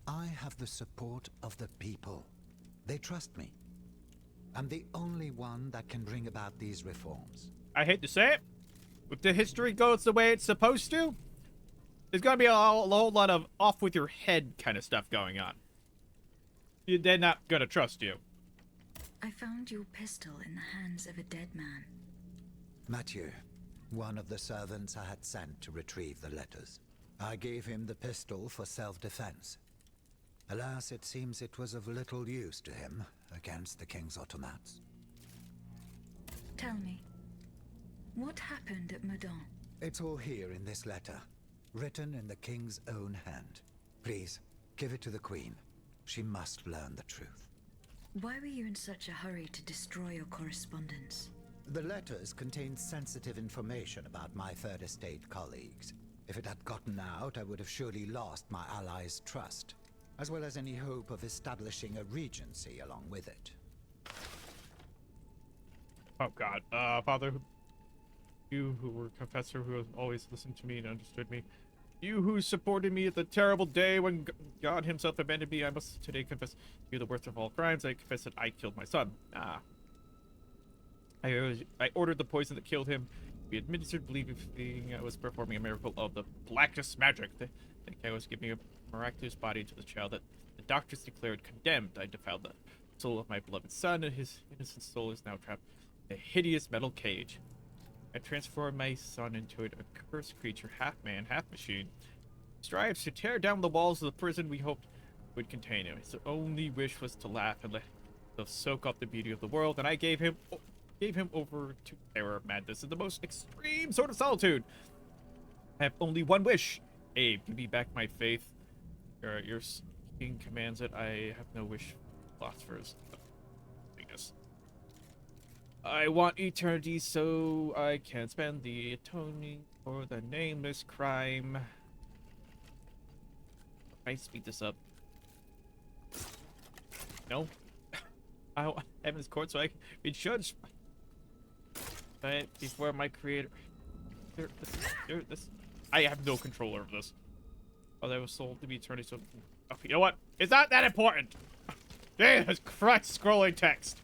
I have the support of the people. They trust me. I'm the only one that can bring about these reforms. I hate to say it, if the history goes the way it's supposed to, there's gonna be a whole lot of off with your head kind of stuff going on. They're not gonna trust you. I found your pistol in the hands of a dead man. Mathieu, one of the servants I had sent to retrieve the letters. I gave him the pistol for self-defense. Alas, it seems it was of little use to him against the king's automats. Tell me, what happened at Meudon? It's all here in this letter, written in the king's own hand. Please, give it to the queen. She must learn the truth. Why were you in such a hurry to destroy your correspondence? The letters contained sensitive information about my Third Estate colleagues. If it had gotten out, I would have surely lost my allies' trust, as well as any hope of establishing a regency along with it. Oh God, Father, you who were confessor who has always listened to me and understood me, you who supported me at the terrible day when God himself abandoned me, I must today confess to you the worst of all crimes. I confess that I killed my son. I ordered the poison that killed him. We administered, believing I was performing a miracle of the blackest magic. They think I was giving a miraculous body to the child that the doctors declared condemned. I defiled the soul of my beloved son, and his innocent soul is now trapped in a hideous metal cage. I transformed my son into a cursed creature, half man, half machine. Strives to tear down the walls of the prison we hoped would contain him. His only wish was to laugh and let himself soak up the beauty of the world, and I gave him over to terror, madness, and the most extreme sort of solitude. I have only one wish. Abe, give me back my faith. Your king commands it. I have no wish for philosophers. I want eternity so I can spend the atoning for the nameless crime. I speed this up. No. I want heaven's court so I can be judged before my creator. I have no control over this. Oh, that was sold to be eternity so. Oh, you know what? It's not that important. Jesus Christ, scrolling text.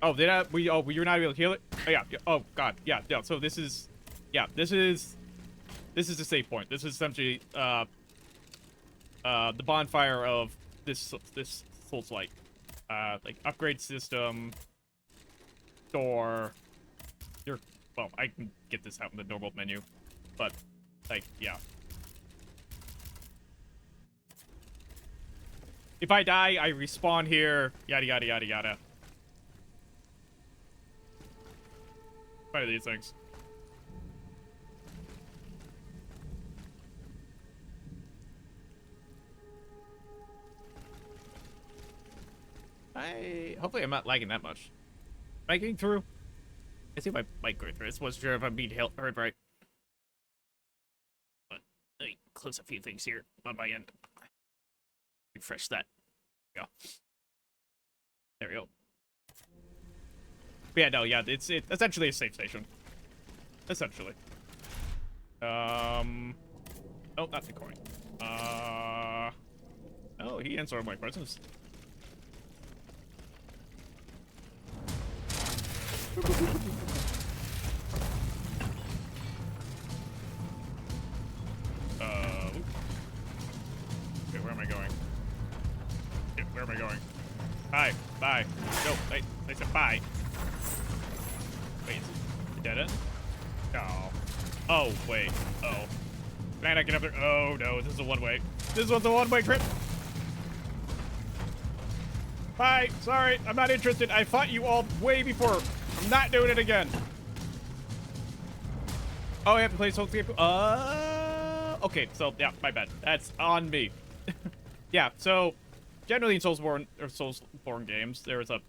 Oh, did I? You're not able to heal it? Oh, yeah. Oh, God. Yeah. So this is, this is the save point. This is essentially, the bonfire of this Souls Light. Like, upgrade system, store, well, I can get this out in the normal menu, but, like, yeah. If I die, I respawn here, yada, yada, yada, yada. What are these things? Hopefully I'm not lagging that much. Am I getting through? I see if I might go through. I wasn't sure if I'm being heard right. But let me close a few things here on my end. Refresh that. There we go. There we go. But yeah, no, yeah, it's essentially a safe station. Essentially. Oh, not the coin. Oh, he answered my questions. Okay, where am I going? Okay, where am I going? Bye. Bye. No, I said bye. Wait, is that it? Oh. Oh, wait. Oh. Man, I can have there. Oh, no, this is a one-way. This one's a one-way trip. Bye. Sorry, I'm not interested. I fought you all way before. I'm not doing it again. Oh, I have to play Soul Escape. Okay, so, yeah, my bad. That's on me. Yeah, so, generally in Soulsborne games, there's a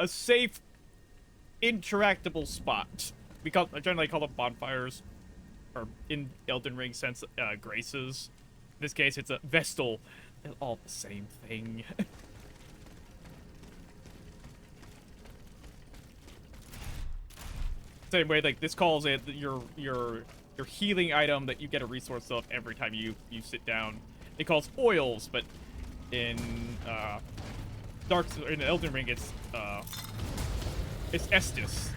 safe, interactable spot. I generally call them bonfires, or in Elden Ring sense, graces. In this case, it's a Vestal. They're all the same thing. Same way, like this calls it your healing item that you get a resource of every time you sit down. It calls oils, but in in Elden Ring it's Estus.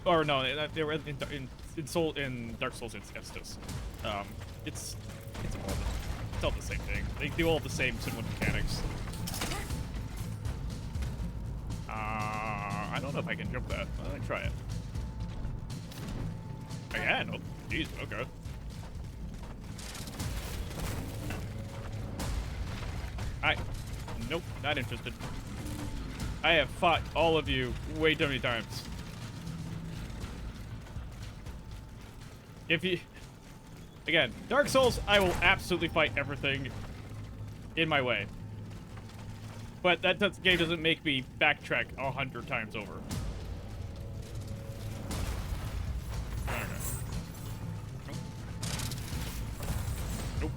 Or no, in Dark Souls it's Estus. It's all the same thing. They do all the same similar mechanics. I don't know if I can jump that. Let me try it. I can. Oh, jeez. Okay. Nope, not interested. I have fought all of you way too many times. Again, Dark Souls, I will absolutely fight everything in my way. But that game doesn't make me backtrack 100 times over. Nope.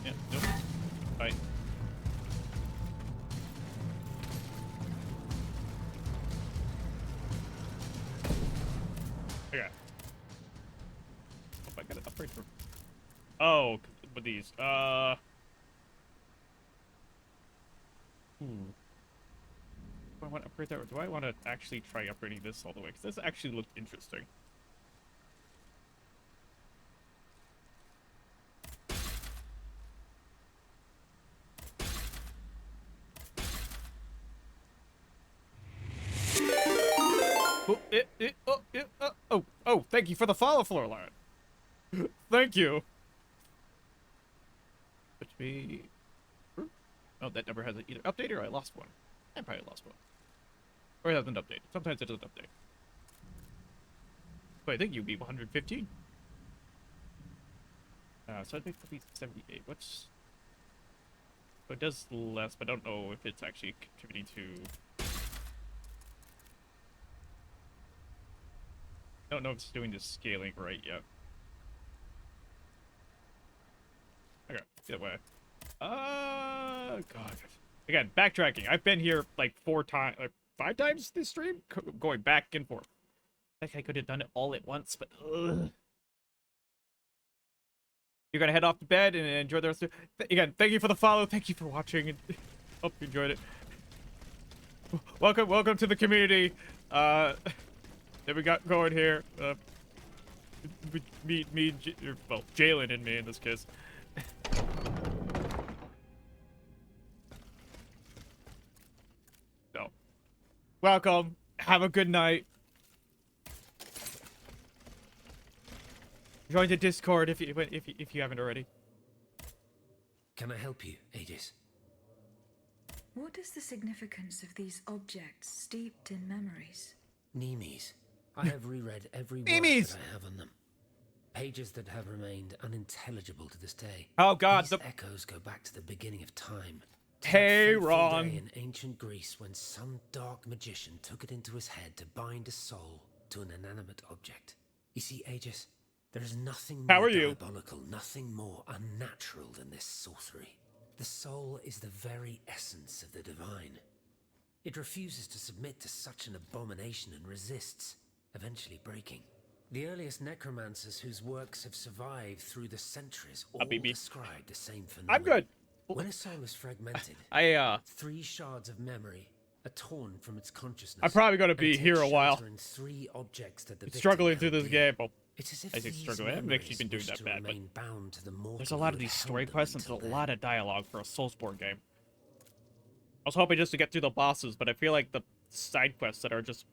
Yeah, nope. Bye. Okay. Oh, I got an upgrade for. Oh, with these. Do I want to upgrade that, or do I want to actually try upgrading this all the way? Because this actually looked interesting. Oh, thank you for the follow, Floorline. Thank you. Which me. Oh, that number hasn't either updated or I lost one. I probably lost one. Or it hasn't updated. Sometimes it doesn't update. But I think you'd be 115. So I think it'll be 78. What's. So it does less, but I don't know if it's actually contributing to. I don't know if it's doing the scaling right yet. Okay, either way. God. Again, backtracking. I've been here like 5 times this stream, going back and forth. I think I could have done it all at once, but ugh. You're gonna head off to bed and enjoy the rest of again, thank you for the follow, thank you for watching, and hope you enjoyed it. Welcome to the community. That we got going here. Well, Jalen and me in this case. So, welcome. Have a good night. Join the Discord if you haven't already. Can I help you, Aegis? What is the significance of these objects steeped in memories? Nemes. I have reread every word Nemes! that I have on them. Pages that have remained unintelligible to this day. Oh God, These echoes go back to the beginning of time. Hey, That fateful Ron. day in ancient Greece when some dark magician took it into his head to bind a soul to an inanimate object. You see, Aegis, there is nothing How more are you? diabolical, nothing more unnatural than this sorcery. The soul is the very essence of the divine. It refuses to submit to such an abomination and resists, eventually breaking. The earliest necromancers whose works have survived through the centuries all describe the same phenomenon. I'm good. When a soul is fragmented, 3 shards of memory are torn from its consciousness. I'm probably gonna be and here take a while. shelter in 3 objects that the victim Struggling through held this dear. game. Well, It's as if I think these struggling. I haven't actually been doing memories that wish to bad, but remain bound to the mortal there's a lot who of these held story them quests and until there's a lot of dialogue for a Soulsborne game. was hoping just to get through the bosses, but I feel like the side quests that are just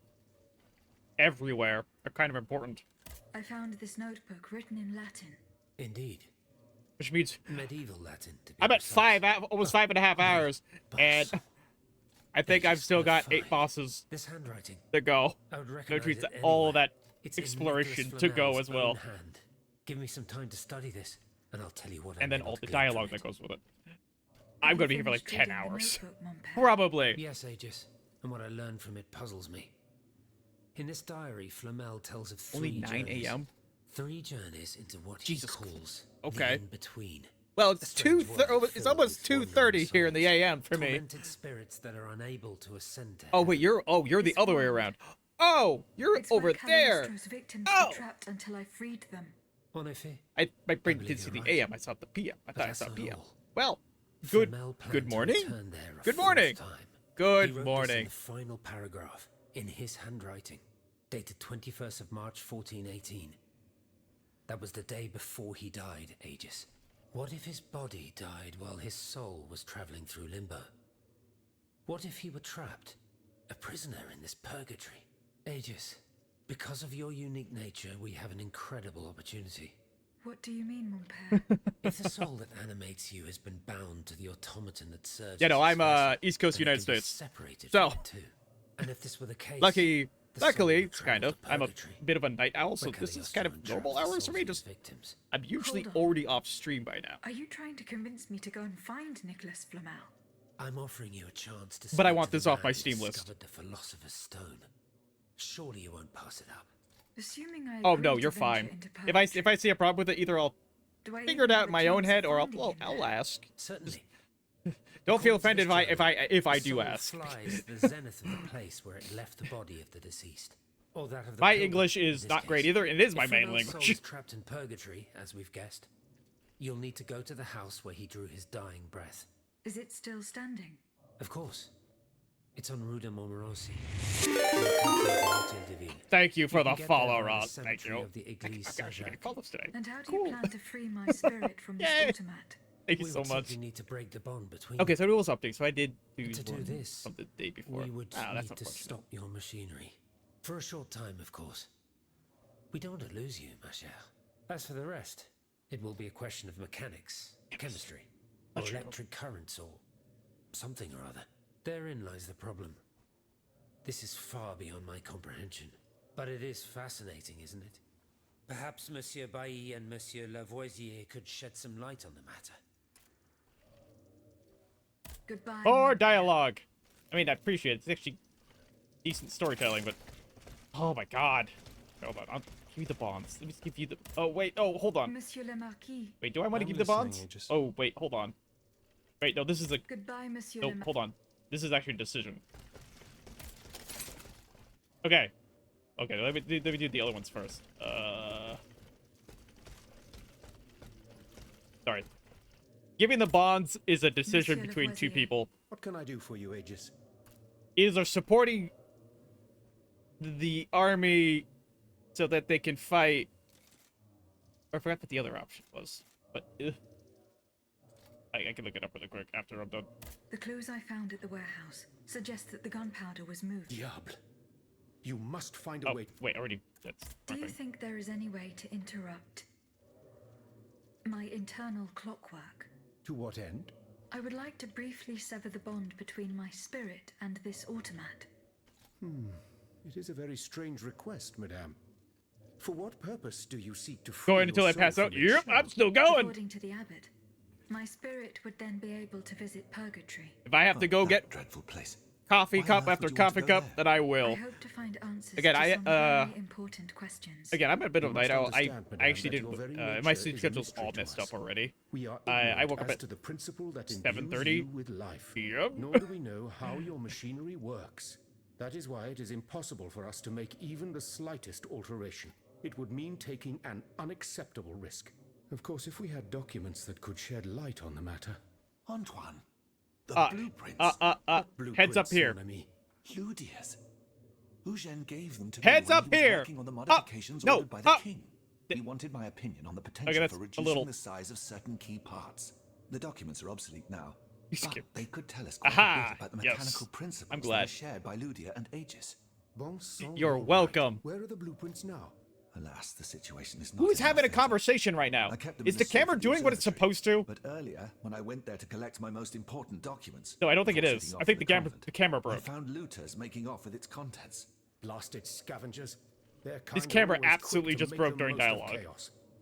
everywhere are kind of important. I found this notebook written in Latin. Indeed. Which means medieval Latin. To be I'm at precise. almost 5.5 hours, and I think I've still got 8 bosses This handwriting to go. I would Which recognize means it all anywhere. that It's in exploration Nicholas to go Flamel's as well. own hand. Give me some time to study this, and I'll tell you what. And I'm then able all to the glean from dialogue it. that goes with it. I'm gonna be here for like 10 hours. Probably. Yes, Aegis. And what I learned from it puzzles me. In this diary, Flamel tells of Only 3 9 journeys. a.m.? 3 journeys into what Jesus. he calls Okay. the in-between. Well, A it's strange world it's filled almost with wandering 2:30 here in the souls, a.m. for me. tormented spirits that are unable to ascend to Oh wait, you're the other way around. Oh, you're It's over where there. Cagliostro's victims Oh! were trapped until I freed them. En effet. My brain believe didn't see the you're right. AM. I saw the PM. I But thought I that's saw not PM. all. Well, Flamel planned good to morning. return there a Good fourth morning. time. Good He wrote morning. This in the final paragraph in his handwriting, dated 21st of March 1418. That was the day before he died, Aegis. What if his body died while his soul was traveling through limbo? What if he were trapped, a prisoner in this purgatory? Aegis, because of your unique nature, we have an incredible opportunity. What do you mean, mon père? If the soul that animates you has been bound to the automaton that serves Yeah, no, as its I'm vessel, East Coast then it United can be States. separated So, from it too. And if this were the case, luckily, the soul would kind travel of. to I'm a purgatory, bit of a night owl, so where this is kind of Cagliostro normal entraps the hours for me. souls of Just his victims. I'm usually Hold on. already off stream by now. Are you trying to convince me to go and find Nicholas Flamel? I'm offering you a chance to. But I speak want to the this off man my who Steam list. discovered the Philosopher's Stone. Surely you won't pass it up. Assuming I Oh agree no, to you're venture fine. into If I see a problem with it, either I'll Do I figure it even out have in a my own chance head, of or finding him I'll there? ask. Certainly. Don't feel According to offended this if I journal, do the ask. soul flies the zenith of the place where it left the body of the deceased, or that of the My pilgrim, English in is this not great case. either, and it is my If main Flamel's soul language. is trapped in purgatory, as we've guessed, you'll need to go to the house where he drew his dying breath. Is it still standing? Of course. It's on Rue de Montmorency. in the country of the Hôtel de Ville. Thank you for can the get follow, there via the Ross. Thank cemetery you. of the Église I'm actually getting Saint-Jacques. follows today. And how do you plan to free my spirit from this Yay. automat? Thank you We so would much. simply need to break the bond between Okay, them. so rules update. So I did To lose do one this, from the day before. we would Ah, that's need to unfortunate. stop your machinery. For a short time, of course. We don't want to lose you, ma chère. As for the rest, it will be a question of mechanics, chemistry, or electric currents, or something or other. Therein lies the problem. This is far beyond my comprehension. But it is fascinating, isn't it? Perhaps Monsieur Bailly and Monsieur Lavoisier could shed some light on the matter. Goodbye. Or dialogue. I mean, I appreciate it. It's actually decent storytelling, but oh my god. Hold on. Give me the bonds. Let me give you the. Oh wait. Oh, hold on. Monsieur le Marquis. Wait, do I want to I'm give the listening, bonds? Aegis. Oh wait, hold on. Wait, no. This is a. Goodbye, Monsieur No, le hold on. This is actually a decision. Okay. Okay, let me do the other ones first. Sorry. Giving the bonds is a decision Monsieur between two Lavoisier. people. What can I do for you, Aegis? Either supporting the army so that they can fight. I forgot what the other option was, but I can look it up really quick after I'm done. The clues I found at the warehouse suggest that the gunpowder was moved. Diable. You must find a Oh, way. wait, already. That's Do you fine. think there is any way to interrupt my internal clockwork? To what end? I would like to briefly sever the bond between my spirit and this automat. It is a very strange request, madame. For what purpose do you seek to free Going until your I soul pass out. from its Yep, shell? I'm still going. According to the abbot, my spirit would then be able to visit purgatory. If I have to go get dreadful place. coffee Why on cup earth after would you want coffee to go cup, there? then I I will. hope to find answers Again, to I, some very important questions. Again, I'm a bit You of a must night owl. I understand, madame, actually that did. your very My nature sleep is a schedule's mystery all to messed us. up already. We are I ignorant woke up as at to the principle that 7:30. imbues you with life. Yep. Nor do we know how your machinery works. That is why it is impossible for us to make even the slightest alteration. It would mean taking an unacceptable risk. Of course, if we had documents that could shed light on the matter. Antoine, the blueprints. Heads up here. mon ami? Ludius. Eugène gave them to Heads me when up he was here. working on the modifications no, ordered by the king. He wanted my opinion on the potential that's for a reducing little- the size of certain key parts. The documents are obsolete now, But they could tell us quite a bit about the mechanical principles I'm that glad. are shared by Ludia and Aegis. Bon sang, You're all right. welcome. Where are the blueprints now? Alas, the situation is not. Who's in having our a favor. conversation right now? I kept them Is in the a safe camera at the doing what it's observatory. supposed to? But earlier, when I went there to collect my most important documents, No, I don't think it before is. setting I off think for the camera I broke. found looters making off with its contents. Blasted scavengers. This camera absolutely just broke during dialogue.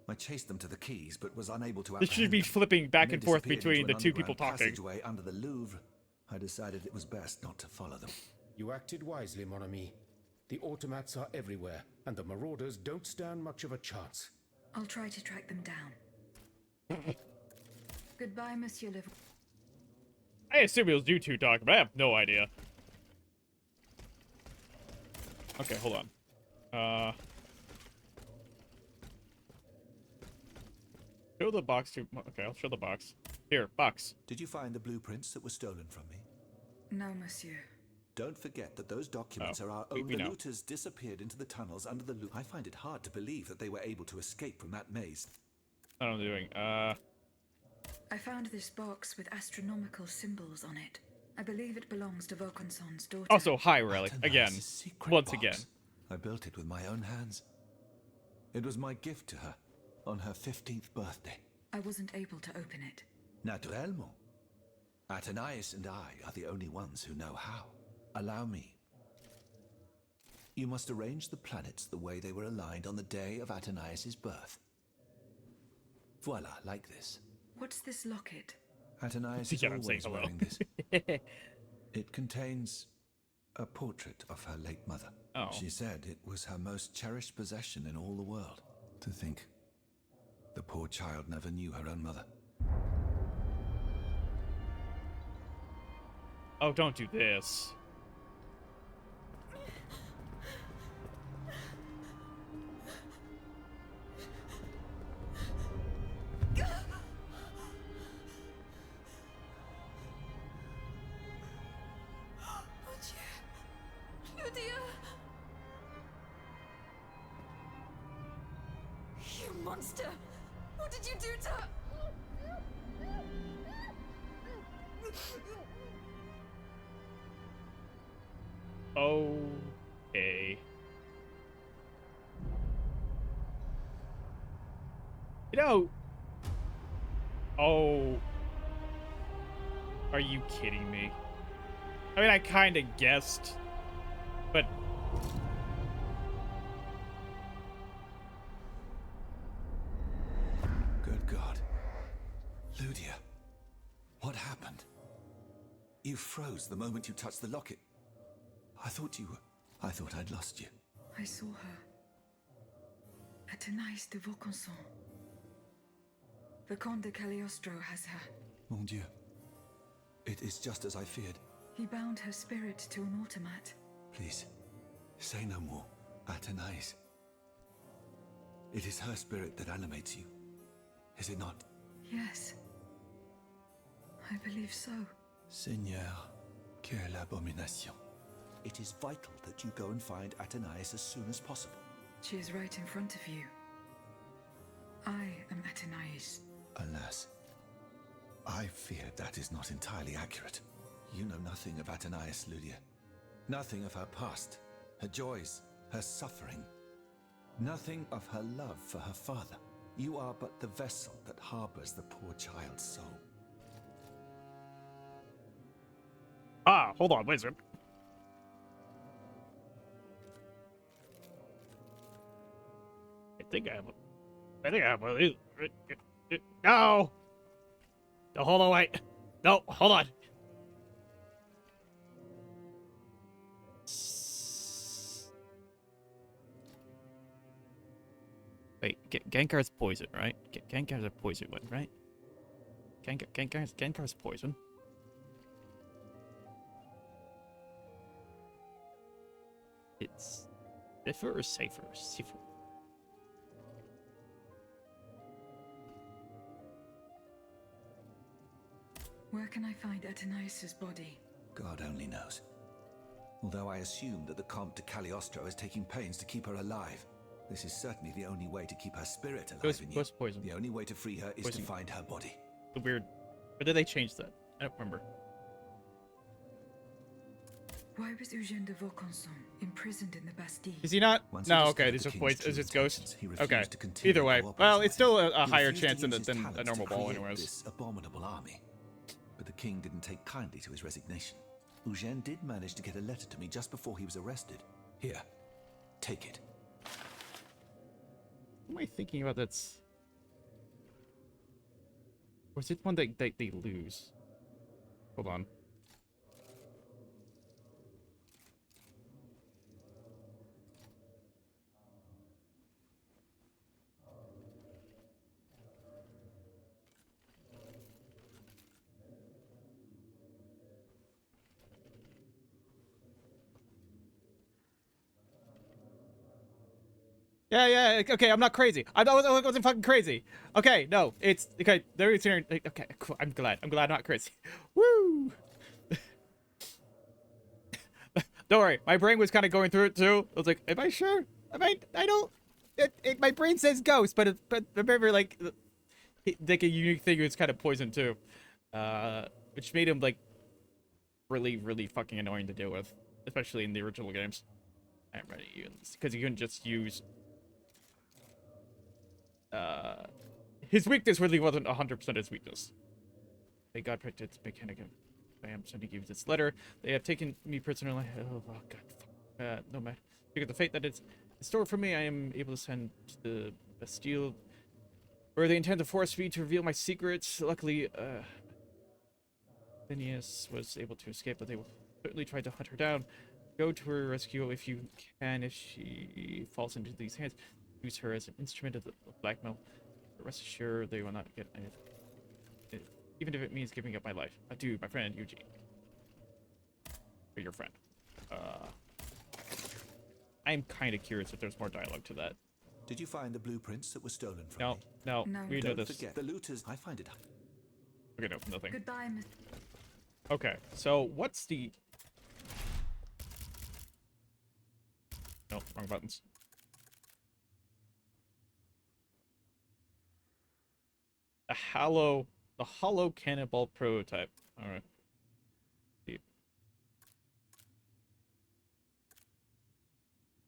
I chased them to the keys, but was unable to. This should be apprehend them. flipping back When they and forth disappeared between into the an two people underground talking. passageway under the Louvre, I decided it was best not to follow them. You acted wisely, mon ami. The automats are everywhere, and the marauders don't stand much of a chance. I'll try to track them down. Goodbye, Monsieur Le... I assume it was you two talking, but I have no idea. Okay, hold on. Show the box to... Okay, I'll show the box. Here, box. Did you find the blueprints that were stolen from me? No, monsieur. Don't forget that those documents are our own. The looters disappeared into the tunnels under the Louvre. I find it hard to believe that they were able to escape from that maze. I don't know what I'm doing. I found this box with astronomical symbols on it. I believe it belongs to Vaucanson's daughter. Also, hi, Relic. Again. Once box. again. I built it with my own hands. It was my gift to her on her 15th birthday. I wasn't able to open it. Naturellement. Athenais and I are the only ones who know how. Allow me. You must arrange the planets the way they were aligned on the day of Athenais' birth. Voila, like this. What's this locket? Athenais is always wearing this. It contains a portrait of her late mother. Oh. She said it was her most cherished possession in all the world. To think, the poor child never knew her own mother. Oh, don't do this. You monster! What did you do to her? Okay. You know... Oh... Are you kidding me? I mean, I kind of guessed, but... Good God. Ludia, what happened? You froze the moment you touched the locket. I thought I'd lost you. I saw her. Athenais de Vaucanson. The Comte de Cagliostro has her. Mon Dieu. It is just as I feared. He bound her spirit to an automat. Please, say no more. Athenais. It is her spirit that animates you, is it not? Yes. I believe so. Seigneur, quelle abomination. It is vital that you go and find Athenais as soon as possible. She is right in front of you. I am Athenais. Alas, I fear that is not entirely accurate. You know nothing of Athenais, Ludia. Nothing of her past, her joys, her suffering. Nothing of her love for her father. You are but the vessel that harbors the poor child's soul. Ah, hold on, wizard. I think I have one of these. No! No, hold on, wait. No, hold on. Wait, Genkar's poison, right? Genkar's a poison one, right? Genkar's poison. It's safer or safer? Safer. Where can I find Athenais' body? God only knows. Although I assume that the Comte de Cagliostro is taking pains to keep her alive. This is certainly the only way to keep her spirit alive in you. Poison. The only way to free her is Poison. to find her body. The weird... Or did they change that? I I don't remember. Why was Eugène de Vaucanson imprisoned in the Bastille? Is he not? Once No, he okay, discovered these the are king's points. true Is it ghost? intentions, he refused Okay. to continue Either way. cooperating Well, with it's still a He higher refused to chance than use his a talents normal to ball, create anyways. this abominable army. But the king didn't take kindly to his resignation. Eugène did manage to get a letter to me just before he was arrested. Here, take it. What am I thinking about? That's. Or is it one that they lose? Hold on. Yeah, okay, I'm not crazy. I wasn't fucking crazy. Okay, no, it's okay. There is okay, cool. I'm glad I'm not crazy. Woo! Don't worry, my brain was kind of going through it too. I was like, am I sure? I don't. My brain says ghost, but remember, like a unique thing was kind of poison too, which made him like really fucking annoying to deal with, especially in the original games. I'm ready because you couldn't just use. His weakness really wasn't 100% his weakness. They God protected its mechanic. I am sending you this letter. They have taken me personally. Oh God. No matter. Because the fate that it's in store for me, I am able to send to the Bastille, where they intend to force me to reveal my secrets. Luckily, Phineas was able to escape, but they will certainly try to hunt her down. Go to her rescue if you can. If she falls into these hands, use her as an instrument of blackmail. But rest assured, they will not get anything. Even if it means giving up my life. Adieu, my friend Eugene. Or your friend. I'm kind of curious if there's more dialogue to that. Did you find the blueprints that were stolen from me? No. We know Don't this. forget, the looters. I find it. Okay, no, nothing. Goodbye, Miss. Okay, so what's the... No, wrong buttons. The hollow cannonball prototype. All right. Deep.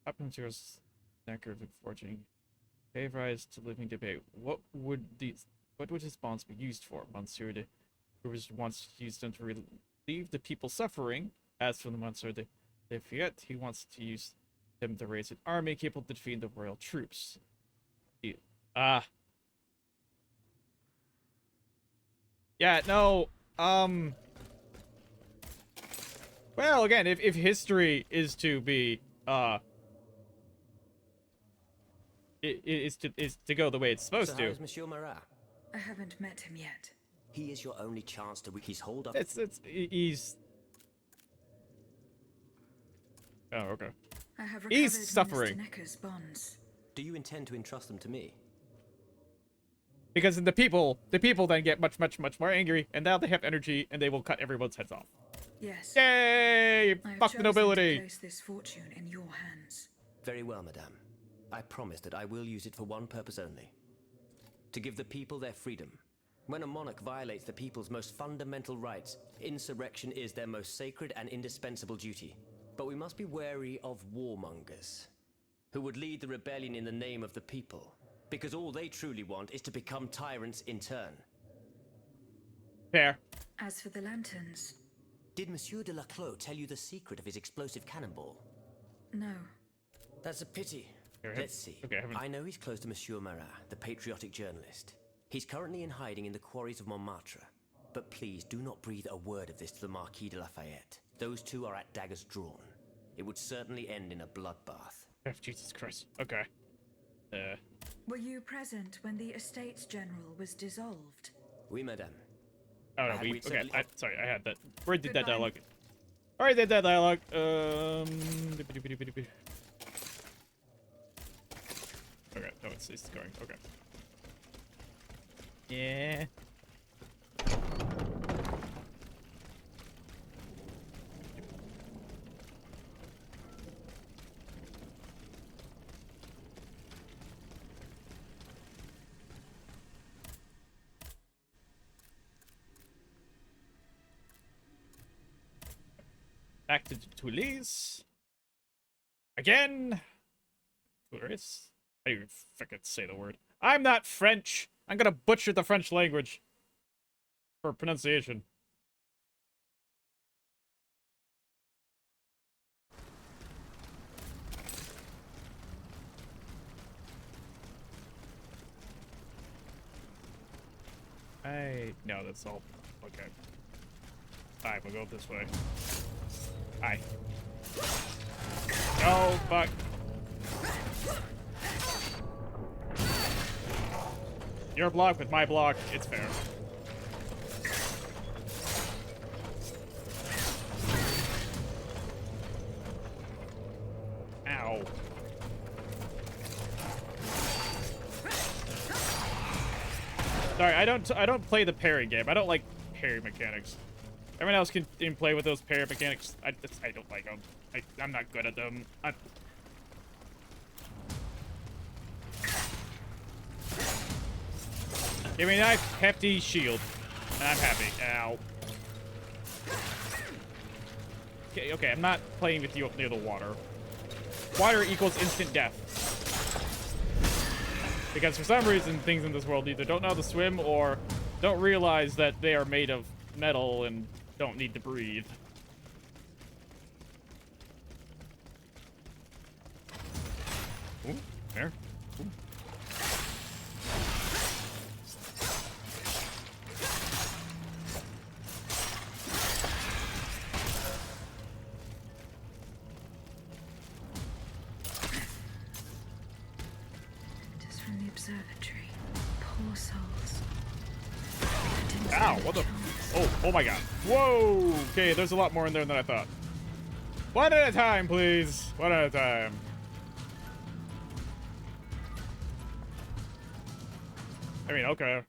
Happens here is Necker of forging. Gave rise to living debate. What would his bonds be used for? Monsieur de was once used them to relieve the people suffering. As for the Monsieur de Fiat, he wants to use them to raise an army capable of defeating the royal troops. Yeah, no, well, again, if history is to be, is to go the way it's supposed So to. how is Monsieur Marat? I haven't met him yet. He is your only chance to he's hold up. He's... Oh, okay. I have recovered He's suffering. Minister Necker's bonds. Do you intend to entrust them to me? Because the people then get much more angry, and now they have energy, and they will cut everyone's heads off. Yes. Yay! Fuck the nobility! To place this fortune in your hands. Very well, madame. I promise that I will use it for one purpose only. To give the people their freedom. When a monarch violates the people's most fundamental rights, insurrection is their most sacred and indispensable duty. But we must be wary of warmongers, who would lead the rebellion in the name of the people, because all they truly want is to become tyrants in turn. Fair. As for the lanterns... Did Monsieur de Laclos tell you the secret of his explosive cannonball? No. That's a pity. Let's see. Okay, I know he's close to Monsieur Marat, the patriotic journalist. He's currently in hiding in the quarries of Montmartre. But please do not breathe a word of this to the Marquis de Lafayette. Those two are at daggers drawn. It would certainly end in a bloodbath. Oh, Jesus Christ. Okay. Were you present when the Estates General was dissolved? Oui, madame. Oh, no, okay, sorry, I had that. Where did that Goodbye. dialogue? Alright, did that dialogue. Okay, no, it's going. Okay. Yeah. Back to Toulouse. Again. Toulouse? I don't even fucking say the word. I'm not French. I'm gonna butcher the French language. For pronunciation. No, that's all. Okay. Alright, we'll go this way. Hi. No, fuck. Your block with my block, it's fair. Ow. Sorry, I don't play the parry game. I don't like parry mechanics. Everyone else can play with those parry mechanics. I don't like them. I'm not good at them. Give me a nice hefty shield. And I'm happy. Ow. Okay, I'm not playing with you near the water. Water equals instant death. Because for some reason, things in this world either don't know how to swim or don't realize that they are made of metal and don't need to breathe. Ooh, there. Ooh. From the observatory. Poor souls. Ow, what the? Oh my god. Whoa! Okay, there's a lot more in there than I thought. One at a time, please. One at a time. I mean, okay.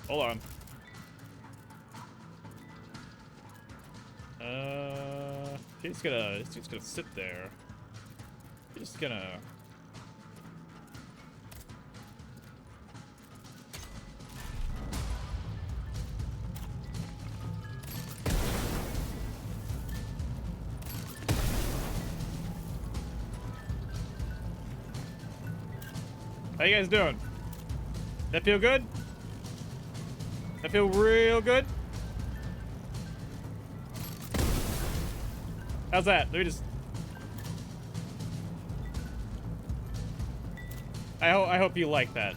Hold on. He's gonna sit there. He's just gonna. How you guys doing? That feel good? That feel real good? How's that? Let me just... I hope you like that.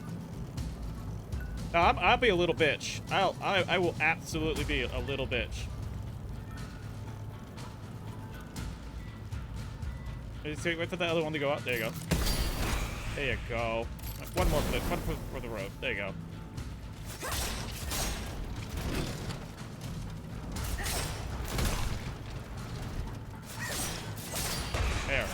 No, I'll be a little bitch. I will absolutely be a little bitch. Wait for the other one to go out. There you go. There you go. One more for the road. There you go. There.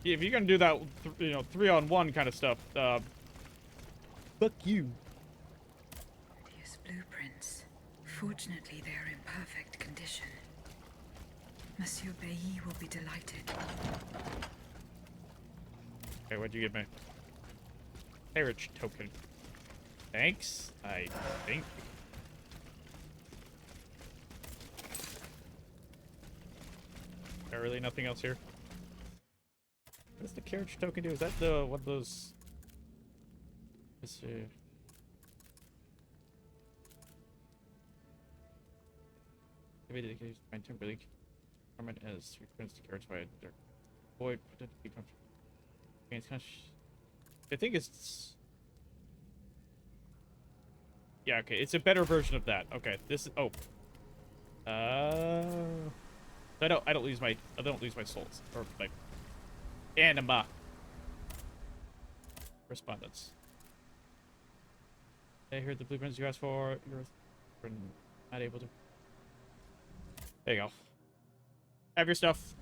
Yeah, if you're gonna do that, you know, 3-on-1 kind of stuff, fuck you. These blueprints. Fortunately, they are in perfect condition. Monsieur Bailly will be delighted. Okay, what'd you give me? Heritage token. Thanks, I think. Really nothing else here? What does the carriage token do? Is that the one of those? Let's see. Maybe they can use my Timberlake. Armament as returns to carriage by a dark void. I think it's. Yeah, okay. It's a better version of that. Okay, this is. Oh. I don't lose my souls or my anima. Respondents. I heard the blueprints you asked for. You're not able to. There you go. Have your stuff.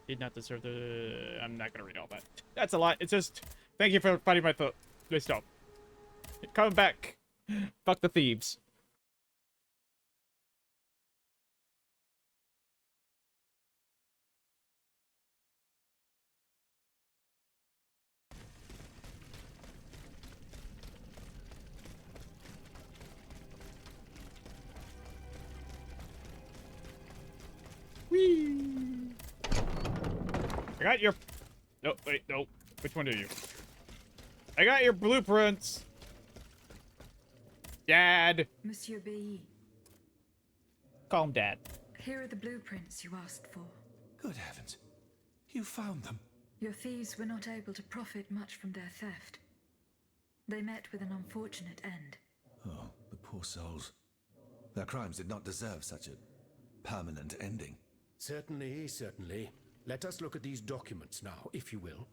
Did not deserve the. I'm not gonna read all that. That's a lot. It's just. Thank you for finding my foot. My stuff. Coming back. Fuck the thieves. Whee! I got your... No, wait, no. Which one are you? I got your blueprints. Dad. Monsieur B. Call him Dad. Here are the blueprints you asked for. Good heavens. You found them. Your thieves were not able to profit much from their theft. They met with an unfortunate end. Oh, the poor souls. Their crimes did not deserve such a permanent ending. Certainly, certainly. Let us look at these documents now, if you will.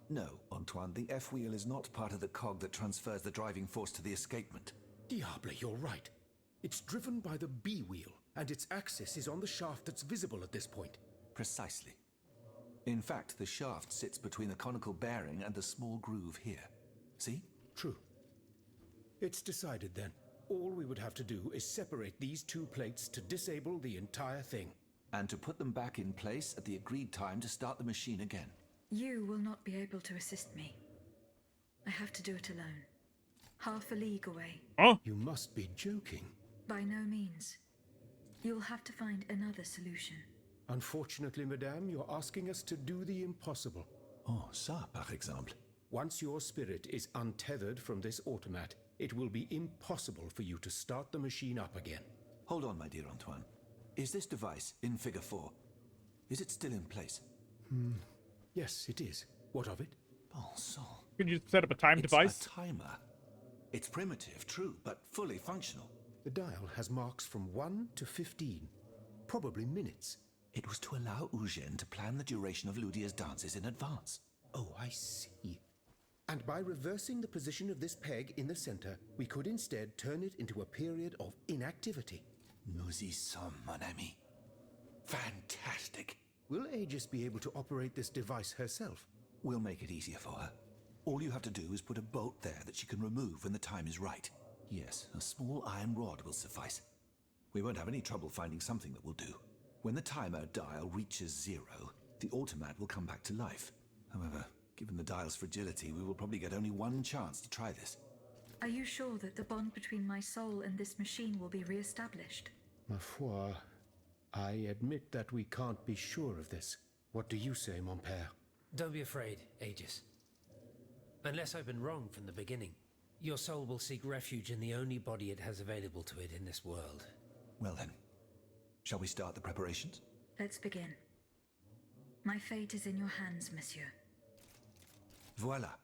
No, Antoine, the F-wheel is not part of the cog that transfers the driving force to the escapement. Diable, you're right. It's driven by the B-wheel, and its axis is on the shaft that's visible at this point. Precisely. In fact, the shaft sits between the conical bearing and the small groove here. See? True. It's decided then. All we would have to do is separate these two plates to disable the entire thing. And to put them back in place at the agreed time to start the machine again. You will not be able to assist me. I have to do it alone. Half a league away. Oh? You must be joking. By no means. You'll have to find another solution. Unfortunately, madame, you're asking us to do the impossible. Oh, ça, par exemple. Once your spirit is untethered from this automat, it will be impossible for you to start the machine up again. Hold on, my dear Antoine. Is this device in Figure 4? Is it still in place? Yes, it is. What of it? Bon sang. Could you set up a time device? It's a timer. It's primitive, true, but fully functional. The dial has marks from 1 to 15. Probably minutes. It was to allow Eugène to plan the duration of Ludia's dances in advance. Oh, I see. And by reversing the position of this peg in the center, we could instead turn it into a period of inactivity. Nous y sommes, mon ami. Fantastic. Will Aegis be able to operate this device herself? We'll make it easier for her. All you have to do is put a bolt there that she can remove when the time is right. Yes, a small iron rod will suffice. We won't have any trouble finding something that will do. When the timer dial reaches 0, the automat will come back to life. However, given the dial's fragility, we will probably get only one chance to try this. Are you sure that the bond between my soul and this machine will be re-established? Ma foi, I admit that we can't be sure of this. What do you say, mon père? Don't be afraid, Aegis. Unless I've been wrong from the beginning, your soul will seek refuge in the only body it has available to it in this world. Well then, shall we start the preparations? Let's begin. My fate is in your hands, monsieur. Voila.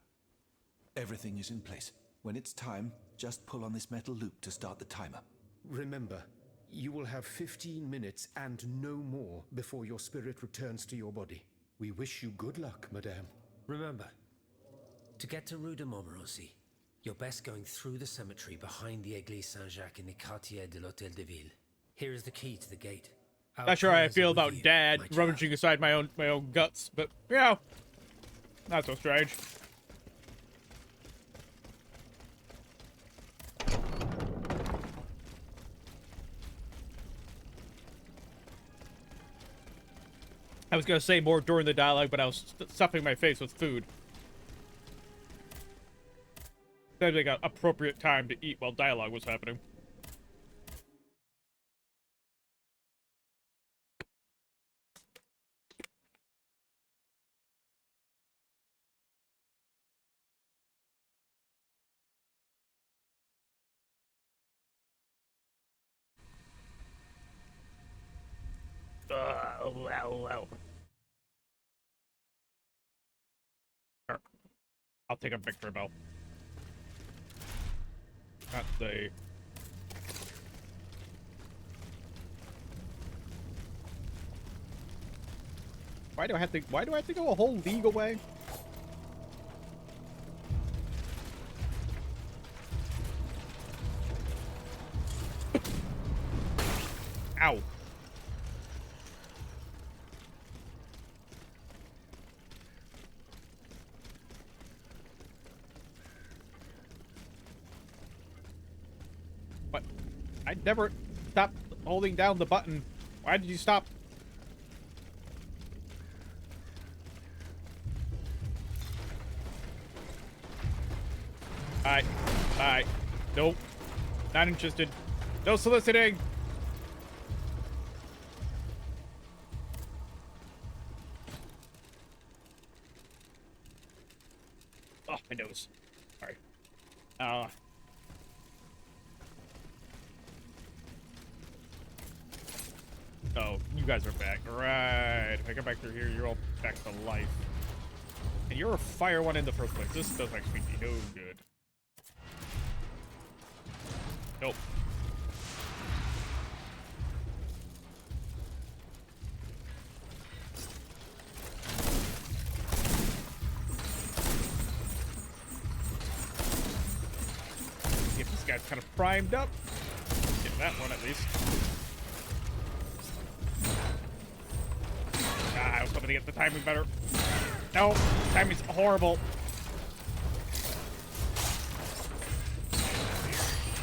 Everything is in place. When it's time, just pull on this metal loop to start the timer. Remember, you will have 15 minutes and no more before your spirit returns to your body. We wish you good luck, madame. Remember, to get to Rue de Montmorency, you're best going through the cemetery behind the Église Saint-Jacques in the Quartier de l'Hôtel de Ville. Here is the key to the gate. Not sure how I feel about Dad rummaging aside my own guts, but you know, not so strange. I was gonna say more during the dialogue, but I was stuffing my face with food. Seems like an appropriate time to eat while dialogue was happening. Sure. I'll take a victory bell. Not the... Why do I have to go a whole league away? Ow. What? I never stopped holding down the button. Why did you stop? Alright. Nope. Not interested. No soliciting. My nose. Sorry. Oh, you guys are back. Right. If I come back through here, you're all back to life. And you're a fire one in the first place. This does actually be no good. Nope. Get this guy's kind of primed up. Get that one at least. I was hoping to get the timing better. No, timing's horrible.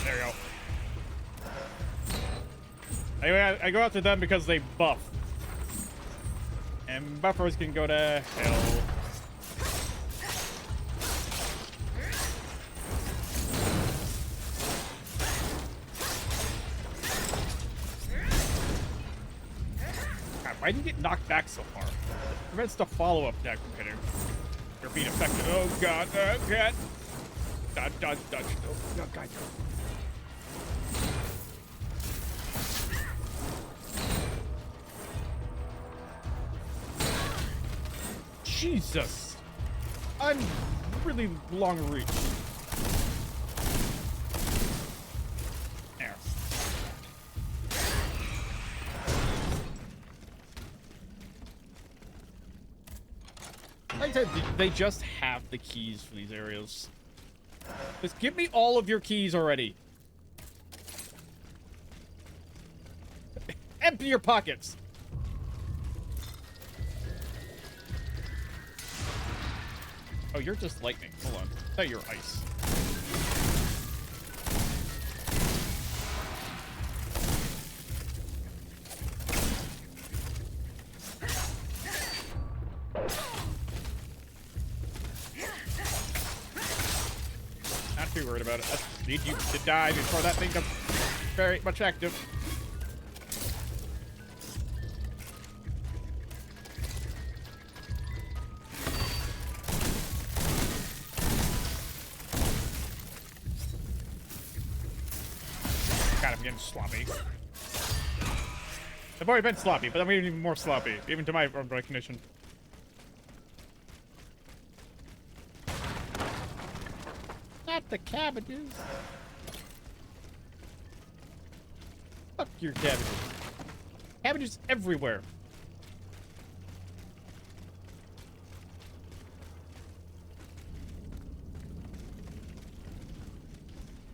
There you go. Anyway, I go after them because they buff. And buffers can go to hell. God, why did you get knocked back so far? It prevents the follow-up attack from hitting. You're being affected. Oh god, oh god. Dodge, dodge, dodge. Oh god, no. Jesus! I'm really long reach. There. Like I said, they just have the keys for these areas. Just give me all of your keys already. Empty your pockets. Oh, you're just lightning. Hold on. I thought you were ice. Not too worried about it. I need you to die before that thing becomes very much active. God, I'm getting sloppy. I've already been sloppy, but I'm getting even more sloppy, even to my own recognition. Not the cabbages. Fuck your cabbages. Cabbages everywhere.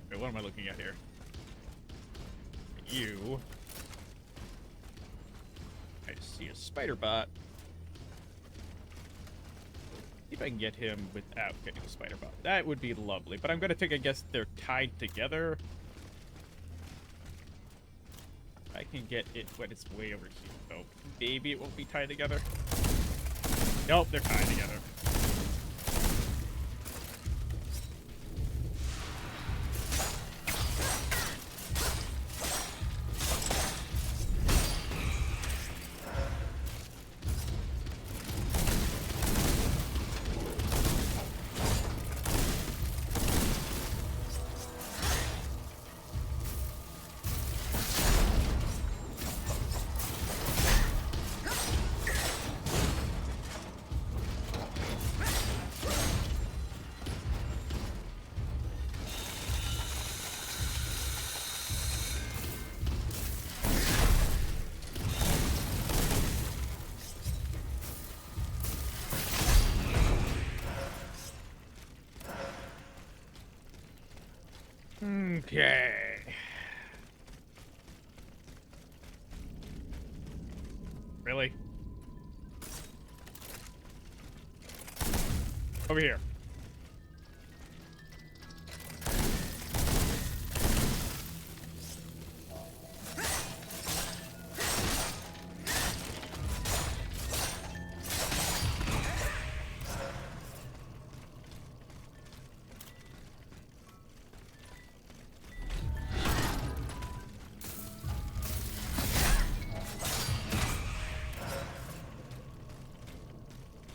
Okay, what am I looking at here? You. I see a spider bot. See if I can get him without getting a spider bot. That would be lovely, but I'm gonna take a guess they're tied together. I can get it when it's way over here, though. Maybe it won't be tied together. Nope, they're tied together. Okay. Really? Over here.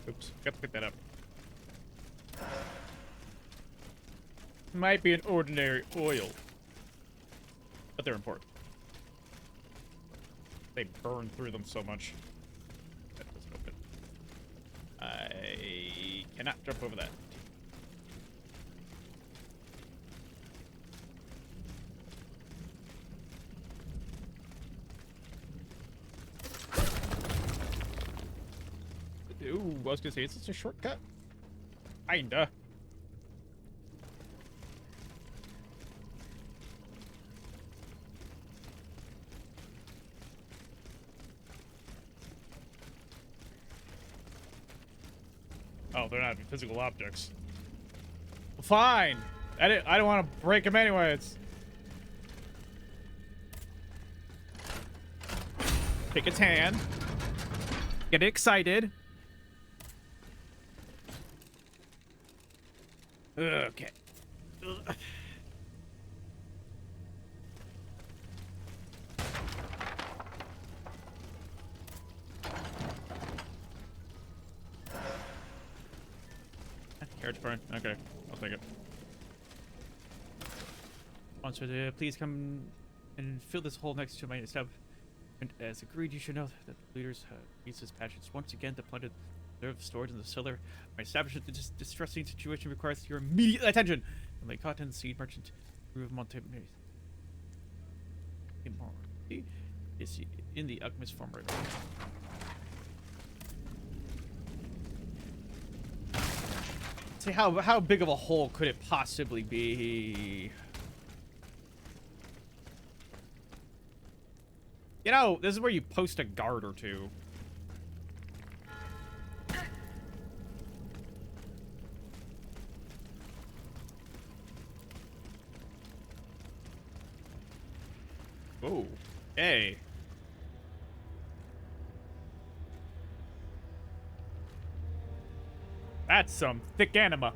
Oops, got to pick that up. Might be an ordinary oil, but they're important. They burn through them so much. That doesn't open. I cannot jump over that. Ooh, I was gonna say, is this a shortcut? Kinda. Oh, they're not physical objects. Fine. I don't want to break them anyways. Pick its hand. Get excited. Okay. Ugh. Carriage burn. Okay, I'll take it. Monster, please come and fill this hole next to my establishment. As agreed, you should know that the leaders use his passions once again to plunder the nerve stored in the cellar. My establishment, this distressing situation requires your immediate attention. I'm a cotton seed merchant, Rue of Monte. Is in the alchemist form right now. See, how big of a hole could it possibly be? You know, this is where you post a guard or two. Oh, hey. That's some thick anima.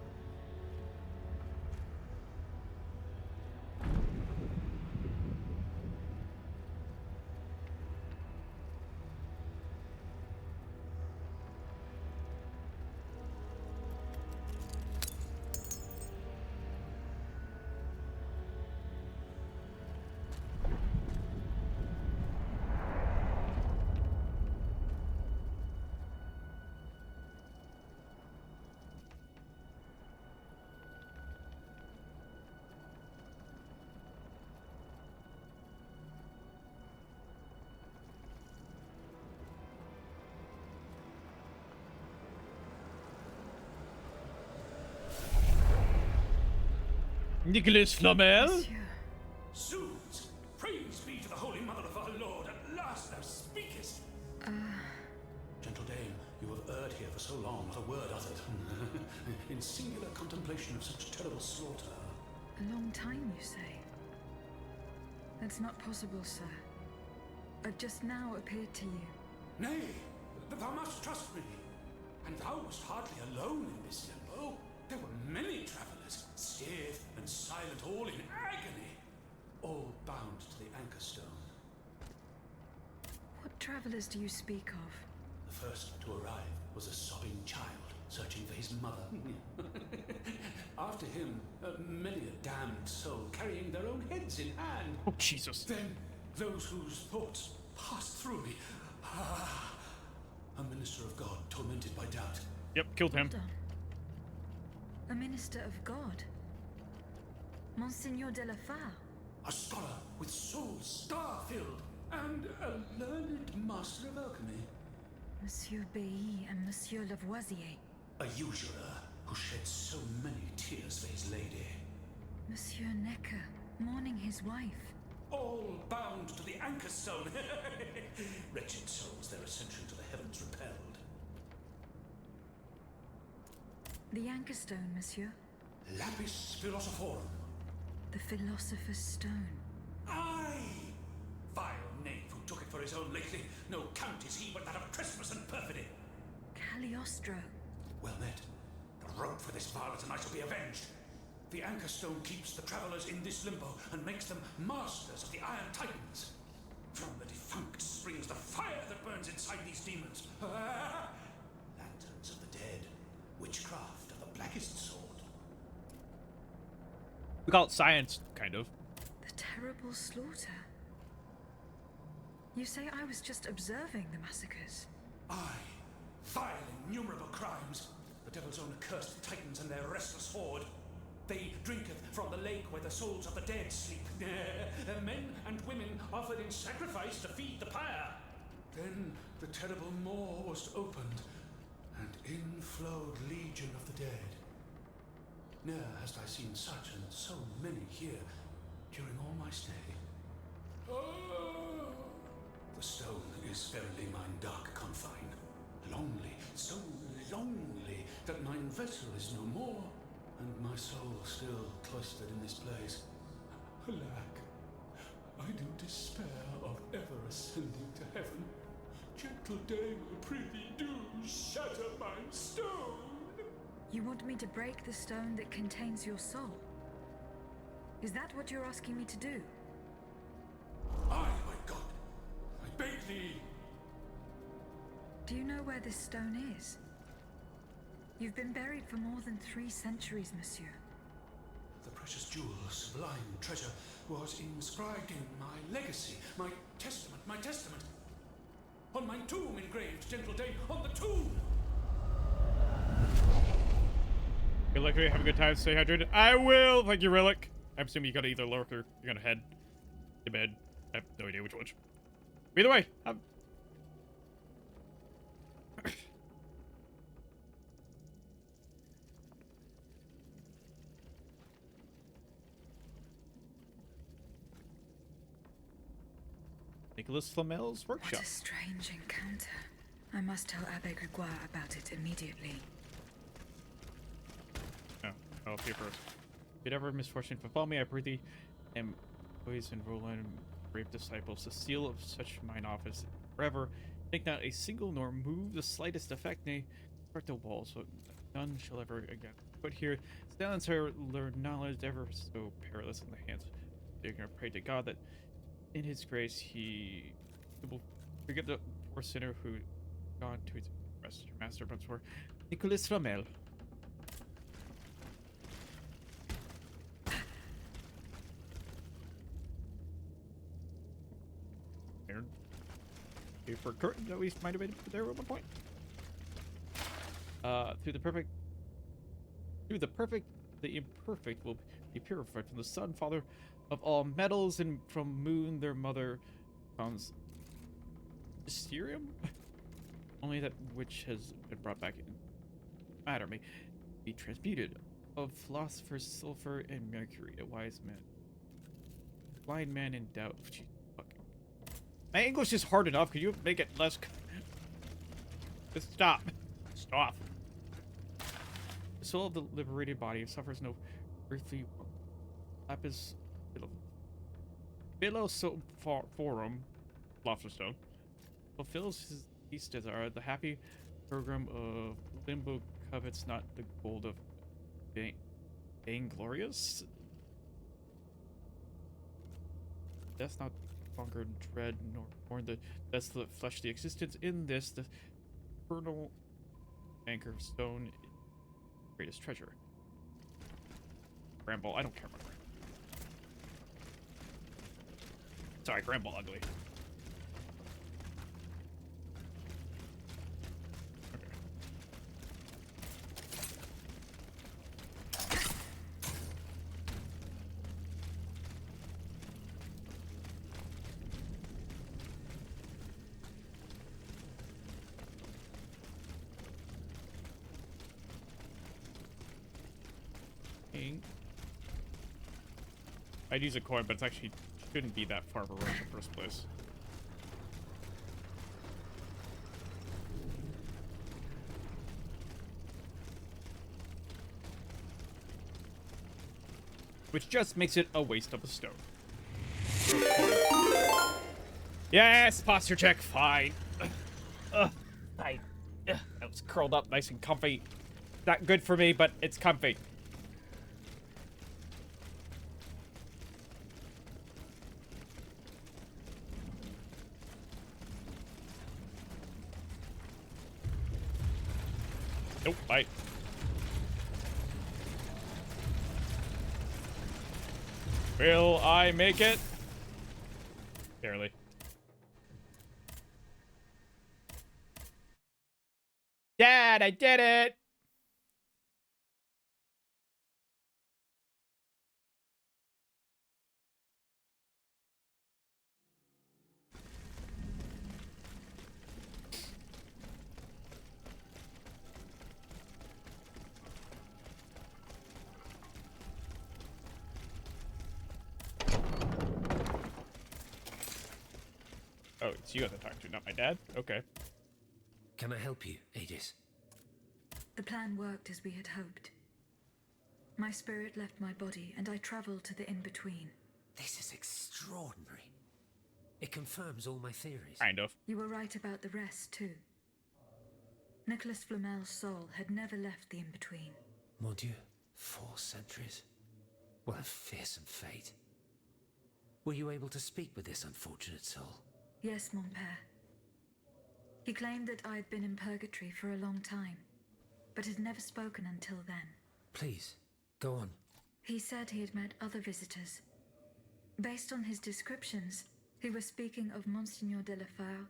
Nicholas Flamel? Zoons! Praise be to the Holy Mother of our Lord, at last thou speakest! Gentle dame, you have erred here for so long, not a word uttered. In singular contemplation of such terrible slaughter. A long time, you say? That's not possible, sir. I've just now appeared to you. Nay, thou must trust me. And thou wast hardly alone in this limbo. There were many travelers, stiff and silent, all in agony, all bound to the anchor stone. What travelers do you speak of? The first to arrive was a sobbing child, searching for his mother. After him, many a damned soul carrying their own heads in hand. Oh, Jesus. Then those whose thoughts passed through me. A minister of God, tormented by doubt. Yep, killed him. Hold on. A minister of God? Monsignor de la Fare? A scholar with soul star-filled, and a learned master of alchemy. Monsieur Bailly and Monsieur Lavoisier. A usurer who shed so many tears for his lady. Monsieur Necker, mourning his wife. All bound to the anchor stone. Wretched souls, their ascension to the heavens repelled. The anchor stone, monsieur? Lapis philosophorum. The philosopher's stone. Aye! Vile knave who took it for his own lately. No count is he but that of trespass and perfidy. Cagliostro. Well met. The rope for this varlet and I shall be avenged. The anchor stone keeps the travelers in this limbo and makes them masters of the Iron Titans. From the defunct springs the fire that burns inside these demons. Lanterns of the dead. Witchcraft of the blackest sort. We call it science, kind of. The terrible slaughter. You say I was just observing the massacres? Aye. Vile, innumerable crimes. The devil's own accursed titans and their restless horde. They drinketh from the lake where the souls of the dead sleep. Men and women offered in sacrifice to feed the pyre. Then the terrible maw was opened, and in flowed legion of the dead. Ne'er hast I seen such and so many here during all my stay. Oh! The stone is verily mine dark confine. Lonely, so lonely, that mine vessel is no more, and my soul still cloistered in this place. Alack, I do despair of ever ascending to heaven. Gentle dame, I prithee do shatter mine stone. You want me to break the stone that contains your soul? Is that what you're asking me to do? Aye, my God, I beg thee. Do you know where this stone is? You've been buried for more than 3 centuries, monsieur. The precious jewel, sublime treasure, was inscribed in my legacy, my testament. On my tomb engraved, gentle dame, on the tomb! Good luck, have a good time, stay hydrated. I will! Thank you, Relic. I'm assuming you gotta either lurk or you're gonna head to bed. I have no idea which one. Either way, Nicholas Flamel's workshop. What a strange encounter. I must tell Abbe Grégoire about it immediately. Oh, I'll see you first. Did ever misfortune befall me, I prithee, am always enroll in brave disciples, the seal of such mine office forever. Take not a single nor move the slightest effect, nay, part the wall, so none shall ever again put here. Silence her, learn knowledge ever so perilous in the hands. They're gonna pray to God that in his grace he will forgive the poor sinner who gone to his rest. Your master once more, Nicholas Flamel. For curtain that we might have been there at one point. Through the perfect, the imperfect will be purified from the sun, father of all metals, and from moon their mother comes mysterium. Only that which has been brought back in matter may be transmuted. Of philosophers, sulfur and mercury, a wise man, blind man in doubt. My English is hard enough. Could you make it less? Just stop. Stop. The soul of the liberated body suffers no earthly lapis forum, Lofterstone, fulfills his peace desire. The happy pilgrim of limbo covets not the gold of Vainglorious. Death not longer dread nor mourn the desolate fleshly existence. In this, the eternal anchor of stone is the greatest treasure. Gramble, I don't care about Gramble. Sorry, Gramble ugly. I'd use a coin, but it's actually shouldn't be that far of a rush in the first place. Which just makes it a waste of a stone. Yes, posture check, fine. Fine. That was curled up nice and comfy. Not good for me, but it's comfy. Nope, bye. Will I make it? Barely. Dad, I did it! Oh, it's you I have to talk to, not my dad? Okay. Can I help you, Aegis? The plan worked as we had hoped. My spirit left my body, and I traveled to the in-between. This is extraordinary. It confirms all my theories. Kind of. You were right about the rest, too. Nicholas Flamel's soul had never left the in-between. Mon Dieu, 4 centuries? What a fearsome fate. Were you able to speak with this unfortunate soul? Yes, mon père. He claimed that I had been in purgatory for a long time, but had never spoken until then. Please, go on. He said he had met other visitors. Based on his descriptions, he was speaking of Monseigneur de la Fare,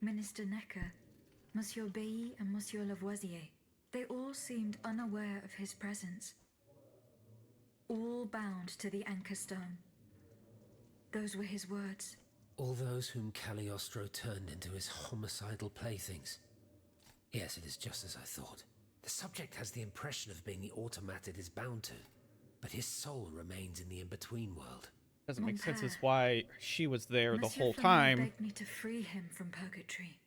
Minister Necker, Monsieur Bailly and Monsieur Lavoisier. They all seemed unaware of his presence. All bound to the anchor stone. Those were his words. All those whom Cagliostro turned into his homicidal playthings. Yes, it is just as I thought. The subject has the impression of being the automat it is bound to, but his soul remains in the in-between world. Doesn't make sense as why she was there the Monsieur whole Flamel time. begged me to free him from purgatory.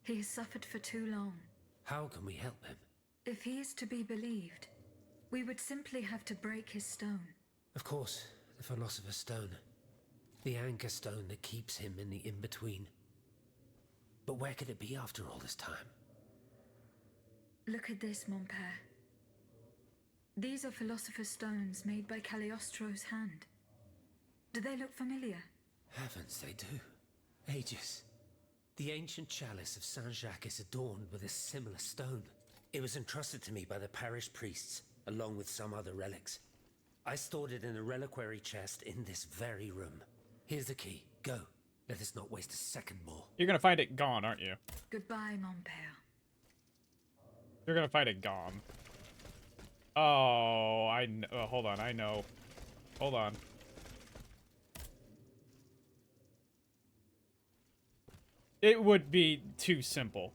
He has suffered for too long. How can we help him? If he is to be believed, we would simply have to break his stone. Of course, the Philosopher's Stone. The anchor stone that keeps him in the in-between. But where could it be after all this time? Look at this, mon père. These are Philosopher's Stones made by Cagliostro's hand. Do they look familiar? Heavens, they do. Aegis. The ancient chalice of Saint-Jacques is adorned with a similar stone. It was entrusted to me by the parish priests, along with some other relics. I stored it in a reliquary chest in this very room. Here's the key. Go. Let us not waste a second more. You're gonna find it gone, aren't you? Goodbye, mon père. You're gonna find it gone. Oh, I know. Hold on, I know. Hold on. It would be too simple.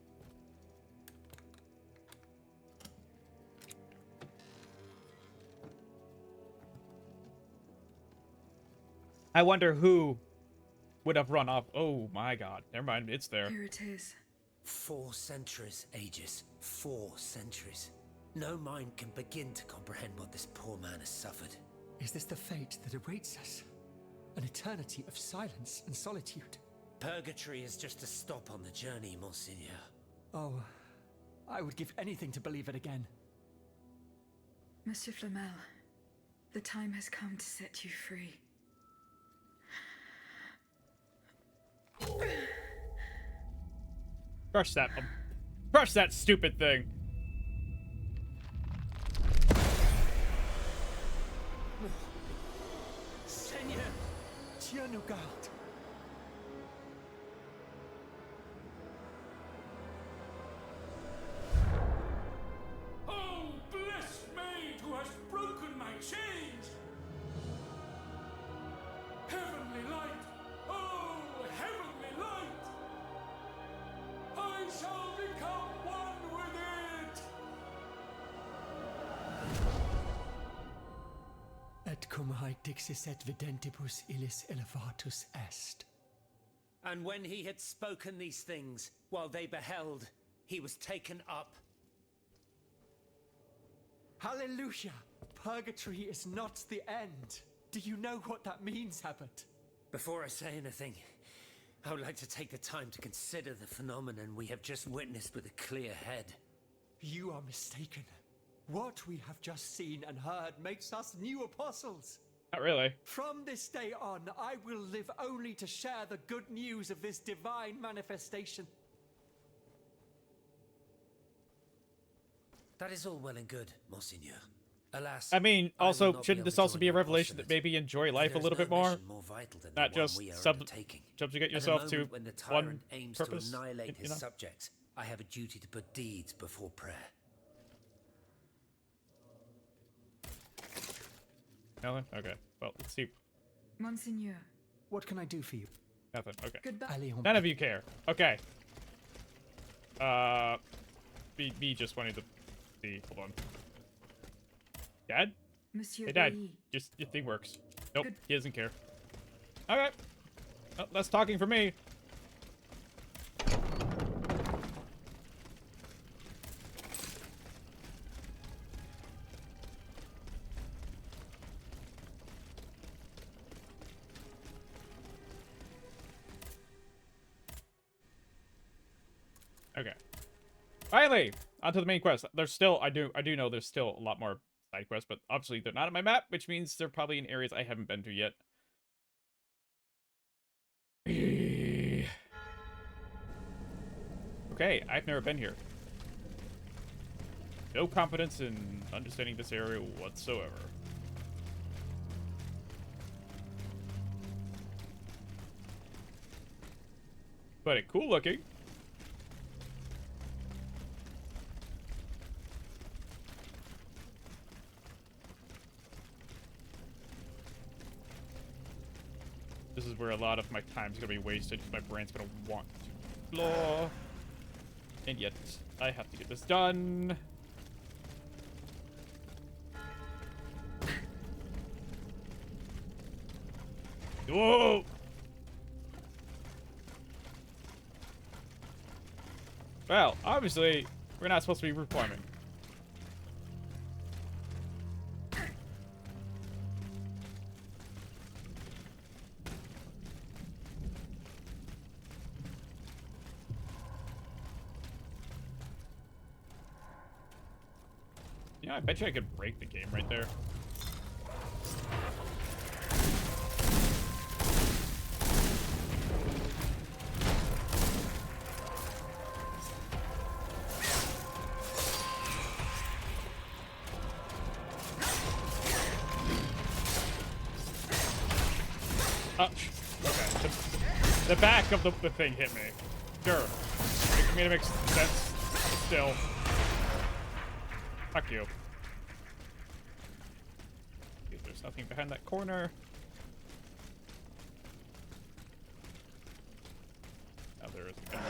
I wonder who would have run off. Oh my god. Never mind, it's there. Here it is. 4 centuries, Aegis. 4 centuries. No mind can begin to comprehend what this poor man has suffered. Is this the fate that awaits us? An eternity of silence and solitude? Purgatory is just a stop on the journey, Monseigneur. Oh, I would give anything to believe it again. Monsieur Flamel, the time has come to set you free. Brush that stupid thing. Seigneur, Dieu nous garde. Oh, blessed maid who has broken my chains! Heavenly light! Oh, heavenly light! I shall become one with it! Et cum hae dixis et videntibus illis elevatus est. And when he had spoken these things, while they beheld, he was taken up. Hallelujah! Purgatory is not the end. Do you know what that means, Abbot? Before I say anything, I would like to take the time to consider the phenomenon we have just witnessed with a clear head. You are mistaken. What we have just seen and heard makes us new apostles. Not really. From this day on, I will live only to share the good news of this divine manifestation. That is all well and good, Monseigneur. Alas, I mean, I will also, not be shouldn't able this to also join be a your revelation that apostolate. maybe enjoy For life a there is little no bit more? mission more vital than Not the one just we are sub undertaking. subjugate At a yourself to moment when the one tyrant aims purpose, to annihilate his know? subjects, I have a duty to put deeds before prayer. Nothing? Okay. Well, let's see. Monseigneur. What can I do for you? Nothing. Okay. Goodbye. None of you care. Okay. Me just wanted to see. Hold on. Dad? Monsieur Hey, Dad. Bailly. Just your thing works. Nope. He doesn't care. Okay. Well, that's talking for me. Okay. Finally, onto the main quest. There's still, I do know there's still a lot more side quests, but obviously they're not on my map, which means they're probably in areas I haven't been to yet. Okay, I've never been here. No confidence in understanding this area whatsoever. But it's cool looking. This is where a lot of my time's gonna be wasted because my brain's gonna want to explore. And yet, I have to get this done. Whoa! Well, obviously, we're not supposed to be reforming. Yeah, I bet you I could break the game right there. Oh, okay. The back of the thing hit me. Sure. I mean, it makes sense. Still. Fuck you. If there's nothing behind that corner. Oh, there is a gun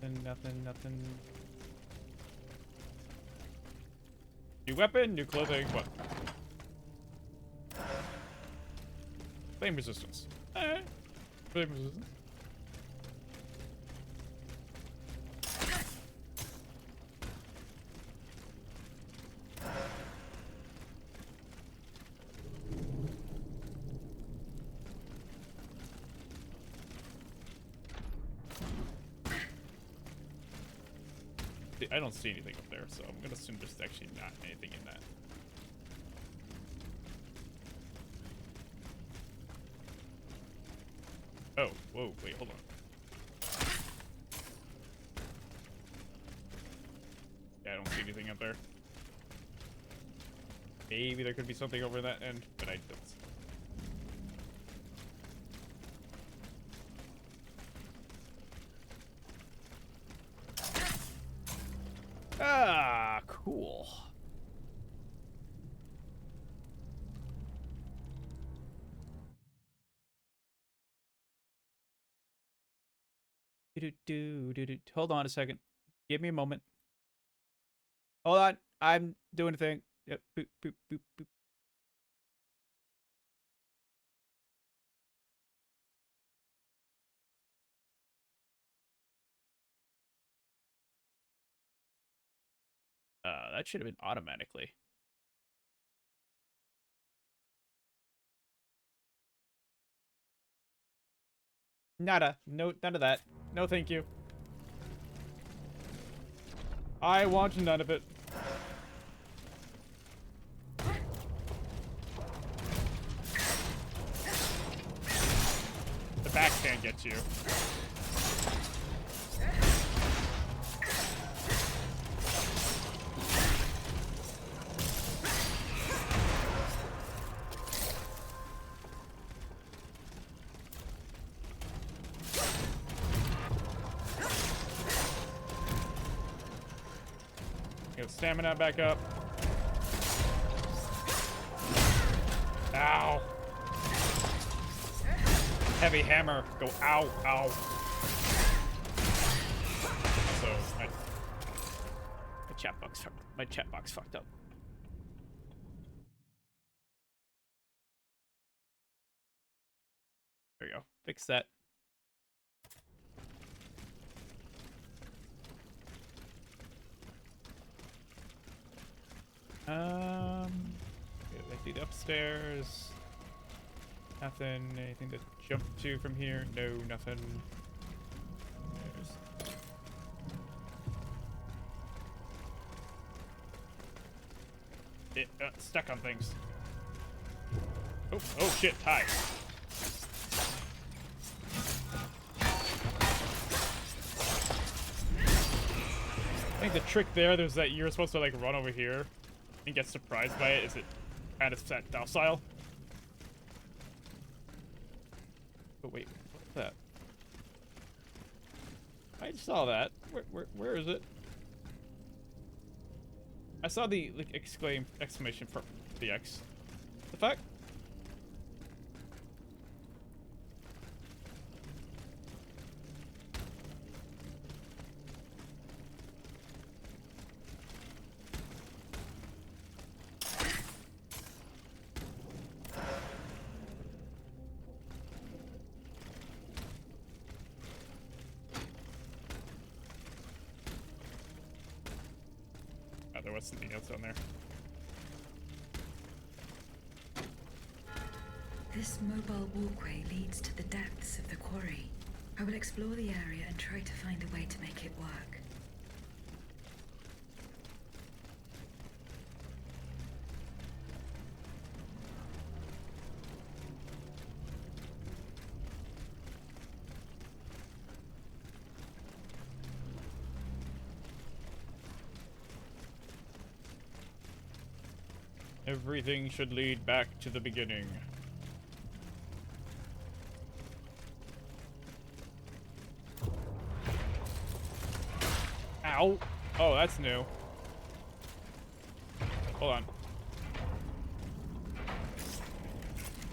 here. Nothing. New weapon, new clothing, what? Flame resistance. Alright. Flame resistance. I don't see anything up there, so I'm gonna assume there's actually not anything in that. Oh, whoa, wait, hold on. Yeah, I don't see anything up there. Maybe there could be something over that end, but I don't. Ah, cool. Hold on a second. Give me a moment. Hold on. I'm doing a thing. Yep. Boop, boop, boop, boop. That should have been automatically. Nada. No, none of that. No, thank you. I want none of it. The back can't get you. the stamina back up. Ow. Heavy hammer. Go ow, ow. So my chat box fucked up. There you go. Fix that. Let's see the upstairs. Nothing. Anything to jump to from here? No, nothing. It stuck on things. Oh shit! Tie. I think the trick there is that you're supposed to like run over here and get surprised by it. Is it kind of set docile? Oh wait, what's that? I saw that. Where is it? I saw the like exclamation for the X. The fuck? There was something else on there. This mobile walkway leads to the depths of the quarry. I will explore the area and try to find a way to make it work. Everything should lead back to the beginning. Ow! Oh, that's new. Hold on.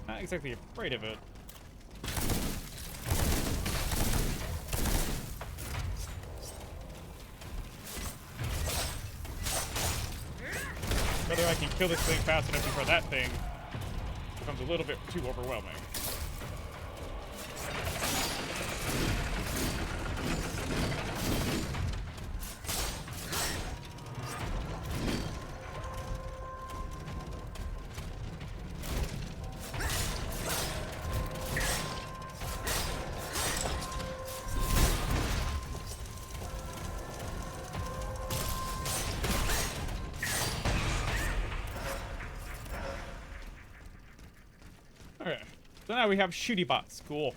Not exactly afraid of it. Whether I can kill this thing fast enough before that thing becomes a little bit too overwhelming. Okay, so now we have shooty bots. Cool.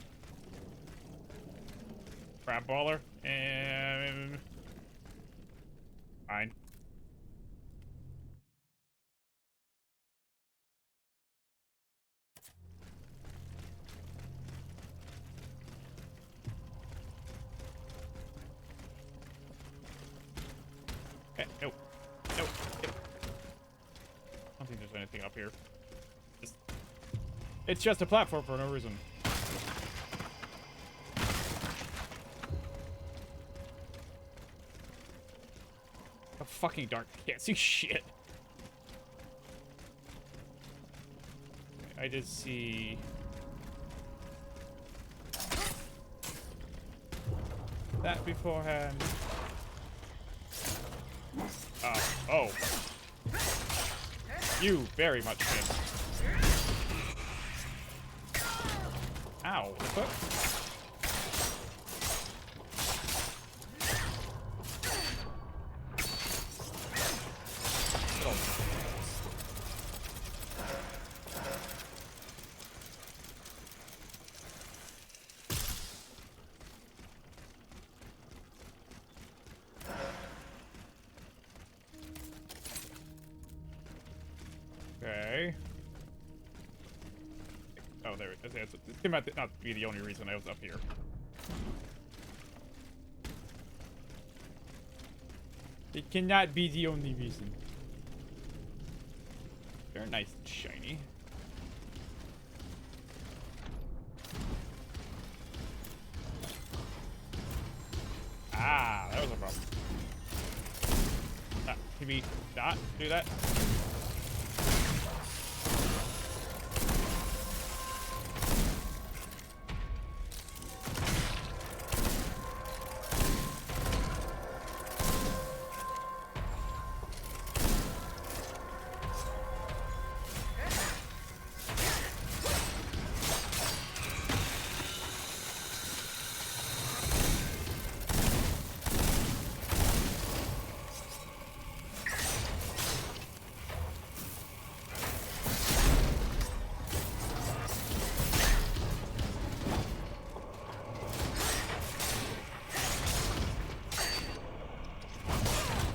Crab baller and fine. Okay, nope. Nope. I don't think there's anything up here. It's just a platform for no reason. Oh, fucking dark. I can't see shit. I did see... that beforehand. Oh. You very much missed. Ow, what the fuck? Okay. Oh, there it is. It might not be the only reason I was up here. It cannot be the only reason. They're nice and shiny. Ah, that was a problem. Can we not do that?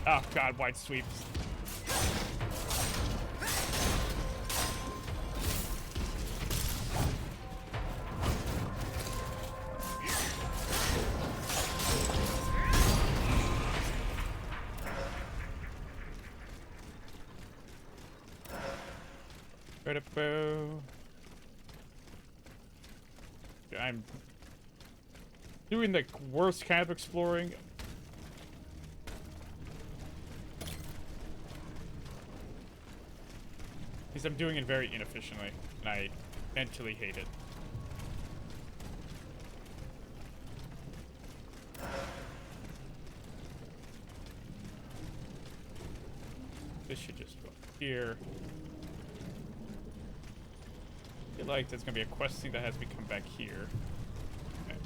Oh god, wide sweeps. I'm doing the worst kind of exploring. Because I'm doing it very inefficiently, and I mentally hate it. This should just go up here. I feel like there's gonna be a quest thing that has me come back here. Okay.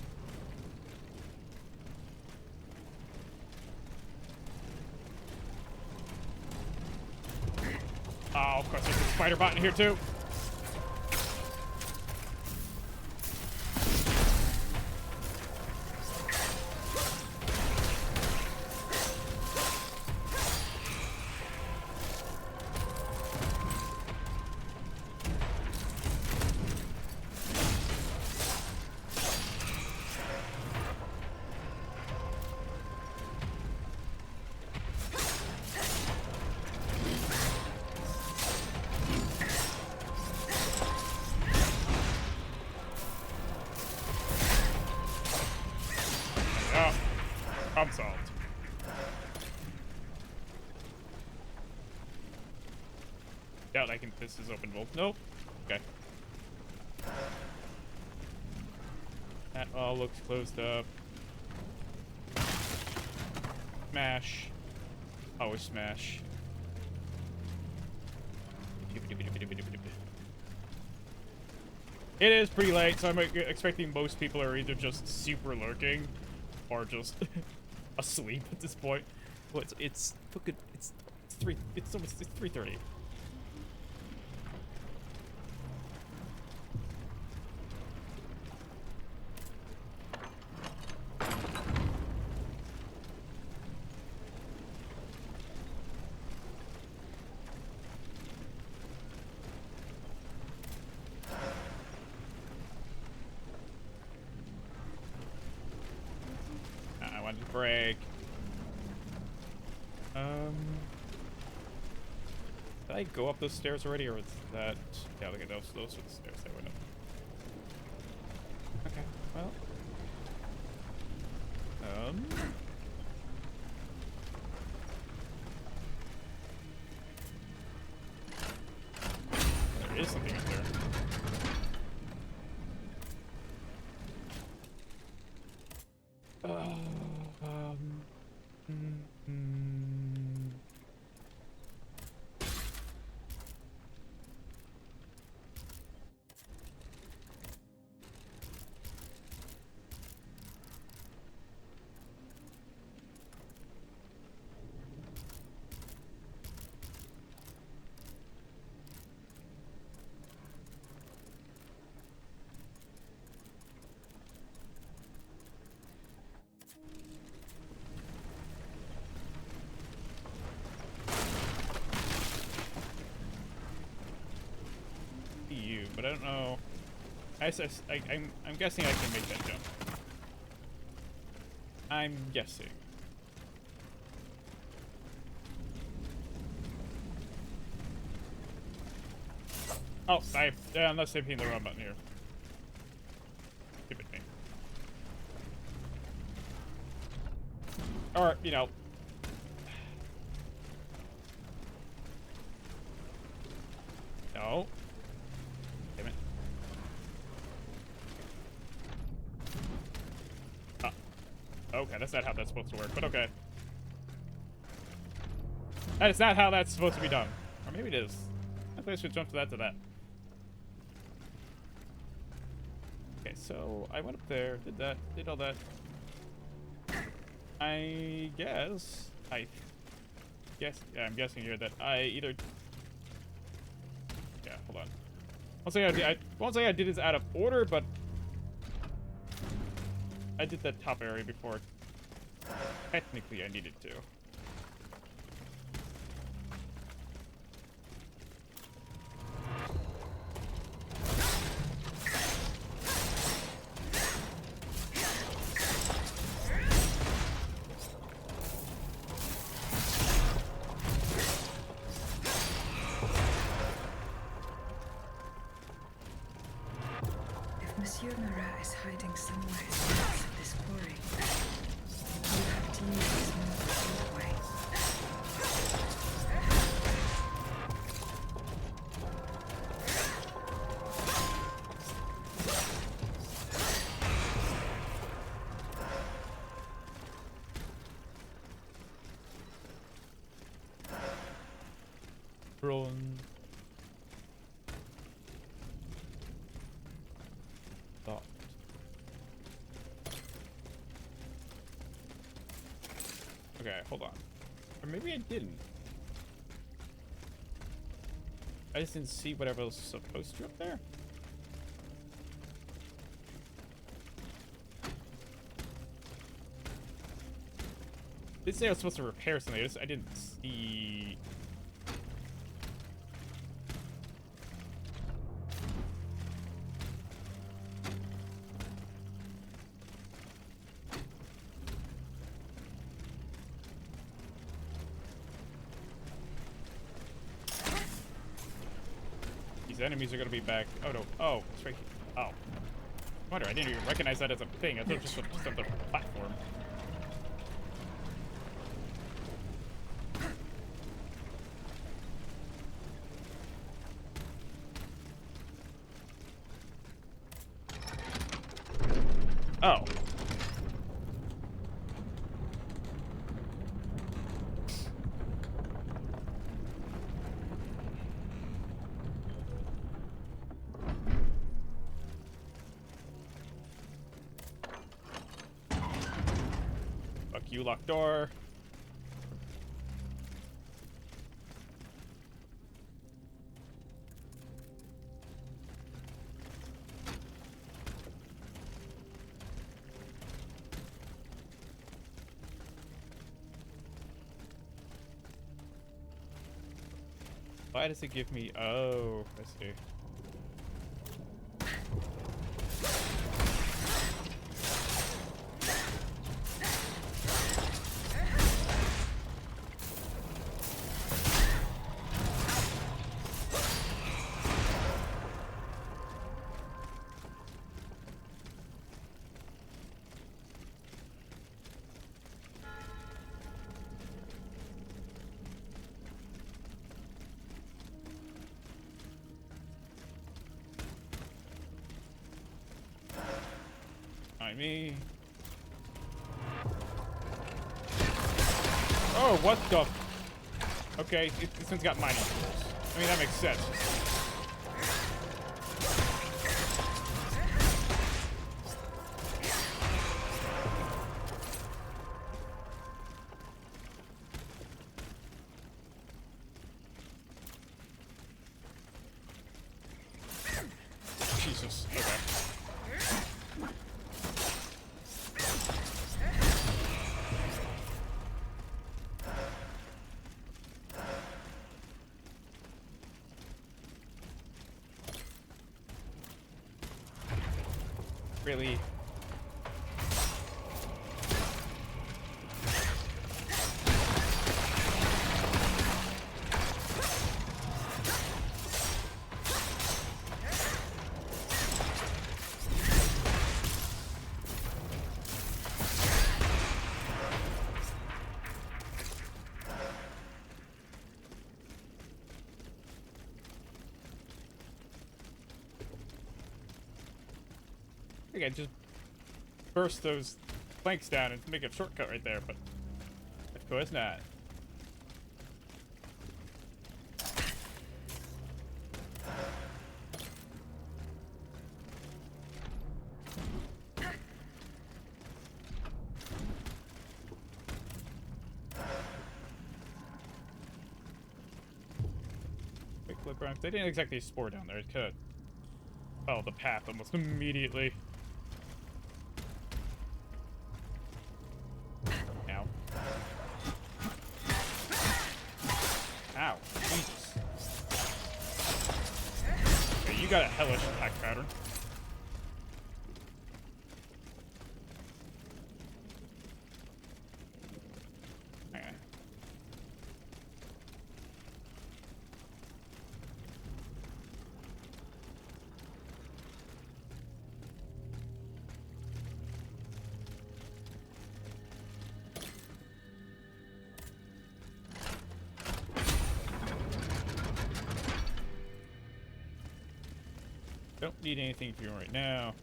Oh, of course there's a spider bot in here too. Problem solved. Doubt I can. This is open bolt. Nope. Okay. That all looks closed up. Smash. Always smash. It is pretty late, so I'm expecting most people are either just super lurking or just asleep at this point. Well, it's fucking it's 3:30. I wanted to break. Did I go up those stairs already, or is that? Yeah, look at those. Those are the stairs I went up. Okay, well. There is something up there. But I don't know. I'm guessing I can make that jump. I'm guessing. Oh, unless I'm hitting the wrong button here. Stupid me. Or, you know. No. Damn it. Oh. Okay, that's not how that's supposed to work, but okay. That is not how that's supposed to be done. Or maybe it is. I think I should jump to that. Okay, so I went up there, did that, did all that. I guess, yeah, I'm guessing here that I either, yeah, hold on. I won't say I did this out of order, but I did that top area before technically I needed to. Monsieur Marat is hiding somewhere in the depths of this quarry. You have to use this move way. Run. Okay, hold on. Or maybe I didn't. I just didn't see whatever was supposed to up there. Did say I was supposed to repair something. I didn't see. These enemies are gonna be back. Oh no! Oh, it's right here. Oh, I wonder. I didn't even recognize that as a thing. I thought it was just on the platform. Oh. Fuck you, locked door. Why does it give me? Oh, I see. Me. Oh, what the? Okay, this one's got mining tools. I mean, that makes sense. Jesus. Okay. Really? think I just burst those planks down and make a shortcut right there, but of course not. Quick look around. They didn't exactly spore down there. It could follow the path almost immediately. Ow. Ow. Jesus. Okay, you got a hellish attack pattern. Okay. Don't need anything from you right now.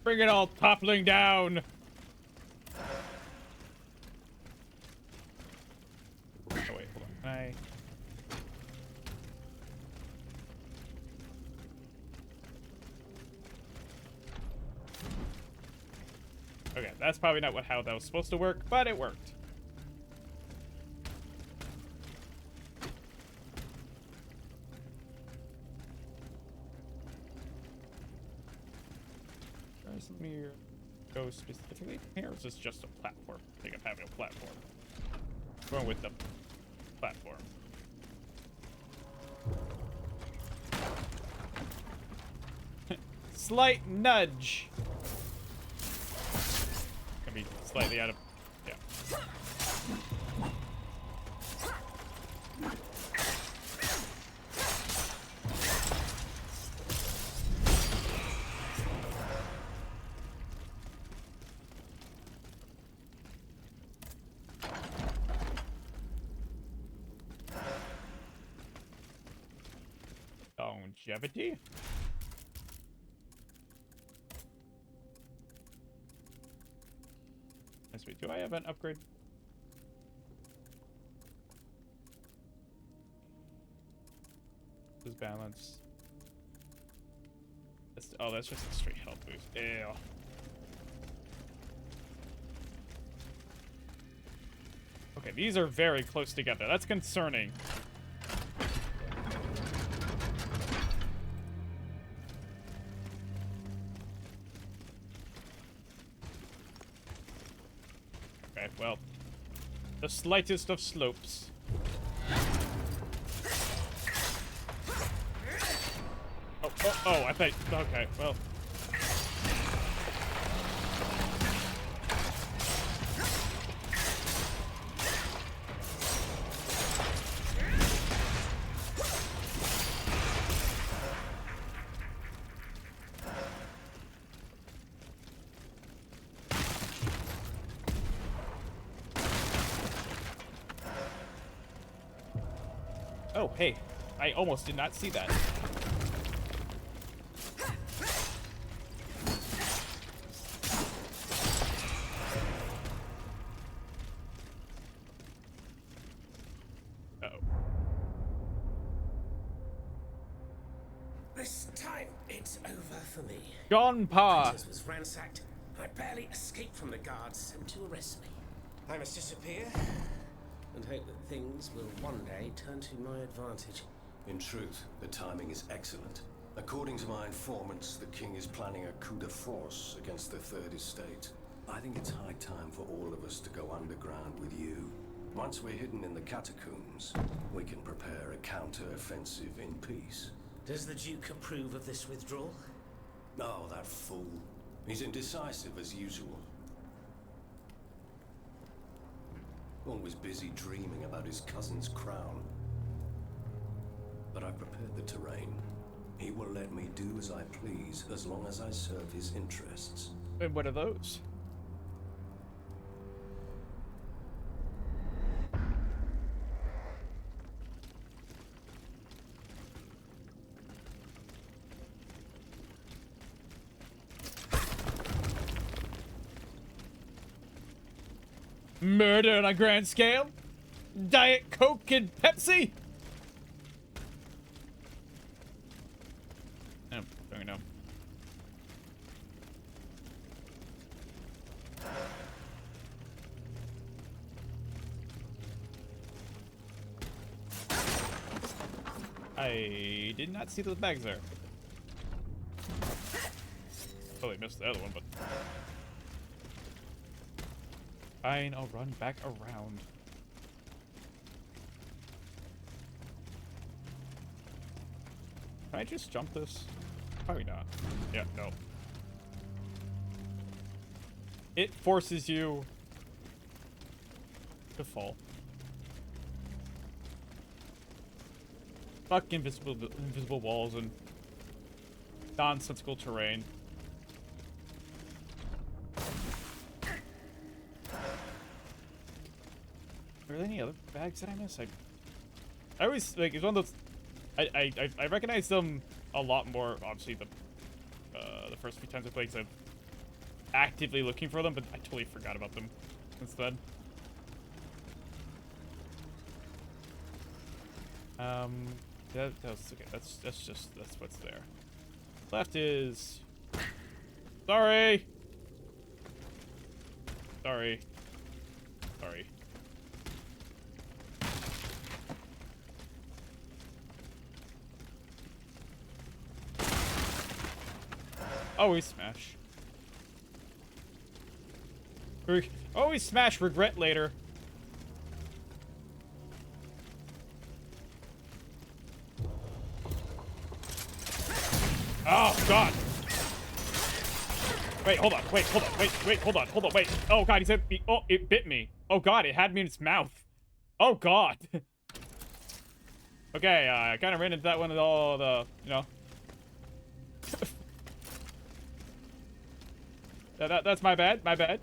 Bring it all toppling down. Oh wait, hold on. Okay, that's probably not how that was supposed to work, but it worked. Let me go specifically here, or is this just a platform? I think I'm having a platform. Going with the platform. Slight nudge. Gonna be slightly out of. Yeah. Longevity. Let's wait. Do I have an upgrade? This balance. Oh, that's just a straight health boost. Ew. Okay, these are very close together. That's concerning. Okay, well, the slightest of slopes. Oh, I thought, okay, well. Oh, hey, I almost did not see that. This time, it's over for me. Gone Pa. Prentice was ransacked. I barely escaped from the guards sent to arrest me. I must disappear and hope that things will one day turn to my advantage. In truth, the timing is excellent. According to my informants, the king is planning a coup de force against the Third Estate. I think it's high time for all of us to go underground with you. Once we're hidden in the catacombs, we can prepare a counter-offensive in peace. Does the Duke approve of this withdrawal? Oh, that fool. He's indecisive as usual. always busy dreaming about his cousin's crown. But I've prepared the terrain. He will let me do as I please as long as I serve his interests. And what are those? Murder on a grand scale? Diet Coke and Pepsi? No, don't know. I did not see those bags there. Totally missed the other one, but... Fine, I'll run back around. Can I just jump this? Probably not. Yeah, no. It forces you to fall. Fuck invisible walls and nonsensical terrain. Are there any other bags that I miss? I always like it's one of those. I recognize them a lot more. Obviously, the first few times I played, because I'm actively looking for them, but I totally forgot about them since then. That's okay. That's what's there. Left is. Sorry. Sorry. Sorry. Always smash. Always smash, regret later. Oh, God. Wait, hold on. Wait, hold on. Wait, hold on. Hold on. Wait. Oh, God, he said, oh, it bit me. Oh, God, it had me in its mouth. Oh, God. Okay, I kind of ran into that one with all the, you know. That's my bad. My bad.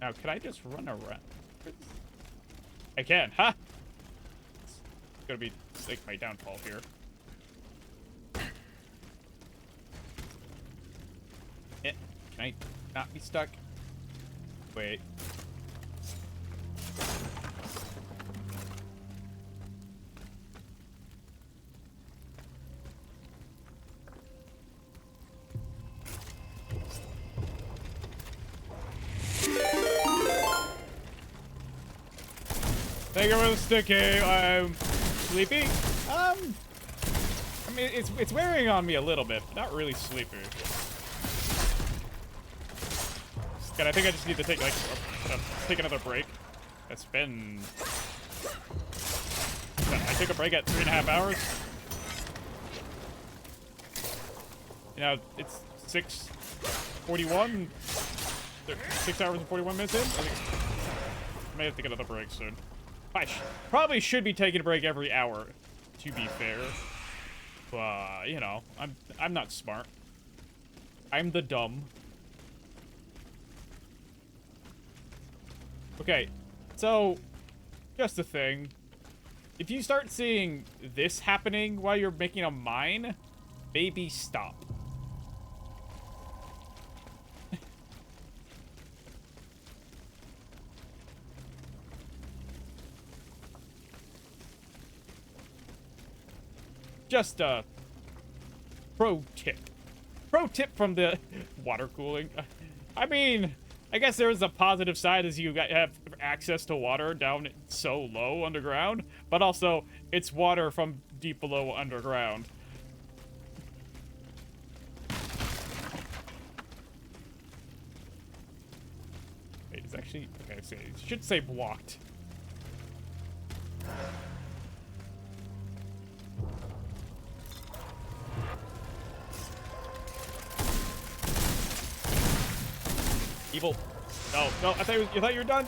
Now, can I just run around? I can, huh? It's gonna be like my downfall here. Can I not be stuck? Wait. Thank you for the sticky. I'm sleepy. I mean, it's wearing on me a little bit, but not really sleepy. God, I think I just need to take like take another break. It's been. I took a break at 3.5 hours. You know, it's 6:41. 6 hours and 41 minutes in. I think I may have to take another break soon. I probably should be taking a break every hour, to be fair. But you know, I'm not smart. I'm the dumb. Okay, so just a thing. If you start seeing this happening while you're making a mine, maybe stop. Just a pro tip. Pro tip from the water cooling. I mean, I guess there is a positive side as you have access to water down so low underground, but also it's water from deep below underground. Wait, it's actually okay. So it should say blocked. Evil. No, no, I thought you were done.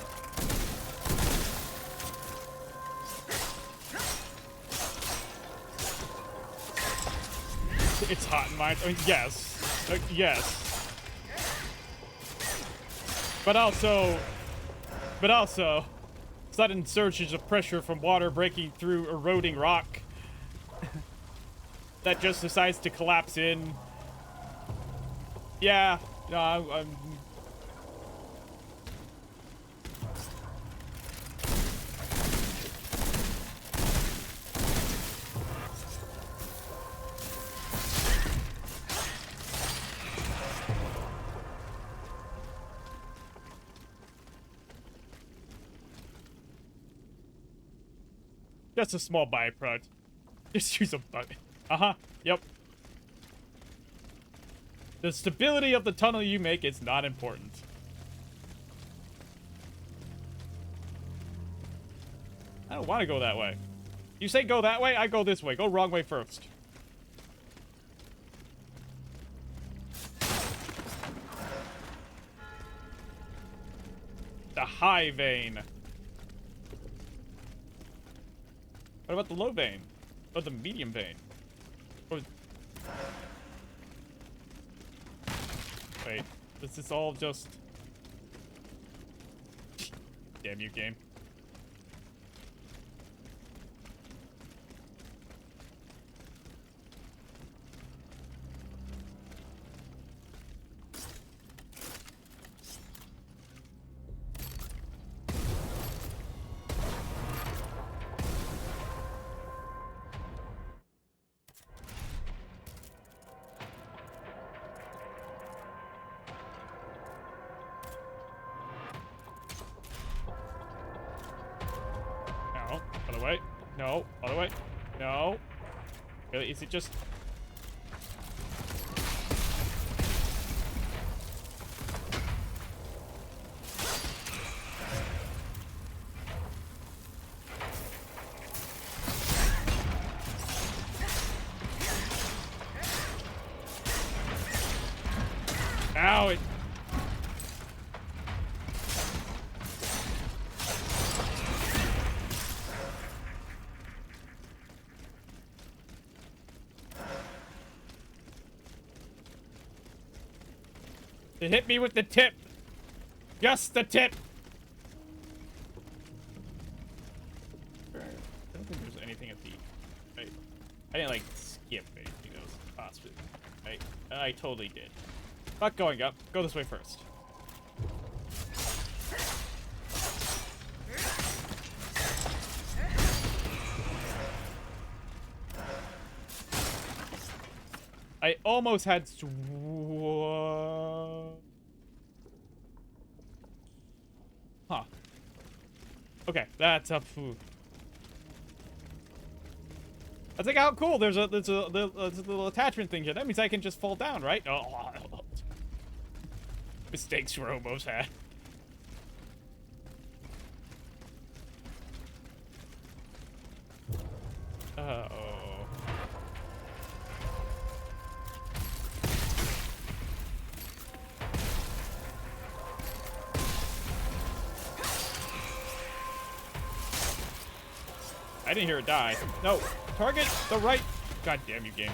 It's hot in mine. I mean, yes. Yes. But also, sudden surges of pressure from water breaking through eroding rock that just decides to collapse in. Yeah, no, I'm just a small byproduct. Just use a bucket. Yep. The stability of the tunnel you make is not important. I don't want to go that way. You say go that way, I go this way. Go wrong way first. The high vein. What about the low vein? Or the medium vein? Or... Wait, this is all just... Damn you, game. Other way. No. Other way. No. Really? Is it just... Ow, it... It hit me with the tip. Just the tip. I don't think there's anything at the... I didn't, like, skip anything that was possible. I totally did. Not going up. Go this way first. I almost had... Huh. Okay, that's up. That's like how cool. There's a little attachment thing here. That means I can just fall down, right? Oh, mistakes we're almost had. Uh-oh. I didn't hear it die. No, target the right. God damn you, game.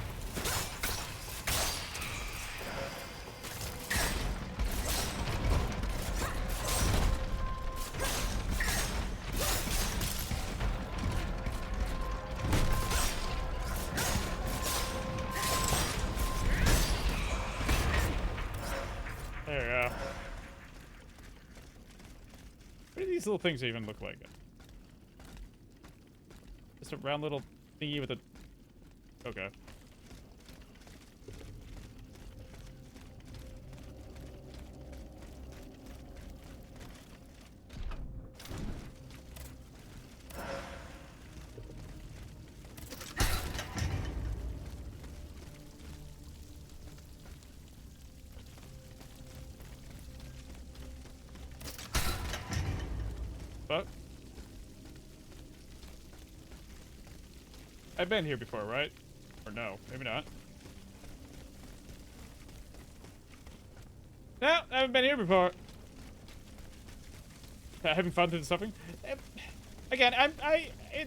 There we go. What do these little things even look like? Just a round little thingy with a... Okay. But... I've been here before, right? Or no, maybe not. No, I haven't been here before. having fun through the suffering. Again,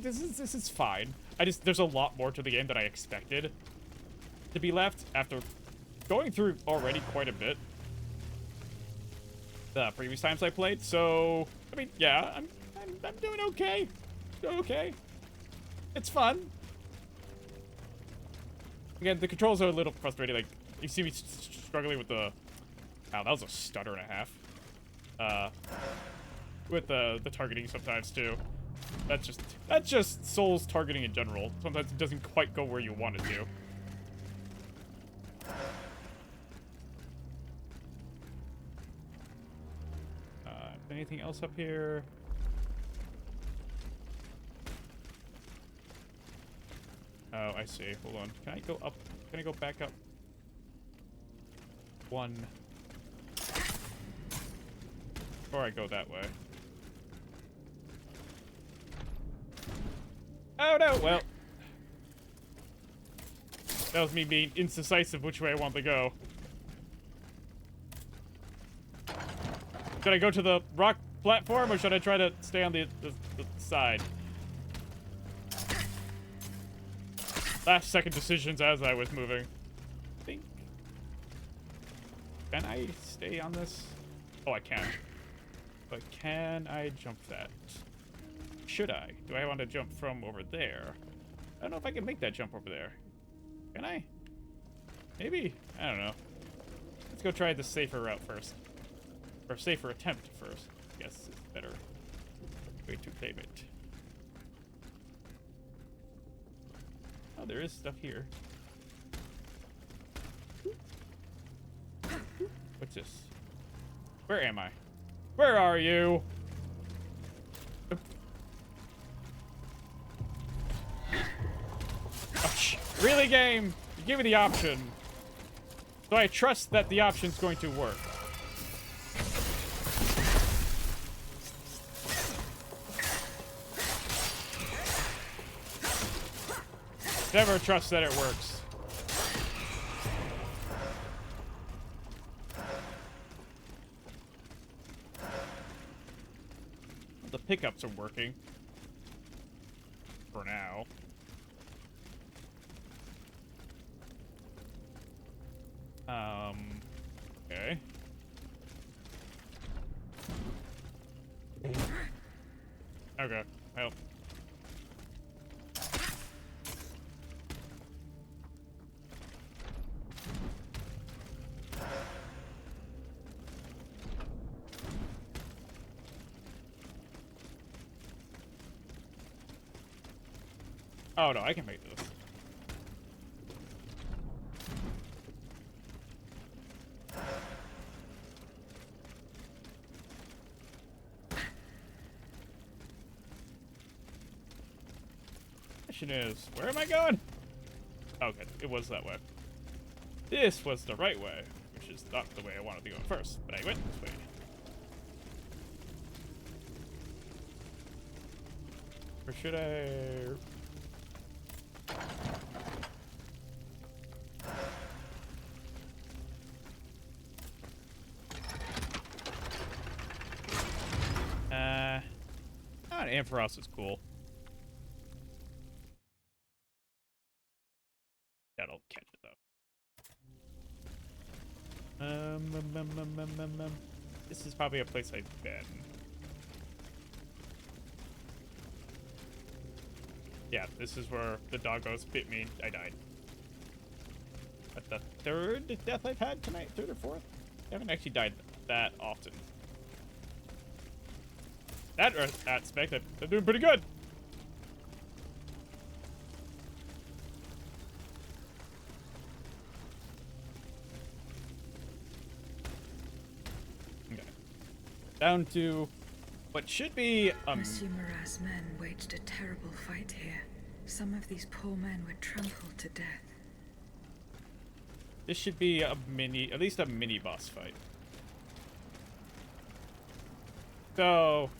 this is fine. There's a lot more to the game than I expected to be left after going through already quite a bit the previous times I played. So, I mean, yeah, I'm doing okay. Doing okay. It's fun. Again, the controls are a little frustrating. Like, you see me struggling with the... Wow, that was a stutter and a half. With the targeting sometimes, too. That's just Souls targeting in general. Sometimes it doesn't quite go where you want it to. Anything else up here? Oh, I see. Hold on. Can I go up? Can I go back up? One. Or I go that way. Oh no! Well, that was me being indecisive which way I want to go. Should I go to the rock platform or should I try to stay on the side? Last second decisions as I was moving. I think. Can I stay on this? Oh, I can. But can I jump that? Should I? Do I want to jump from over there? I don't know if I can make that jump over there. Can I? Maybe? I don't know. Let's go try the safer route first. Or safer attempt first. I guess it's better way to claim it. Oh, there is stuff here. What's this? Where am I? Where are you? Oh, really, game? You gave me the option. So I trust that the option's going to work. Never trust that it works. The pickups are working. For now. Okay. Okay, well. Oh no, I can make this. Question is, where am I going? Okay, it was that way. This was the right way, which is not the way I wanted to go first, but I went this way. Or should I... Ampharos is cool. That'll catch it though. This is probably a place I've been. Yeah, this is where the doggos bit me. I died. That's the third death I've had tonight. Third or fourth? I haven't actually died that often. That aspect, I'm doing pretty good. Okay. Down to what should be Monsieur Marat's men waged a terrible fight here. Some of these poor men were trampled to death. This should be a at least a mini boss fight. So.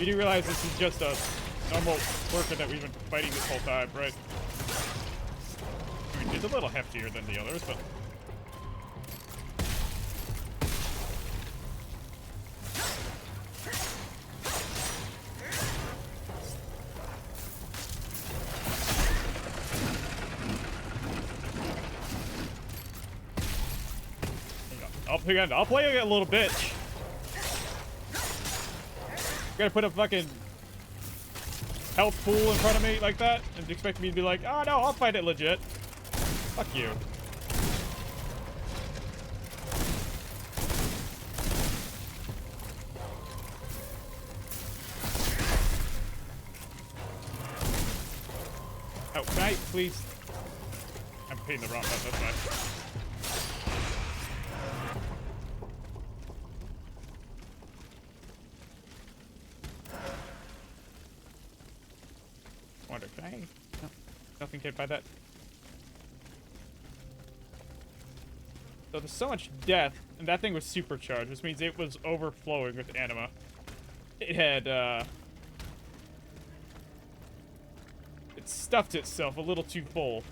You do realize this is just a normal worker that we've been fighting this whole time, right? I mean, it's a little heftier than the others, but... I'll play a little bitch. You're gonna put a fucking health pool in front of me like that and expect me to be like, oh no, I'll fight it legit. Fuck you. Oh, can I please? I'm hitting the wrong button, that's fine. Wonder, can I? No, nothing can by that. So there's so much death, and that thing was supercharged, which means it was overflowing with anima. It had, it stuffed itself a little too full.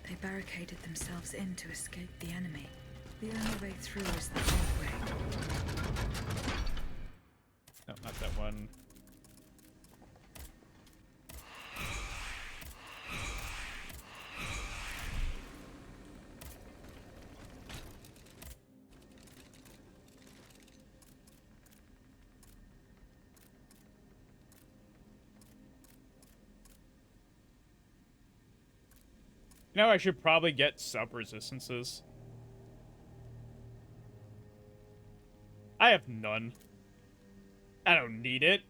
They barricaded themselves in to escape the enemy. The only way through is the hard way. No, not that one. Now I should probably get sub-resistances. I have none. I don't need it.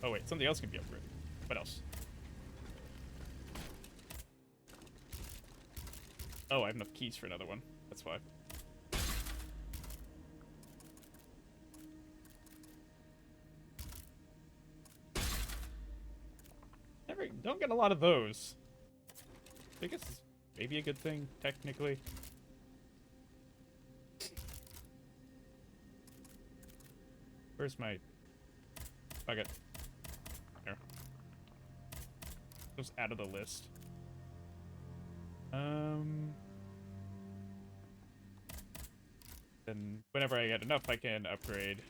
Oh wait, something else can be upgraded. What else? Oh, I have enough keys for another one. That's why. Don't get a lot of those. I guess it's maybe a good thing, technically. Where's my bucket? There. Goes out of the list. Then whenever I get enough, I can upgrade.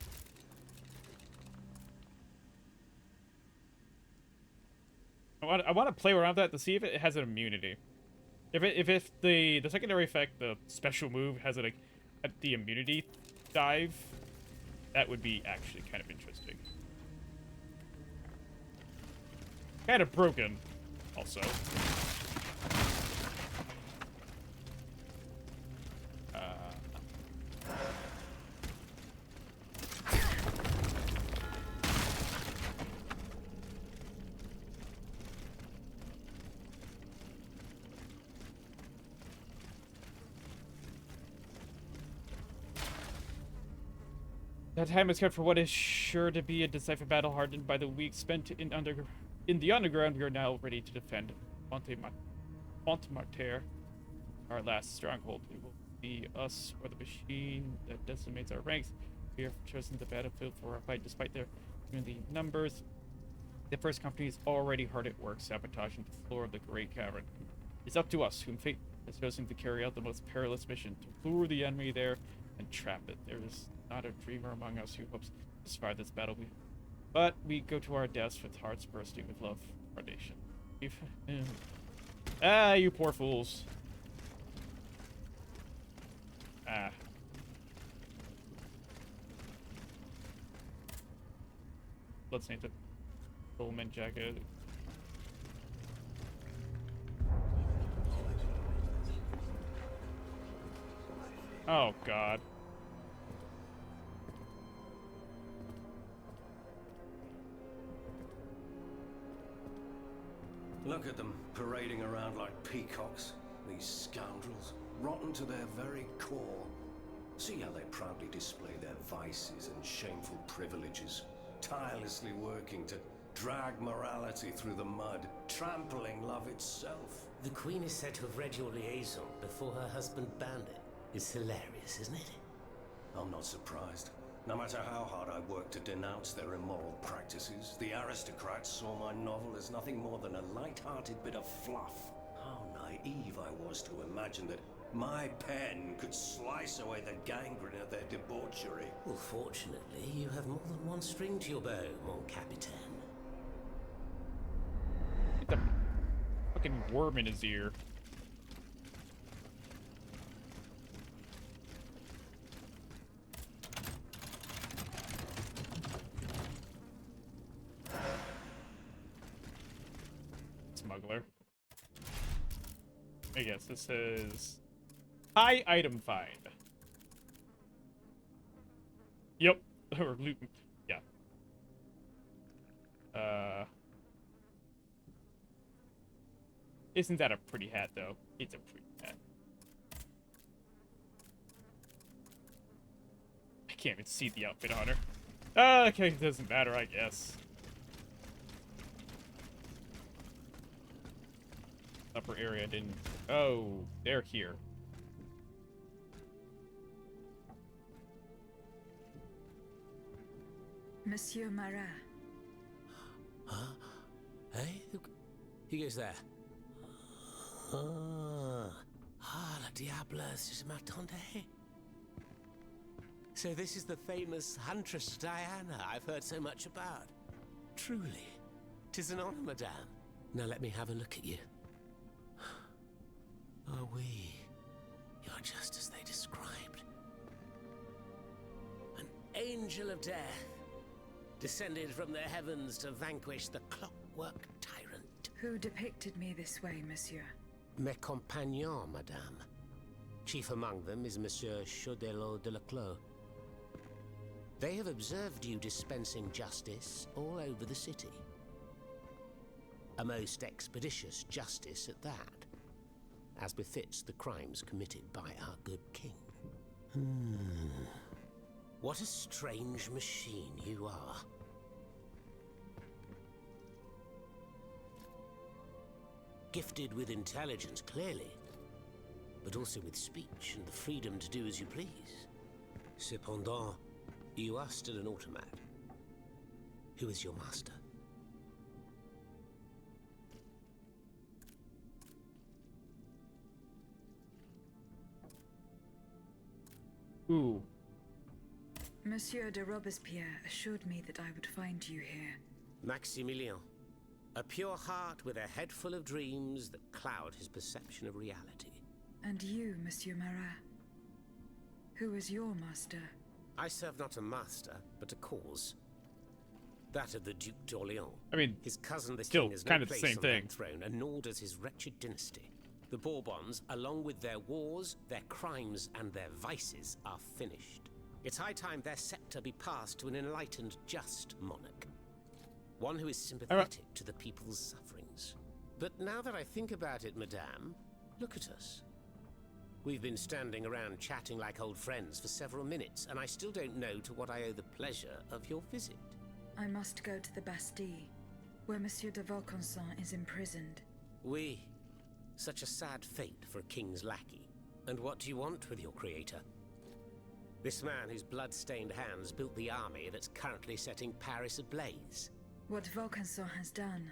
I want to play around with that to see if it has an immunity. If the secondary effect, the special move, has it at the immunity dive, that would be actually kind of interesting. Kind of broken, also. That time is kept for what is sure to be a decisive battle hardened by the weeks spent in the underground. We are now ready to defend Montmartre, our last stronghold. It will be us or the machine that decimates our ranks. We have chosen the battlefield for our fight despite their community numbers. The first company is already hard at work sabotaging the floor of the Great Cavern. It's up to us, whom fate has chosen to carry out the most perilous mission, to lure the enemy there and trap it. There is not a dreamer among us who hopes to survive this battle. But we go to our deaths with hearts bursting with love for our nation. You poor fools. Let's name it Rollman jacket. Oh god. Look at them, parading around like peacocks. These scoundrels, rotten to their very core. See how they proudly display their vices and shameful privileges, tirelessly working to drag morality through the mud, trampling love itself. The Queen is said to have read your liaison before her husband banned it. It's hilarious, isn't it? I'm not surprised. No matter how hard I worked to denounce their immoral practices, the aristocrats saw my novel as nothing more than a light-hearted bit of fluff. How naive I was to imagine that my pen could slice away the gangrene of their debauchery. Well, fortunately, you have more than one string to your bow, mon capitaine. Get the fucking worm in his ear. Smuggler. I guess this is high item find. Yep. Or loot. Yeah. Isn't that a pretty hat though? It's a pretty hat. I can't even see the outfit on her. Okay, it doesn't matter, I guess. Upper area didn't. Oh, they're here. Monsieur Marat. Huh? Hey? Who goes there? La diable, je m'attendais. So this is the famous Huntress Diana I've heard so much about. Truly, 'tis an honor, madame. Now let me have a look at you. Oh, you're just as they described. An angel of death, descended from the heavens to vanquish the clockwork tyrant. Who depicted me this way, monsieur? Mes compagnons, madame. Chief among them is Monsieur Chaudelot de Leclos. They have observed you dispensing justice all over the city. A most expeditious justice at that, as befits the crimes committed by our good king. What a strange machine you are. Gifted with intelligence, clearly, but also with speech and the freedom to do as you please. Cependant, you are still an automat. Who is your master? Ooh. Monsieur de Robespierre assured me that I would find you here. Maximilien. A pure heart with a head full of dreams that cloud his perception of reality. And you, Monsieur Marat? Who is your master? I serve not a master, but a cause. That of the Duc d'Orléans. I mean, his cousin the still king has kind no of the place same on thing. that throne, and nor does his wretched dynasty. The Bourbons, along with their wars, their crimes, and their vices, are finished. It's high time their scepter be passed to an enlightened, just monarch. One who is sympathetic to the people's sufferings. But now that I think about it, madame, look at us. We've been standing around chatting like old friends for several minutes, and I still don't know to what I owe the pleasure of your visit. I must go to the Bastille, where Monsieur de Vaucanson is imprisoned. Oui. Such a sad fate for a king's lackey. And what do you want with your creator? This man whose blood-stained hands built the army that's currently setting Paris ablaze. What Vaucanson has done,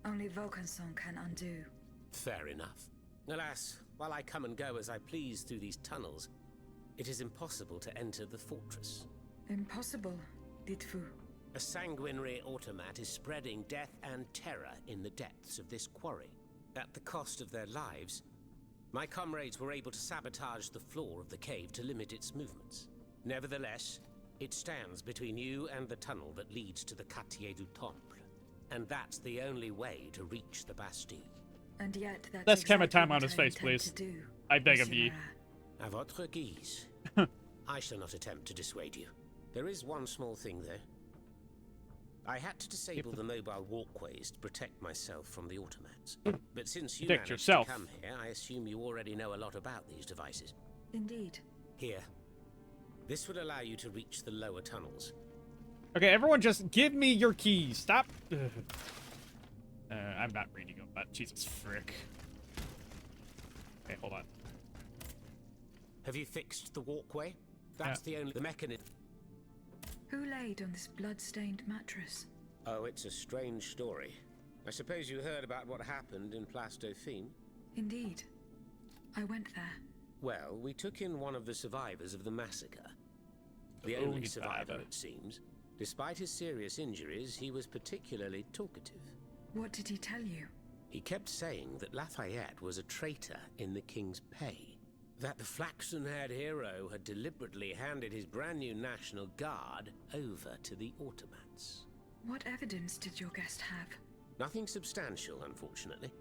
only Vaucanson can undo. Fair enough. Alas, while I come and go as I please through these tunnels, it is impossible to enter the fortress. Impossible, dites-vous? A sanguinary automat is spreading death and terror in the depths of this quarry. At the cost of their lives, my comrades were able to sabotage the floor of the cave to limit its movements. Nevertheless, it stands between you and the tunnel that leads to the Quartier du Temple. And that's the only way to reach the Bastille. And yet that's Less camera exactly time on what his I face, intend please. to do, I beg of Monsieur ye. Marat. À votre guise. I shall not attempt to dissuade you. There is one small thing, though. I had to disable the mobile walkways to protect myself from the automats. But since you Protect managed yourself. to come here, I assume you already know a lot about these devices. Indeed. Here. This would allow you to reach the lower tunnels. Okay, everyone just give me your keys. Stop. I'm not reading them, but Jesus frick. Okay, hold on. Have you fixed the walkway? That's the only mechanism. Who laid on this blood-stained mattress? Oh, it's a strange story. I suppose you heard about what happened in Place Dauphine? Indeed. I went there. Well, we took in one of the survivors of the massacre. The Oh, only he's survivor, bad. it seems. Despite his serious injuries, he was particularly talkative. What did he tell you? He kept saying that Lafayette was a traitor in the king's pay. That the flaxen-haired hero had deliberately handed his brand new National Guard over to the Ottomans. What evidence did your guest have? Nothing substantial, unfortunately.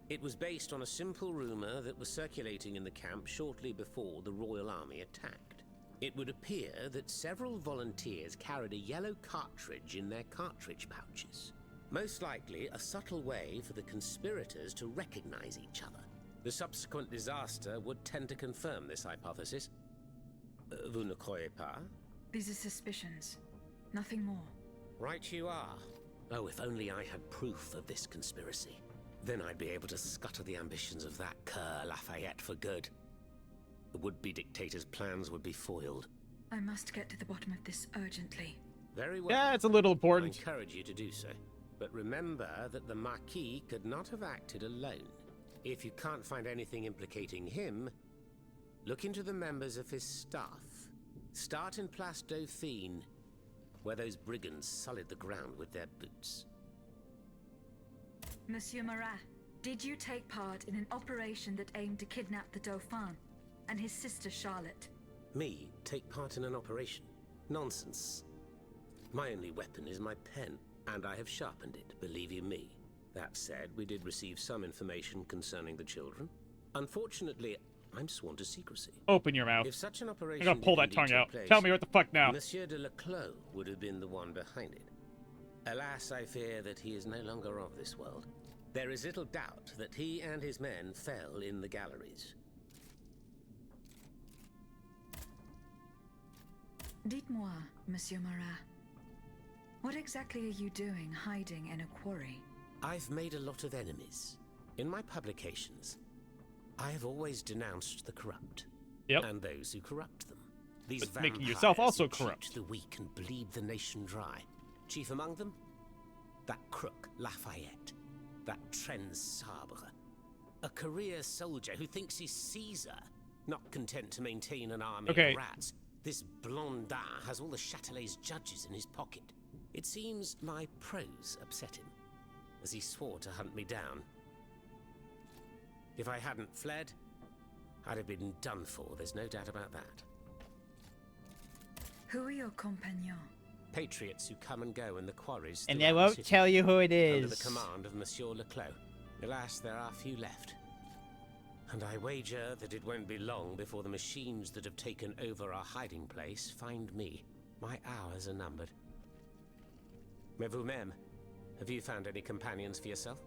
It was based on a simple rumor that was circulating in the camp shortly before the Royal Army attacked. It would appear that several volunteers carried a yellow cartridge in their cartridge pouches. Most likely a subtle way for the conspirators to recognize each other. The subsequent disaster would tend to confirm this hypothesis. Vous ne croyez pas? These are suspicions. Nothing more. Right you are. Oh, if only I had proof of this conspiracy. Then I'd be able to scutter the ambitions of that cur Lafayette for good. The would-be dictator's plans would be foiled. I must get to the bottom of this urgently. Very well. Yeah, it's a little important. I encourage you to do so. But remember that the Marquis could not have acted alone. If you can't find anything implicating him, look into the members of his staff. Start in Place Dauphine, where those brigands sullied the ground with their boots. Monsieur Marat, did you take part in an operation that aimed to kidnap the Dauphin and his sister Charlotte? Me take part in an operation? Nonsense. My only weapon is my pen, and I have sharpened it, believe you me. That said, we did receive some information concerning the children. Unfortunately, I'm sworn to secrecy. Open your mouth. If such an I'm operation gonna pull did that indeed tongue take out. place, Tell me what the fuck now. Monsieur de Leclos would have been the one behind it. Alas, I fear that he is no longer of this world. There is little doubt that he and his men fell in the galleries. Dites-moi, Monsieur Marat, what exactly are you doing hiding in a quarry? I've made a lot of enemies. In my publications, I have always denounced the corrupt. Yep. And those who corrupt them. These But making yourself vampires also who cheat corrupt. the weak and bleed the nation dry. Chief among them? That crook Lafayette. That Tren Sabre. A career soldier who thinks he's Caesar. Not content to maintain an army Okay. of rats. This Blondin has all the Châtelet's judges in his pocket. It seems my prose upset him, as he swore to hunt me down. If I hadn't fled, I'd have been done for, there's no doubt about that. Who are your compagnons? Patriots who come and go in the quarries. And throughout I the won't city, tell you who it under is. the command of Monsieur Leclos. Alas, there are few left. And I wager that it won't be long before the machines that have taken over our hiding place find me. My hours are numbered. Mais vous-même, have you found any companions for yourself?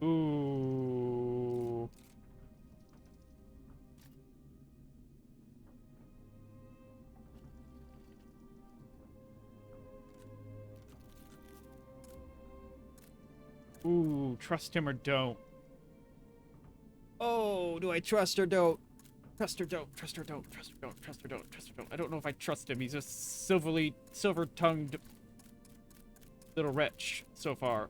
Ooh. Ooh, trust him or don't. Oh, do I trust or don't? Trust or don't, trust or don't, trust or don't, trust or don't, trust or don't. I don't know if I trust him. He's a silver-tongued little wretch so far.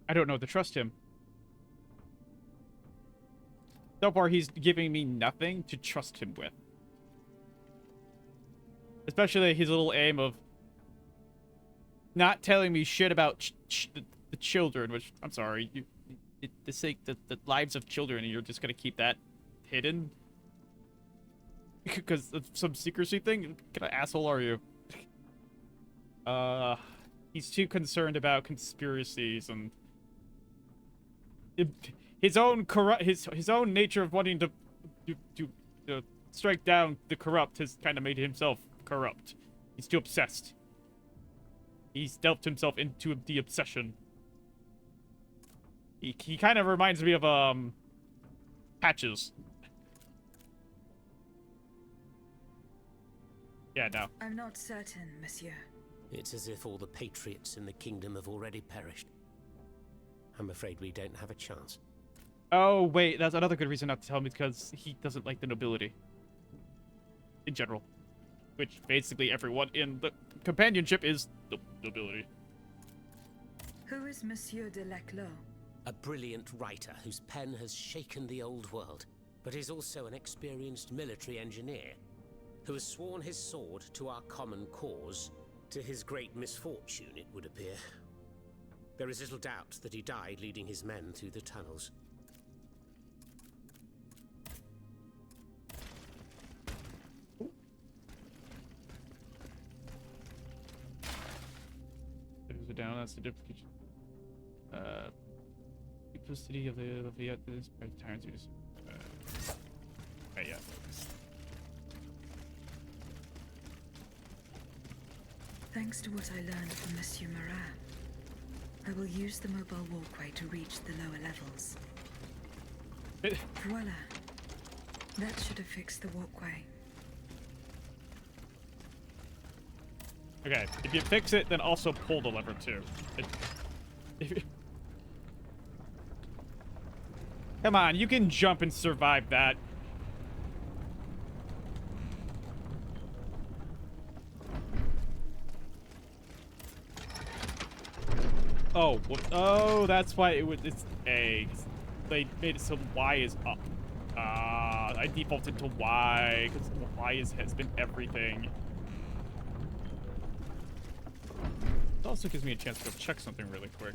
I don't know to trust him. So far, he's giving me nothing to trust him with. Especially his little aim of not telling me shit about the children, which, I'm sorry, the sake the lives of children, and you're just gonna keep that hidden? Because of some secrecy thing? What kind of asshole are you? He's too concerned about conspiracies and his own nature of wanting to strike down the corrupt has kind of made himself corrupt. He's too obsessed. He's delved himself into the obsession. He kind of reminds me of Patches. Yeah, no. I'm not certain, monsieur. It's as if all the patriots in the kingdom have already perished. I'm afraid we don't have a chance. Oh, wait, that's another good reason not to tell him, because he doesn't like the nobility. In general. Which, basically, everyone in the companionship is the nobility. Who is Monsieur de Leclos? A brilliant writer whose pen has shaken the old world, but is also an experienced military engineer who has sworn his sword to our common cause, to his great misfortune, it would appear. There is little doubt that he died leading his men through the tunnels. Down, that's the duplication. City of the this tyrants who just. Right, yeah. Thanks to what I learned from Monsieur Marat, I will use the mobile walkway to reach the lower levels. Voila. That should have fixed the walkway. Okay, if you fix it, then also pull the lever too. Come on, you can jump and survive that. Oh, oh, that's why it's eggs. They made it so Y is up. I defaulted to Y because Y has been everything. It also gives me a chance to go check something really quick.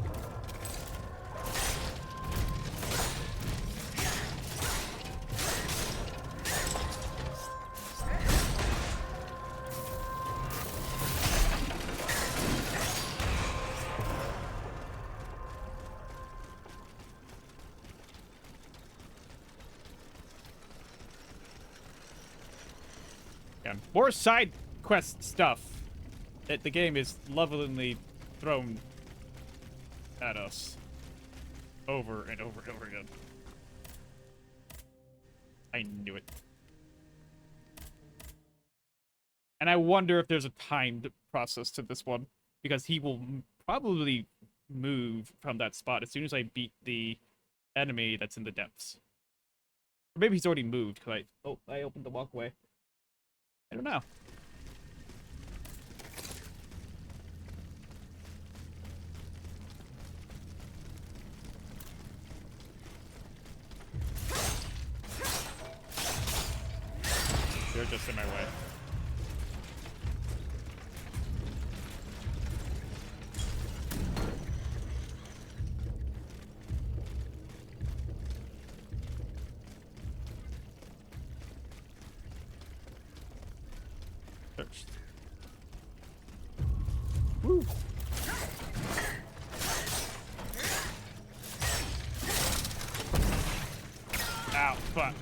Yeah, more side quest stuff that the game is lovingly thrown at us over and over and over again. I knew it. And I wonder if there's a timed process to this one, because he will probably move from that spot as soon as I beat the enemy that's in the depths. Or maybe he's already moved because I opened the walkway. I don't know. They're just in my way. Searched. Woo! Ow, fuck.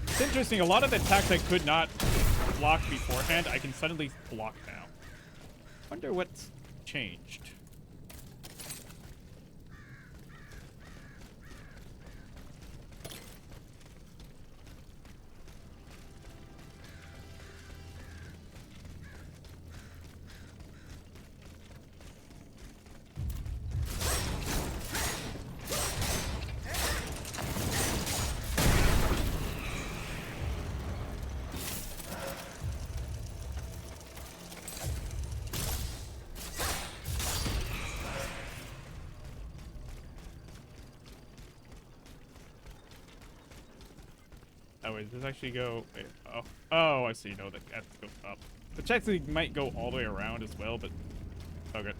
It's interesting, a lot of the attacks I could not block beforehand, I can suddenly block now. Wonder what's changed. Oh wait, does this actually go? Wait, oh, I see. No, that has to go up. Which actually might go all the way around as well, but okay.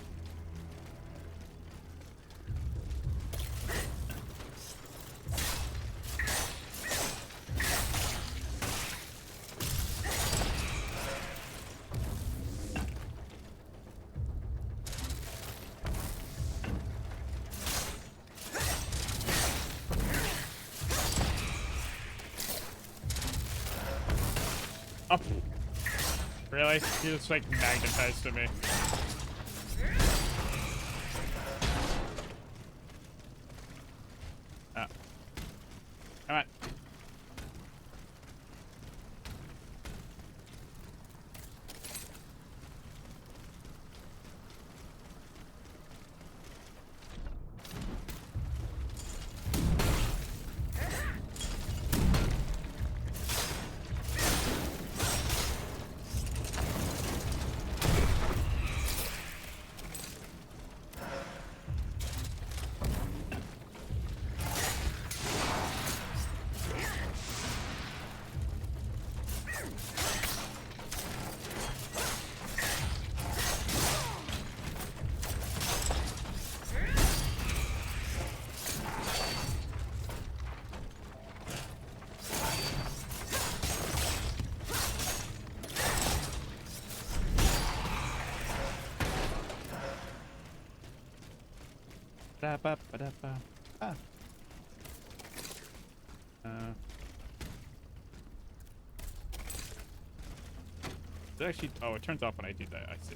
Oh. Really? He just like magnetized to me. Oh. Come on. Ah. It actually, oh, it turns off when I do that. I see.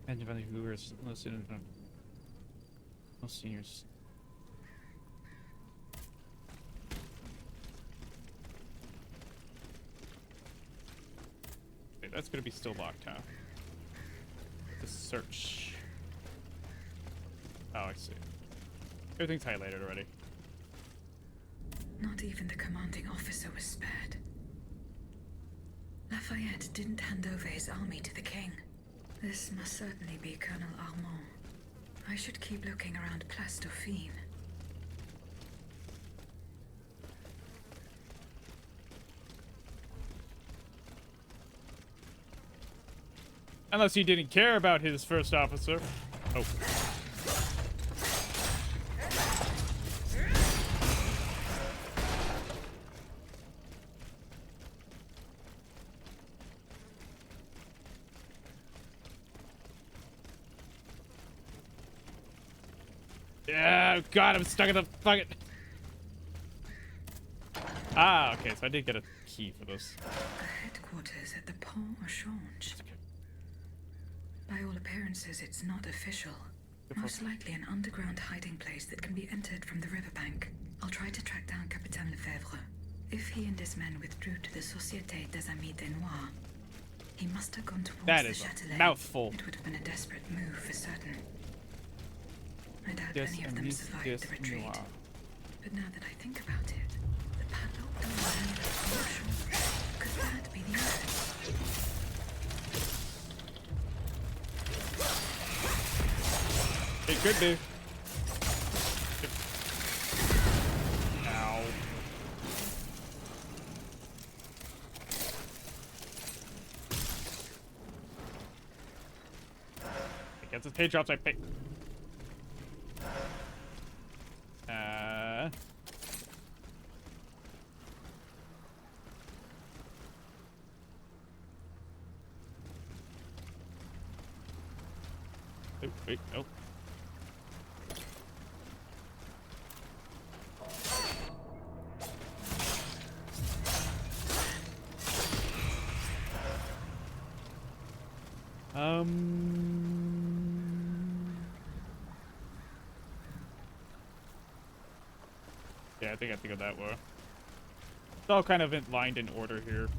And if any viewers listen, no seniors. Okay, that's gonna be still locked, huh? The search. Oh, I see. Everything's highlighted already. Not even the commanding officer was spared. Lafayette didn't hand over his army to the king. This must certainly be Colonel Armand. I should keep looking around Place Dauphine. Unless he didn't care about his first officer. Oh. Yeah, God, I'm stuck in the fucking... Ah, okay, so I did get a key for this. The headquarters at the Pont au Change. By all appearances, it's not official. Most likely an underground hiding place that can be entered from the riverbank. I'll try to track down Capitaine Lefebvre. If he and his men withdrew to the Société des Amis des Noirs, he must have gone towards that the is Châtelet. A mouthful. It would have been a desperate move for certain. I doubt any of them survived the retreat. Noir. But now that I think about it, the padlock door and the Change, could that be the entrance? It could be. Ow. It gets its page drops, I pay. Oh, wait, oh. Yeah, I think I have to go that way. It's all kind of lined in order here.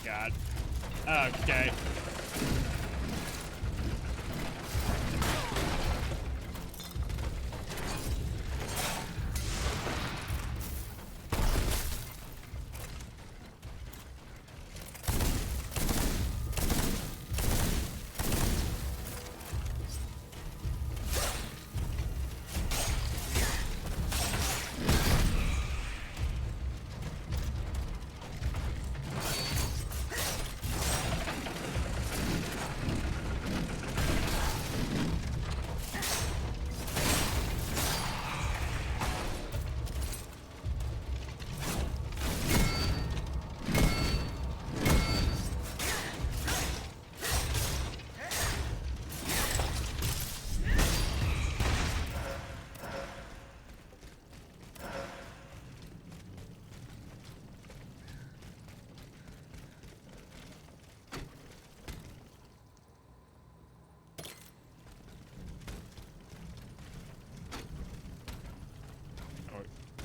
God. Okay.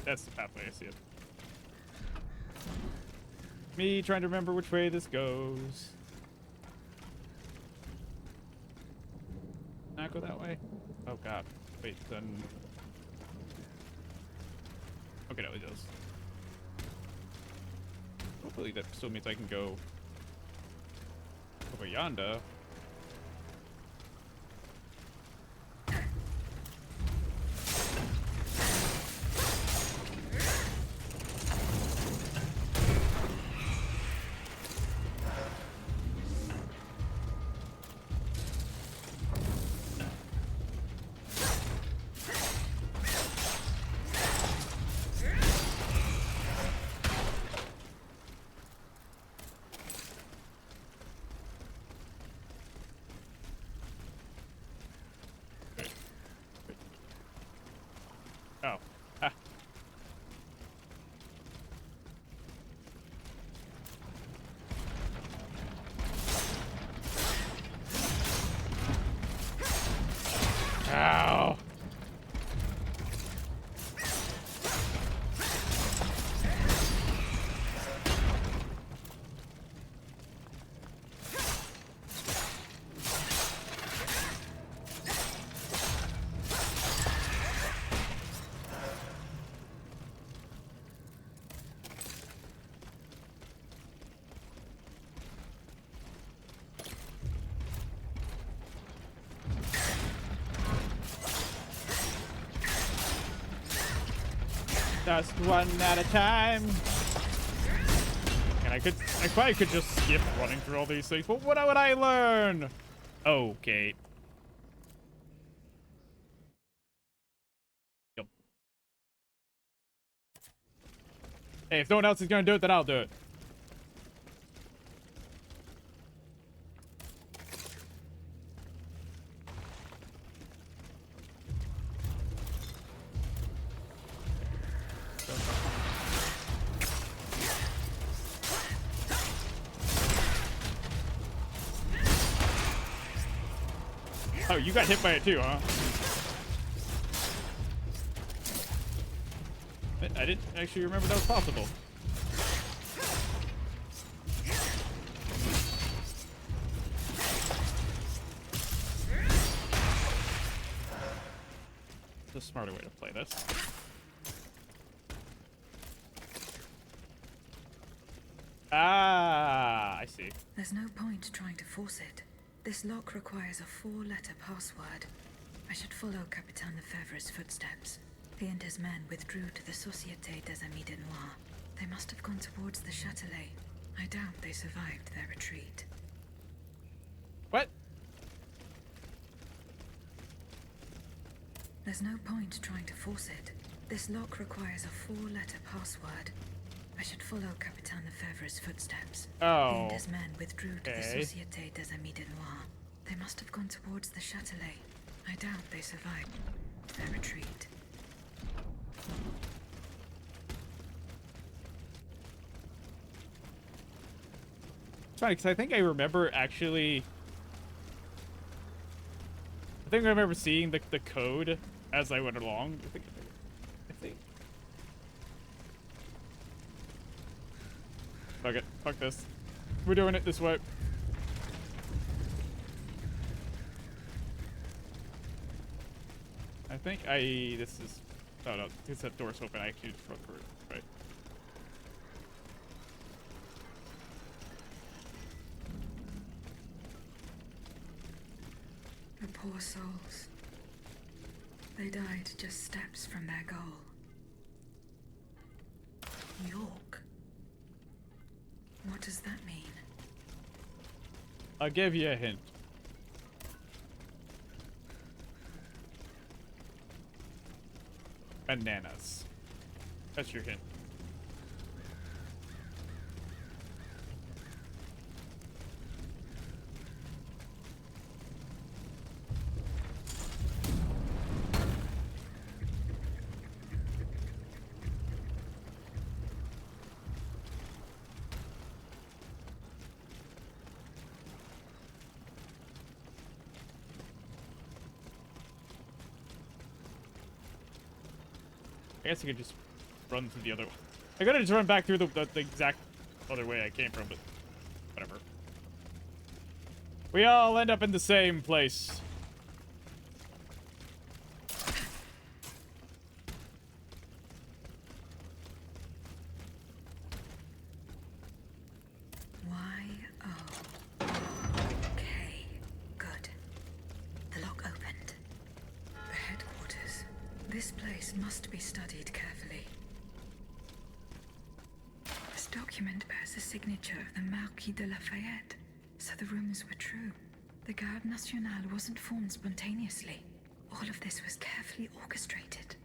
That's the pathway. I see it. Me trying to remember which way this goes. Not go that way? Oh god. Wait, then... Okay, no, it does. Hopefully that still means I can go over yonder. Oh. Ah. Ow. Just one at a time. And I probably could just skip running through all these things, but what would I learn? Okay. Yep. Hey, if no one else is gonna do it, then I'll do it. Oh, you got hit by it too, huh? I didn't actually remember that was possible. There's a smarter way to play this. Ah, I see. There's no point trying to force it. This lock requires a 4-letter password. I should follow Capitaine Lefebvre's footsteps. He and his men withdrew to the Société des Amis de Noir. They must have gone towards the Châtelet. I doubt they survived their retreat. What? There's no point trying to force it. This lock requires a 4-letter password. I should follow Capitaine Lefebvre's footsteps. Oh. He and his men withdrew to the Okay. Société des Amis de Noir. They must have gone towards the Châtelet. I doubt they survived their retreat. It's funny, because I think I remember actually... I think I remember seeing the code as I went along. I think. Fuck it. Fuck this. We're doing it this way. I think this is... Oh no, because that door's open. I actually just run through it. Right. The poor souls. They died just steps from their goal. York? What does that mean? I'll give you a hint. Bananas. That's your hint. I guess I could just run to the other one. I gotta just run back through the exact other way I came from, but whatever. We all end up in the same place. Okay, good. The lock opened. The headquarters. This place must be studied carefully. This document bears the signature of the Marquis de Lafayette, so the rumors were true. The Garde Nationale wasn't formed spontaneously. All of this was carefully orchestrated.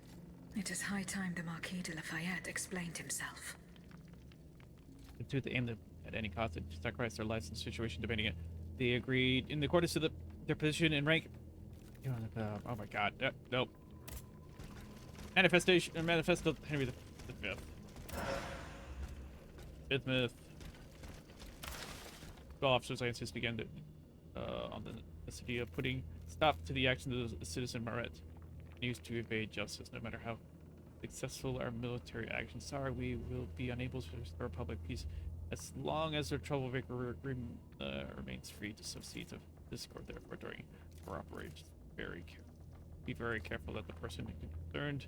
It is high time the Marquis de Lafayette explained himself. To the aim at any cost to sacrifice their lives in situation depending on. They agreed in accordance to their position and rank. Oh my god. Nope. Manifesto Henry the Fifth. Fifth myth. All officers I insist again on the necessity of putting stop to the actions of the citizen Maret used to evade justice. No matter how successful our military actions are, we will be unable to restore public peace as long as their troublemaker remains free to sow seeds of discord. Therefore, during our operations, be very careful that the person concerned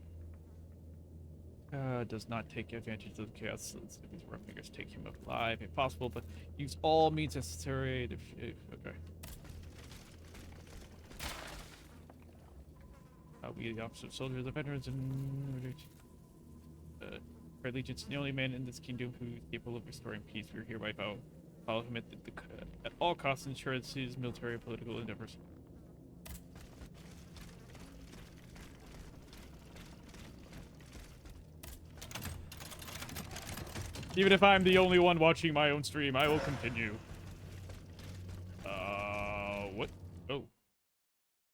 does not take advantage of the chaos. These rough fingers take him alive if possible, but use all means necessary. Okay. We, the officers, soldiers, the veterans, and our allegiance, the only man in this kingdom who is capable of restoring peace. We are hereby follow him at all costs, ensure his military and political endeavors. Even if I'm the only one watching my own stream, I will continue. What? Oh.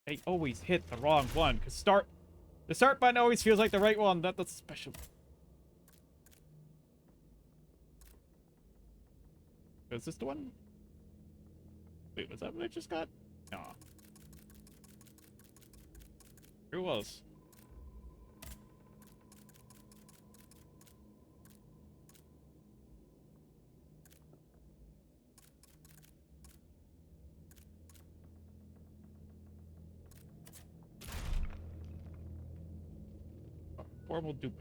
I always hit the wrong one, because the start button always feels like the right one. That's special. Is this the one? Wait, was that what I just got? No. It was. Formal duper.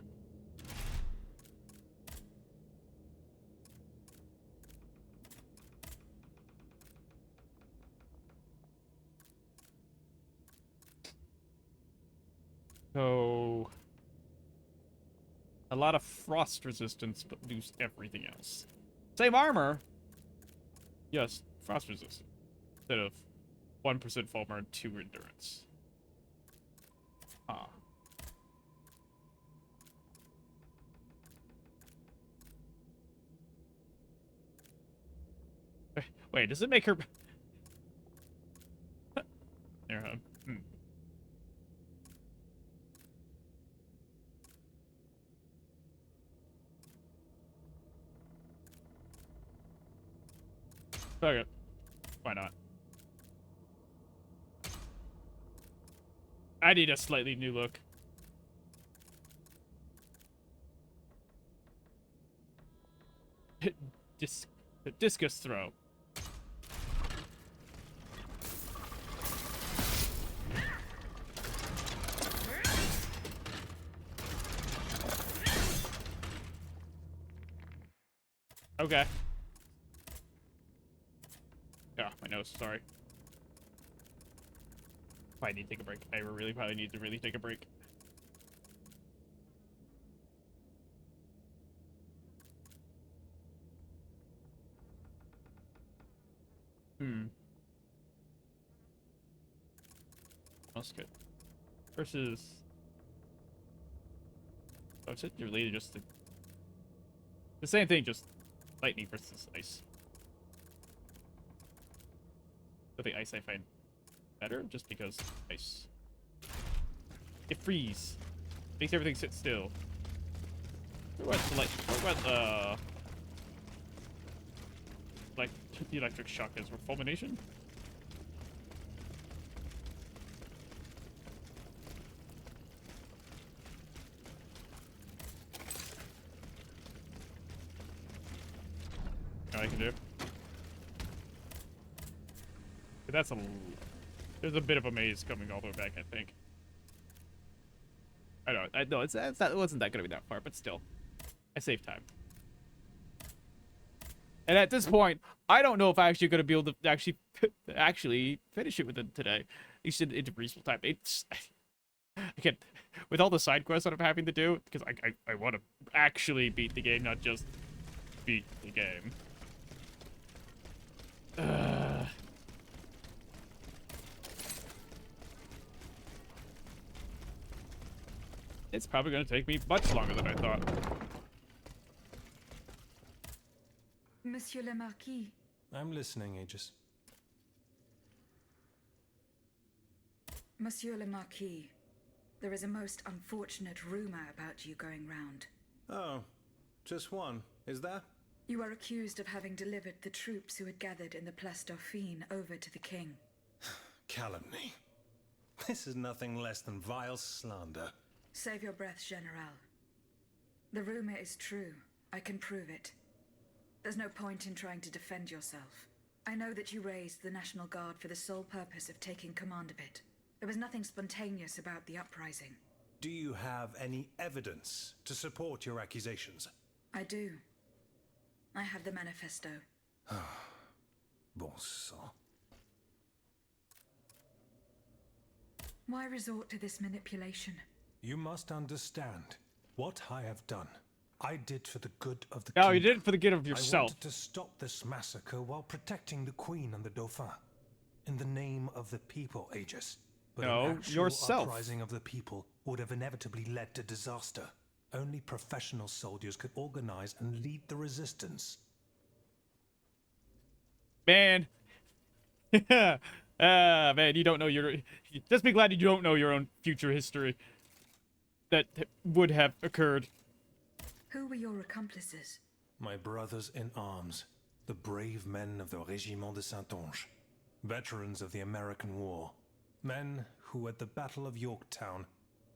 So a lot of frost resistance, but lose everything else. Same armor. Yes, frost resistance. Instead of 1% fall burn, 2 endurance. Ah. Wait, does it make her... There, Okay. Why not? I need a slightly new look. Discus throw. Okay. Yeah, my nose, sorry. Probably need to take a break. I really probably need to take a break. Musket. Versus... Oh, it's related just to... The same thing, just lightning versus ice. But the ice I find better, just because ice. It freeze. Makes everything sit still. What about like the electric shock is fulmination? That's a... There's a bit of a maze coming all the way back, I think. I know, it's not, it wasn't that gonna be that far, but still. I saved time. And at this point, I don't know if I'm actually gonna be able to actually finish it within today. At least into reasonable time. It's... Again, with all the side quests that I'm having to do, because I want to actually beat the game, not just beat the game. It's probably going to take me much longer than I thought. Monsieur le Marquis. I'm listening, Aegis. Monsieur le Marquis, there is a most unfortunate rumor about you going round. Oh, just one, is there? You are accused of having delivered the troops who had gathered in the Place Dauphine over to the king. Calumny. This is nothing less than vile slander. Save your breath, General. The rumor is true. I can prove it. There's no point in trying to defend yourself. I know that you raised the National Guard for the sole purpose of taking command of it. There was nothing spontaneous about the uprising. Do you have any evidence to support your accusations? I do. I have the manifesto. Bon sang. Why resort to this manipulation? You must understand what I have done. I did for the good of the No, king. you did it for the good of I yourself. wanted to stop this massacre while protecting the queen and the dauphin. In the name of the people, Aegis. But No, an actual yourself. uprising of the people would have inevitably led to disaster. Only professional soldiers could organize and lead the resistance. Man. Man, you don't know your... Just be glad you don't know your own future history. That would have occurred. Who were your accomplices? My brothers in arms, the brave men of the Régiment de Saintonge, veterans of the American War, men who at the Battle of Yorktown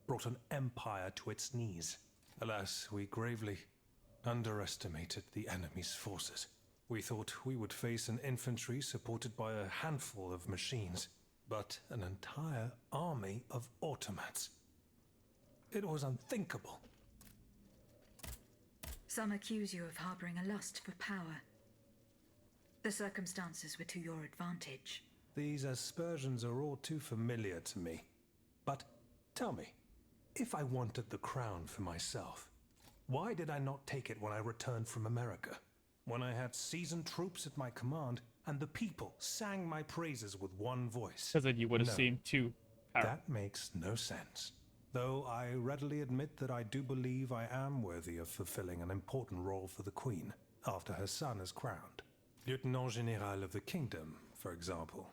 brought an empire to its knees. Alas, we gravely underestimated the enemy's forces. We thought we would face an infantry supported by a handful of machines, but an entire army of automats. It was unthinkable. Some accuse you of harboring a lust for power. The circumstances were to your advantage. These aspersions are all too familiar to me. But tell me, if I wanted the crown for myself, why did I not take it when I returned from America? When I had seasoned troops at my command, and the people sang my praises with one voice. Because then you would have seemed too powerful. That makes no sense. Though I readily admit that I do believe I am worthy of fulfilling an important role for the Queen, after her son is crowned. Lieutenant General of the Kingdom, for example.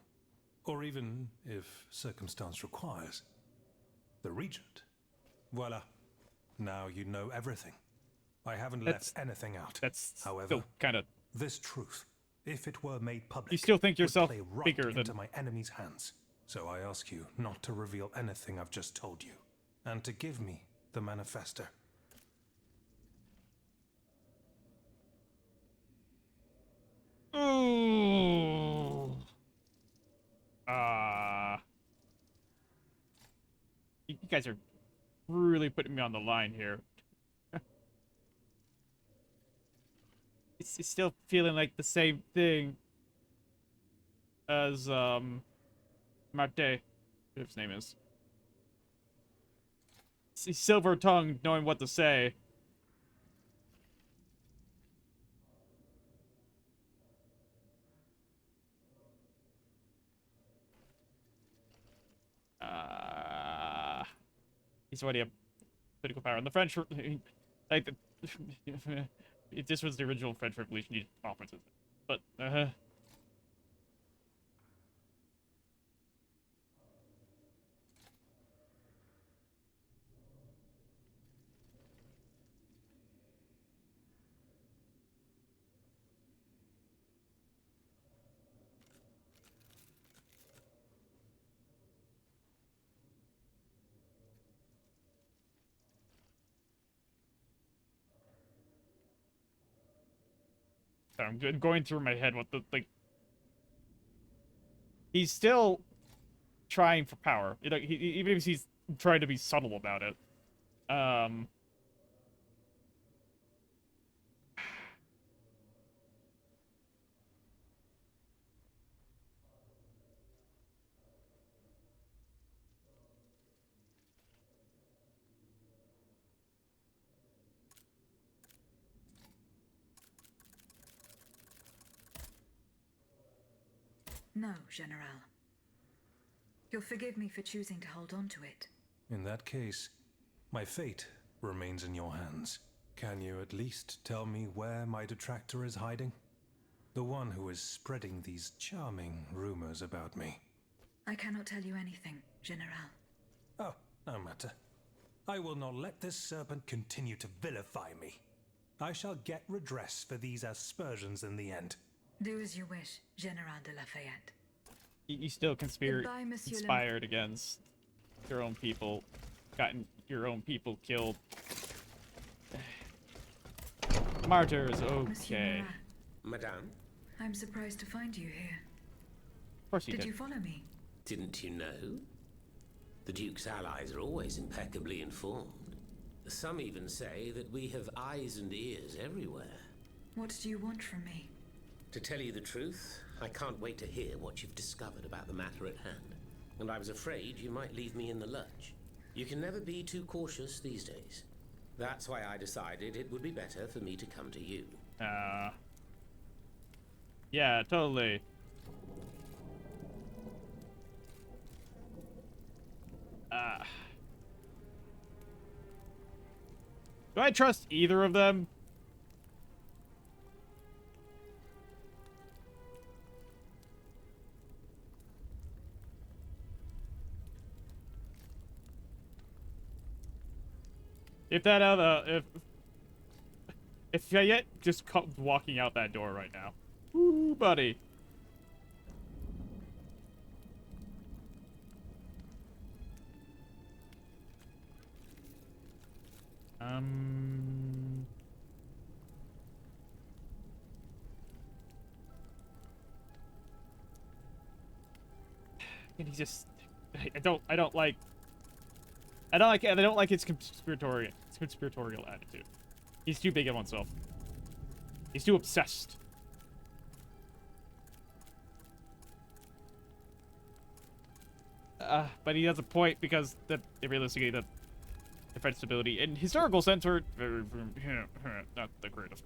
Or even, if circumstance requires, the Regent. Voila. Now you know everything. I haven't left anything out. That's However, still kind of... this truth, if it were made public, You still think would yourself play right bigger than... into my enemy's hands. So I ask you not to reveal anything I've just told you, and to give me the manifesto. Ooh. You guys are really putting me on the line here. It's still feeling like the same thing as Marte, whatever his name is. He's silver-tongued, knowing what to say. He's already a political power. And the French, like, if this was the original French Revolution, you'd officers. But, I'm going through my head what the, like... he's still trying for power. You know, even if he's trying to be subtle about it. No, General. You'll forgive me for choosing to hold on to it. In that case, my fate remains in your hands. Can you at least tell me where my detractor is hiding? The one who is spreading these charming rumors about me. I cannot tell you anything, General. Oh, no matter. I will not let this serpent continue to vilify me. I shall get redress for these aspersions in the end. Do as you wish, General de Lafayette. You still Goodbye, Monsieur conspired against your own people, gotten your own people killed. Martyrs, okay. Madame? I'm surprised to find you here. Of course you did. Did you follow me? Didn't you know? The Duke's allies are always impeccably informed. Some even say that we have eyes and ears everywhere. What do you want from me? To tell you the truth, I can't wait to hear what you've discovered about the matter at hand. And I was afraid you might leave me in the lurch. You can never be too cautious these days. That's why I decided it would be better for me to come to you. Yeah, totally. Do I trust either of them? If that other, if Fayette just comes walking out that door right now, ooh, buddy. And he's just, I don't like his conspiratorial attitude. He's too big of himself. He's too obsessed. But he has a point because realistically the defensibility in historical sense are not the greatest.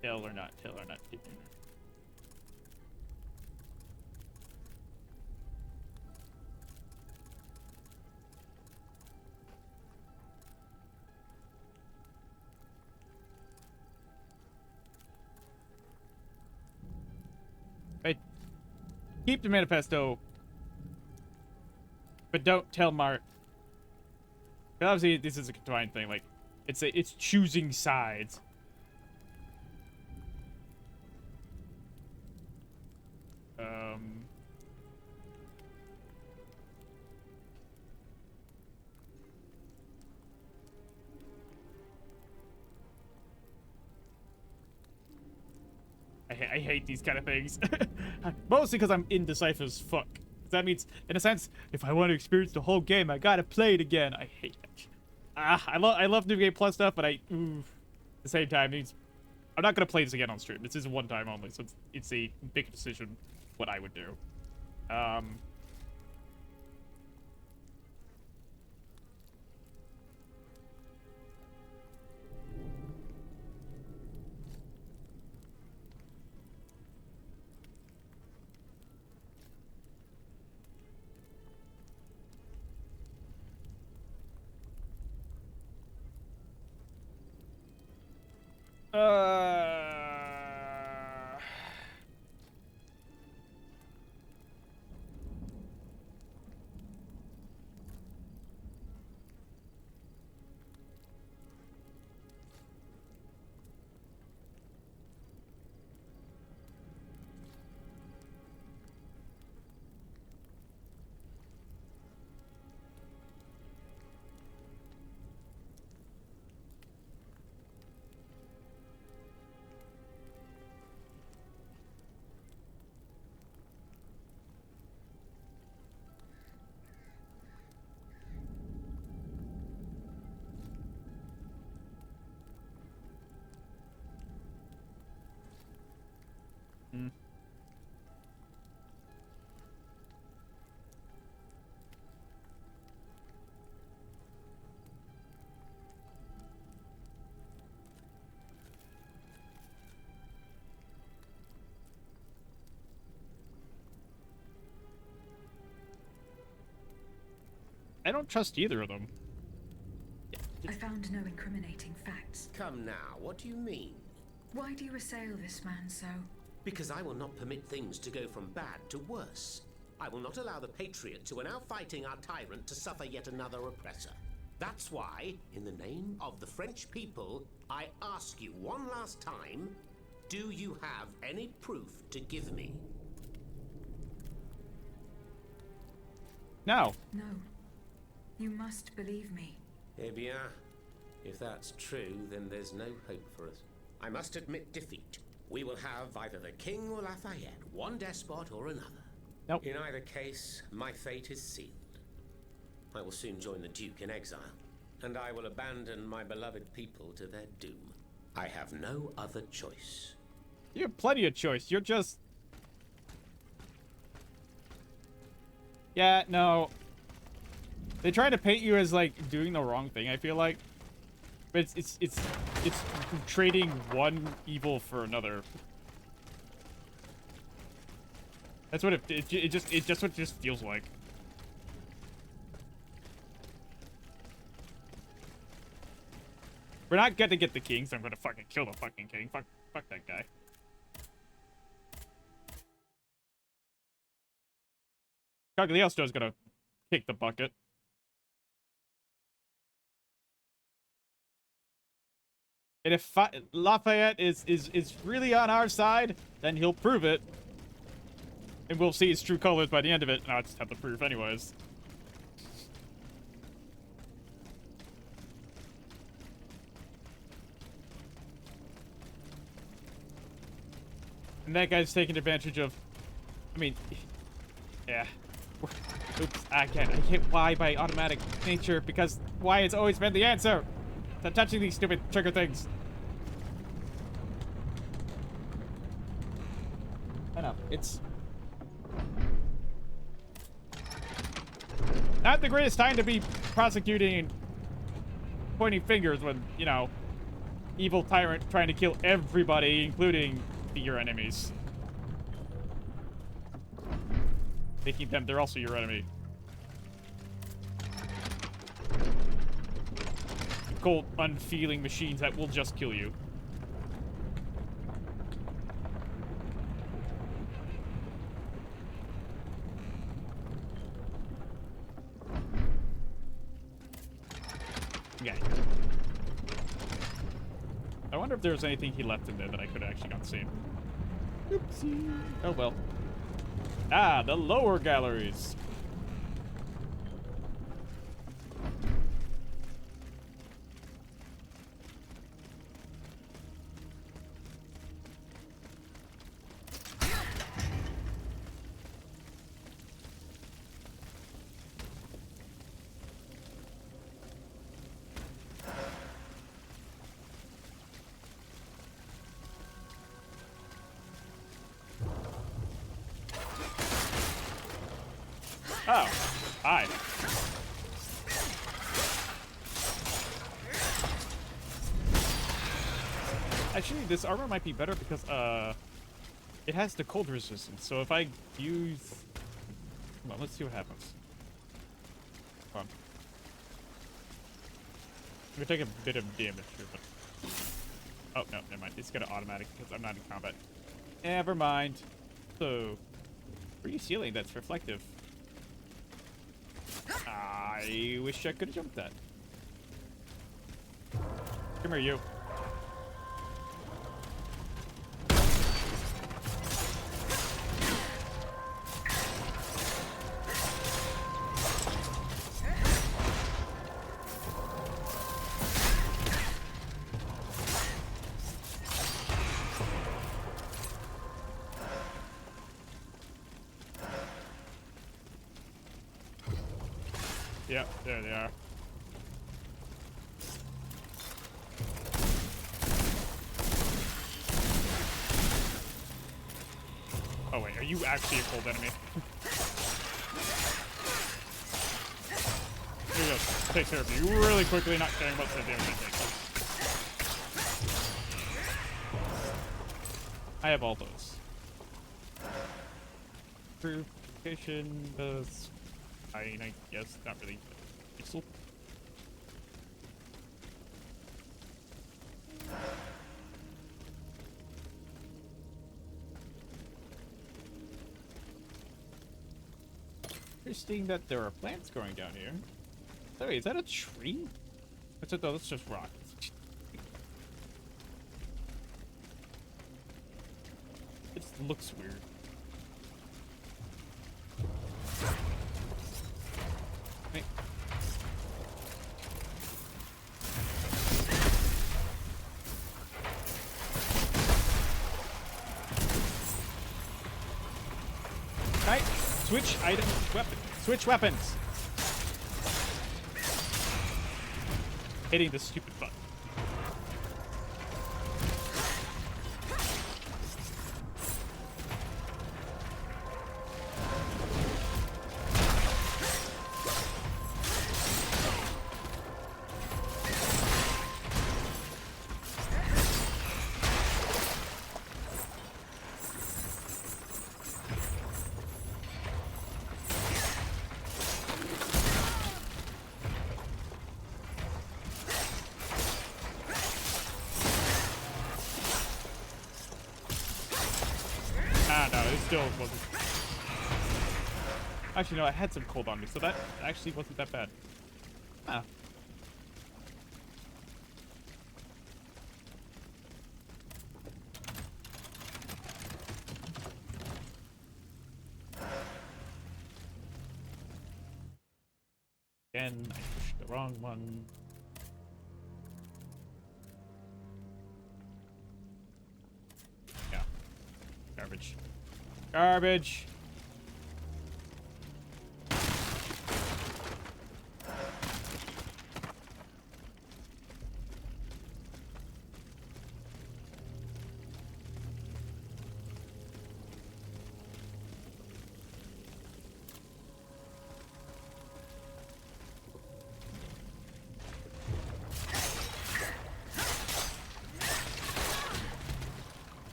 Tell or not. Keep the manifesto, but don't tell Mart. Obviously, this is a combined thing. Like, it's choosing sides. I hate these kind of things. Mostly because I'm indecisive as fuck. That means, in a sense, if I want to experience the whole game, I gotta play it again. I hate it. I love New Game Plus stuff, but at the same time, I'm not gonna play this again on stream. This is one time only, so it's a big decision what I would do. I don't trust either of them. I found no incriminating facts. Come now, what do you mean? Why do you assail this man so? Because I will not permit things to go from bad to worse. I will not allow the Patriots who are now fighting our tyrant to suffer yet another oppressor. That's why, in the name of the French people, I ask you one last time, do you have any proof to give me? No. No. You must believe me. Eh bien, if that's true, then there's no hope for us. I must admit defeat. We will have either the King or Lafayette, one despot or another. Nope. In either case, my fate is sealed. I will soon join the Duke in exile, and I will abandon my beloved people to their doom. I have no other choice. You have plenty of choice. You're just... Yeah, no. They try to paint you as, like, doing the wrong thing, I feel like. But it's trading one evil for another. That's what it just feels like. We're not gonna get the king, so I'm gonna fucking kill the fucking king. Fuck that guy. Cagliostro gonna kick the bucket. And if Lafayette is really on our side, then he'll prove it. And we'll see his true colors by the end of it. And I'll just have the proof anyways. And that guy's taking advantage of... I mean... Yeah. Oops, I can't hit Y by automatic nature because Y has always been the answer to touching these stupid trigger things. I know, it's not the greatest time to be prosecuting and pointing fingers when, you know, evil tyrant trying to kill everybody, including your enemies. Making them, they're also your enemy. Cold, unfeeling machines that will just kill you. Okay. I wonder if there was anything he left in there that I could have actually not seen. Oopsie. Oh well. Ah, the lower galleries. Oh, hi. Actually, this armor might be better because, it has the cold resistance. So if I use... Come on, let's see what happens. Come on. I'm gonna take a bit of damage here, but... Oh, no, never mind. It's gonna automatic because I'm not in combat. Never mind. So, where are you sealing? That's reflective. I wish I could have jumped that. Come here, you. Yep, there they are. Oh wait, are you actually a cold enemy? Let me just take care of you really quickly, not caring about the damage I take. I have all those. Purification does... I guess not really. Pixel. Interesting that there are plants growing down here. Wait, is that a tree? No, that's just rock. It looks weird. Hey. Right. Switch items. Weapon. Switch weapons. Hitting the stupid button. Still wasn't. Actually, no, I had some cold on me, so that actually wasn't that bad. Ah. Again, I pushed the wrong one. Yeah. Garbage. Garbage.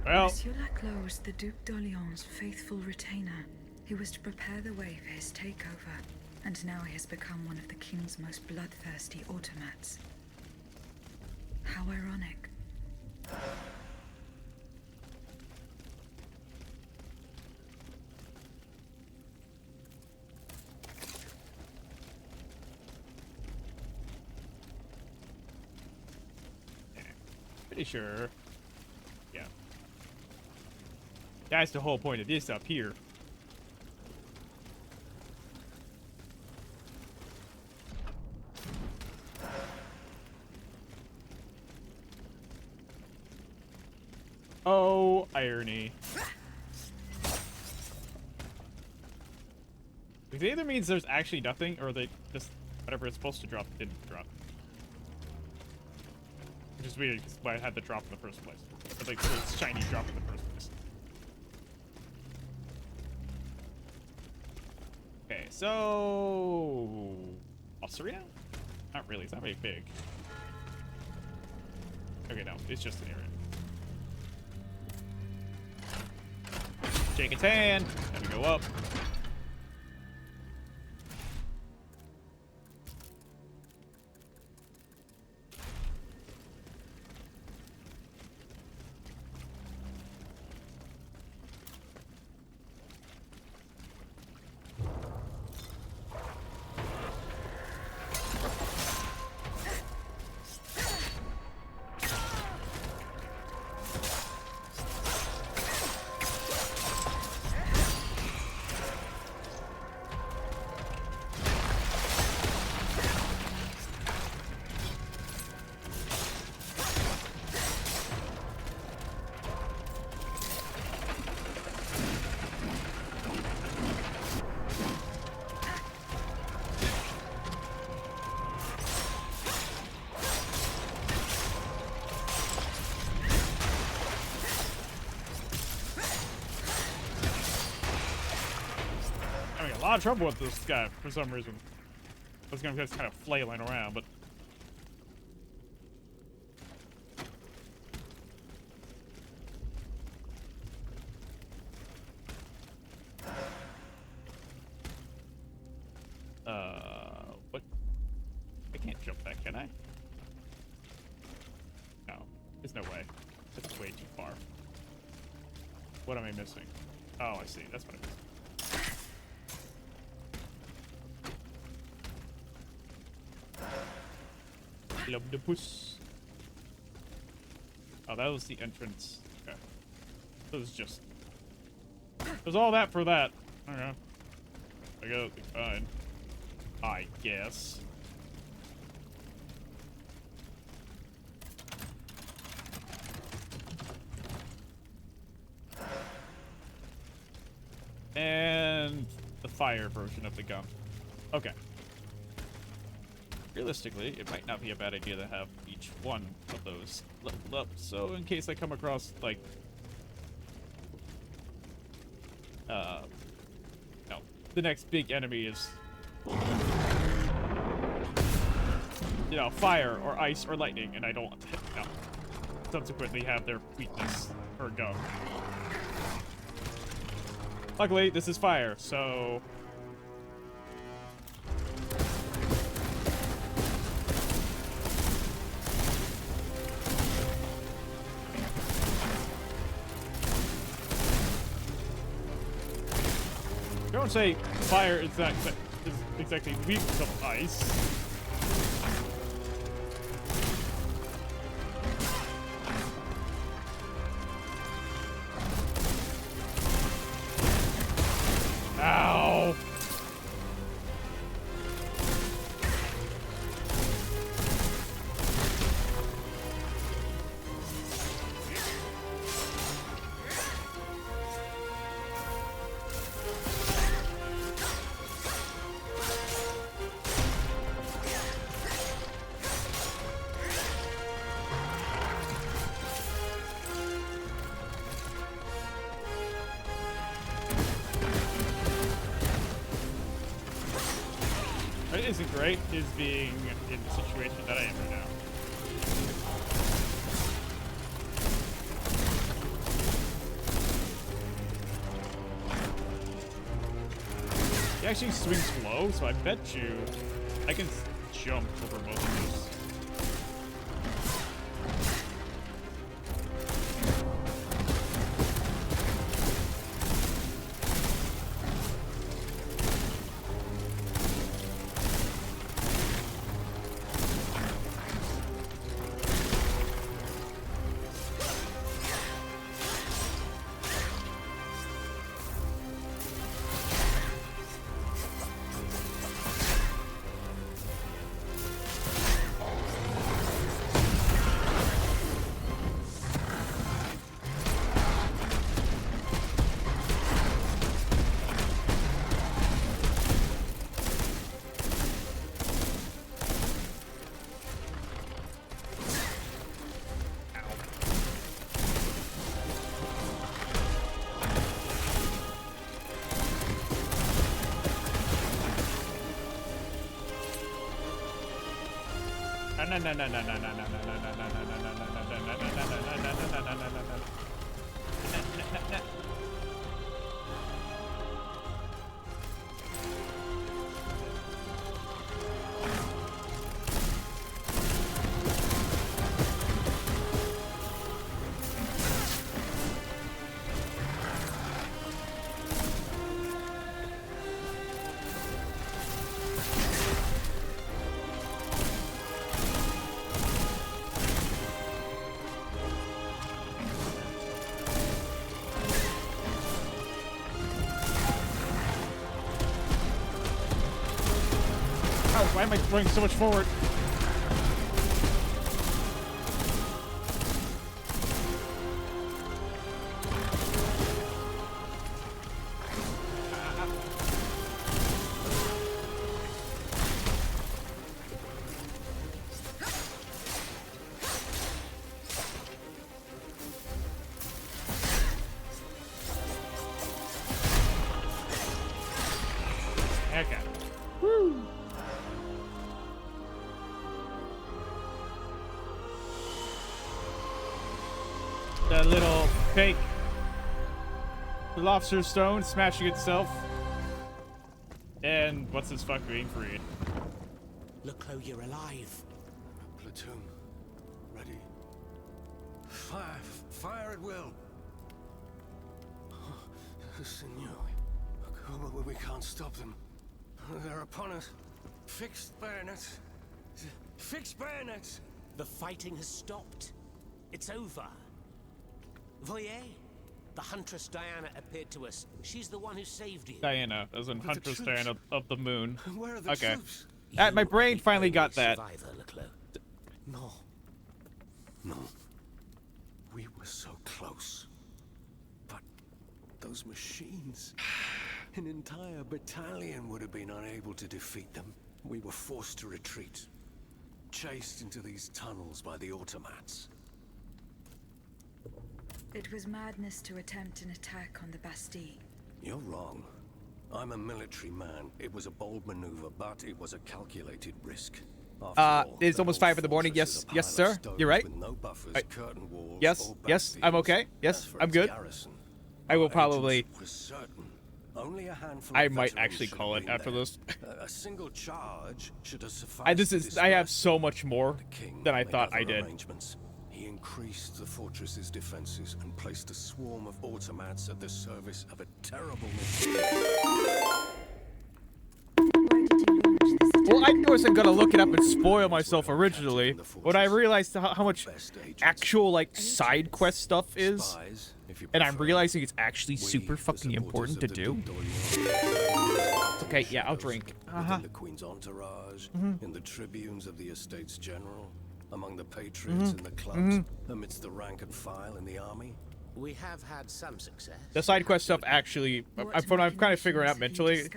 Well. Monsieur Laclos was the Duc d'Orléans' faithful retainer. He was to prepare the way for his takeover, and now he has become one of the king's most bloodthirsty automats. How ironic. Pretty sure. Yeah. That's the whole point of this up here. Oh, irony. It either means there's actually nothing, or they just whatever it's supposed to drop didn't drop. Which is weird, because I had the drop in the first place. But like, it's shiny drop in the first place. Okay, so... Austria? Not really, it's not very big. Okay, no, it's just an area. Shake its hand, and we go up. lot of trouble with this guy for some reason. I was gonna just kind of flailing around, but what? I can't jump that, can I? No, there's no way. That's way too far. What am I missing? Oh, I see. That's what it is. Love the puss. Oh, that was the entrance. Okay. So it's just... There's all that for that. Okay. I guess it'll be fine. I guess. And the fire version of the gun. Okay. Realistically, it might not be a bad idea to have each one of those leveled up. So in case I come across, like, no, the next big enemy is, you know, fire or ice or lightning, and I don't, you know, subsequently have their weakness or go. Luckily, this is fire, so... Don't say fire is exactly weak to ice. Ow! What isn't great is being in the situation that I am right now. He actually swings low, so I bet you I can jump over most of this. Why am I going so much forward? Okay. Woo! The little fake philosopher's stone smashing itself. And what's this fuck being freed? Look, Chloe, you're alive. Platoon. Ready. Fire. Fire at will. Senor. We can't stop them. They're upon us. Fixed bayonets. Fixed bayonets. The fighting has stopped. It's over. Voyez. The Huntress Diana appeared to us. She's the one who saved you. Diana, as in Huntress Diana of the moon. Where are the Okay. troops? My brain finally got that. No. No. We were so close. But those machines... An entire battalion would have been unable to defeat them. We were forced to retreat. Chased into these tunnels by the automats. It was madness to attempt an attack on the Bastille. You're wrong. I'm a military man. It was a bold maneuver, but it was a calculated risk. It's almost 5 in the morning. Yes, yes, sir. You're right. No buffers, curtain walls, yes, yes, I'm okay. Yes, I'm good. I will probably... Only a handful I of might veterans actually should call have it been after there. this. A single charge should have sufficed. I have so much more than I thought I did. He increased the fortress's defenses and placed a swarm of automats at the service of a terrible machine. Well, I wasn't gonna look it up and spoil myself originally, when I realized how much actual, like, side quest stuff is, and I'm realizing it's actually super fucking important to do. Okay, yeah, I'll drink. Within the Queen's entourage, in the tribunes of the Estates General, among the patriots in the clubs, amidst the rank and file in the army. We have had some success. The side quest stuff actually, from what I'm kind of figuring out mentally,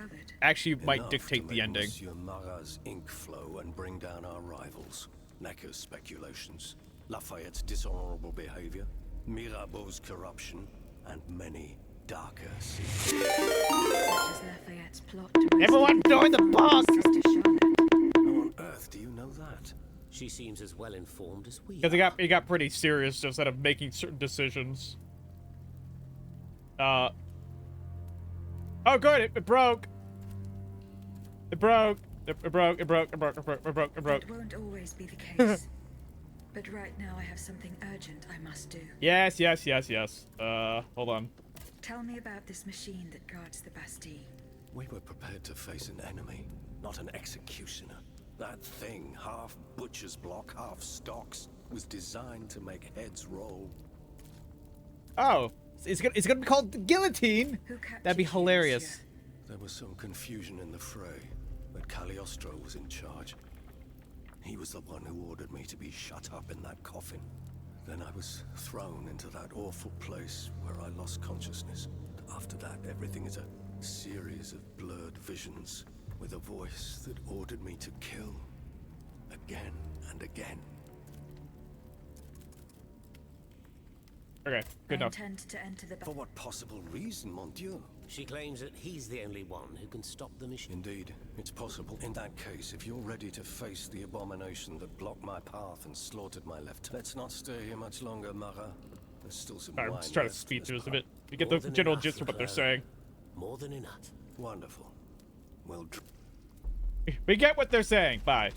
actually might dictate the ending. Monsieur Marat's ink flow and bring down our rivals. Necker's speculations, Lafayette's dishonorable behavior, Mirabeau's corruption, and many darker secrets. Everyone join the box! How on earth do you know that? She seems as well informed as we. Because it got pretty serious just out of making certain decisions. Oh good, it broke. It broke. It broke. It broke. It broke. It broke. It broke. It broke. It won't always be the case. But right now I have something urgent I must do. Yes, yes, yes, yes. Hold on. Tell me about this machine that guards the Bastille. We were prepared to face an enemy, not an executioner. That thing, half butcher's block, half stocks, was designed to make heads roll. Oh, it's gonna be called the guillotine. That'd be hilarious. There was some confusion in the fray, but Cagliostro was in charge. He was the one who ordered me to be shut up in that coffin. Then I was thrown into that awful place where I lost consciousness. After that, everything is a series of blurred visions, with a voice that ordered me to kill again and again. Okay, good enough. I intend to enter the For what possible reason, mon Dieu? She claims that he's the only one who can stop the machine. Indeed, it's possible. In that case, if you're ready to face the abomination that blocked my path and slaughtered my left, let's not stay here much longer, Marat. There's still some I'm wine just trying to left. speed through this a bit. You get the general gist of what they're saying. More than enough. Wonderful. Well, we get what they're saying. Bye.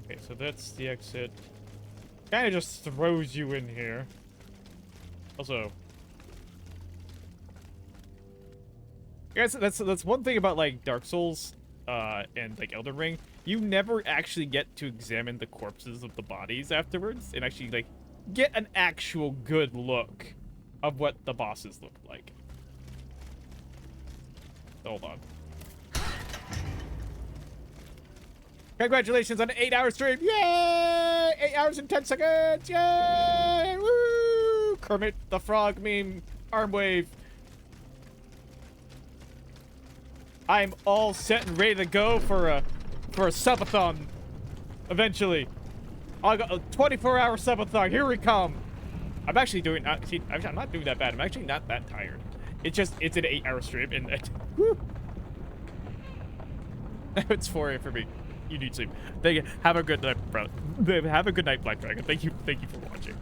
Okay, so that's the exit. Kind of just throws you in here. Also, guys, that's one thing about like Dark Souls and like Elden Ring. You never actually get to examine the corpses of the bodies afterwards and actually like get an actual good look of what the bosses look like. Hold on. Congratulations on an 8-hour stream. Yay! 8 hours and 10 seconds. Yay! Woo! Kermit the Frog meme arm wave. I'm all set and ready to go for a subathon. Eventually. I'll go a 24-hour subathon. Here we come. I'm actually doing I'm not doing that bad. I'm actually not that tired. It's an 8-hour stream, and whew. It's 4 a.m. for me. You need sleep. Thank you. Have a good night, bro. Have a good night, Black Dragon. Thank you for watching.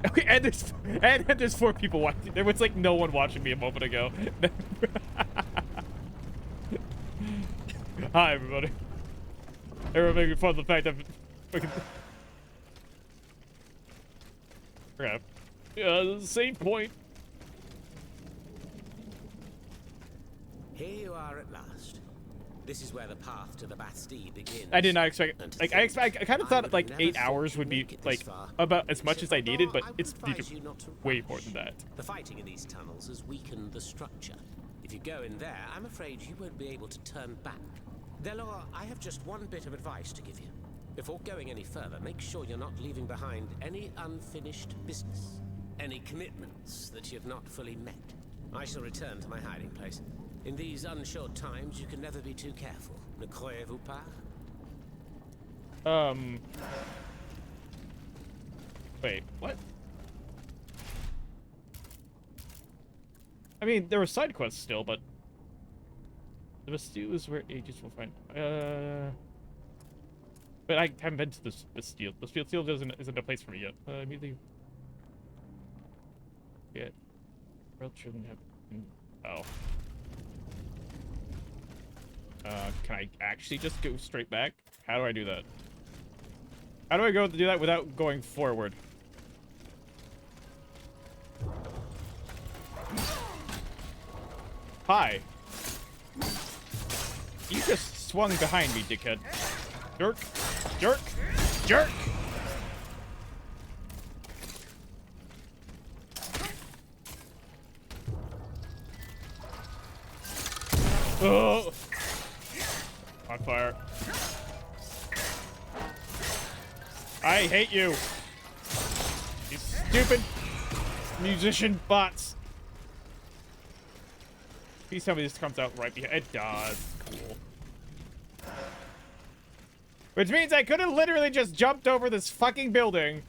Okay, and there's 4 people watching. There was like no one watching me a moment ago. Hi, everybody. Everyone making fun of the fact that fucking. Same point. Here you are at last. This is where the path to the Bastille begins. I did not expect. Like I kind of thought like 8 hours would be like about as much as I needed, but it's way more than that. The fighting in these tunnels has weakened the structure. If you go in there, I'm afraid you won't be able to turn back. Delor, I have just one bit of advice to give you. Before going any further, make sure you're not leaving behind any unfinished business. Any commitments that you've not fully met. I shall return to my hiding place. In these unsure times, you can never be too careful. Ne croyez-vous pas? Wait, what? I mean, there were side quests still, but the Bastille is where agents will find. But I haven't been to the Bastille. The Bastille isn't a place for me yet. Immediately. Yeah. World shouldn't have. Oh. Can I actually just go straight back? How do I do that? How do I go to do that without going forward? Hi. You just swung behind me, dickhead. Jerk. Jerk. Jerk. Oh. On fire. I hate you. You stupid musician bots. Please tell me this comes out right behind. It does. Cool. Which means I could have literally just jumped over this fucking building.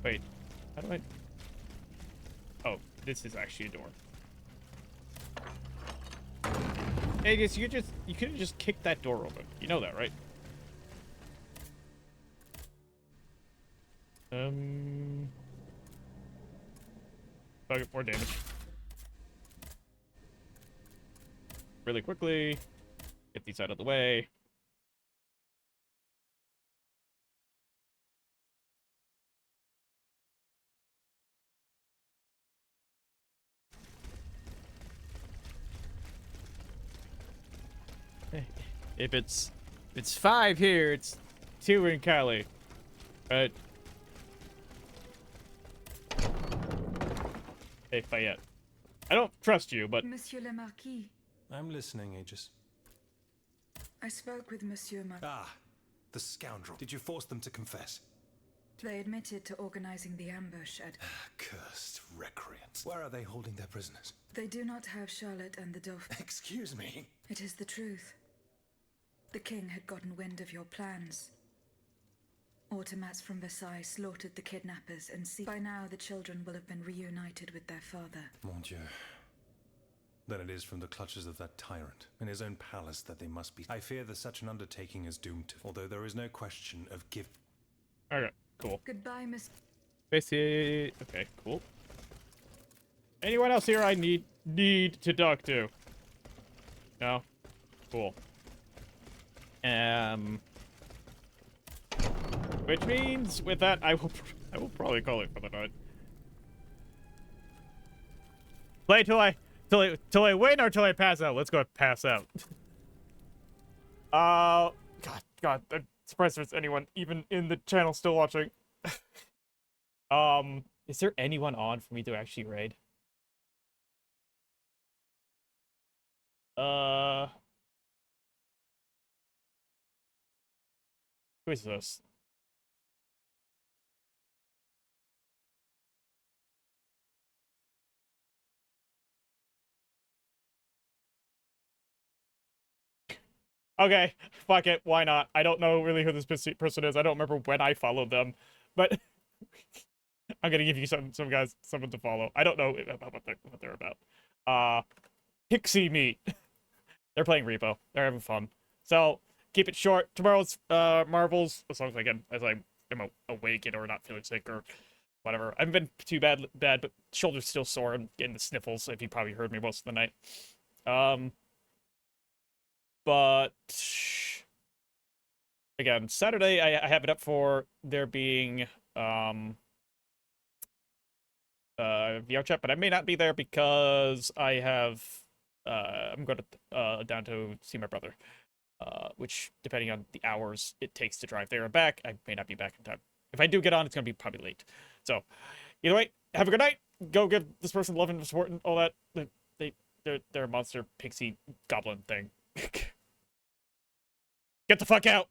Wait. How do I... Oh, this is actually a door. Hey, guess you could have just kicked that door open. You know that, right? I'll get more damage. Really quickly. Get these out of the way. If it's 5 here, it's 2 in Cali. Right? Hey, Fayette. I don't trust you, but... Monsieur le Marquis. I'm listening, Aegis. I spoke with Monsieur Marquis. Ah, the scoundrel. Did you force them to confess? They admitted to organizing the ambush at... Cursed recreants. Where are they holding their prisoners? They do not have Charlotte and the Dauphin. Excuse me? It is the truth. The king had gotten wind of your plans. Automats from Versailles slaughtered the kidnappers and by now the children will have been reunited with their father. Mon Dieu. Then it is from the clutches of that tyrant, in his own palace, that they must be. I fear that such an undertaking is doomed to, although there is no question of give. Okay, cool. Goodbye, Miss. Okay, cool. Anyone else here I need to talk to? No? Cool. Which means, with that, I will probably call it for the night. Play till I win or till I pass out. Let's go pass out. God, I'm surprised there's anyone even in the channel still watching. Is there anyone on for me to actually raid? Who is this? Okay, fuck it, why not? I don't know really who this person is. I don't remember when I followed them, but I'm gonna give you some guys someone to follow. I don't know about what they're about. Pixie Meat. They're playing Repo. They're having fun. So keep it short. Tomorrow's Marvels, as long as I'm awake or not feeling sick or whatever. I haven't been too bad, but shoulder's still sore and getting the sniffles. If you probably heard me most of the night. But again, Saturday I have it up for there being VR chat, but I may not be there because I have I'm going to down to see my brother, which depending on the hours it takes to drive there and back, I may not be back in time. If I do get on, it's going to be probably late. So either way, have a good night. Go give this person love and support and all that. They're a monster pixie goblin thing. Get the fuck out.